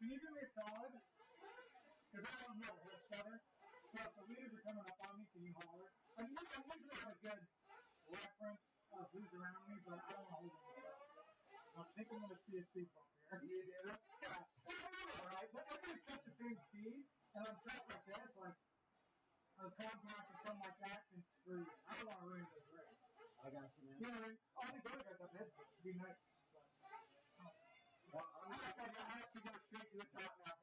Can you do me a solid? Because I don't know which other. So if the leaders are coming up on me, can you holler? I'm usually have a good reference of who's around me, but I don't know who's around me. I'm thinking of this PSP bump here. You do? Yeah. Alright, but everybody's got the same speed, and I'm trapped like this, like a compact or something like that, and screw you. I don't want to ruin those races. I got you, man. Yeah, I mean, all these other guys have heads, it'd be nice. Well, I'm actually going straight to the top now.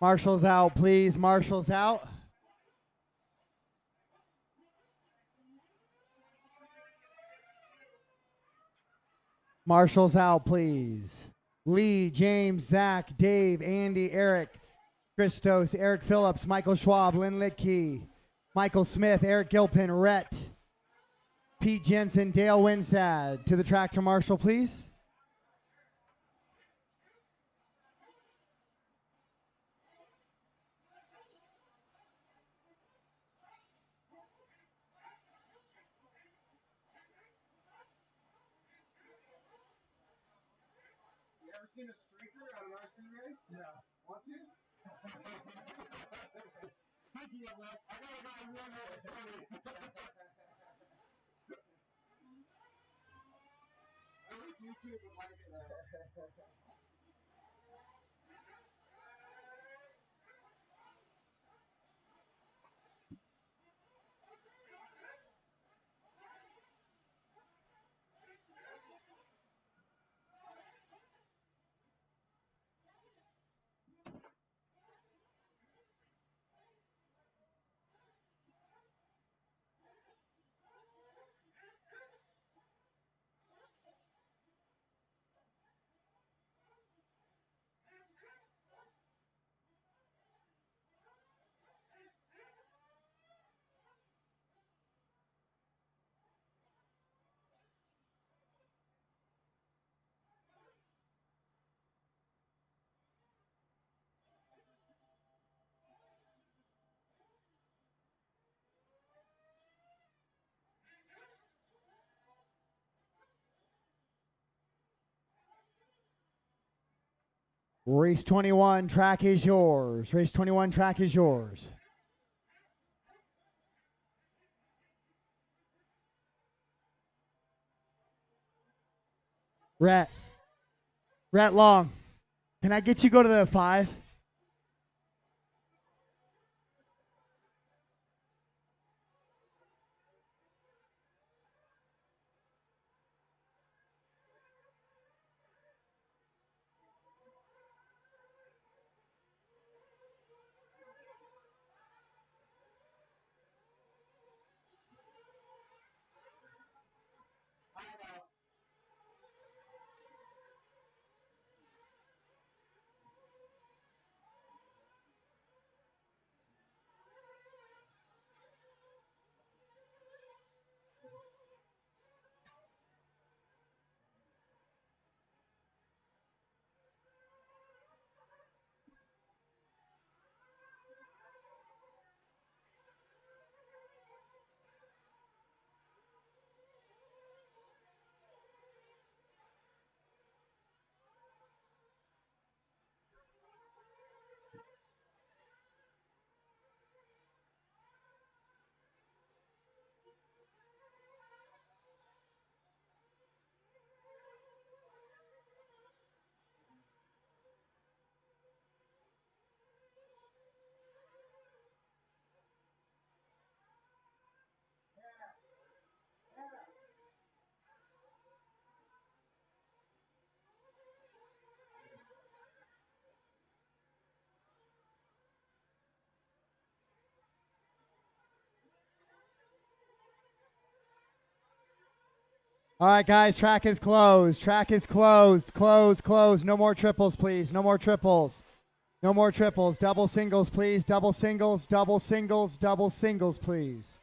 Marshals out, please. Marshals out. Marshals out, please. Lee, James, Zach, Dave, Andy, Eric, Christos, Eric Phillips, Michael Schwab, Lynn Litkey, Michael Smith, Eric Gilpin, Rhett, Pete Jensen, Dale Winstad. To the tractor marshal, please. You ever seen a streaker at an RC race? No. Want to? Speaking of which, I gotta go and run over 20. I think YouTube would like it though. Race 21, track is yours. Race 21, track is yours. Rhett Long, can I get you go to the 5? All right, guys, track is closed. Track is closed. Closed. No more triples, please. No more triples. No more triples. Double singles, please. Double singles, please.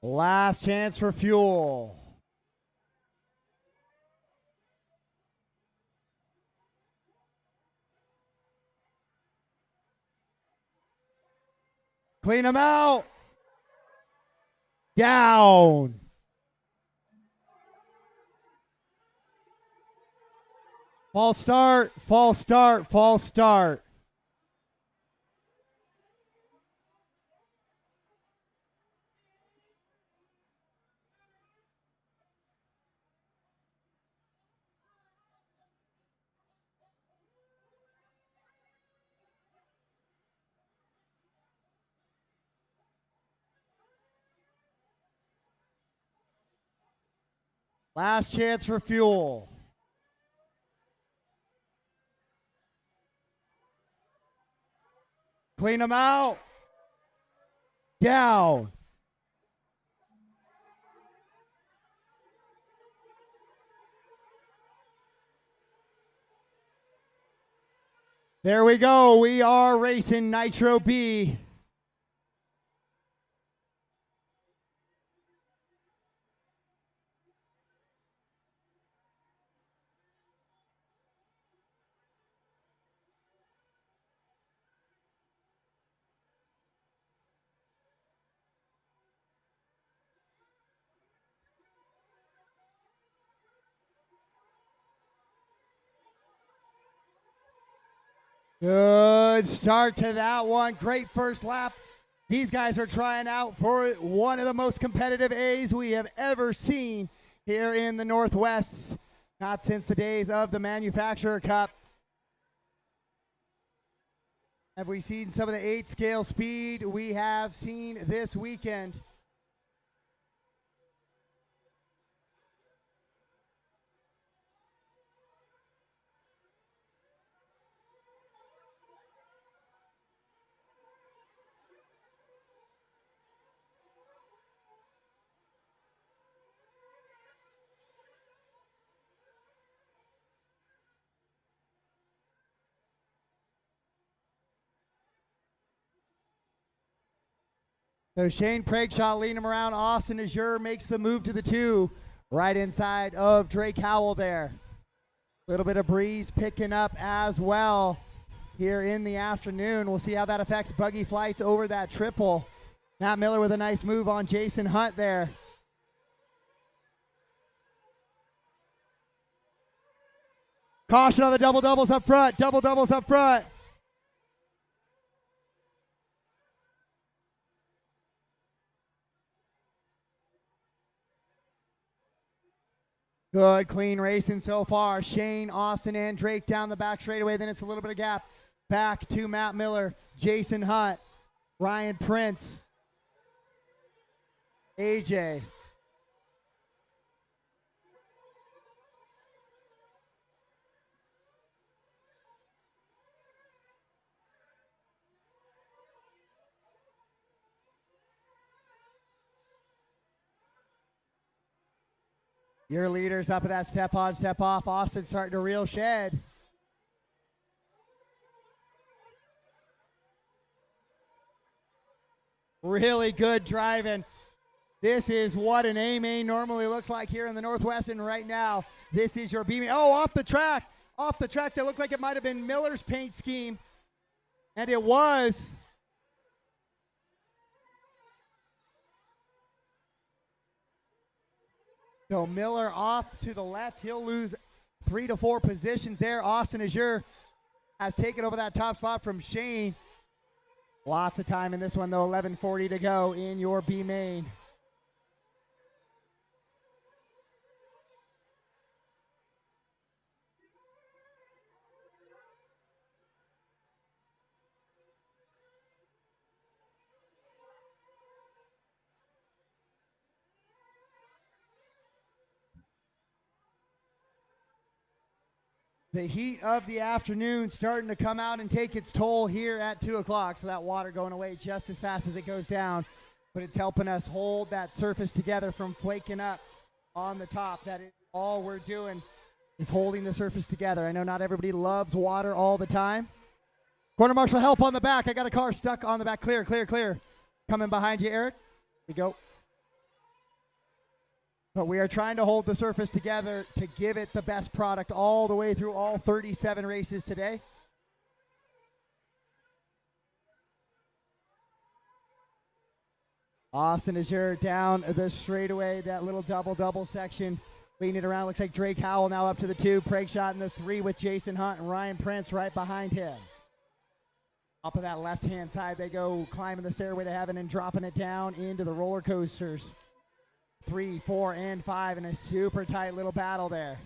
Last chance for fuel. Clean them out. Down. False start, false start, false start. Last chance for fuel. Clean them out. Down. There we go. We are racing Nitro B. Good start to that one. Great first lap. These guys are trying out for one of the most competitive A's we have ever seen here in the Northwest. Not since the days of the Manufacturer Cup. Have we seen some of the 8 scale speed we have seen this weekend? So Shane Pragshaw leading him around. Austin Azure makes the move to the 2, right inside of Drake Howell there. A little bit of breeze picking up as well here in the afternoon. We'll see how that affects buggy flights over that triple. Matt Miller with a nice move on Jason Hunt there. Caution on the double doubles up front. Double doubles up front. Good, clean racing so far. Shane, Austin, and Drake down the back straightaway. Then it's a little bit of gap. Back to Matt Miller, Jason Hunt, Ryan Prince, AJ. Your leaders up at that step on, step off. Austin starting to reel shed. Really good driving. This is what an A main normally looks like here in the Northwest, and right now, this is your B main. Oh, off the track. Off the track. That looked like it might have been Miller's paint scheme, and it was. So Miller off to the left. He'll lose 3 to 4 positions there. Austin Azure has taken over that top spot from Shane. Lots of time in this one, though. 11:40 to go in your B main. The heat of the afternoon starting to come out and take its toll here at 2 o'clock. So that water going away just as fast as it goes down. But it's helping us hold that surface together from flaking up on the top. That is all we're doing, is holding the surface together. I know not everybody loves water all the time. Corner marshal help on the back. I got a car stuck on the back. Clear, clear, clear. Coming behind you, Eric. Here we go. But we are trying to hold the surface together to give it the best product all the way through all 37 races today. Austin, as you're down the straightaway, that little double section, leading it around. Looks like Drake Howell now up to the 2. Craig shot in the 3 with Jason Hunt and Ryan Prince right behind him. Up of that left-hand side, they go climbing the stairway to heaven and dropping it down into the roller coasters. 3, 4, and 5 in a super tight little battle there.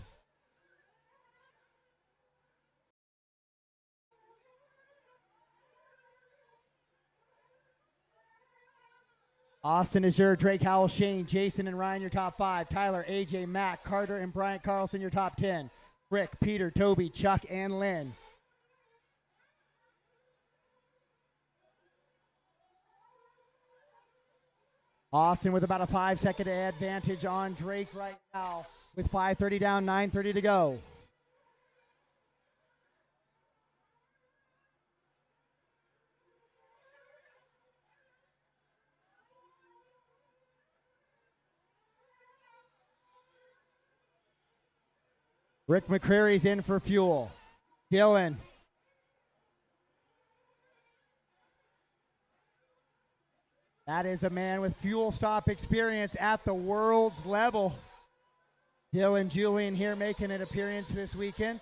Austin, Azure, Drake Howell, Shane, Jason, and Ryan, your top 5. Tyler, AJ, Matt, Carter, and Bryant Carlson, your top 10. Rick, Peter, Toby, Chuck, and Lynn. Austin with about a 5-second advantage on Drake right now with 5:30 down, 9:30 to go. Rick McCreary's in for fuel. Dylan. That is a man with fuel stop experience at the world's level. Dylan Julian here making an appearance this weekend.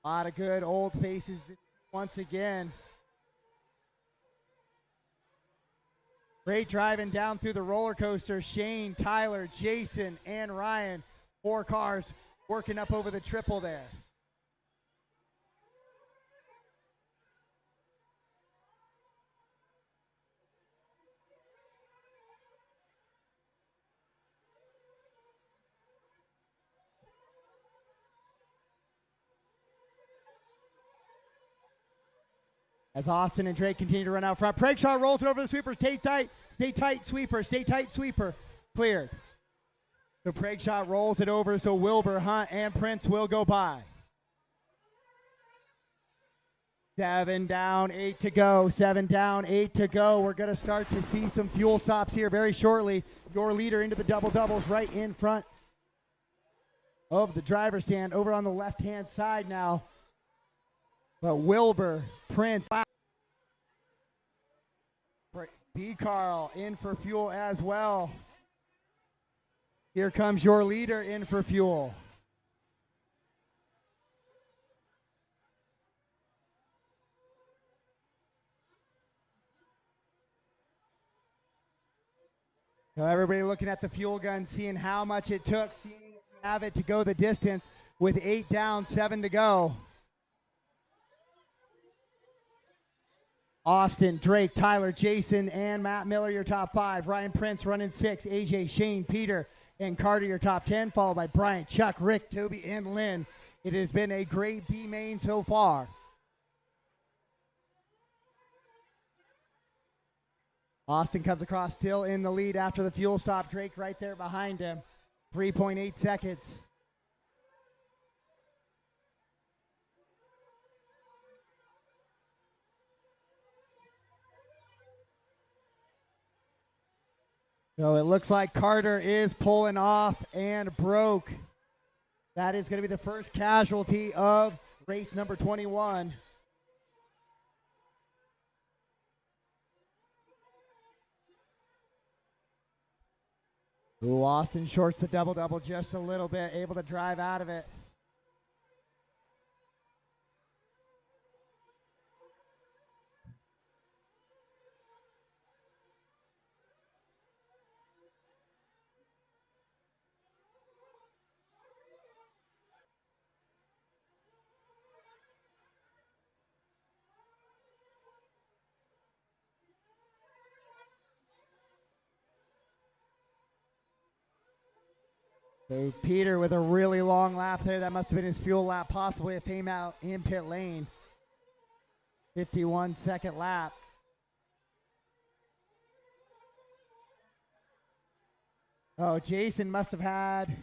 A lot of good old faces once again. Great driving down through the roller coaster. Shane, Tyler, Jason, and Ryan. 4 cars working up over the triple there. As Austin and Drake continue to run out front. Pragshaw rolls it over the sweeper. Stay tight, sweeper. Stay tight, sweeper. Cleared. So Pragshaw rolls it over, so Wilbur, Hunt, and Prince will go by. 7 down, 8 to go. 7 down, 8 to go. We're going to start to see some fuel stops here very shortly. Your leader into the doubles right in front of the driver's stand over on the left-hand side now. But Wilbur, Prince, B. Carl in for fuel as well. Here comes your leader in for fuel. So everybody looking at the fuel gun, seeing how much it took, seeing if you have it to go the distance with 8 down, 7 to go. Austin, Drake, Tyler, Jason, and Matt Miller, your top 5. Ryan Prince running 6. AJ, Shane, Peter, and Carter, your top 10, followed by Bryant, Chuck, Rick, Toby, and Lynn. It has been a great B main so far. Austin comes across still in the lead after the fuel stop. Drake right there behind him. 3.8 seconds. So it looks like Carter is pulling off and broke. That is going to be the first casualty of race number 21. Ooh, Austin shorts the double just a little bit, able to drive out of it. So Peter with a really long lap there. That must have been his fuel lap, possibly a fame out in pit lane. 51-second lap. Oh, Jason must have had...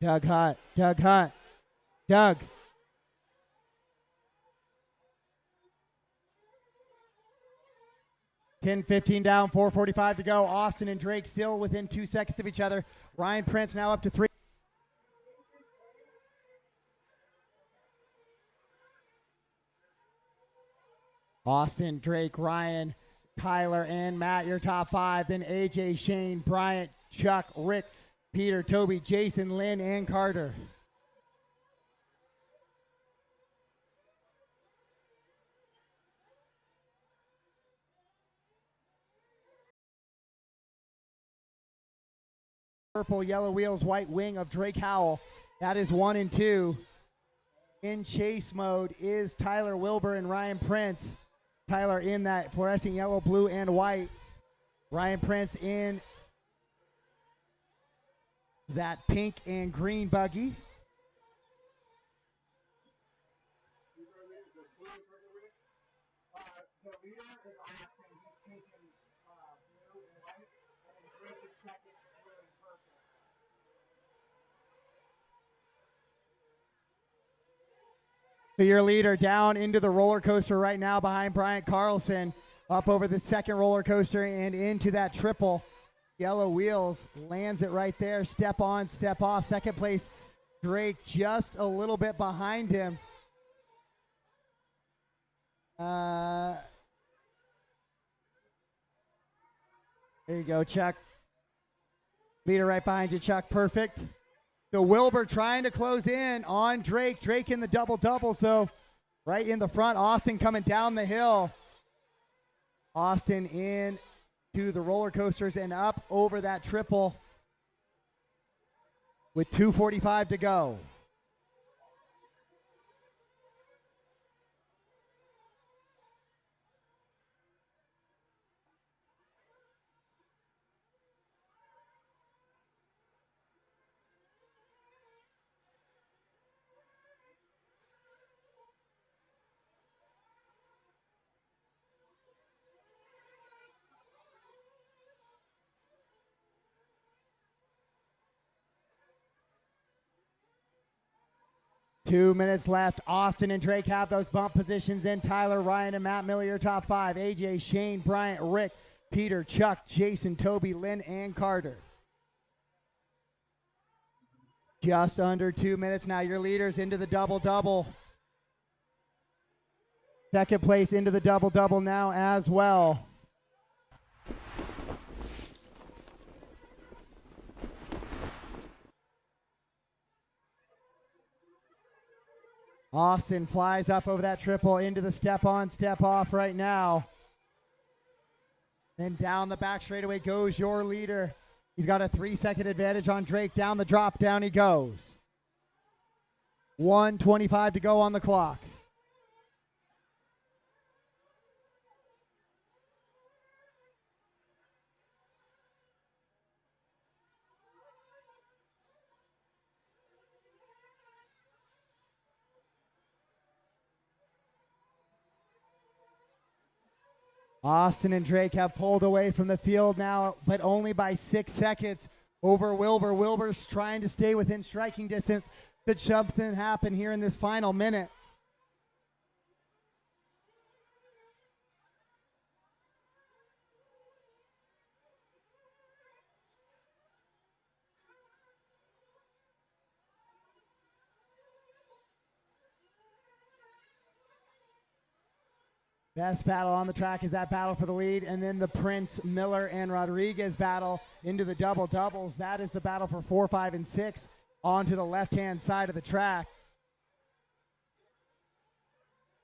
Doug Hunt. Doug. 10-15 down, 4:45 to go. Austin and Drake still within 2 seconds of each other. Ryan Prince now up to 3. Austin, Drake, Ryan, Tyler, and Matt, your top 5. Then AJ, Shane, Bryant, Chuck, Rick, Peter, Toby, Jason, Lynn, and Carter. Purple, yellow wheels, white wing of Drake Howell. That is 1 and 2. In chase mode is Tyler Wilbur and Ryan Prince. Tyler in that fluorescent yellow, blue, and white. Ryan Prince in that pink and green buggy. The leader is Austin. He's taken blue and white, and then Drake is second, blue and purple. So your leader down into the roller coaster right now behind Bryant Carlson. Up over the second roller coaster and into that triple. Yellow wheels, lands it right there. Step on, step off. Second place, Drake just a little bit behind him. There you go, Chuck. Leader right behind you, Chuck. Perfect. So Wilbur trying to close in on Drake. Drake in the double doubles, though. Right in the front. Austin coming down the hill. Austin in to the roller coasters and up over that triple with 2:45 to go. Two minutes left. Austin and Drake have those bump positions in. Tyler, Ryan, and Matt Miller, your top 5. AJ, Shane, Bryant, Rick, Peter, Chuck, Jason, Toby, Lynn, and Carter. Just under 2 minutes now. Your leaders into the double-double. Second place into the double-double now as well. Austin flies up over that triple into the step on, step off right now. Then down the back straightaway goes your leader. He's got a 3-second advantage on Drake. Down the drop, down he goes. 1:25 to go on the clock. Austin and Drake have pulled away from the field now, but only by 6 seconds over Wilbur. Wilbur's trying to stay within striking distance. Could something happen here in this final minute? Best battle on the track is that battle for the lead, and then the Prince, Miller, and Rodriguez battle into the double doubles. That is the battle for 4, 5, and 6 onto the left-hand side of the track.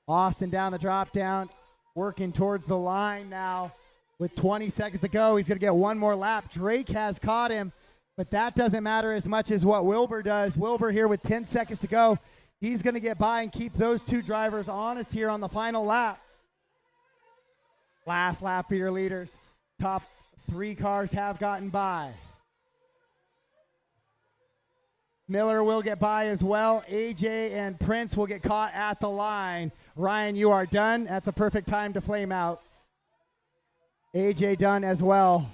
Austin down the drop down, working towards the line now. With 20 seconds to go, he's going to get one more lap. Drake has caught him, but that doesn't matter as much as what Wilbur does. Wilbur here with 10 seconds to go. He's going to get by and keep those two drivers honest here on the final lap. Last lap for your leaders. Top 3 cars have gotten by. Miller will get by as well. AJ and Prince will get caught at the line. Ryan, you are done. That's a perfect time to flame out. AJ done as well.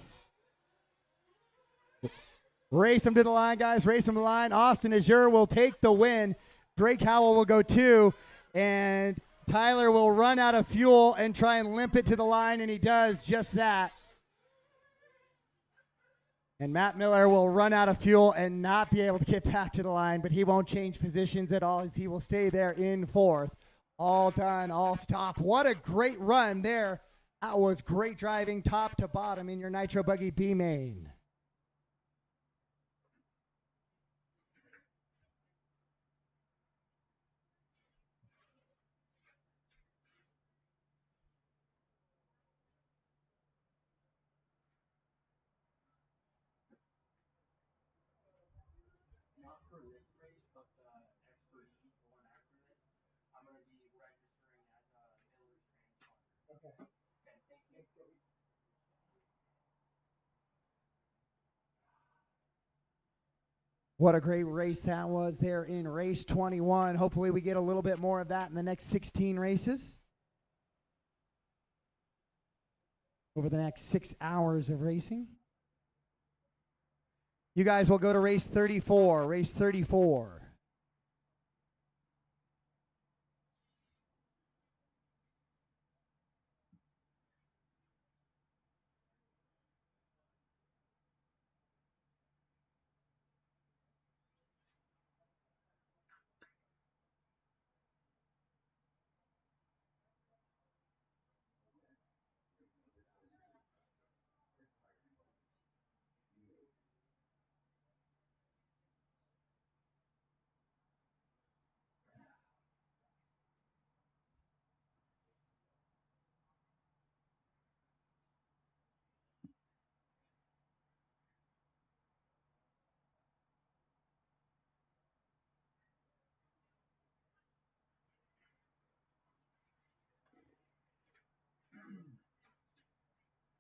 Race him to the line, guys. Race him to the line. Austin Azure will take the win. Drake Howell will go 2. And Tyler will run out of fuel and try and limp it to the line, and he does just that. And Matt Miller will run out of fuel and not be able to get back to the line, but he won't change positions at all as he will stay there in fourth. All done, all stop. What a great run there. That was great driving top to bottom in your Nitro Buggy B main. Not for this race, but the X3, the one after this, I'm going to be registering as a Miller's transponder. Okay. Okay, thank you. What a great race that was there in race 21. Hopefully we get a little bit more of that in the next 16 races. Over the next 6 hours of racing. You guys will go to race 34. Race 34.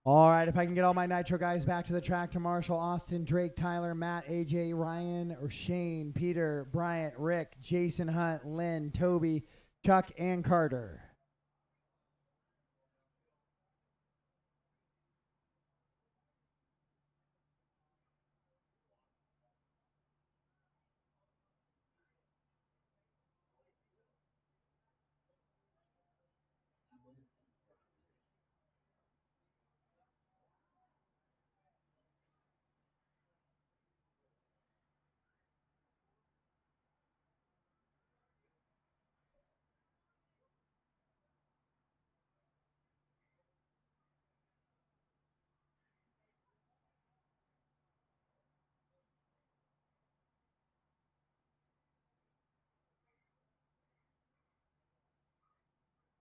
All right, if I can get all my Nitro guys back to the track to Marshall, Austin, Drake, Tyler, Matt, AJ, Ryan, or Shane, Peter, Bryant, Rick, Jason Hunt, Lynn, Toby, Chuck, and Carter.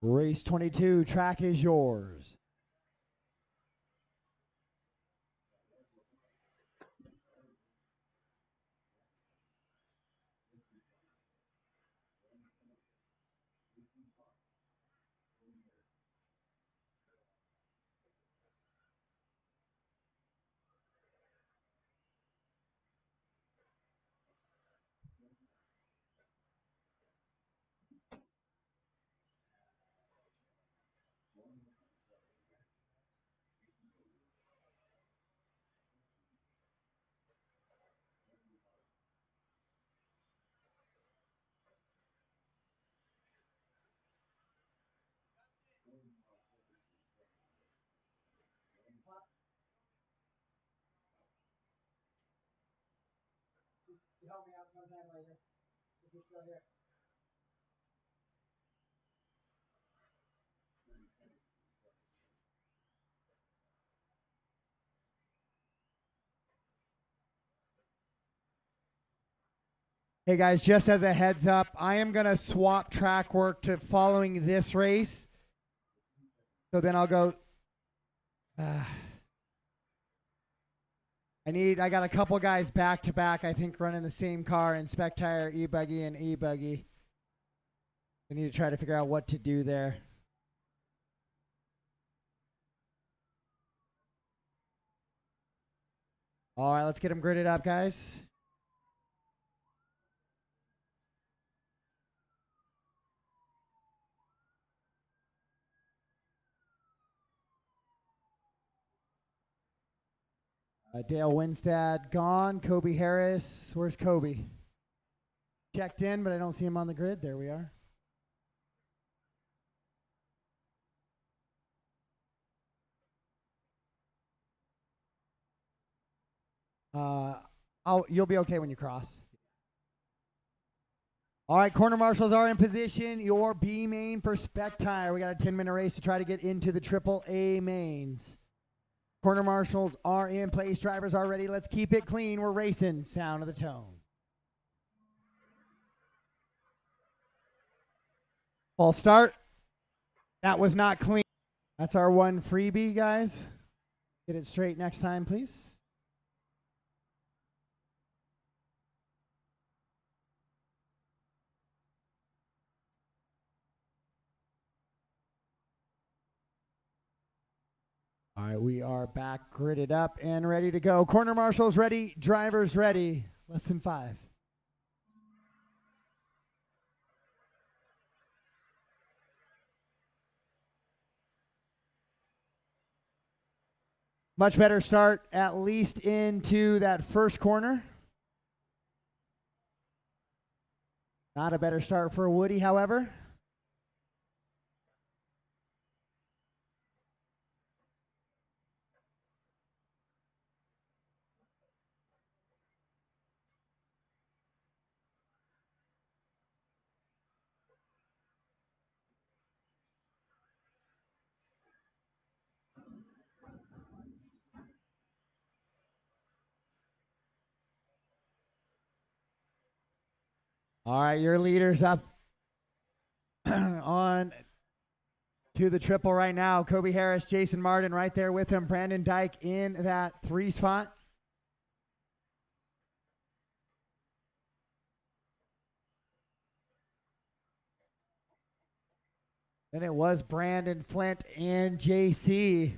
Race 22, track is yours. Help me out sometime later if you're still here. Hey guys, just as a heads up, I am going to swap track work to following this race. So then I'll go. I got a couple guys back to back, I think, running the same car in Spec Tire, E-Buggy, and E-Buggy. I need to try to figure out what to do there. All right, let's get them gridded up, guys. Dale Winstad gone. Kobe Harris. Where's Kobe? Checked in, but I don't see him on the grid. There we are. You'll be okay when you cross. All right, corner marshals are in position. Your B main for spec tire. We got a 10-minute race to try to get into the triple A mains. Corner marshals are in place. Drivers are ready. Let's keep it clean. We're racing. Sound of the tone. False start. That was not clean. That's our one freebie, guys. Get it straight next time, please. All right, we are back, gridded up, and ready to go. Corner marshals ready, drivers ready. Less than 5. Much better start, at least into that first corner. Not a better start for Woody, however. All right, your leaders up on to the triple right now. Kobe Harris, Jason Martin right there with him. Brandon Dyke in that 3 spot. Then it was Brandon Flint and JC.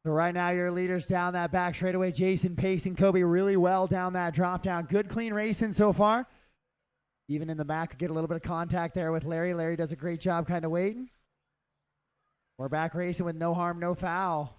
So right now, your leaders down that back straightaway. Jason pacing Kobe really well down that drop down. Good, clean racing so far. Even in the back, get a little bit of contact there with Larry. Larry does a great job kind of waiting. We're back racing with no harm, no foul.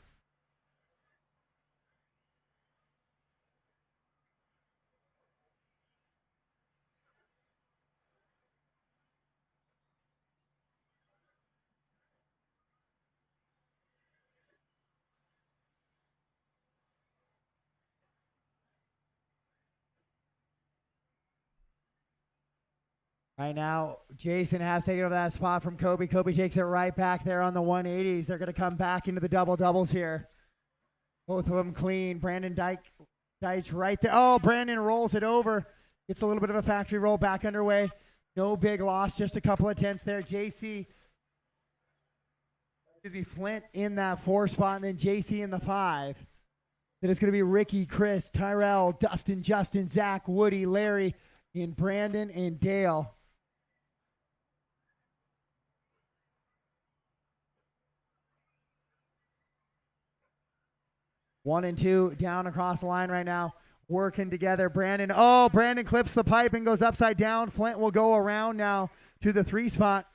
Right now, Jason has taken over that spot from Kobe. Kobe takes it right back there on the 180s. They're going to come back into the double-doubles here. Both of them clean. Brandon Dyke right there. Oh, Brandon rolls it over. Gets a little bit of a factory roll back underway. No big loss, just a couple of tenths there. Flint in that 4 spot, and then JC in the 5. Then it's going to be Ricky, Chris, Tyrell, Dustin, Justin, Zach, Woody, Larry, and Brandon and Dale. One and 2 down across the line right now, working together. Brandon clips the pipe and goes upside down. Flint will go around now to the 3 spot.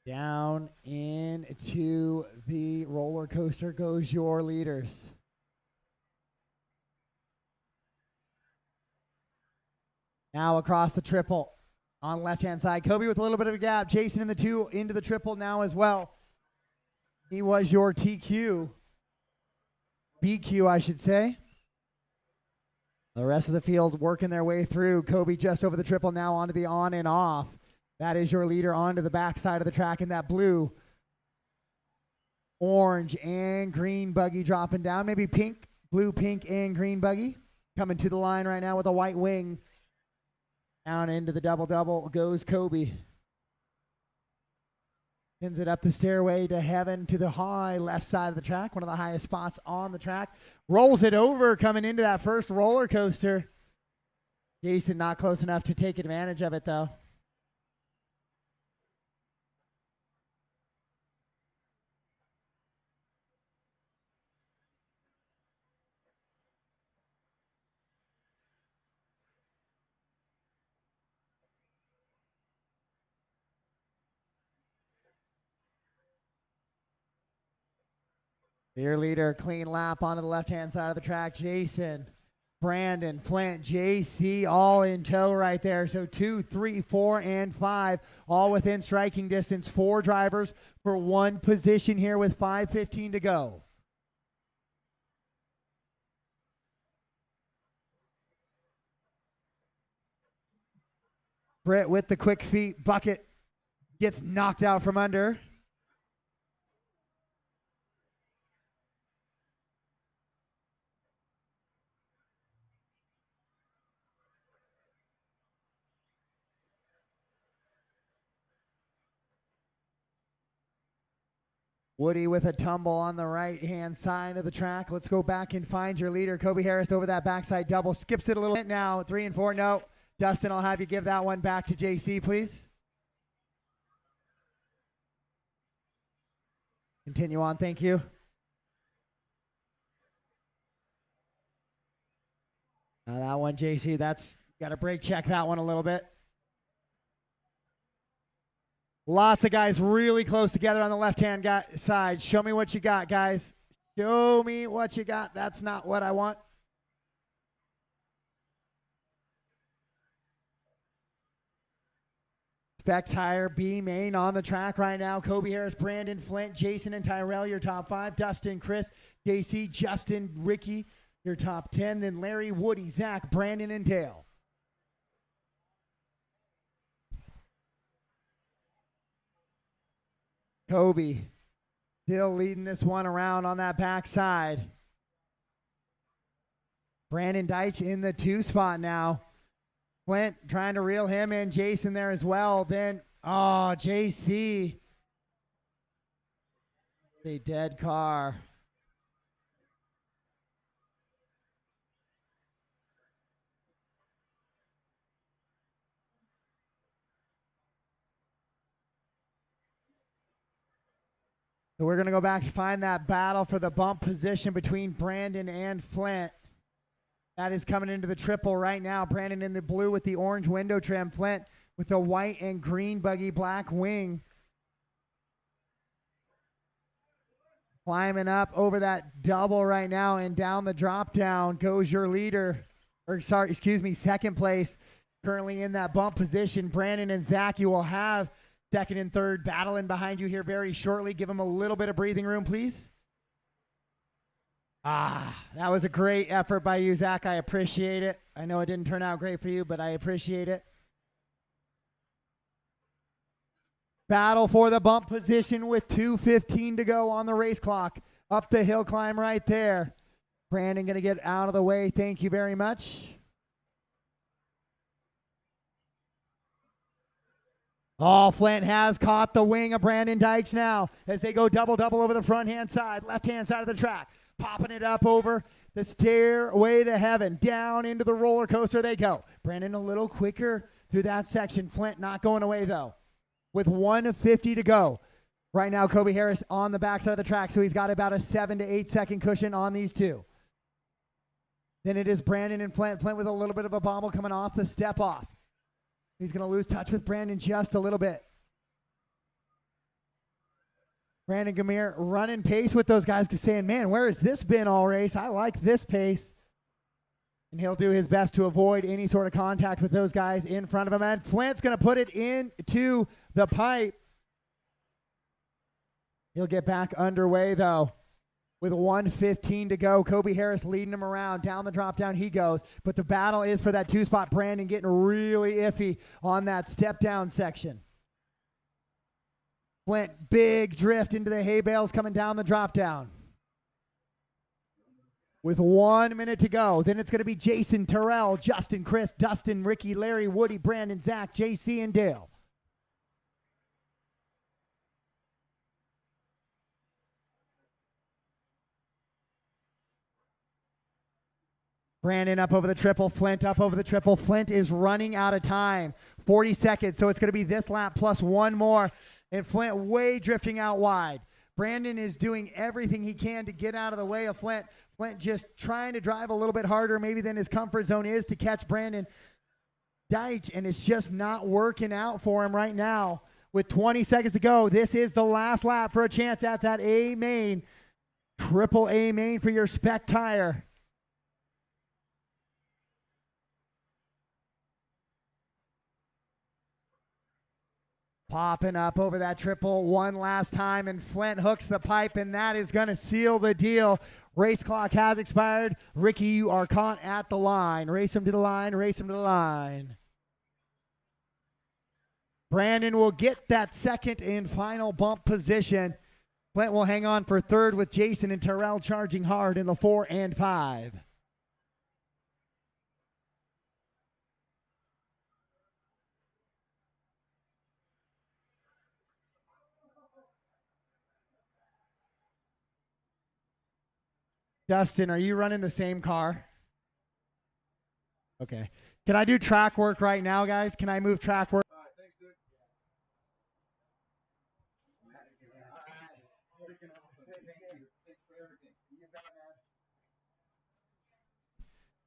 Down into the roller coaster goes your leaders. Now across the triple on left-hand side. Kobe with a little bit of a gap. Jason in the 2 into the triple now as well. He was your TQ. BQ, I should say. The rest of the field working their way through. Kobe just over the triple now onto the on and off. That is your leader onto the back side of the track in that blue, orange, and green buggy dropping down. Maybe pink, blue, pink, and green buggy. Coming to the line right now with a white wing. Down into the double-double goes Kobe. Sends it up the stairway to heaven to the high left side of the track, one of the highest spots on the track. Rolls it over coming into that first roller coaster. Jason not close enough to take advantage of it, though. Your leader, clean lap onto the left-hand side of the track. Jason, Brandon, Flint, JC, all in tow right there. So 2, 3, 4, and 5, all within striking distance. 4 drivers for 1 position here with 5:15 to go. Britt with the quick feet. Bucket gets knocked out from under. Woody with a tumble on the right-hand side of the track. Let's go back and find your leader. Kobe Harris over that backside double. Skips it a little bit now. 3 and 4. No. Dustin, I'll have you give that one back to JC, please. Continue on. Thank you. Now that one, JC, that's got to brake check that one a little bit. Lots of guys really close together on the left-hand side. Show me what you got, guys. Show me what you got. That's not what I want. Spec Tire B main on the track right now. Kobe Harris, Brandon, Flint, Jason, and Tyrell, your top 5. Dustin, Chris, JC, Justin, Ricky, your top 10. Then Larry, Woody, Zach, Brandon, and Dale. Kobe still leading this one around on that backside. Brandon Deitch in the 2 spot now. Flint trying to reel him in. Jason there as well. Then, JC. A dead car. So we're going to go back to find that battle for the bump position between Brandon and Flint. That is coming into the triple right now. Brandon in the blue with the orange window trim. Flint with the white and green buggy black wing. Climbing up over that double right now, and down the drop down goes your leader. Second place. Currently in that bump position. Brandon and Zach, you will have second and third battling behind you here very shortly. Give them a little bit of breathing room, please. That was a great effort by you, Zach. I appreciate it. I know it didn't turn out great for you, but I appreciate it. Battle for the bump position with 2:15 to go on the race clock. Up the hill climb right there. Brandon going to get out of the way. Thank you very much. Flint has caught the wing of Brandon Deitch now as they go double over the front-hand side, left-hand side of the track. Popping it up over the stairway to heaven. Down into the roller coaster they go. Brandon a little quicker through that section. Flint not going away, though. With 1:50 to go. Right now, Kobe Harris on the backside of the track, so he's got about a 7 to 8 second cushion on these two. Then it is Brandon and Flint. Flint with a little bit of a bobble coming off the step off. He's going to lose touch with Brandon just a little bit. Brandon Gamir running pace with those guys, saying, man, where has this been all race? I like this pace. And he'll do his best to avoid any sort of contact with those guys in front of him. And Flint's going to put it into the pipe. He'll get back underway, though, with 1:15 to go. Kobe Harris leading him around. Down the drop down he goes. But the battle is for that 2-spot. Brandon getting really iffy on that step-down section. Flint, big drift into the hay bales coming down the drop down. With 1 minute to go. Then it's going to be Jason, Terrell, Justin, Chris, Dustin, Ricky, Larry, Woody, Brandon, Zach, JC, and Dale. Brandon up over the triple, Flint up over the triple. Flint is running out of time. 40 seconds, so it's going to be this lap plus one more. And Flint way drifting out wide. Brandon is doing everything he can to get out of the way of Flint. Flint just trying to drive a little bit harder maybe than his comfort zone is to catch Brandon Deitch, and it's just not working out for him right now. With 20 seconds to go, this is the last lap for a chance at that A main triple A main for your spec tire. Popping up over that triple one last time, and Flint hooks the pipe, and that is going to seal the deal. Race clock has expired. Ricky, you are caught at the line. Race him to the line, race him to the line. Brandon will get that second and final bump position. Flint will hang on for third with Jason and Terrell charging hard in the 4 and 5. Dustin, are you running the same car? Okay. Can I do track work right now, guys? Can I move track work? Alright, thanks, dude.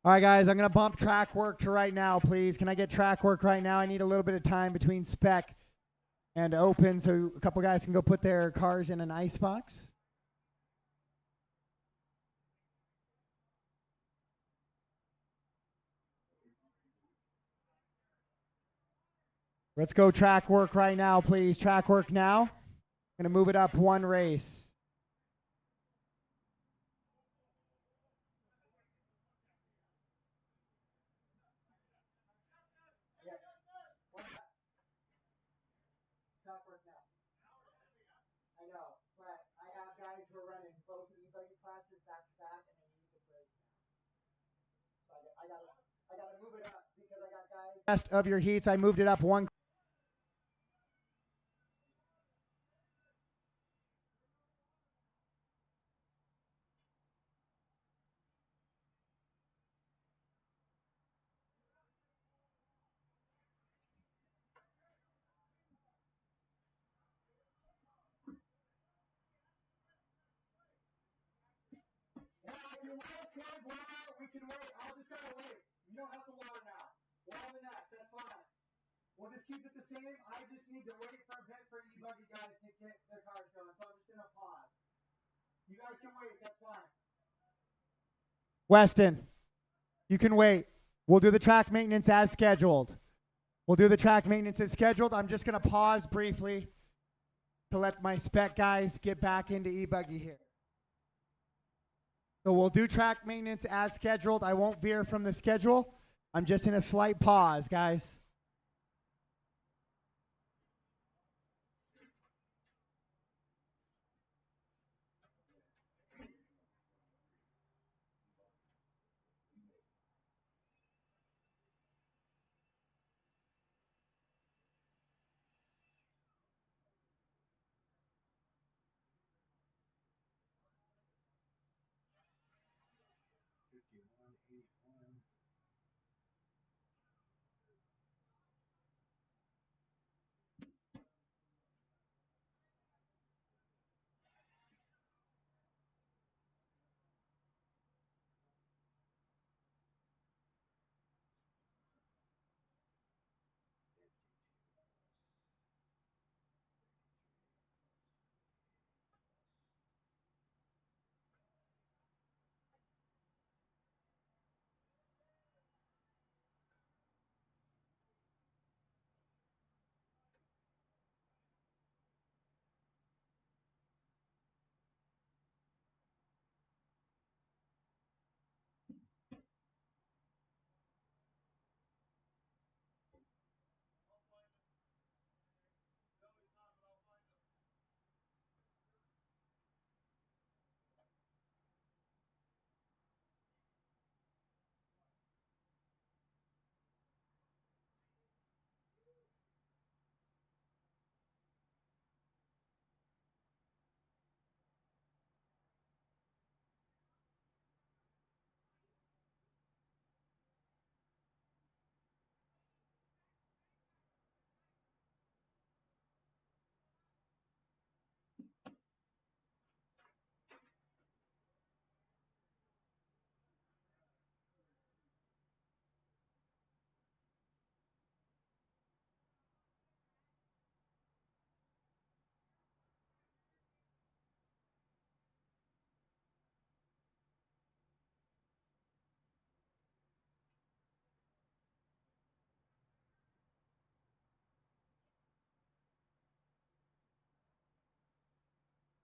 All right, guys, I'm going to bump track work to right now, please. Can I get track work right now? I need a little bit of time between spec and open so a couple guys can go put their cars in an ice box. Let's go track work right now, please. Track work now. Going to move it up one race. Track work now. I know, but I have guys who are running both of e-buggy classes back to back, and they need the break now. So I gotta move it up because I got guys. Rest of your heats, I moved it up one. If you want to play blowout, we can wait. I'll just gotta wait. You don't have to water now. Water the next, that's fine. We'll just keep it the same. I just need to wait for a bit for e-buggy guys to get their cars going. So I'm just gonna pause. You guys can wait, that's fine. Weston, you can wait. We'll do the track maintenance as scheduled. We'll do the track maintenance as scheduled. I'm just going to pause briefly to let my spec guys get back into e-buggy here. So we'll do track maintenance as scheduled. I won't veer from the schedule. I'm just in a slight pause, guys.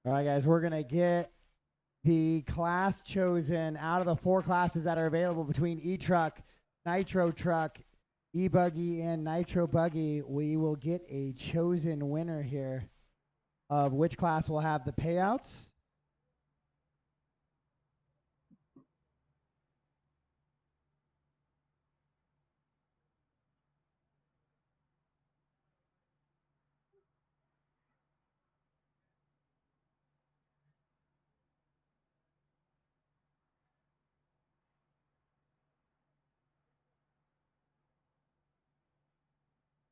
All right, guys, we're going to get the class chosen out of the 4 classes that are available between E-Truck, Nitro Truck, E-Buggy, and Nitro Buggy. We will get a chosen winner here of which class will have the payouts.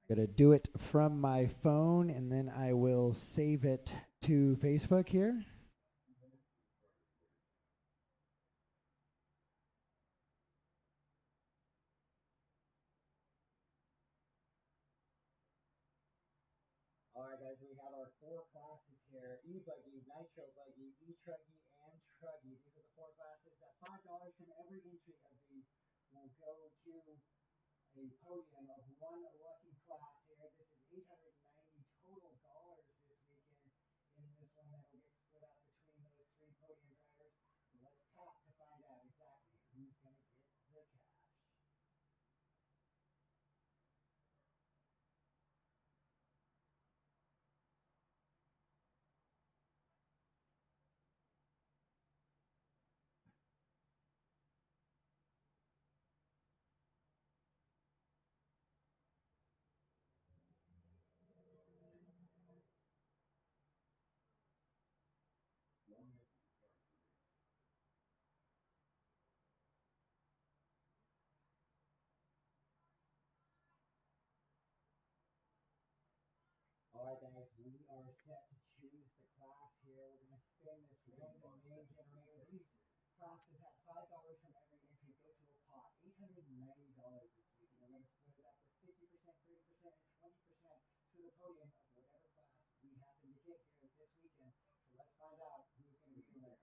Gonna do it from my phone, and then I will save it to Facebook here. All right, guys, we have our 4 classes here: E-Buggy, Nitro Buggy, E-Truggy, and Truggy. These are the 4 classes that $5 from every entry of these will go to a podium of one lucky class here. This is $890 total dollars this weekend in this one that will get split up between those 3 podium drivers. So let's tap to find out exactly who's going to get the cash. All right, guys, we are set to choose the class here. We're going to spin this random name generator. These classes have $5 from every entry go to a pot, $890 this week, and we're going to split it up with 50%, 30%, and 20% to the podium of whatever class we happen to get here this weekend. So let's find out who's going to be the winner.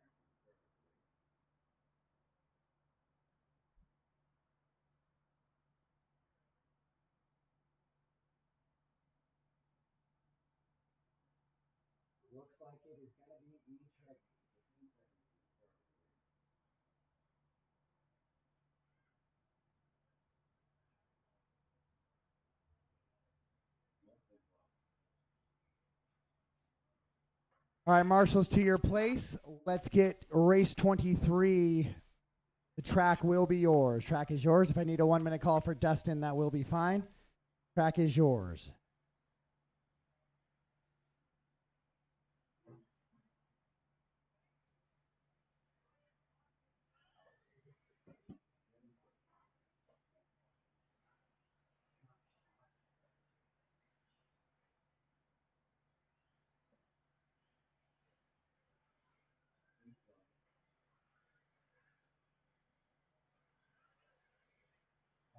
Looks like it is going to be E-Truggy. All right, marshals, to your place. Let's get race 23. The track will be yours. Track is yours. If I need a 1-minute call for Dustin, that will be fine. Track is yours.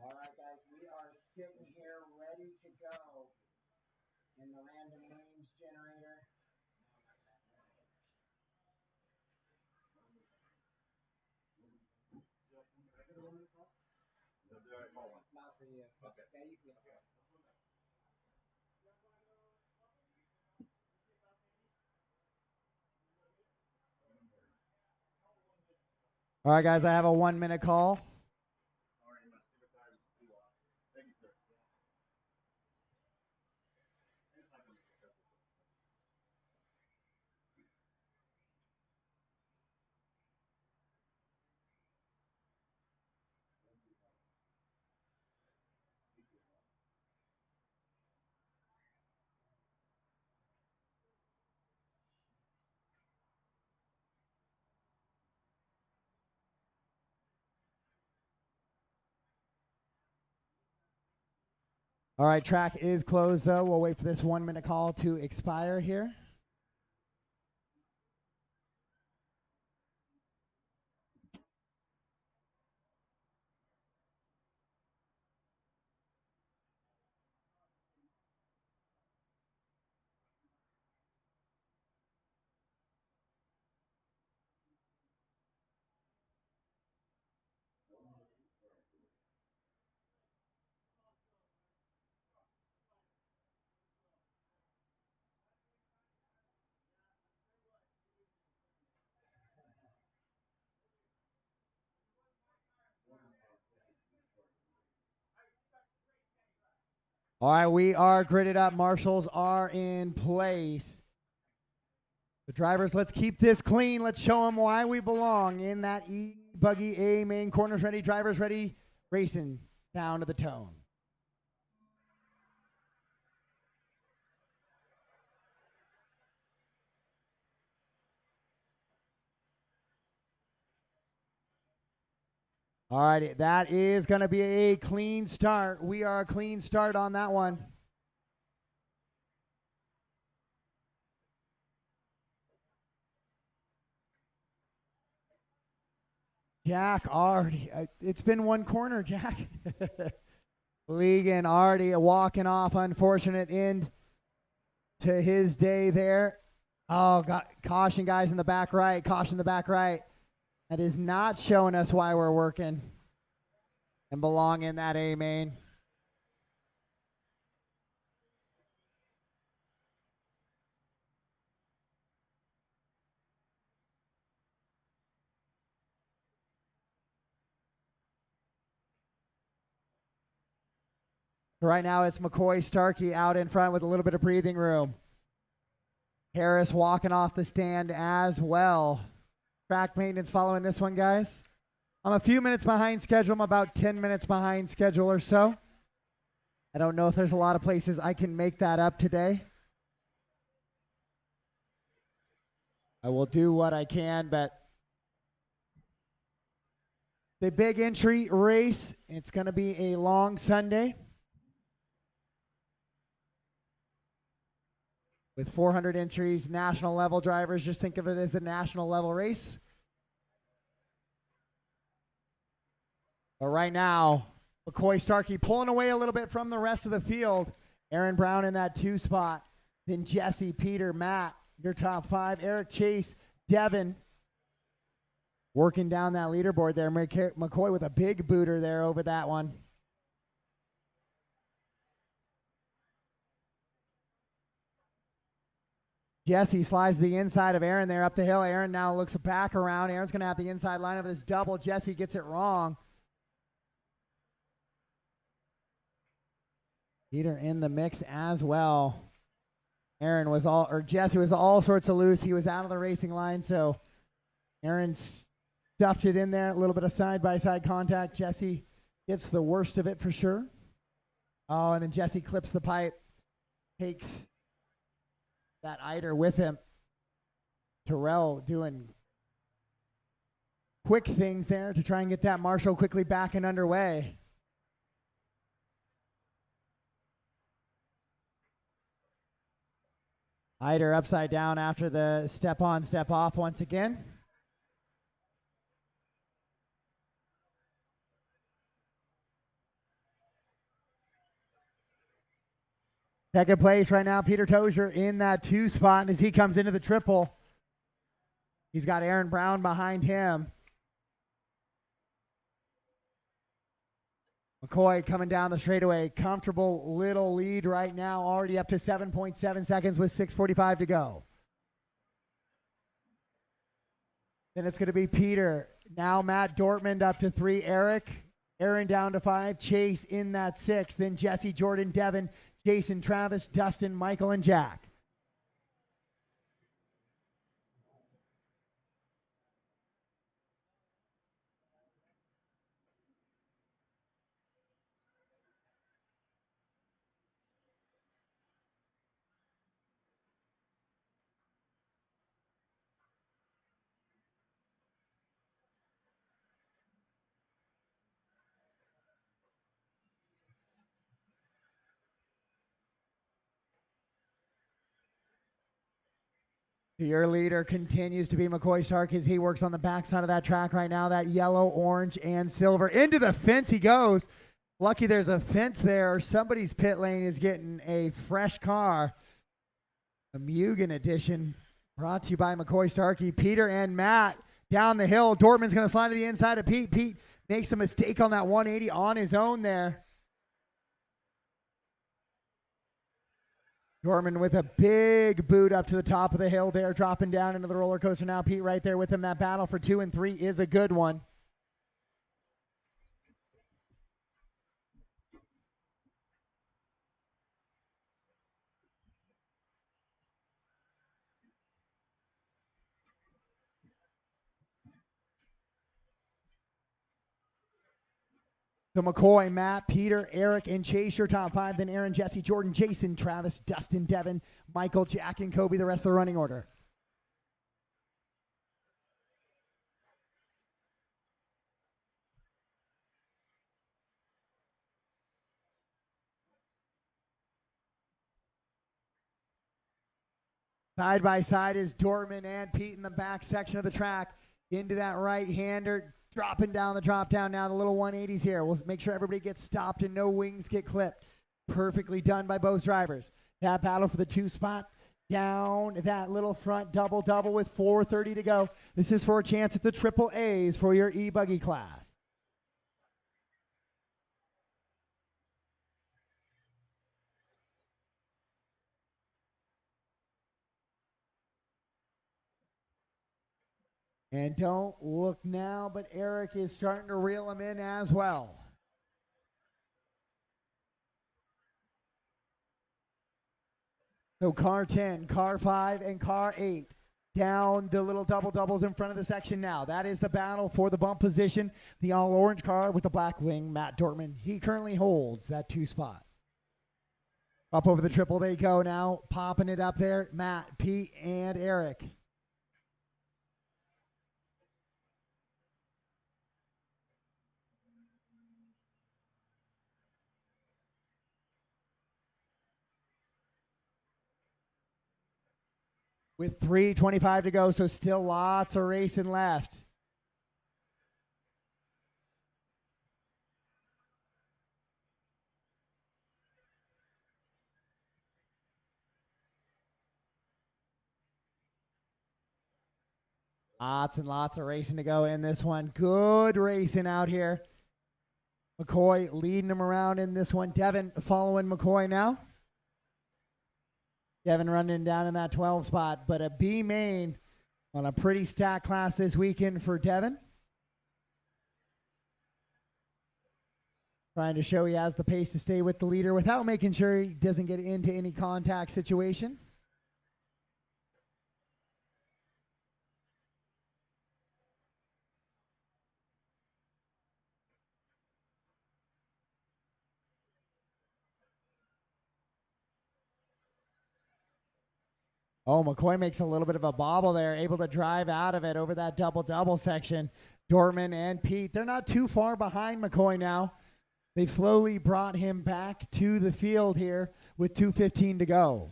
All right, guys, we are sitting here ready to go in the random names generator. Justin, can I get a 1-minute call? Not for you. Okay. Yeah, you can. All right, guys, I have a 1-minute call. Sorry, my stupid tires flew off. Thank you, sir. All right, track is closed, though. We'll wait for this 1-minute call to expire here. All right, we are gridded up. Marshals are in place. The drivers, let's keep this clean. Let's show them why we belong in that E-Buggy A main. Corners ready, drivers ready, racing. Sound of the tone. All right, that is going to be a clean start. We are a clean start on that one. Jack already, it's been one corner, Jack. Legan already walking off, unfortunate end to his day there. Oh, caution, guys, in the back right. Caution the back right. That is not showing us why we're working and belong in that A main. Right now, it's McCoy Starkey out in front with a little bit of breathing room. Harris walking off the stand as well. Track maintenance following this one, guys. I'm a few minutes behind schedule. I'm about 10 minutes behind schedule or so. I don't know if there's a lot of places I can make that up today. I will do what I can, but the big entry race, it's going to be a long Sunday with 400 entries, national level drivers. Just think of it as a national level race. But right now, McCoy Starkey pulling away a little bit from the rest of the field. Aaron Brown in that 2 spot. Then Jesse, Peter, Matt, your top 5. Eric, Chase, Devin working down that leaderboard there. McCoy with a big booter there over that one. Jesse slides the inside of Aaron there up the hill. Aaron now looks back around. Aaron's going to have the inside line of this double. Jesse gets it wrong. Peter in the mix as well. Jesse was all sorts of loose. He was out of the racing line, so Aaron stuffed it in there. A little bit of side-by-side contact. Jesse gets the worst of it for sure. Oh, and then Jesse clips the pipe, takes that eider with him. Terrell doing quick things there to try and get that Marshall quickly back and underway. Eider upside down after the step on, step off once again. Second place right now, Peter Tozier in that 2 spot. And as he comes into the triple, he's got Aaron Brown behind him. McCoy coming down the straightaway. Comfortable little lead right now, already up to 7.7 seconds with 6:45 to go. Then it's going to be Peter. Now Matt Dortmund up to 3. Eric. Aaron down to 5. Chase in that 6. Then Jesse, Jordan, Devin, Jason, Travis, Dustin, Michael, and Jack. Your leader continues to be McCoy Stark as he works on the backside of that track right now. That yellow, orange, and silver. Into the fence he goes. Lucky there's a fence there. Somebody's pit lane is getting a fresh car. A Mugen edition brought to you by McCoy Starkey. Peter and Matt down the hill. Dortmund's going to slide to the inside of Pete. Pete makes a mistake on that 180 on his own there. Dortmund with a big boot up to the top of the hill there, dropping down into the roller coaster now. Pete right there with him. That battle for 2 and 3 is a good one. So McCoy, Matt, Peter, Eric, and Chase, your top 5. Then Aaron, Jesse, Jordan, Jason, Travis, Dustin, Devin, Michael, Jack, and Kobe, the rest of the running order. Side by side is Dortmund and Pete in the back section of the track. Into that right-hander, dropping down the drop down now. The little 180s here. We'll make sure everybody gets stopped and no wings get clipped. Perfectly done by both drivers. That battle for the 2 spot. Down that little front double with 4:30 to go. This is for a chance at the triple A's for your e-buggy class. And don't look now, but Eric is starting to reel him in as well. So car 10, car 5, and car 8 down the little doubles in front of the section now. That is the battle for the bump position. The all-orange car with the black wing, Matt Dortmund. He currently holds that 2 spot. Up over the triple they go now, popping it up there. Matt, Pete, and Eric. With 3:25 to go, so still lots of racing left. Lots and lots of racing to go in this one. Good racing out here. McCoy leading him around in this one. Devin following McCoy now. Devin running down in that 12 spot, but a B main on a pretty stacked class this weekend for Devin. Trying to show he has the pace to stay with the leader without making sure he doesn't get into any contact situation. Oh, McCoy makes a little bit of a bobble there, able to drive out of it over that double section. Dortmund and Pete, they're not too far behind McCoy now. They've slowly brought him back to the field here with 2:15 to go.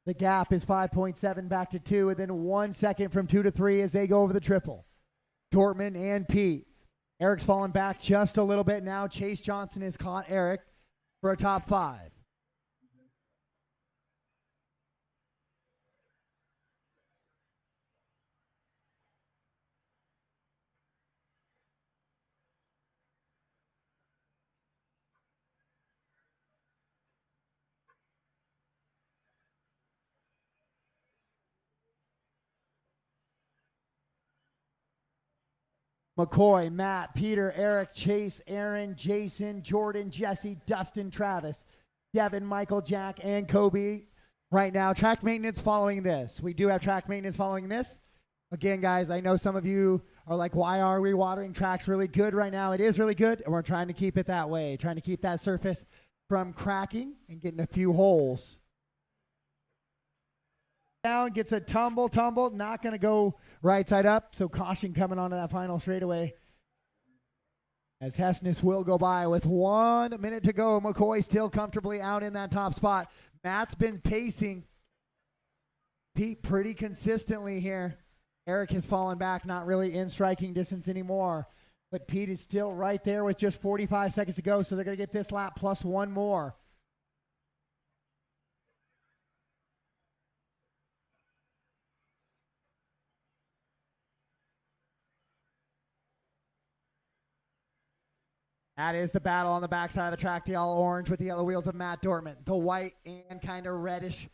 The gap is 5.7 back to 2, and then 1 second from 2 to 3 as they go over the triple. Dortmund and Pete. Eric's fallen back just a little bit now. Chase Johnson has caught Eric for a top 5. McCoy, Matt, Peter, Eric, Chase, Aaron, Jason, Jordan, Jesse, Dustin, Travis, Devin, Michael, Jack, and Kobe. Right now, track maintenance following this. We do have track maintenance following this. Again, guys, I know some of you are like, why are we watering tracks really good right now? It is really good, and we're trying to keep it that way, trying to keep that surface from cracking and getting a few holes. Down, gets a tumble, not going to go right side up, so caution coming onto that final straightaway as Hessness will go by with 1 minute to go. McCoy still comfortably out in that top spot. Matt's been pacing Pete pretty consistently here. Eric has fallen back, not really in striking distance anymore, but Pete is still right there with just 45 seconds to go, so they're going to get this lap plus 1 more. That is the battle on the backside of the track. The all orange with the yellow wheels of Matt Dortmund. The white and kind of reddish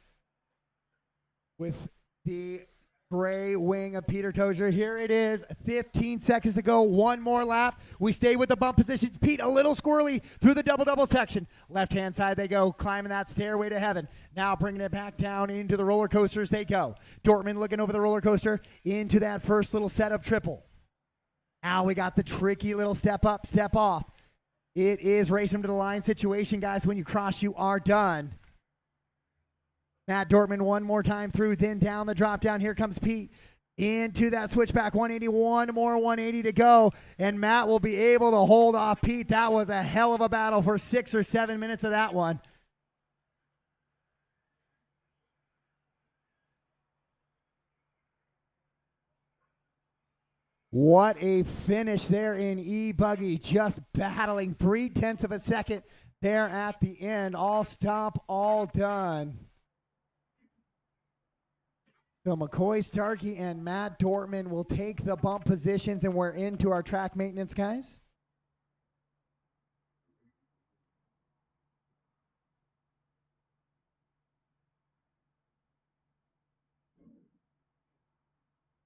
with the gray wing of Peter Tozier. Here it is, 15 seconds to go. 1 more lap. We stay with the bump positions. Pete a little squirrely through the double section. Left-hand side they go, climbing that stairway to heaven. Now bringing it back down into the roller coasters they go. Dortmund looking over the roller coaster into that first little setup triple. Now we got the tricky little step up, step off. It is race him to the line situation, guys. When you cross, you are done. Matt Dortman one more time through, then down the drop down. Here comes Pete into that switchback. 181 more, 180 to go. And Matt will be able to hold off Pete. That was a hell of a battle for 6 or 7 minutes of that one. What a finish there in E-Buggy, just battling 0.3 of a second there at the end. All stop, all done. So McCoy Starkey and Matt Dortman will take the bump positions, and we're into our track maintenance, guys.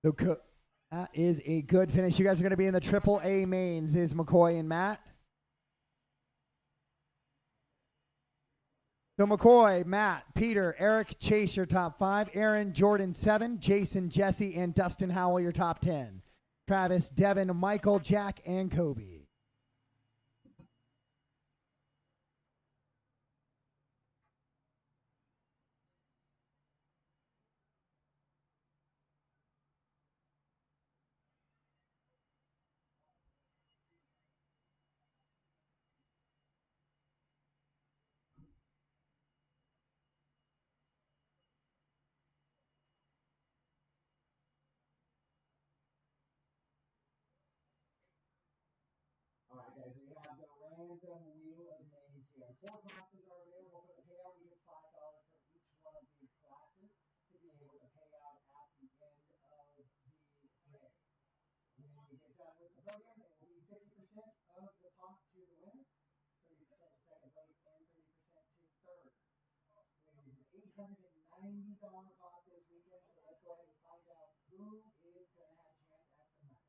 So that is a good finish. You guys are going to be in the Triple A mains, is McCoy and Matt. So McCoy, Matt, Peter, Eric, Chase, your top 5. Aaron, Jordan, 7. Jason, Jesse, and Dustin Howell, your top 10. Travis, Devin, Michael, Jack, and Kobe. All right, guys, we have the random wheel of names here. 4 classes are available for the payout. We get $5 from each one of these classes to be able to pay out at the end of the day. When we get done with the podium, it will be 50% of the pot to the winner, 30% to second place, and 30% to third. It is an $890 pot this weekend, so let's go ahead and find out who is going to have a chance at the money.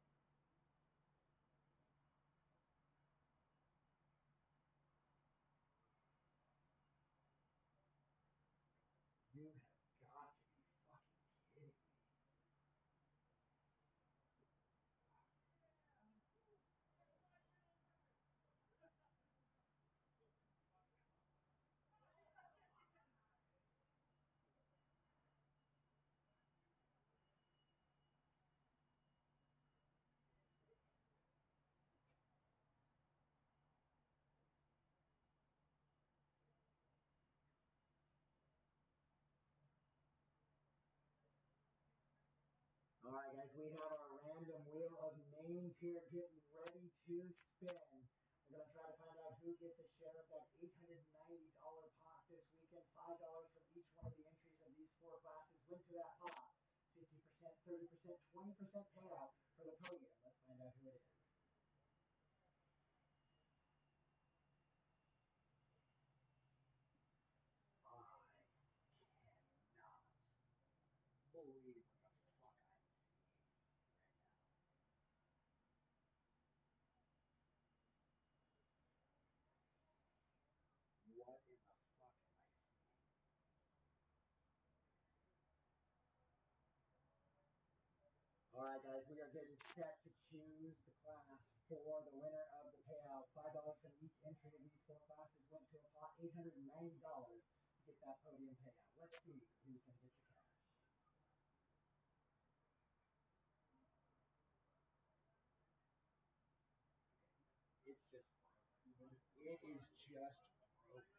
You have got to be fucking kidding me. All right, guys, we have our random wheel of names here getting ready to spin. We're going to try to find out who gets a share of that $890 pot this weekend. $5 from each one of the entries of these 4 classes went to that pot. 50%, 30%, 20% payout for the podium. Let's find out who it is. I cannot believe what the fuck I'm seeing right now. What in the fuck am I seeing? All right, guys, we are getting set to choose the class for the winner of the payout. $5 from each entry of these 4 classes went to a pot, $890 to get that podium payout. Let's see who's going to get the cash. It's just broke. It is just broke.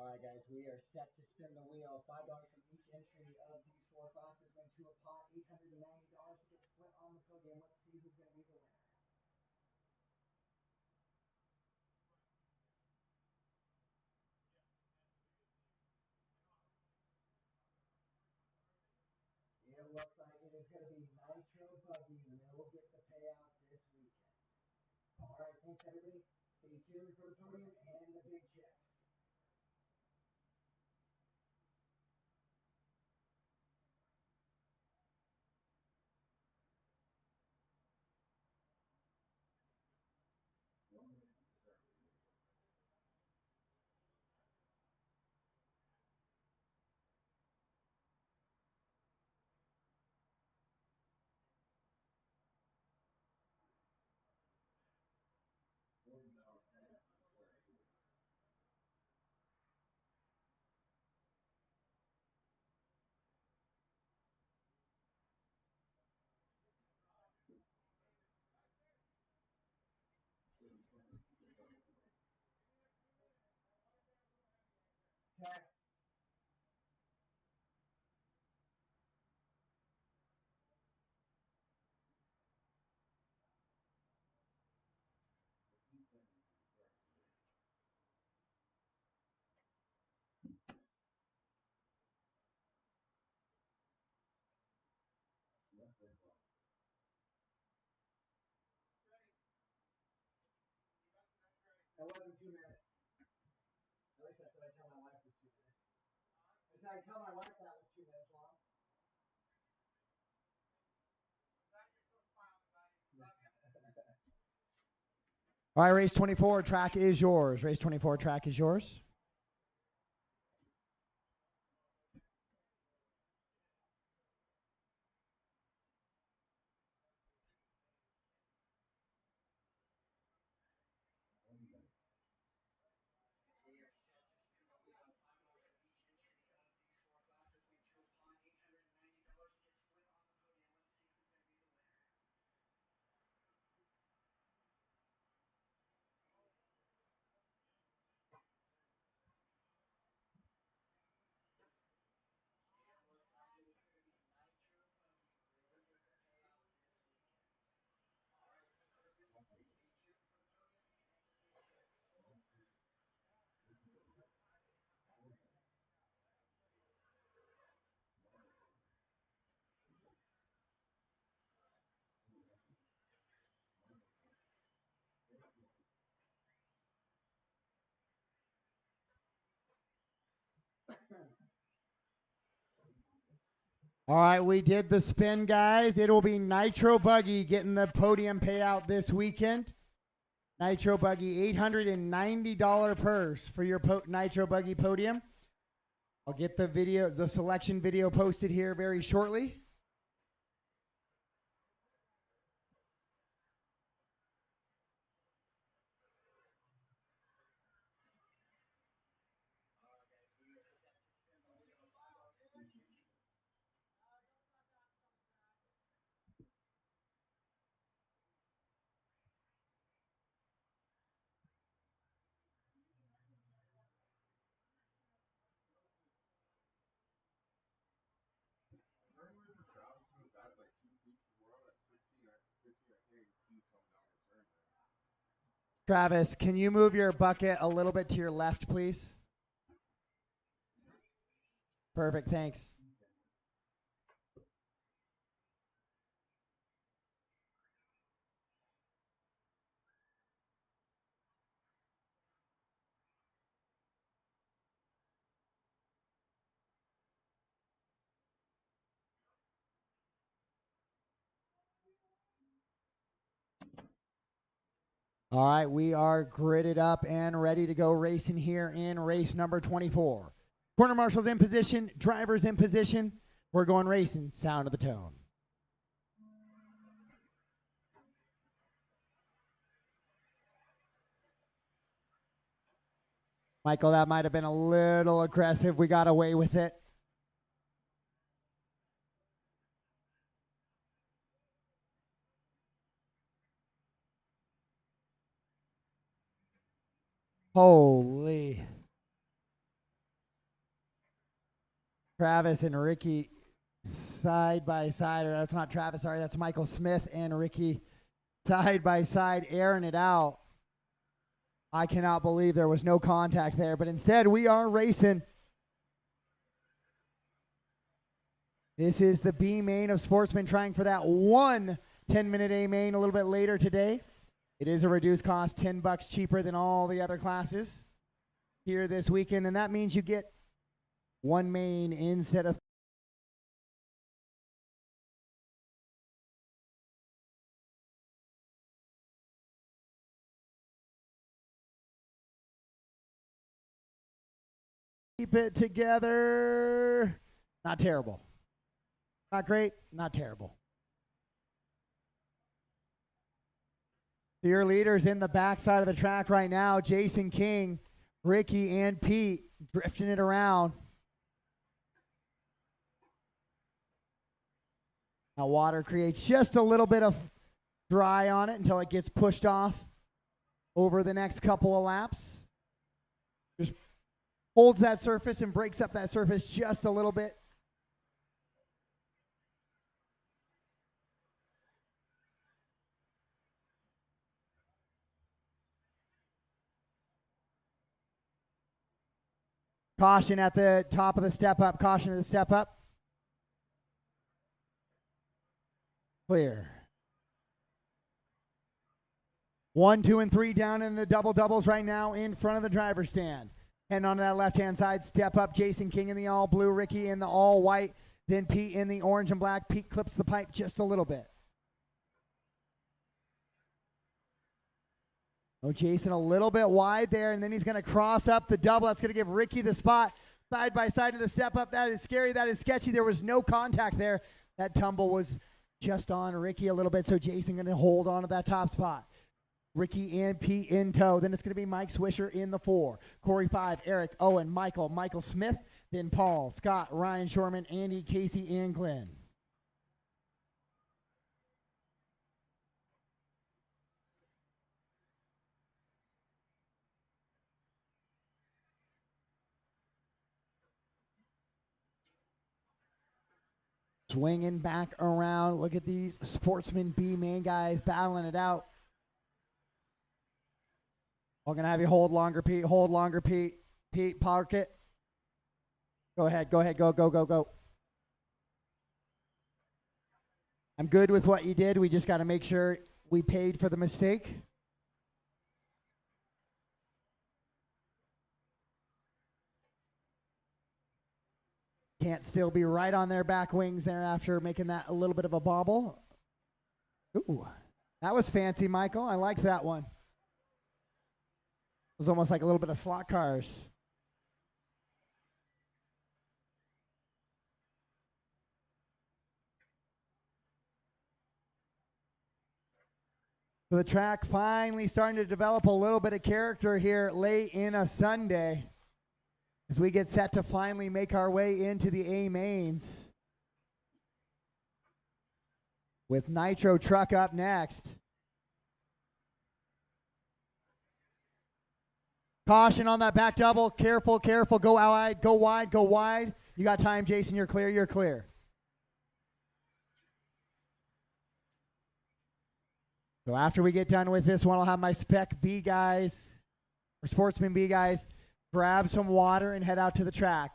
All right, guys, we are set to spin the wheel. $5 from each entry of these 4 classes went to a pot, $890 to get split on the podium. Let's see who's going to be the winner. It looks like it is going to be Nitro Buggy will get the payout this weekend. All right, thanks everybody. Stay tuned for the podium and the big checks. It wasn't 2 minutes. At least that's what I tell my wife was 2 minutes. I tell my wife that was 2 minutes long. All right, race 24, track is yours. Race 24, track is yours. All right, we did the spin, guys. It will be Nitro Buggy getting the podium payout this weekend. Nitro Buggy, $890 purse for your Nitro Buggy podium. I'll get the selection video posted here very shortly. Is there any way for Travis to move back like 2 feet? We're on at 16, at 15. I can't even see coming down the turn there. Travis, can you move your bucket a little bit to your left, please? Perfect, thanks. All right, we are gridded up and ready to go racing here in race number 24. Corner marshals in position, drivers in position. We're going racing. Sound of the tone. Michael, that might have been a little aggressive. We got away with it. Holy. Travis and Ricky side by side. Or that's not Travis, sorry. That's Michael Smith and Ricky side by side airing it out. I cannot believe there was no contact there, but instead we are racing. This is the B main of Sportsman trying for that one 10-minute A main a little bit later today. It is a reduced cost, $10 cheaper than all the other classes here this weekend, and that means you get one main instead of keep it together. Not terrible. Not great, not terrible. So your leaders in the backside of the track right now, Jason King, Ricky, and Pete drifting it around. Now water creates just a little bit of dry on it until it gets pushed off over the next couple of laps. Just holds that surface and breaks up that surface just a little bit. Caution at the top of the step up. Caution at the step up. Clear. 1, 2, and 3 down in the double doubles right now in front of the driver's stand. And on that left-hand side, step up Jason King in the all blue, Ricky in the all white, then Pete in the orange and black. Pete clips the pipe just a little bit. Oh, Jason a little bit wide there, and then he's going to cross up the double. That's going to give Ricky the spot. Side by side to the step up. That is scary. That is sketchy. There was no contact there. That tumble was just on Ricky a little bit, so Jason going to hold on to that top spot. Ricky and Pete in tow. Then it's going to be Mike Swisher in the 4. Corey 5, Eric, Owen, Michael Smith, then Paul, Scott, Ryan Shorman, Andy, Casey, and Glenn. Swinging back around. Look at these Sportsman B main guys battling it out. I'm going to have you hold longer, Pete. Hold longer, Pete. Pete, park it. Go ahead. Go. I'm good with what you did. We just got to make sure we paid for the mistake. Can't still be right on their back wings there after making that a little bit of a bobble. Ooh, that was fancy, Michael. I liked that one. It was almost like a little bit of slot cars. So the track finally starting to develop a little bit of character here late in a Sunday as we get set to finally make our way into the A mains. With Nitro Truck up next. Caution on that back double. Careful. Go wide, go wide. You got time, Jason. You're clear. So after we get done with this one, I'll have my Spec B guys, or Sportsman B guys, grab some water and head out to the track.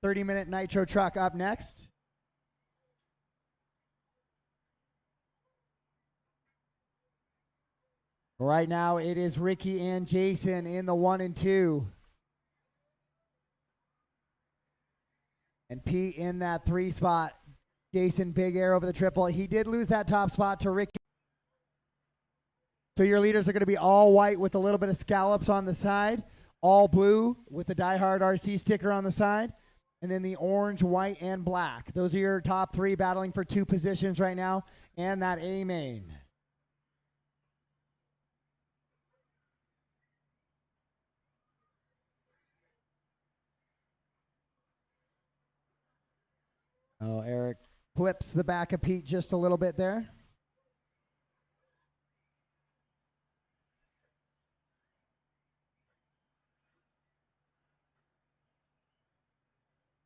30-minute Nitro Truck up next. Right now, it is Ricky and Jason in the 1 and 2. And Pete in that 3 spot. Jason, big air over the triple. He did lose that top spot to Ricky. So your leaders are going to be all white with a little bit of scallops on the side, all blue with the Die Hard RC sticker on the side, and then the orange, white, and black. Those are your top 3 battling for 2 positions right now, and that A main. Oh, Eric flips the back of Pete just a little bit there.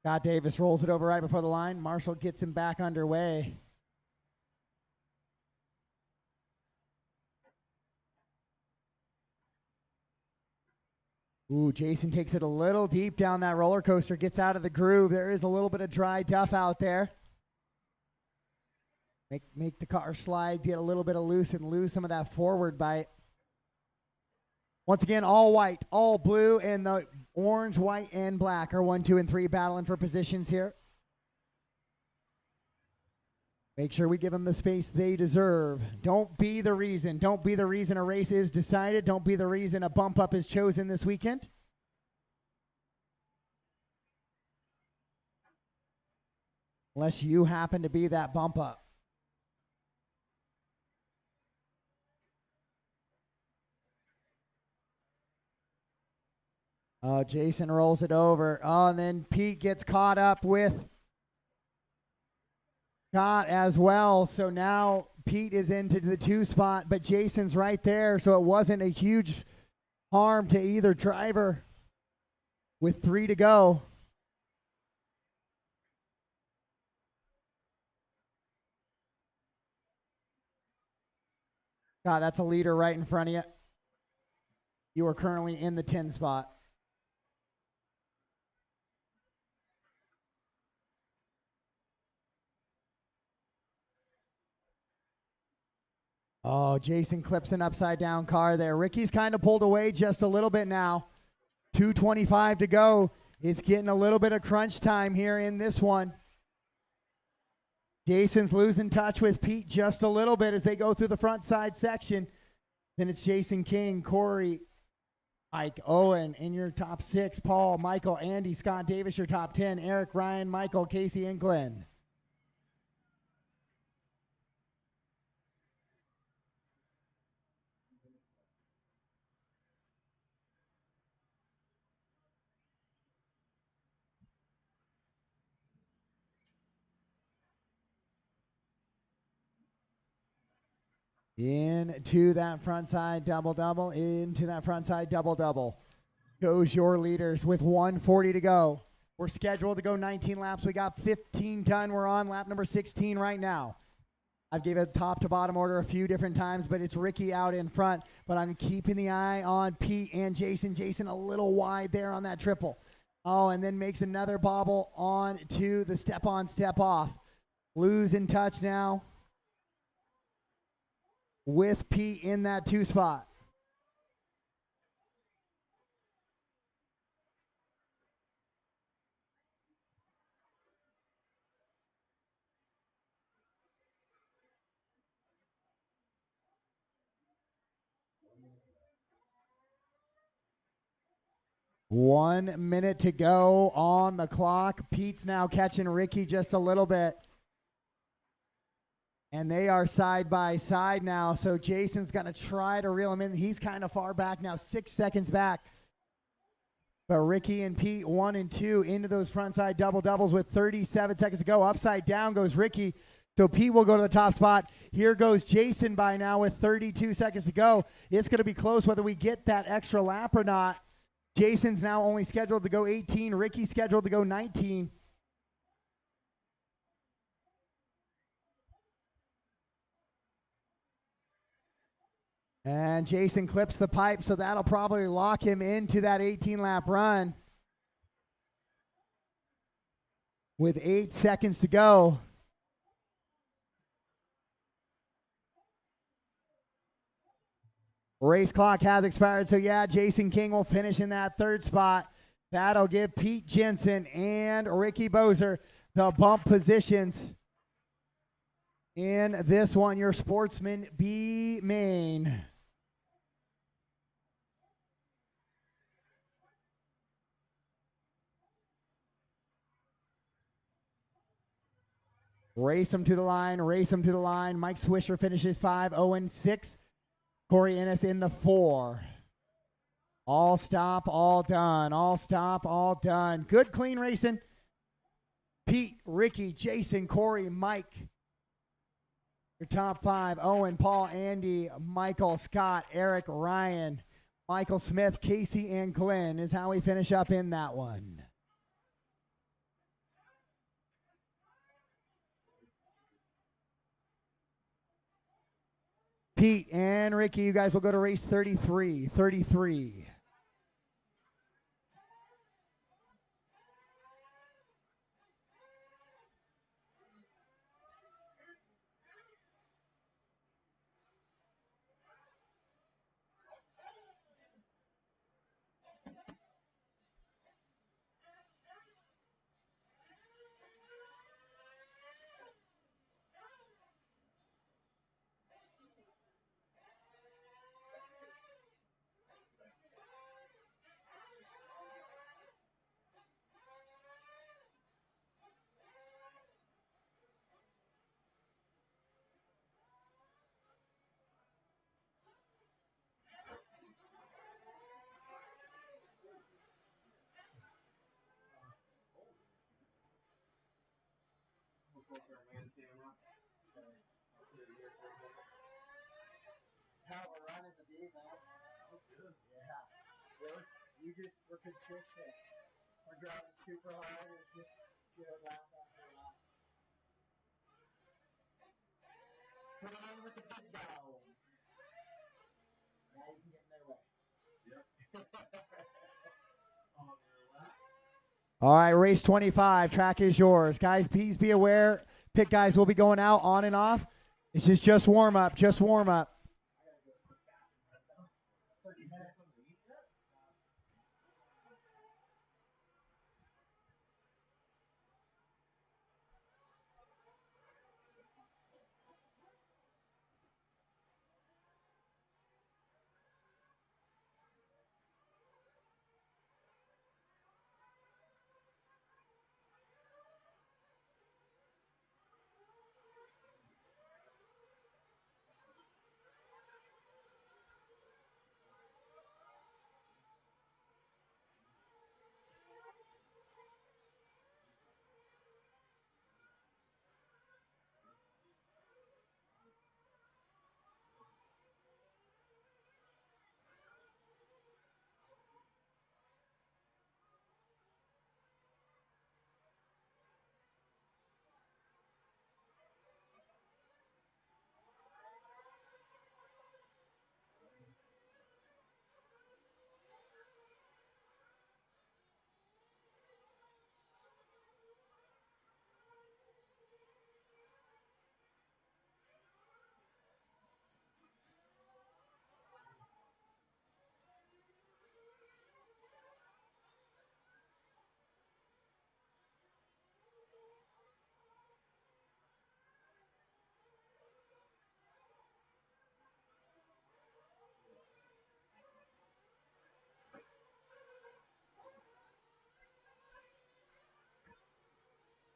Scott Davis rolls it over right before the line. Marshall gets him back underway. Ooh, Jason takes it a little deep down that roller coaster, gets out of the groove. There is a little bit of dry duff out there. Make the car slide, get a little bit of loose and lose some of that forward bite. Once again, all white, all blue, and the orange, white, and black are 1, 2, and 3 battling for positions here. Make sure we give them the space they deserve. Don't be the reason. Don't be the reason a race is decided. Don't be the reason a bump up is chosen this weekend. Unless you happen to be that bump up. Oh, Jason rolls it over. Oh, and then Pete gets caught up with Scott as well. So now Pete is into the 2 spot, but Jason's right there. So it wasn't a huge harm to either driver with 3 to go. God, that's a leader right in front of you. You are currently in the 10 spot. Oh, Jason clips an upside down car there. Ricky's kind of pulled away just a little bit now. 2:25 to go. It's getting a little bit of crunch time here in this one. Jason's losing touch with Pete just a little bit as they go through the front side section. Then it's Jason King, Corey, Mike, Owen in your top 6. Paul, Michael, Andy, Scott Davis, your top 10. Eric, Ryan, Michael, Casey, and Glenn. Into that front side double-double. Into that front side double-double. Goes your leaders with 1:40 to go. We're scheduled to go 19 laps. We got 15 done. We're on lap number 16 right now. I've gave it top to bottom order a few different times, but it's Ricky out in front. But I'm keeping the eye on Pete and Jason. Jason a little wide there on that triple. Oh, and then makes another bobble on to the step on, step off. Losing touch now with Pete in that 2 spot. One minute to go on the clock. Pete's now catching Ricky just a little bit. And they are side by side now. So Jason's going to try to reel him in. He's kind of far back now, 6 seconds back. But Ricky and Pete, 1 and 2, into those front side double doubles with 37 seconds to go. Upside down goes Ricky. So Pete will go to the top spot. Here goes Jason by now with 32 seconds to go. It's going to be close whether we get that extra lap or not. Jason's now only scheduled to go 18. Ricky's scheduled to go 19. And Jason clips the pipe, so that'll probably lock him into that 18-lap run. With 8 seconds to go. Race clock has expired, so yeah, Jason King will finish in that 3rd spot. That'll give Pete Jensen and Ricky Bozer the bump positions in this one. Your Sportsman B main. Race them to the line, race them to the line. Mike Swisher finishes 5, Owen 6. Corey Ennis in the 4. All stop, all done. All stop, all done. Good, clean racing. Pete, Ricky, Jason, Corey, Mike. Your top 5. Owen, Paul, Andy, Michael, Scott, Eric, Ryan, Michael Smith, Casey, and Glenn is how we finish up in that one. Pete and Ricky, you guys will go to race 33. How we're running the beat, man. That's good. Yeah. We're consistent. We're driving super hard and just lap after lap. Put on with the big dogs. Now you can get in their way. All right, race 25. Track is yours. Guys, please be aware. Pit guys will be going out on and off. This is just warm up, just warm up.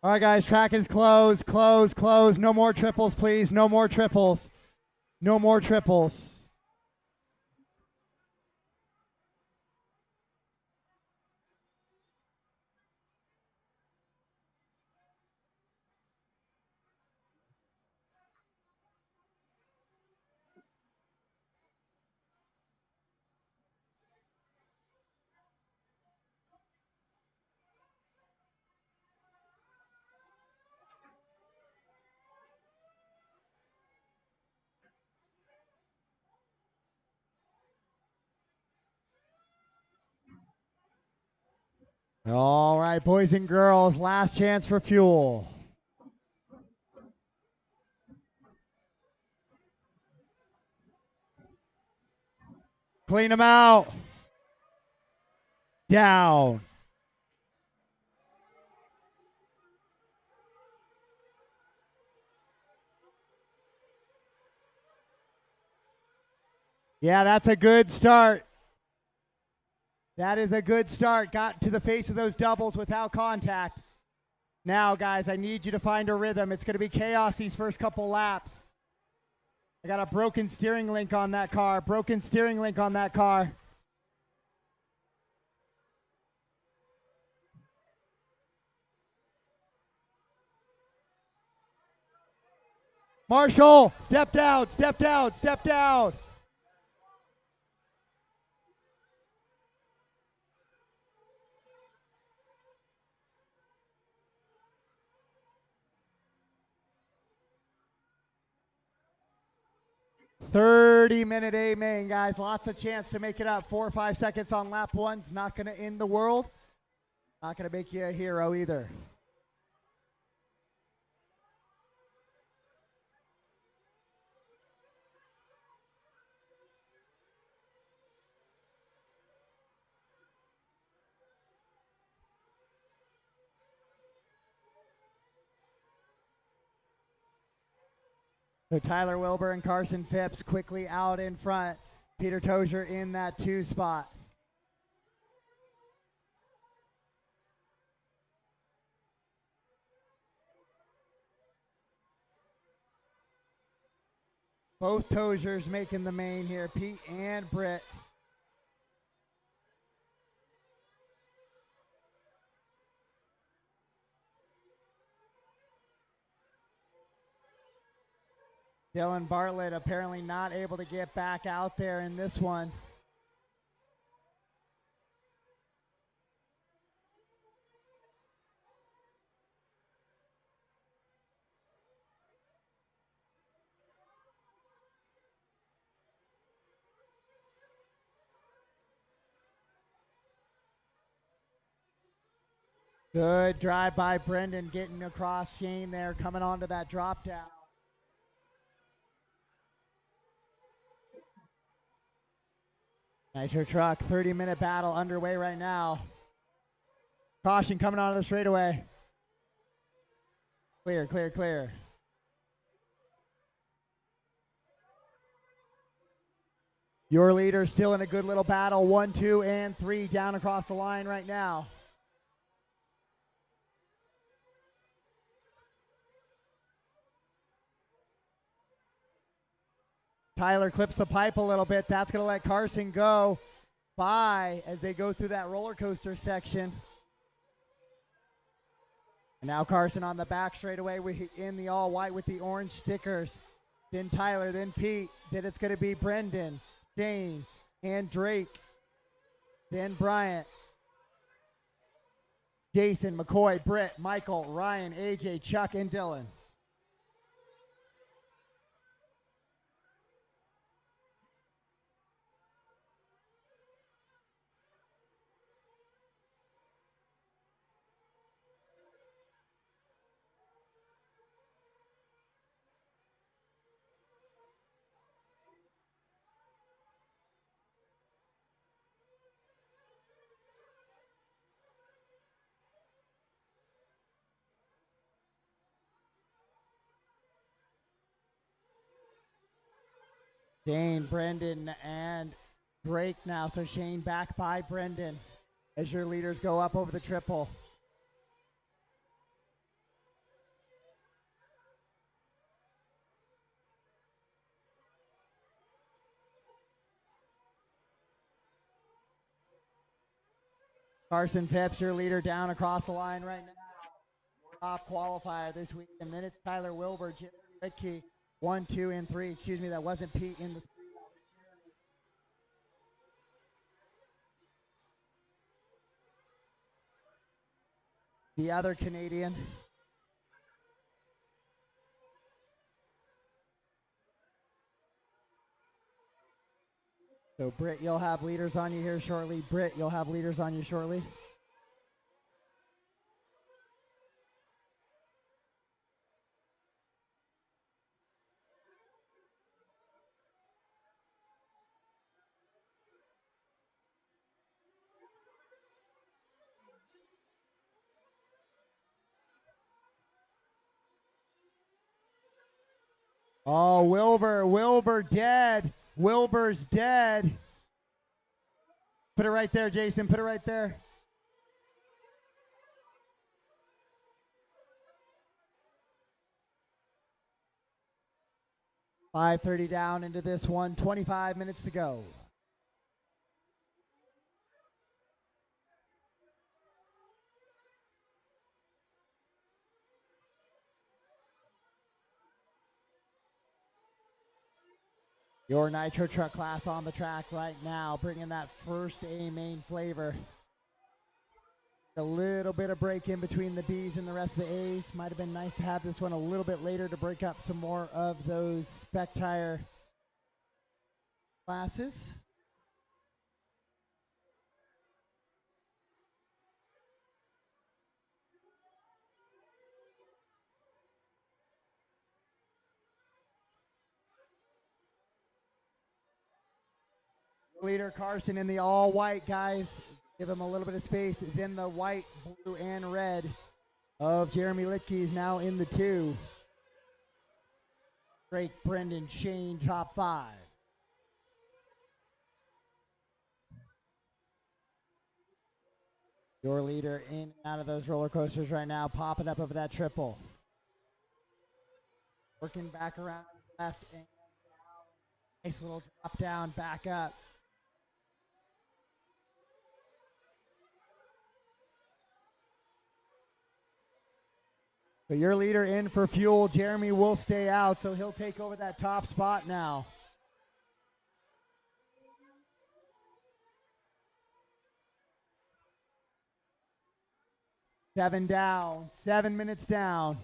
All right, guys, track is closed, closed, closed. No more triples, please. No more triples. No more triples. All right, boys and girls, last chance for fuel. Clean them out. Down. Yeah, that's a good start. That is a good start. Got to the face of those doubles without contact. Now, guys, I need you to find a rhythm. It's going to be chaos these first couple laps. I got a broken steering link on that car. Broken steering link on that car. Marshall, step down, step down, step down. $30-minute A main, guys. Lots of chance to make it up. 4 or 5 seconds on lap one's not going to end the world. Not going to make you a hero either. So Tyler Wilbur and Carson Phipps quickly out in front. Peter Tozier in that 2 spot. Both Toziers making the main here, Pete and Britt. Dylan Bartlett apparently not able to get back out there in this one. Good drive by Brendan getting across Shane there, coming onto that drop down. Nitro Truck, 30-minute battle underway right now. Caution coming onto the straightaway. Clear, clear, clear. Your leader still in a good little battle. 1, 2, and 3 down across the line right now. Tyler clips the pipe a little bit. That's going to let Carson go by as they go through that roller coaster section. And now Carson on the back straightaway in the all white with the orange stickers. Then Tyler, then Pete. Then it's going to be Brendan, Shane, and Drake. Then Bryant, Jason, McCoy, Britt, Michael, Ryan, AJ, Chuck, and Dylan. Shane, Brendan, and Drake now. So Shane back by Brendan as your leaders go up over the triple. Carson Phipps, your leader, down across the line right now. Top qualifier this week. And then it's Tyler Wilbur, Jeremy Litkey, 1, 2, and 3. Excuse me, that wasn't Pete in the other Canadian. So Britt, you'll have leaders on you here shortly. Britt, you'll have leaders on you shortly. Oh, Wilbur dead. Wilbur's dead. Put it right there, Jason. Put it right there. .530 down into this one. 25 minutes to go. Your Nitro Truck class on the track right now, bringing that first A main flavor. A little bit of break in between the B's and the rest of the A's. Might have been nice to have this one a little bit later to break up some more of those spec tire classes. Leader Carson in the all white, guys. Give him a little bit of space. Then the white, blue, and red of Jeremy Litkey is now in the 2. Drake, Brendan, Shane, top 5. Your leader in and out of those roller coasters right now, popping up over that triple. Working back around left and down. Nice little drop down, back up. But your leader in for fuel. Jeremy will stay out, so he'll take over that top spot now. Seven down, 7 minutes down.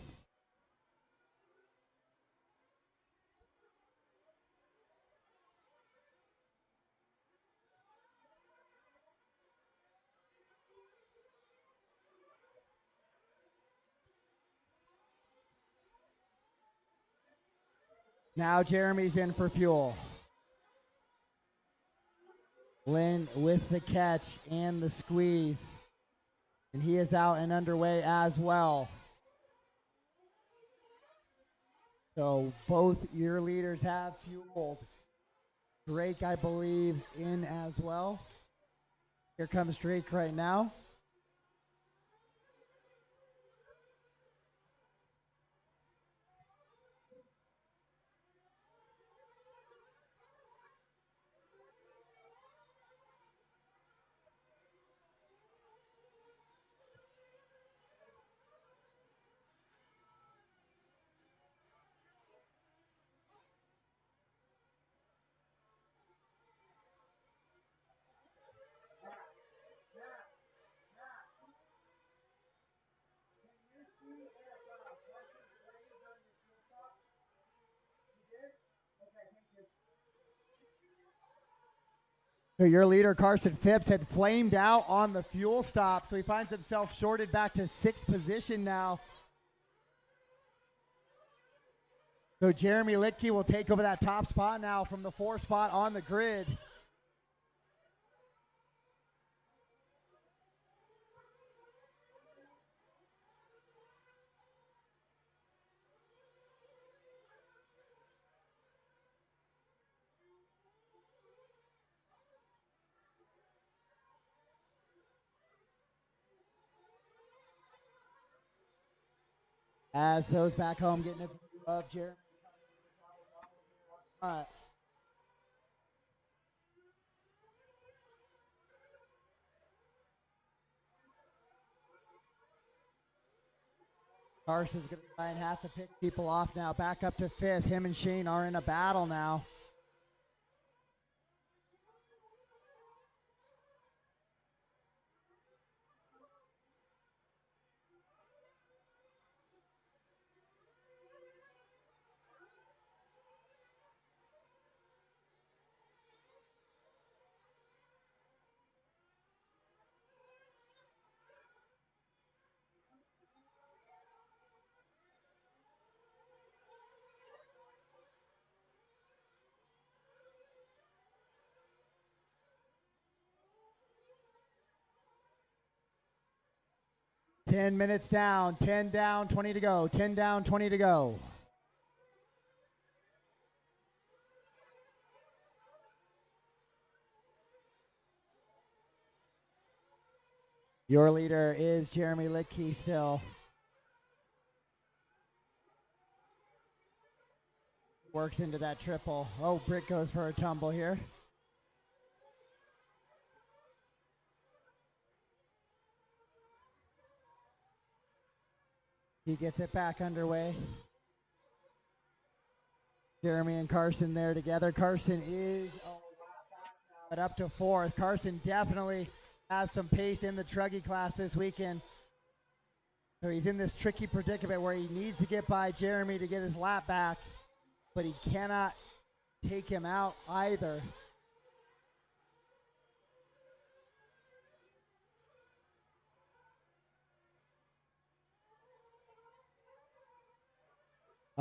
Now Jeremy's in for fuel. Lynn with the catch and the squeeze. And he is out and underway as well. So both your leaders have fueled. Drake, I believe, in as well. Here comes Drake right now. So your leader, Carson Phipps, had flamed out on the fuel stop, so he finds himself shorted back to 6th position now. So Jeremy Litke will take over that top spot now from the 4 spot on the grid. As those back home getting a view of Jeremy. Carson's going to try and have to pick people off now. Back up to 5th. Him and Shane are in a battle now. Ten minutes down, 10 down, 20 to go. 10 down, 20 to go. Your leader is Jeremy Litke still. Works into that triple. Oh, Britt goes for a tumble here. He gets it back underway. Jeremy and Carson there together. Carson is but up to 4th. Carson definitely has some pace in the truggy class this weekend. So he's in this tricky predicament where he needs to get by Jeremy to get his lap back, but he cannot take him out either.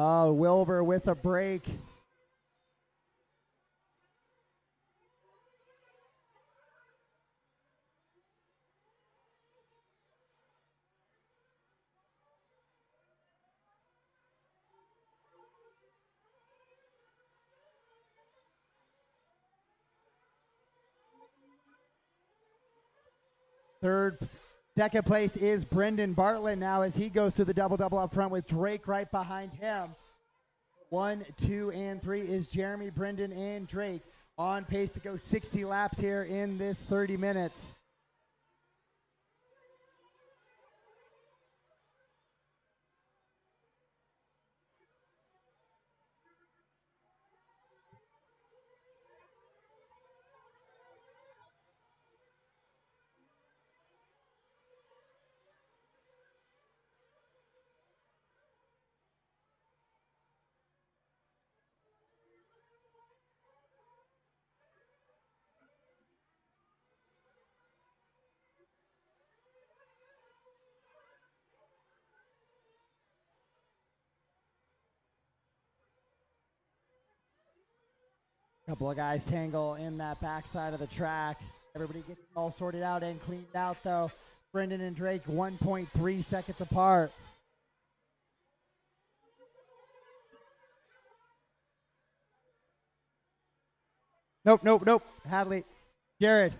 Oh, Wilbur with a break. Second place is Brendan Bartlett now as he goes to the double-double up front with Drake right behind him. 1, 2, and 3 is Jeremy, Brendan, and Drake on pace to go 60 laps here in this 30 minutes. Couple of guys tangle in that backside of the track. Everybody gets all sorted out and cleaned out, though. Brendan and Drake 1.3 seconds apart. Nope. Hadley. Jared.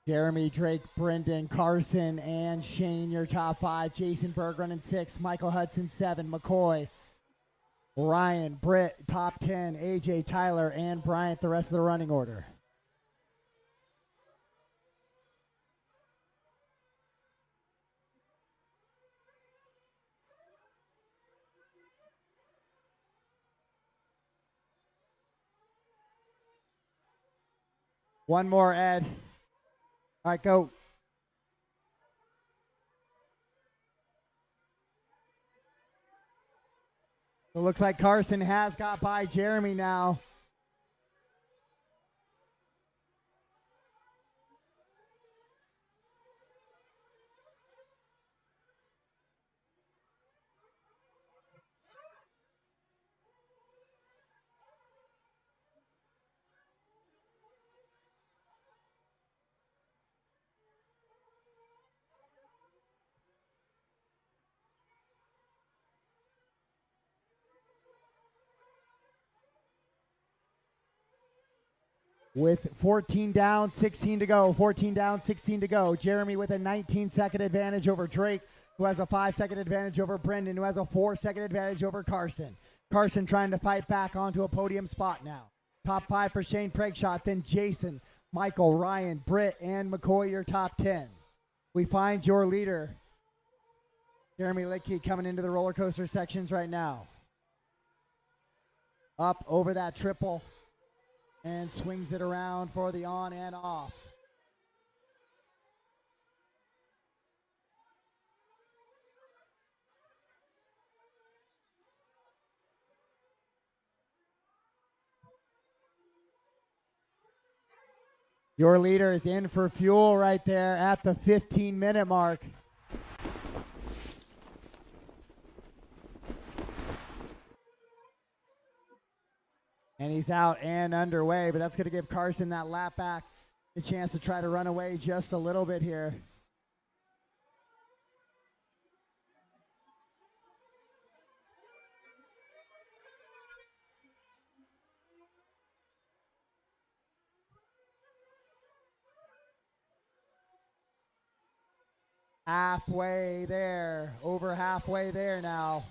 Jeremy, Drake, Brendan, Carson, and Shane, your top 5. Jason Berg running 6. Michael Hudson 7. McCoy, Ryan, Britt, top 10. AJ, Tyler, and Bryant, the rest of the running order. One more, Ed. All right, go. It looks like Carson has got by Jeremy now. With 14 down, 16 to go. 14 down, 16 to go. Jeremy with a 19-second advantage over Drake, who has a 5-second advantage over Brendan, who has a 4-second advantage over Carson. Carson trying to fight back onto a podium spot now. Top 5 for Shane Prakeschott, then Jason, Michael, Ryan, Britt, and McCoy, your top 10. We find your leader, Jeremy Lickey, coming into the roller coaster sections right now. Up over that triple and swings it around for the on and off. Your leader is in for fuel right there at the 15-minute mark. And he's out and underway, but that's going to give Carson that lap back, the chance to try to run away just a little bit here. Halfway there, over halfway there now.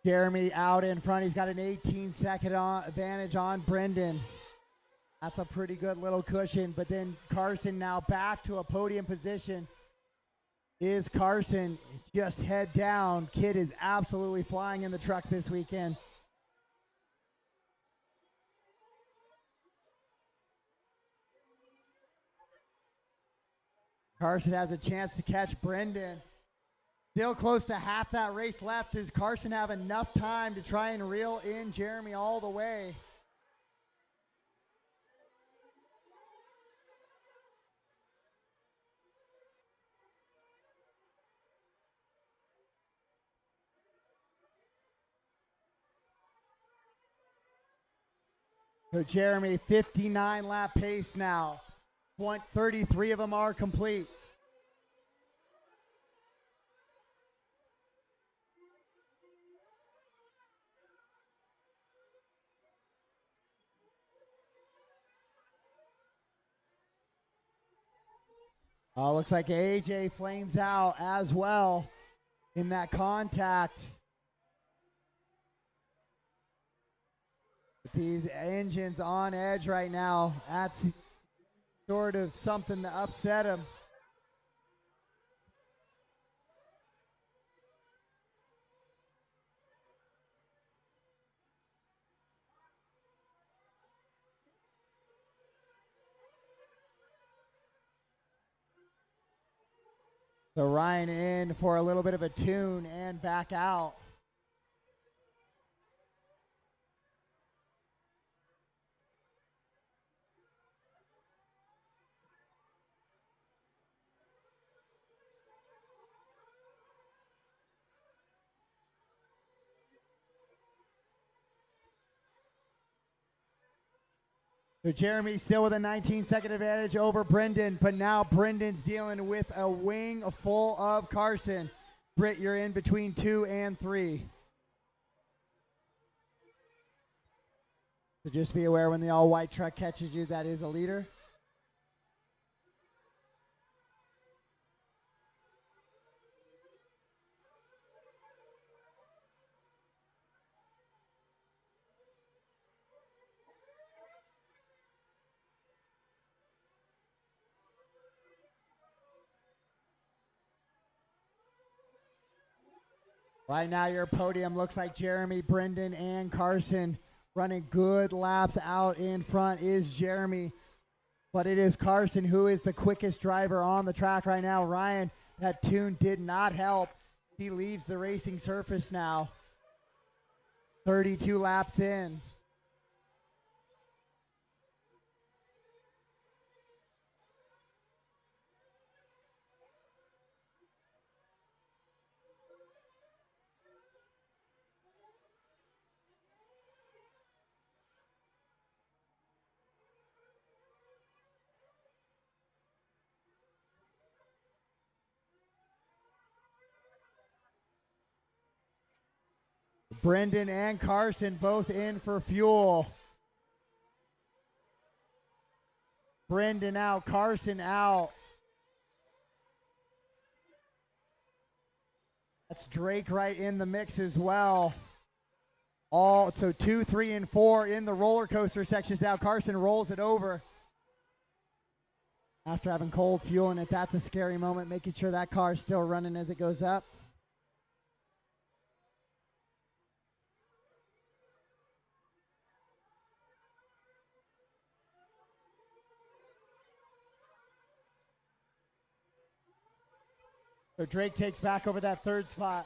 Jeremy out in front. He's got an 18-second advantage on Brendan. That's a pretty good little cushion. But then Carson now back to a podium position. Is Carson just head down? Kid is absolutely flying in the truck this weekend. Carson has a chance to catch Brendan. Still close to half that race left. Does Carson have enough time to try and reel in Jeremy all the way? So Jeremy, 59 lap pace now. 33 of them are complete. Looks like AJ flames out as well in that contact. With these engines on edge right now, that's sort of something to upset him. So Ryan in for a little bit of a tune and back out. So Jeremy still with a 19-second advantage over Brendan, but now Brendan's dealing with a wing full of Carson. Britt, you're in between 2 and 3. So just be aware when the all-white truck catches you, that is a leader. Right now, your podium looks like Jeremy, Brendan, and Carson running good laps out in front is Jeremy, but it is Carson who is the quickest driver on the track right now. Ryan, that tune did not help. He leaves the racing surface now. 32 laps in. Brendan and Carson both in for fuel. Brendan out, Carson out. That's Drake right in the mix as well. So 2, 3, and 4 in the roller coaster sections now. Carson rolls it over. After having cold fuel in it, that's a scary moment, making sure that car's still running as it goes up. So Drake takes back over that third spot.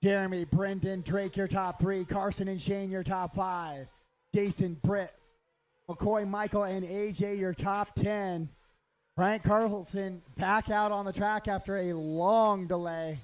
Jeremy, Brendan, Drake, your top 3. Carson and Shane, your top 5. Jason, Britt, McCoy, Michael, and AJ, your top 10. Frank Carlson back out on the track after a long delay.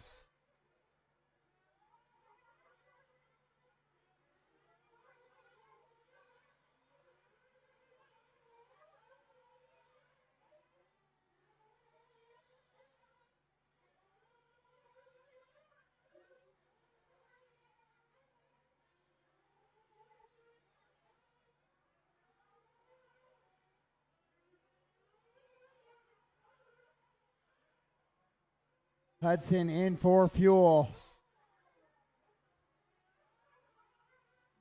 Hudson in for fuel.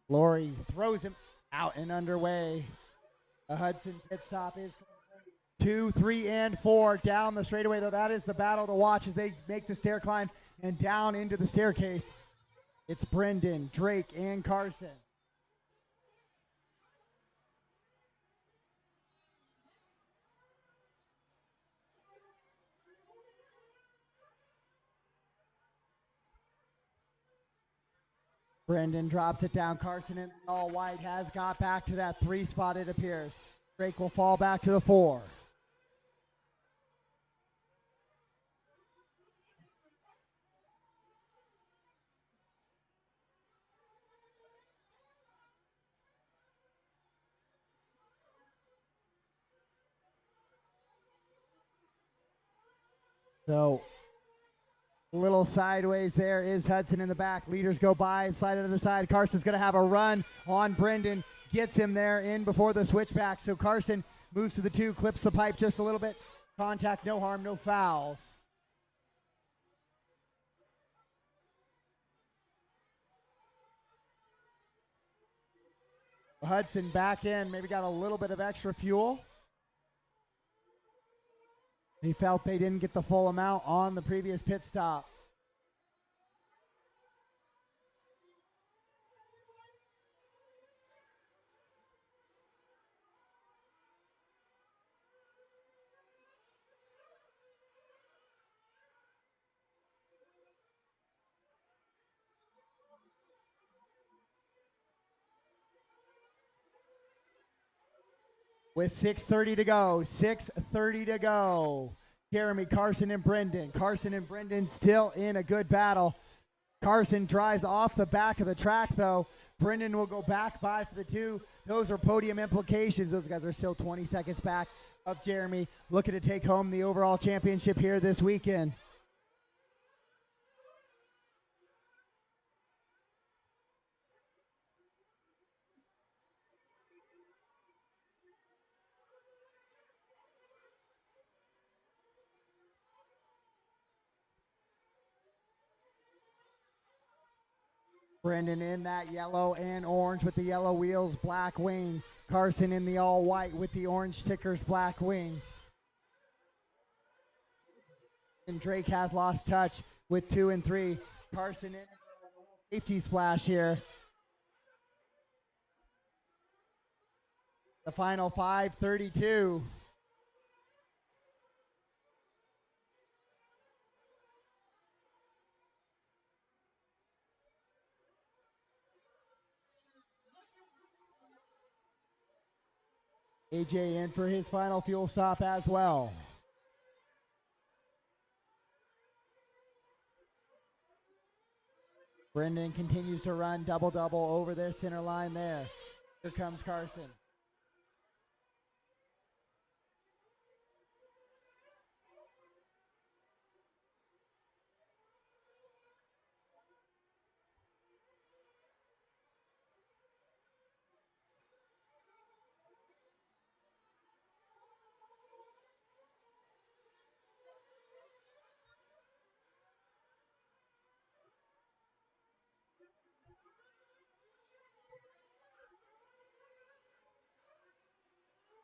Lori throws him out and underway. The Hudson pit stop is complete. 2, 3, and 4 down the straightaway, though that is the battle to watch as they make the stair climb and down into the staircase. It's Brendan, Drake, and Carson. Brendan drops it down. Carson in all white has got back to that 3 spot, it appears. Drake will fall back to the 4. So a little sideways there is Hudson in the back. Leaders go by and slide to the other side. Carson's going to have a run on Brendan. gets him there in before the switchback. So Carson moves to the 2, clips the pipe just a little bit. Contact, no harm, no fouls. Hudson back in, maybe got a little bit of extra fuel. He felt they didn't get the full amount on the previous pit stop. With 6:30 to go, 6:30 to go. Jeremy, Carson, and Brendan. Carson and Brendan still in a good battle. Carson drives off the back of the track, though. Brendan will go back by for the 2. Those are podium implications. Those guys are still 20 seconds back of Jeremy, looking to take home the overall championship here this weekend. Brendan in that yellow and orange with the yellow wheels, black wing. Carson in the all white with the orange stickers, black wing. And Drake has lost touch with 2 and 3. Carson in safety splash here. The final 5:32. AJ in for his final fuel stop as well. Brendan continues to run double-double over their center line there. Here comes Carson.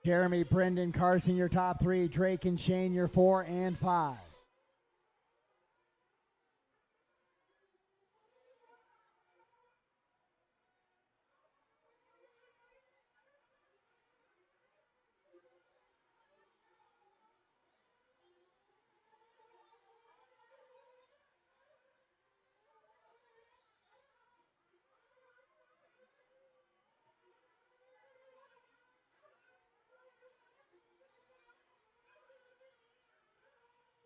Jeremy, Brendan, Carson, your top 3. Drake and Shane, your 4 and 5.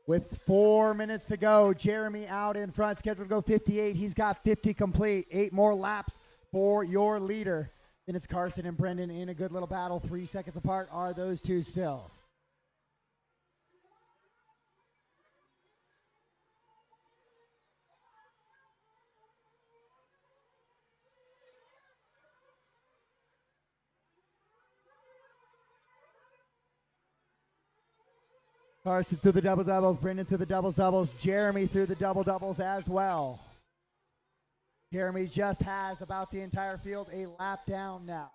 With 4 minutes to go, Jeremy out in front, scheduled to go 58. He's got 50 complete. 8 more laps for your leader. Then it's Carson and Brendan in a good little battle. 3 seconds apart are those 2 still. Carson through the double doubles, Brendan through the double doubles, Jeremy through the double doubles as well. Jeremy just has about the entire field a lap down now.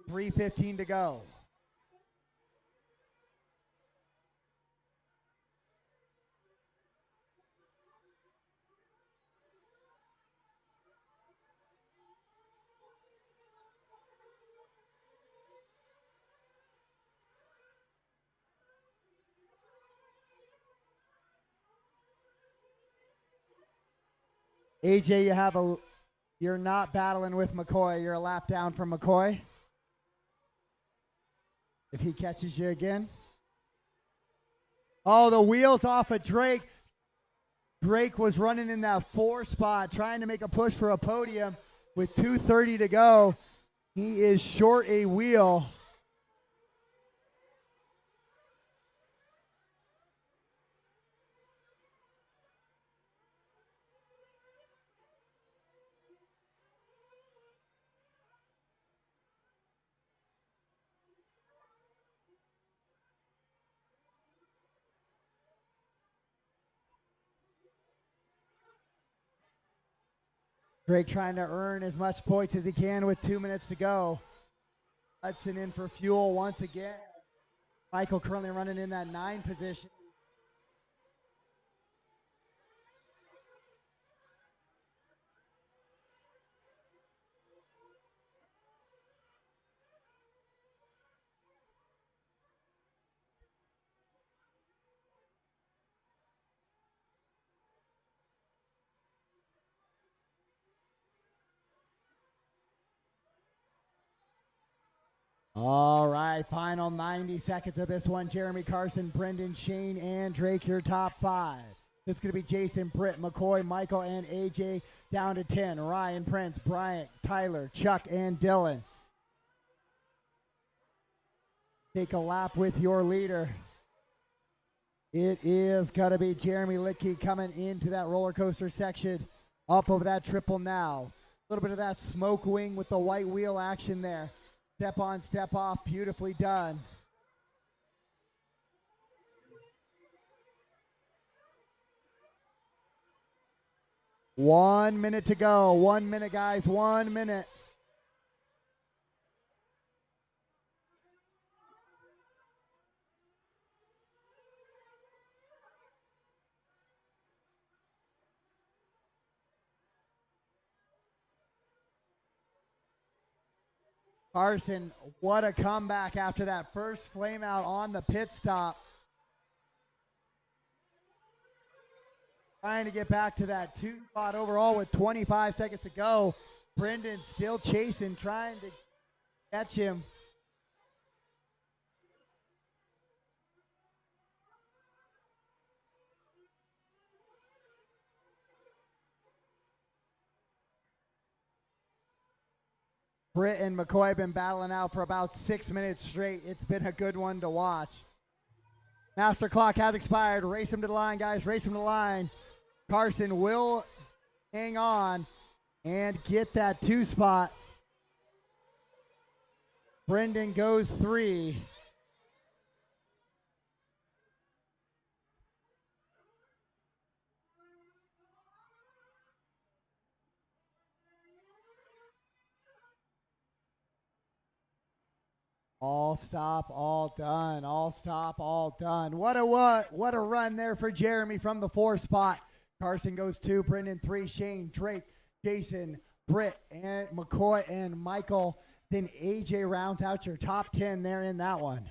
3:15 to go. AJ, you're not battling with McCoy. You're a lap down from McCoy. If he catches you again. Oh, the wheels off of Drake. Drake was running in that 4 spot, trying to make a push for a podium with 2:30 to go. He is short a wheel. Drake trying to earn as much points as he can with 2 minutes to go. Hudson in for fuel once again. Michael currently running in that 9 position. All right, final 90 seconds of this one. Jeremy Carson, Brendan, Shane, and Drake, your top 5. It's going to be Jason, Britt, McCoy, Michael, and AJ down to 10. Ryan, Prince, Bryant, Tyler, Chuck, and Dylan. Take a lap with your leader. It is going to be Jeremy Litke coming into that roller coaster section. Up over that triple now. A little bit of that smoke wing with the white wheel action there. Step on, step off, beautifully done. One minute to go. 1 minute, guys. 1 minute. Carson, what a comeback after that first flame out on the pit stop. Trying to get back to that 2 spot overall with 25 seconds to go. Brendan still chasing, trying to catch him. Britt and McCoy have been battling out for about 6 minutes straight. It's been a good one to watch. Master clock has expired. Race him to the line, guys. Race him to the line. Carson will hang on and get that 2 spot. Brendan goes 3. All stop, all done. All stop, all done. What a run there for Jeremy from the 4 spot. Carson goes 2, Brendan 3, Shane, Drake, Jason, Britt, and McCoy, and Michael. Then AJ rounds out your top 10 there in that one.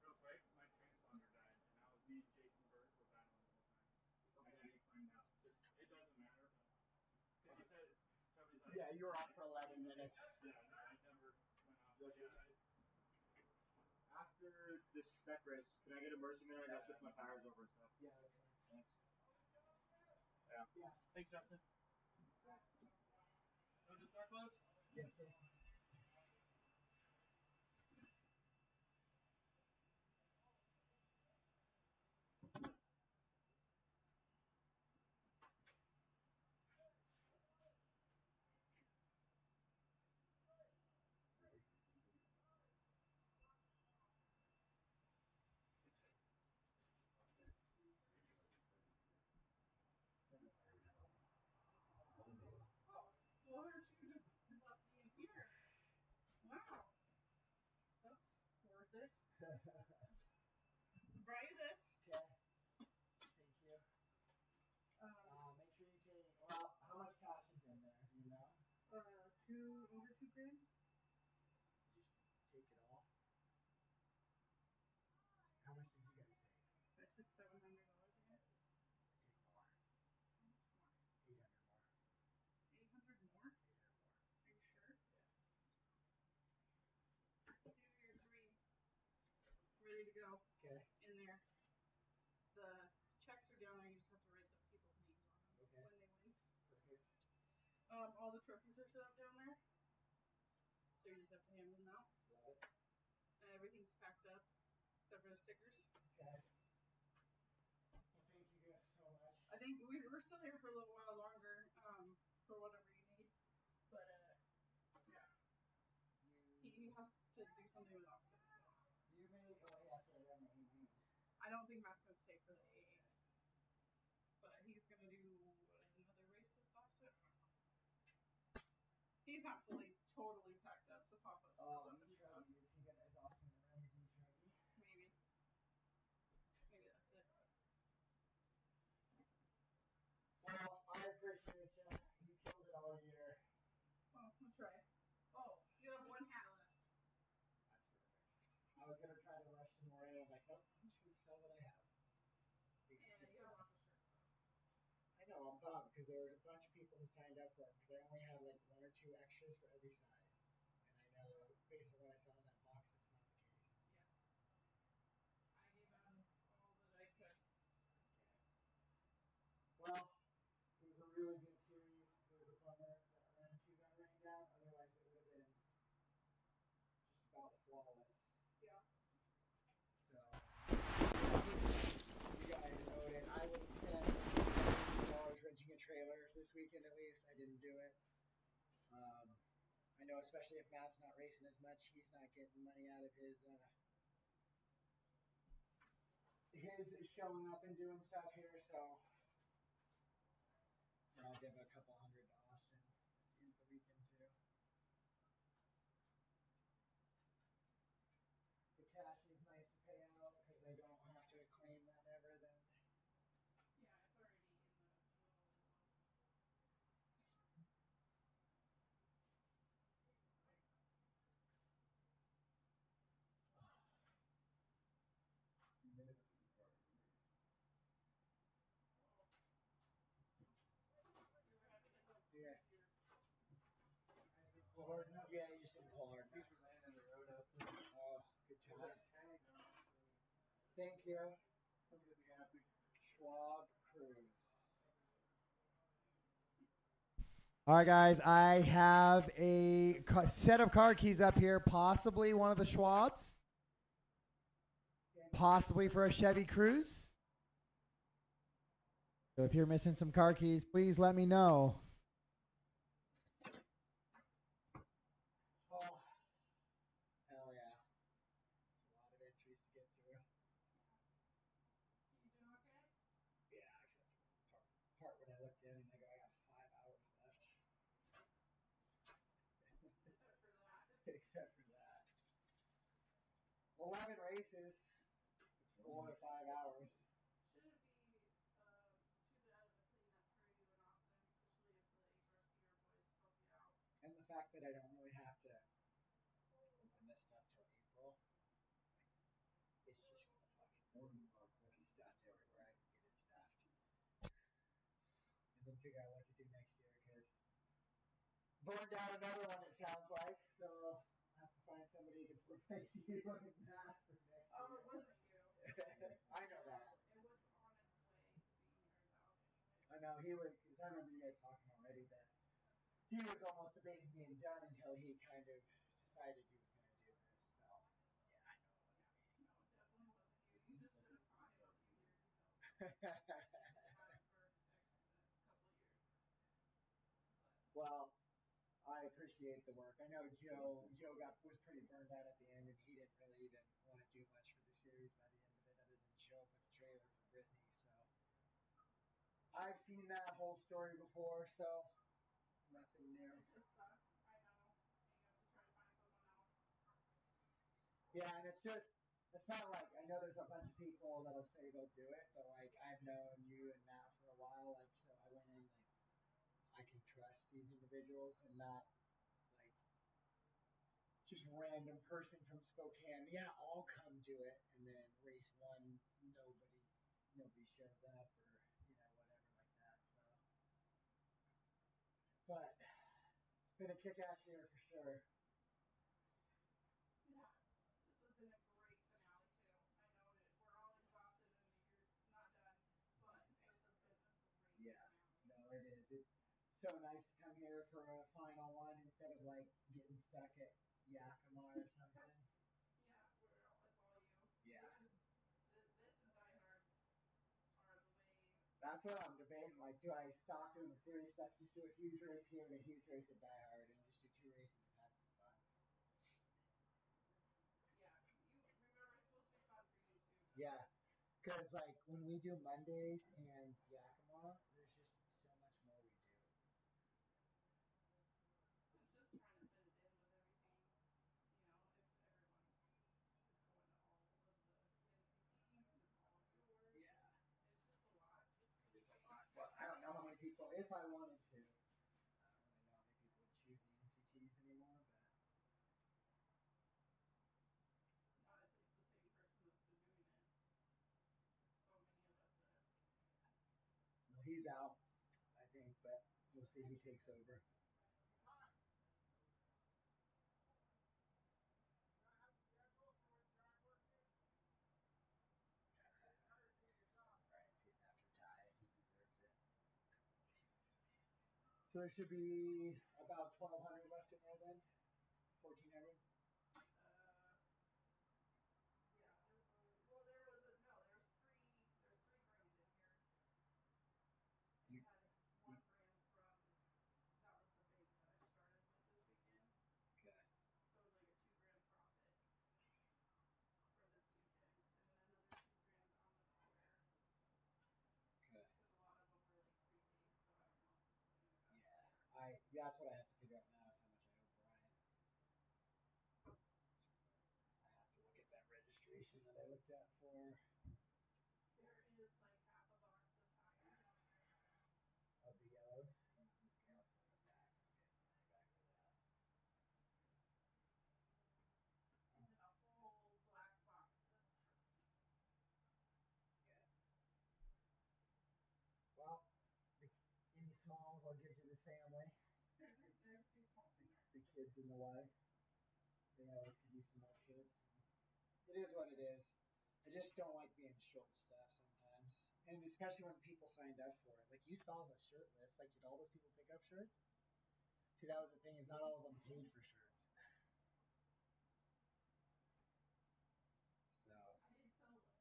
Real quick, my transponder died, and that was me and Jason Burke were battling the whole time. I didn't find out. It doesn't matter, because he said, Toby's like, Yeah, you were on for 11 minutes. yeah, no, I never went off. But yeah, After this spec race, can I get a mercy minute? I gotta switch my tires over and stuff. Yeah, that's fine. Thanks. yeah. Thanks, Justin. Oh, just door closed? Yes, please. Well, aren't you just left me in here? Wow. That's worth it. Buy you this. Okay. Thank you. Make sure you take, well, how much cash is in there? Do you know? Over 2 grand. Just take it all. How much did you guys say? I took $700 in it. Take more. How much more? 800 more. 800 more? 800 more. Are you sure? Do your 3. Ready to go. Okay. In there. The checks are down there. You just have to write the people's names on them Okay. when they win. Perfect. All the trophies are set up down there. So you just have to hand them out. Love it. Everything's packed up except for the stickers. Okay. Well, thank you guys so much. I think we're still here for a little while longer, for whatever you need. But yeah. He has to do something with Austin, so. You may, oh yeah, so I ran the A main. I don't think Matt's gonna stay for the AA. But he's gonna do another race with Austin. He's not fully, totally packed up. The pop-up's still up and stuff. Is also gonna run his E-Truggy? Maybe. Maybe that's it. Well, I appreciate you. You killed it all year. Oh, I'll try. Oh, you have one hat left. That's perfect. I was gonna try to rush some more in. I was like, nope, I'm just gonna sell what I have. And you have lots of shirts though. I know, I'm bummed because there was a bunch of people who signed up for it because I only had like 1 or 2 extras for every size. And I know based on what I saw in that box, that's not the case. Yeah. I gave out all that I could. Okay. Well, it was a really good series. It was a bummer that round 2 got rained out. Otherwise, it would have been just about flawless. Yeah. So, you guys owed it. I would have spent $100 renting a trailer this weekend at least. I didn't do it. I know, especially if Matt's not racing as much, he's not getting money out of his showing up and doing stuff here. So I'll give a couple hundred to Austin at the end of the weekend too. The cash is nice to pay out because I don't have to claim that ever then. Yeah, it's already in the envelopes. You ever had to get those Yeah. your Pull hard enough? Yeah, you just didn't pull hard enough. These were laying in the road out there. Oh, good times. Thank you. Somebody will be happy. Schwab Cruise. All right, guys, I have a set of car keys up here, possibly one of the Schwabs, possibly for a Chevy Cruze. So if you're missing some car keys, please let me know. Oh, hell yeah. It's a lot of entries to get through. You doing okay? Yeah, except for the part when I looked in and I go, I got 5 hours left. Except for that. Except for that. 11 races, 4 to 5 hours. Shouldn't be too bad of a cleanup for you in Austin, especially if the HRCR boys help you out. And the fact that I don't really have to open this stuff till April, like, it's just gonna fucking there's stuffed everywhere I can get it stuffed. And then figure out what to do next year because burned out another one it sounds like, so I have to find somebody to replace you and that for next year. Oh, it wasn't you. I know that. It was on its way to being aired out anyways. I know he was, because I remember you guys talking already that he was almost debating being done until he kind of decided he was going to do this. So, yeah, I know it wasn't me. No, it definitely wasn't you. You just should have taught him a few years ago. You should have had him for a couple of years. But. Well, I appreciate the work. I know Joe was pretty burned out at the end, and he didn't really even want to do much for the series by the end of it, other than show up with the trailer for Brittany. So I've seen that whole story before, so nothing new. It just sucks. I know. And you have to try to find someone else. Yeah, and it's not like, I know there's a bunch of people that'll say they'll do it, but like I've known you and Matt for a while, like so I went in like I can trust these individuals and not like just random person from Spokane. Yeah, I'll come do it, and then race one, nobody shows up or whatever like that. So, but it's been a kick-ass year for sure. It has. This has been a great finale too. I know we're all exhausted and you're not done, but this has been a great finale. No, it is. It's so nice to come here for a final one instead of like getting stuck at Yakima or something. Yeah, it's all you. Yeah. This and Die Hard are the way. That's what I'm debating. Like, do I stop doing the series stuff, just do a huge race here and a huge race at Die Hard, and just do 2 races and have some fun? Yeah, you remember it's supposed to be fun for you too. Yeah, because like when we do Mondays and Yakima, there's just so much more we do. It's just if I wanted to. I don't really know how many people would choose the NCTs anymore, but. Not if it's the same person that's been doing it. There's so many of us that. Well, he's out, I think, but we'll see who takes over. Brian's getting after Ty. He deserves it. So there should be about 1,200 left in there then? 1,400? Yeah, there was. Well, there was a no. There's three. There's 3 grand in here. And you had 1 grand from. That was the bank that I started with this weekend. Okay. So it was like a 2 grand profit for this weekend, and then another 2 grand on the square. Okay. Because a lot of them were like prepaid, so I don't know if any of it got Yeah. cleared. That's what I have to figure out now is how much I owe Brian. I have to look at that registration that I looked at for. There is like half a box of tires. Of the yellows. Okay, I'll send it back. I'll get money back for that. And then a whole black box of shirts. Yeah. Well, any smalls I'll give to the family. There's a few smalls in there. The kids and the wife. They always could use some more shirts. It is what it is. I just don't like being short staffed sometimes. And especially when people signed up for it. Like you saw the shirt list. Like did all those people pick up shirts? See, that was the thing, is not all of them paid for shirts. So I did sell a few shirts.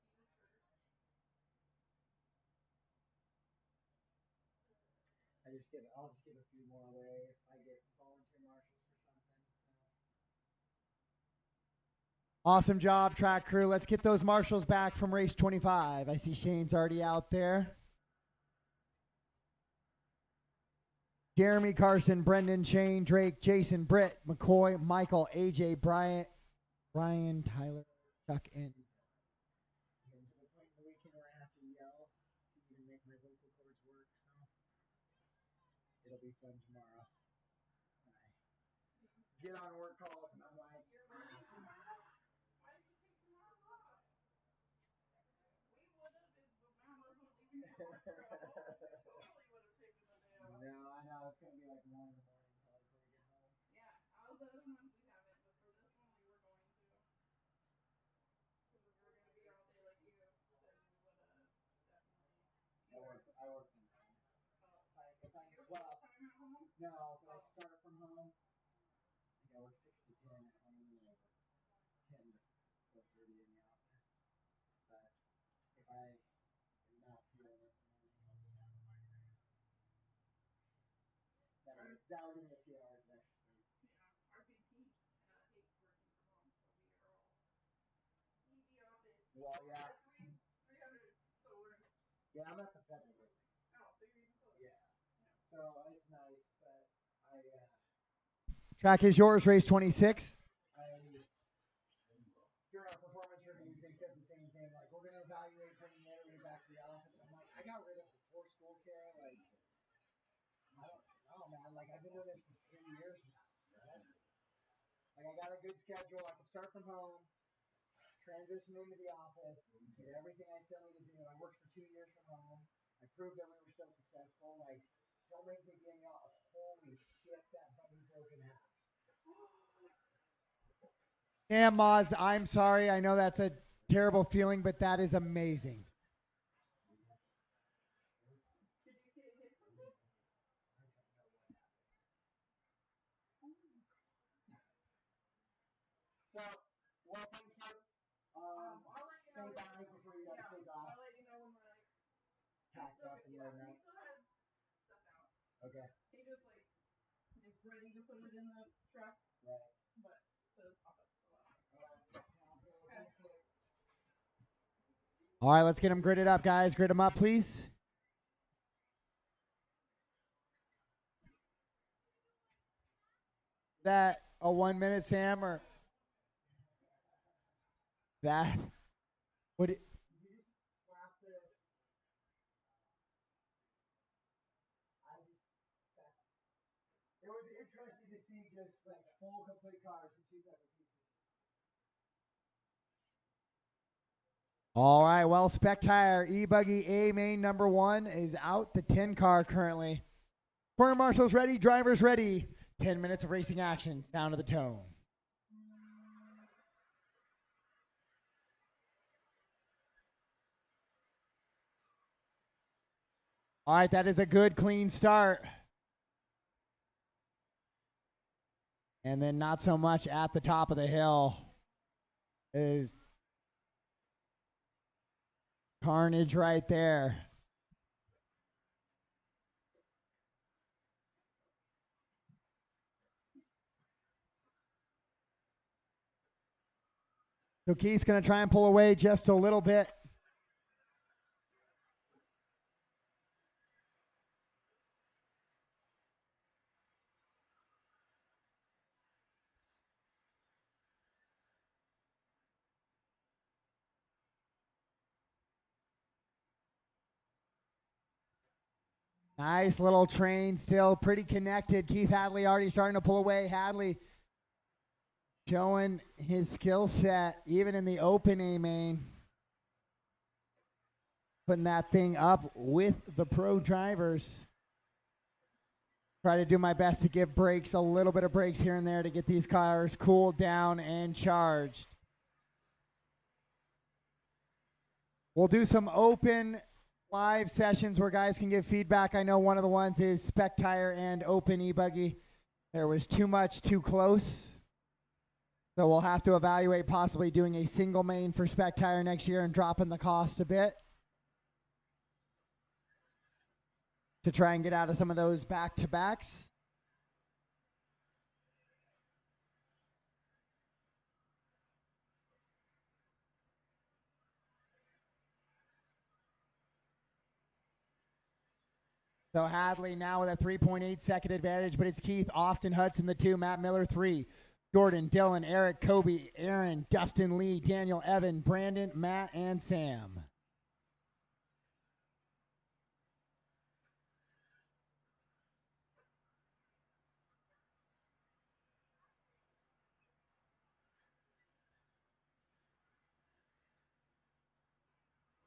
I'll just give a few more away if I get volunteer marshals for something. So Awesome job, track crew. Let's get those marshals back from race 25. I see Shane's already out there. Jeremy, Carson, Brendan, Shane, Drake, Jason, Britt, McCoy, Michael, AJ, Bryant, Ryan, Tyler, Chuck, and getting to the point in the weekend where I have to yell to even make my vocal cords work. So it'll be fun tomorrow. I get on work calls and I'm like, You're working tomorrow? Why did you take tomorrow off? We would have if mom wasn't leaving for work, girl. We totally would have taken the day off. no, I know it's gonna be like 1 in the morning probably before we get home. Yeah, all the other months we haven't, but for this one we were going to. Because if we were going to be all day like you, then we would have definitely. I work from home. Oh. If I You're well, full-time at home? no, but I start from home. Like I work 6 to 10 at home, and I work 10 to 4:30 in the office. But if I am not feeling it in the morning, I'll just have a migraine. That'll give me a few hours of extra sleep. Yeah, our VP hates working from home, so we are all easy office. Well, yeah. 300. So we're. Yeah, I'm at the federal building. Oh, so you're even closer. Yeah. So it's nice, but track is yours, race 26. during our performance reviews, they said the same thing. Like, we're going to evaluate bringing everybody back to the office. I'm like, I got rid of before school care. Like, I don't know, man. Like, I've been doing this for 3 years now. Right? Like, I got a good schedule. I can start from home, transition into the office, get everything I still need to do. I worked for 2 years from home. I proved that we were still successful. Like, don't make me getting out. Holy shit, that button broke in half. Sam Moz, I'm sorry. I know that's a terrible feeling, but that is amazing. Did you see it hit something? So, well, thank you. I'll let you know. Say bye before you guys take off. I'll let you know when we're like Packed up and loading he up. still has stuff out. Okay. He just like is ready to put it in the truck. Right. But the pop-up's still out. Sounds good. Thanks, Kate. All right, let's get them gridded up, guys. Grid them up, please. That a 1 minute, Sam, or that? Would it? You just slap the. I just It was interesting to see just like full complete cars in 2 separate pieces. All right, well, Spec Tire E-Buggy A main number 1 is out. The 10 car currently. Corner marshals ready, drivers ready. 10 minutes of racing action. Sound of the tone. All right, that is a good clean start. And then not so much at the top of the hill. Is carnage right there. So Keith's going to try and pull away just a little bit. Nice little train still pretty connected. Keith Hadley already starting to pull away. Hadley showing his skill set even in the open A main. Putting that thing up with the pro drivers. Try to do my best to give brakes, a little bit of brakes here and there to get these cars cooled down and charged. We'll do some open live sessions where guys can give feedback. I know one of the ones is Spec Tire and Open E-Buggy. There was too much too close. So we'll have to evaluate possibly doing a single main for Spec Tire next year and dropping the cost a bit to try and get out of some of those back-to-backs. So Hadley now with a 3.8 second advantage, but it's Keith, Austin Hudson, the 2, Matt Miller, 3, Jordan, Dylan, Eric, Kobe, Aaron, Dustin, Lee, Daniel, Evan, Brandon, Matt, and Sam.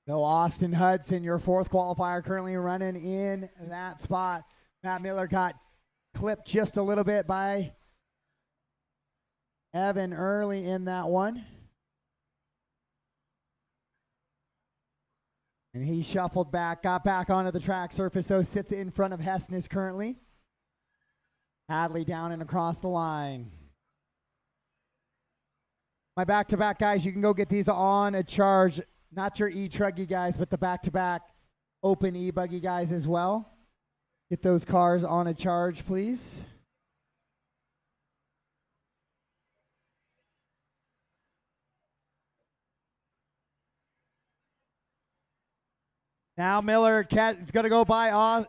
So Austin Hudson, your 4th qualifier, currently running in that spot. Matt Miller got clipped just a little bit by Evan early in that one. And he shuffled back, got back onto the track surface, though, sits in front of Hessness currently. Hadley down and across the line. My back-to-back guys, you can go get these on a charge. Not your E-Truggy guys, but the back-to-back open E-Buggy guys as well. Get those cars on a charge, please. Now Miller is going to go by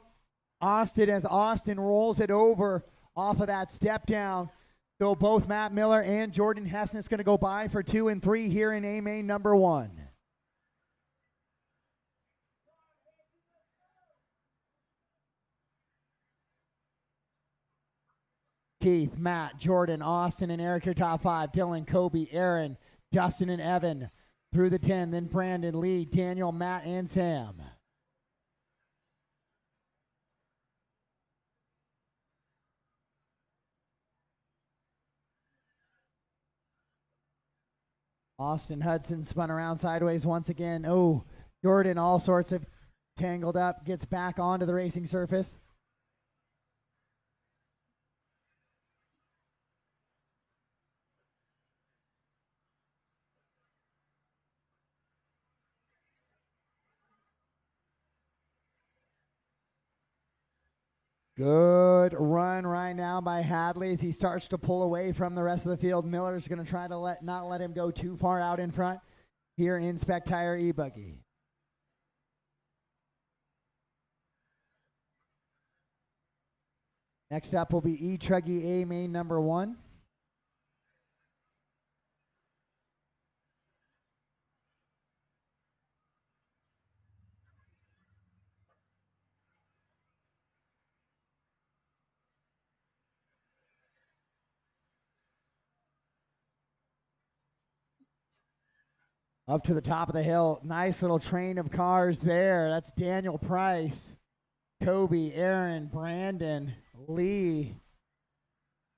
Austin as Austin rolls it over off of that step down. So both Matt Miller and Jordan Hessness going to go by for 2 and 3 here in A main number 1. Keith, Matt, Jordan, Austin, and Eric, your top 5. Dylan, Kobe, Aaron, Justin, and Evan through the 10. Then Brandon, Lee, Daniel, Matt, and Sam. Austin Hudson spun around sideways once again. Oh, Jordan all sorts of tangled up, gets back onto the racing surface. Good run right now by Hadley as he starts to pull away from the rest of the field. Miller's going to try to not let him go too far out in front here in Spec Tire E-Buggy. Next up will be E-Truggy A main number 1. Up to the top of the hill. Nice little train of cars there. That's Daniel Price, Kobe, Aaron, Brandon, Lee.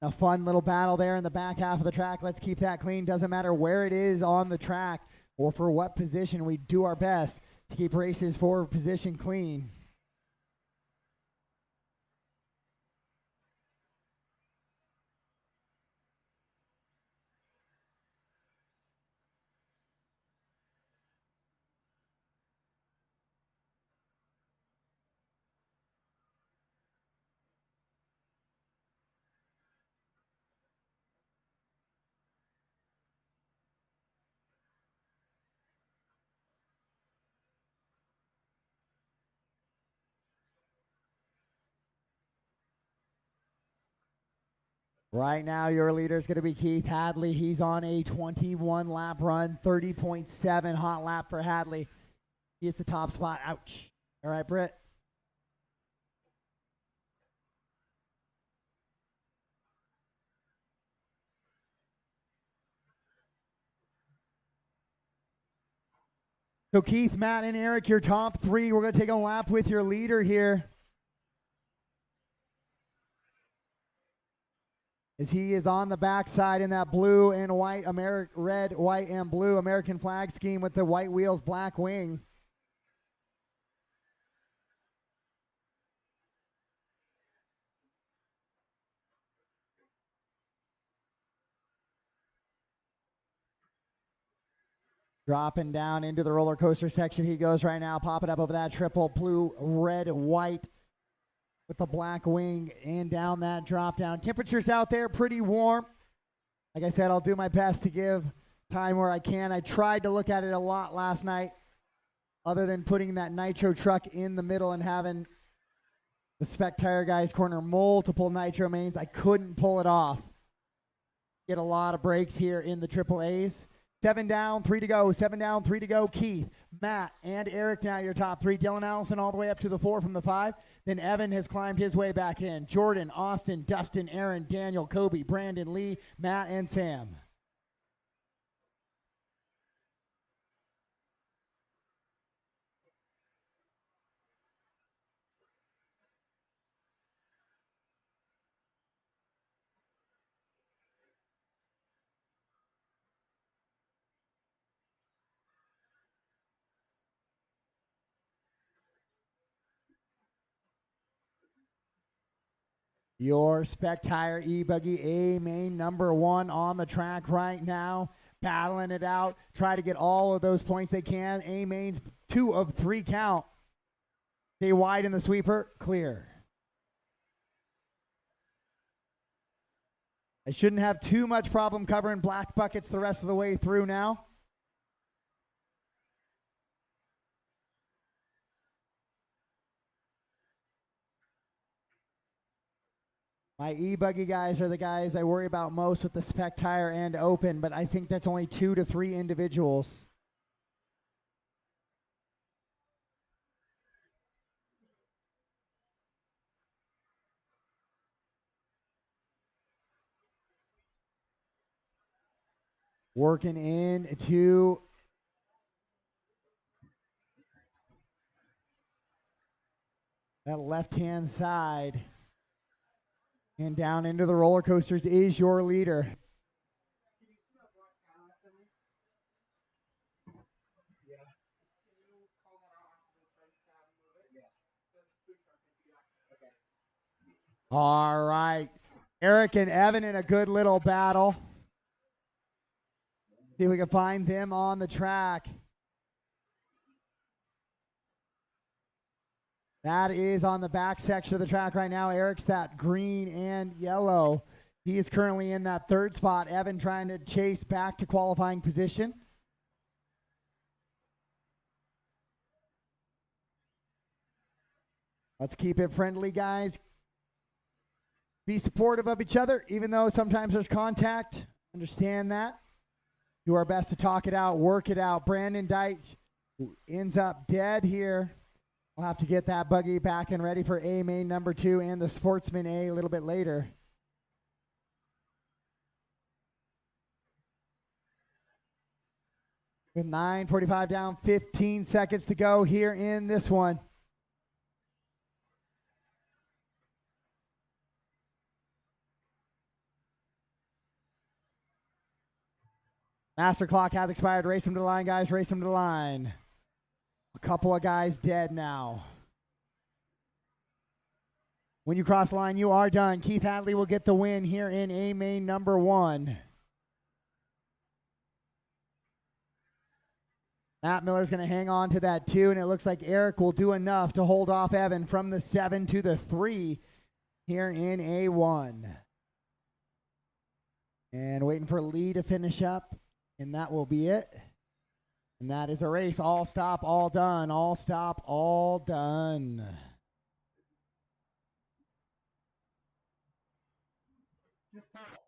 A fun little battle there in the back half of the track. Let's keep that clean. Doesn't matter where it is on the track or for what position. We do our best to keep races for position clean. Right now, your leader is going to be Keith Hadley. He's on a 21 lap run, 30.7 hot lap for Hadley. He's the top spot. Ouch. All right, Britt. So Keith, Matt, and Eric, your top three. We're going to take a lap with your leader here, as he is on the backside in that blue and white, red, white, and blue American flag scheme with the white wheels, black wing. Dropping down into the roller coaster section he goes right now, popping up over that triple blue, red, white with the black wing and down that drop down. Temperatures out there pretty warm. Like I said, I'll do my best to give time where I can. I tried to look at it a lot last night, other than putting that nitro truck in the middle and having the Spec Tire guys corner multiple nitro mains. I couldn't pull it off. Get a lot of breaks here in the triple A's. 7 down, 3 to go. 7 down, 3 to go. Keith, Matt, and Eric now your top three. Dylan Allison all the way up to the 4 from the 5. Then Evan has climbed his way back in. Jordan, Austin, Dustin, Aaron, Daniel, Kobe, Brandon, Lee, Matt, and Sam. Your Spec Tire E-Buggy A main number 1 on the track right now, battling it out. Try to get all of those points they can. A mains 2 of 3 count. Stay wide in the sweeper, clear. I shouldn't have too much problem covering black buckets the rest of the way through now. My E-Buggy guys are the guys I worry about most with the Spec Tire and Open, but I think that's only 2 to 3 individuals. Working into that left-hand side. And down into the roller coasters is your leader. All right. Eric and Evan in a good little battle. See if we can find them on the track. That is on the back section of the track right now. Eric's that green and yellow. He is currently in that 3rd spot. Evan trying to chase back to qualifying position. Let's keep it friendly, guys. Be supportive of each other, even though sometimes there's contact. Understand that. Do our best to talk it out, work it out. Brandon Deitch ends up dead here. We'll have to get that buggy back and ready for A main number 2 and the Sportsman A little bit later. With 9:45 down, 15 seconds to go here in this one. Master clock has expired. Race them to the line, guys. Race them to the line. A couple of guys dead now. When you cross the line, you are done. Keith Hadley will get the win here in A main number 1. Matt Miller's going to hang on to that 2, and it looks like Eric will do enough to hold off Evan from the 7 to the 3 here in A1. And waiting for Lee to finish up, and that will be it. And that is a race. All stop, all done. All stop, all done. Just pedal.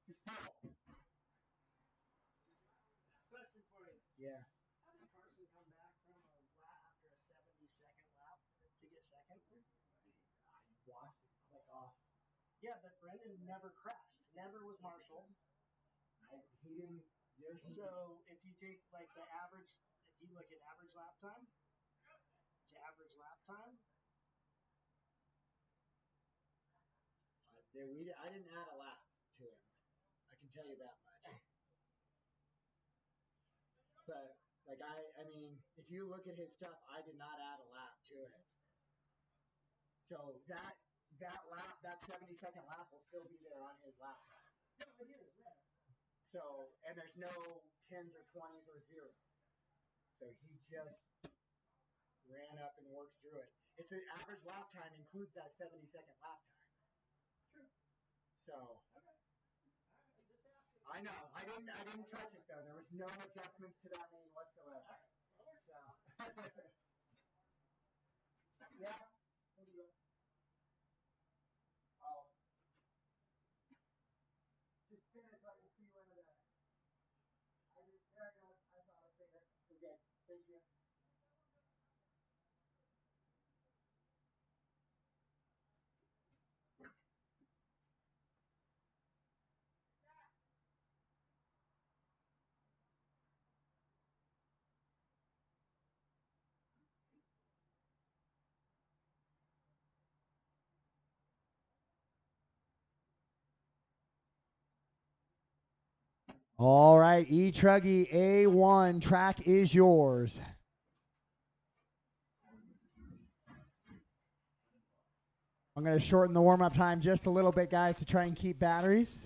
Just pedal. Question for you. Yeah. How did Carson come back from a lap after a 70-second lap to get second? I watched it click off. Yeah, but Brendan never crashed. Never was marshaled. He didn't. So if you take like the average, if you look at average lap time to average lap time, I didn't add a lap to him. I can tell you that much. But like I mean, if you look at his stuff, I did not add a lap to it. So that lap, that 70-second lap will still be there on his lap time. no, it is there. So, and there's no 10s or 20s or zeros. So he just ran up and worked through it. It's an average lap time includes that 70-second lap time. True. So Okay. I'm just asking. I know. I didn't touch it though. There was no adjustments to that main whatsoever. So yeah. Oh. Just spin it so I can see where the there I go. I saw the spinner. Okay. Thank you. All right, E-Truggy A1, track is yours. I'm going to shorten the warm-up time just a little bit, guys, to try and keep batteries.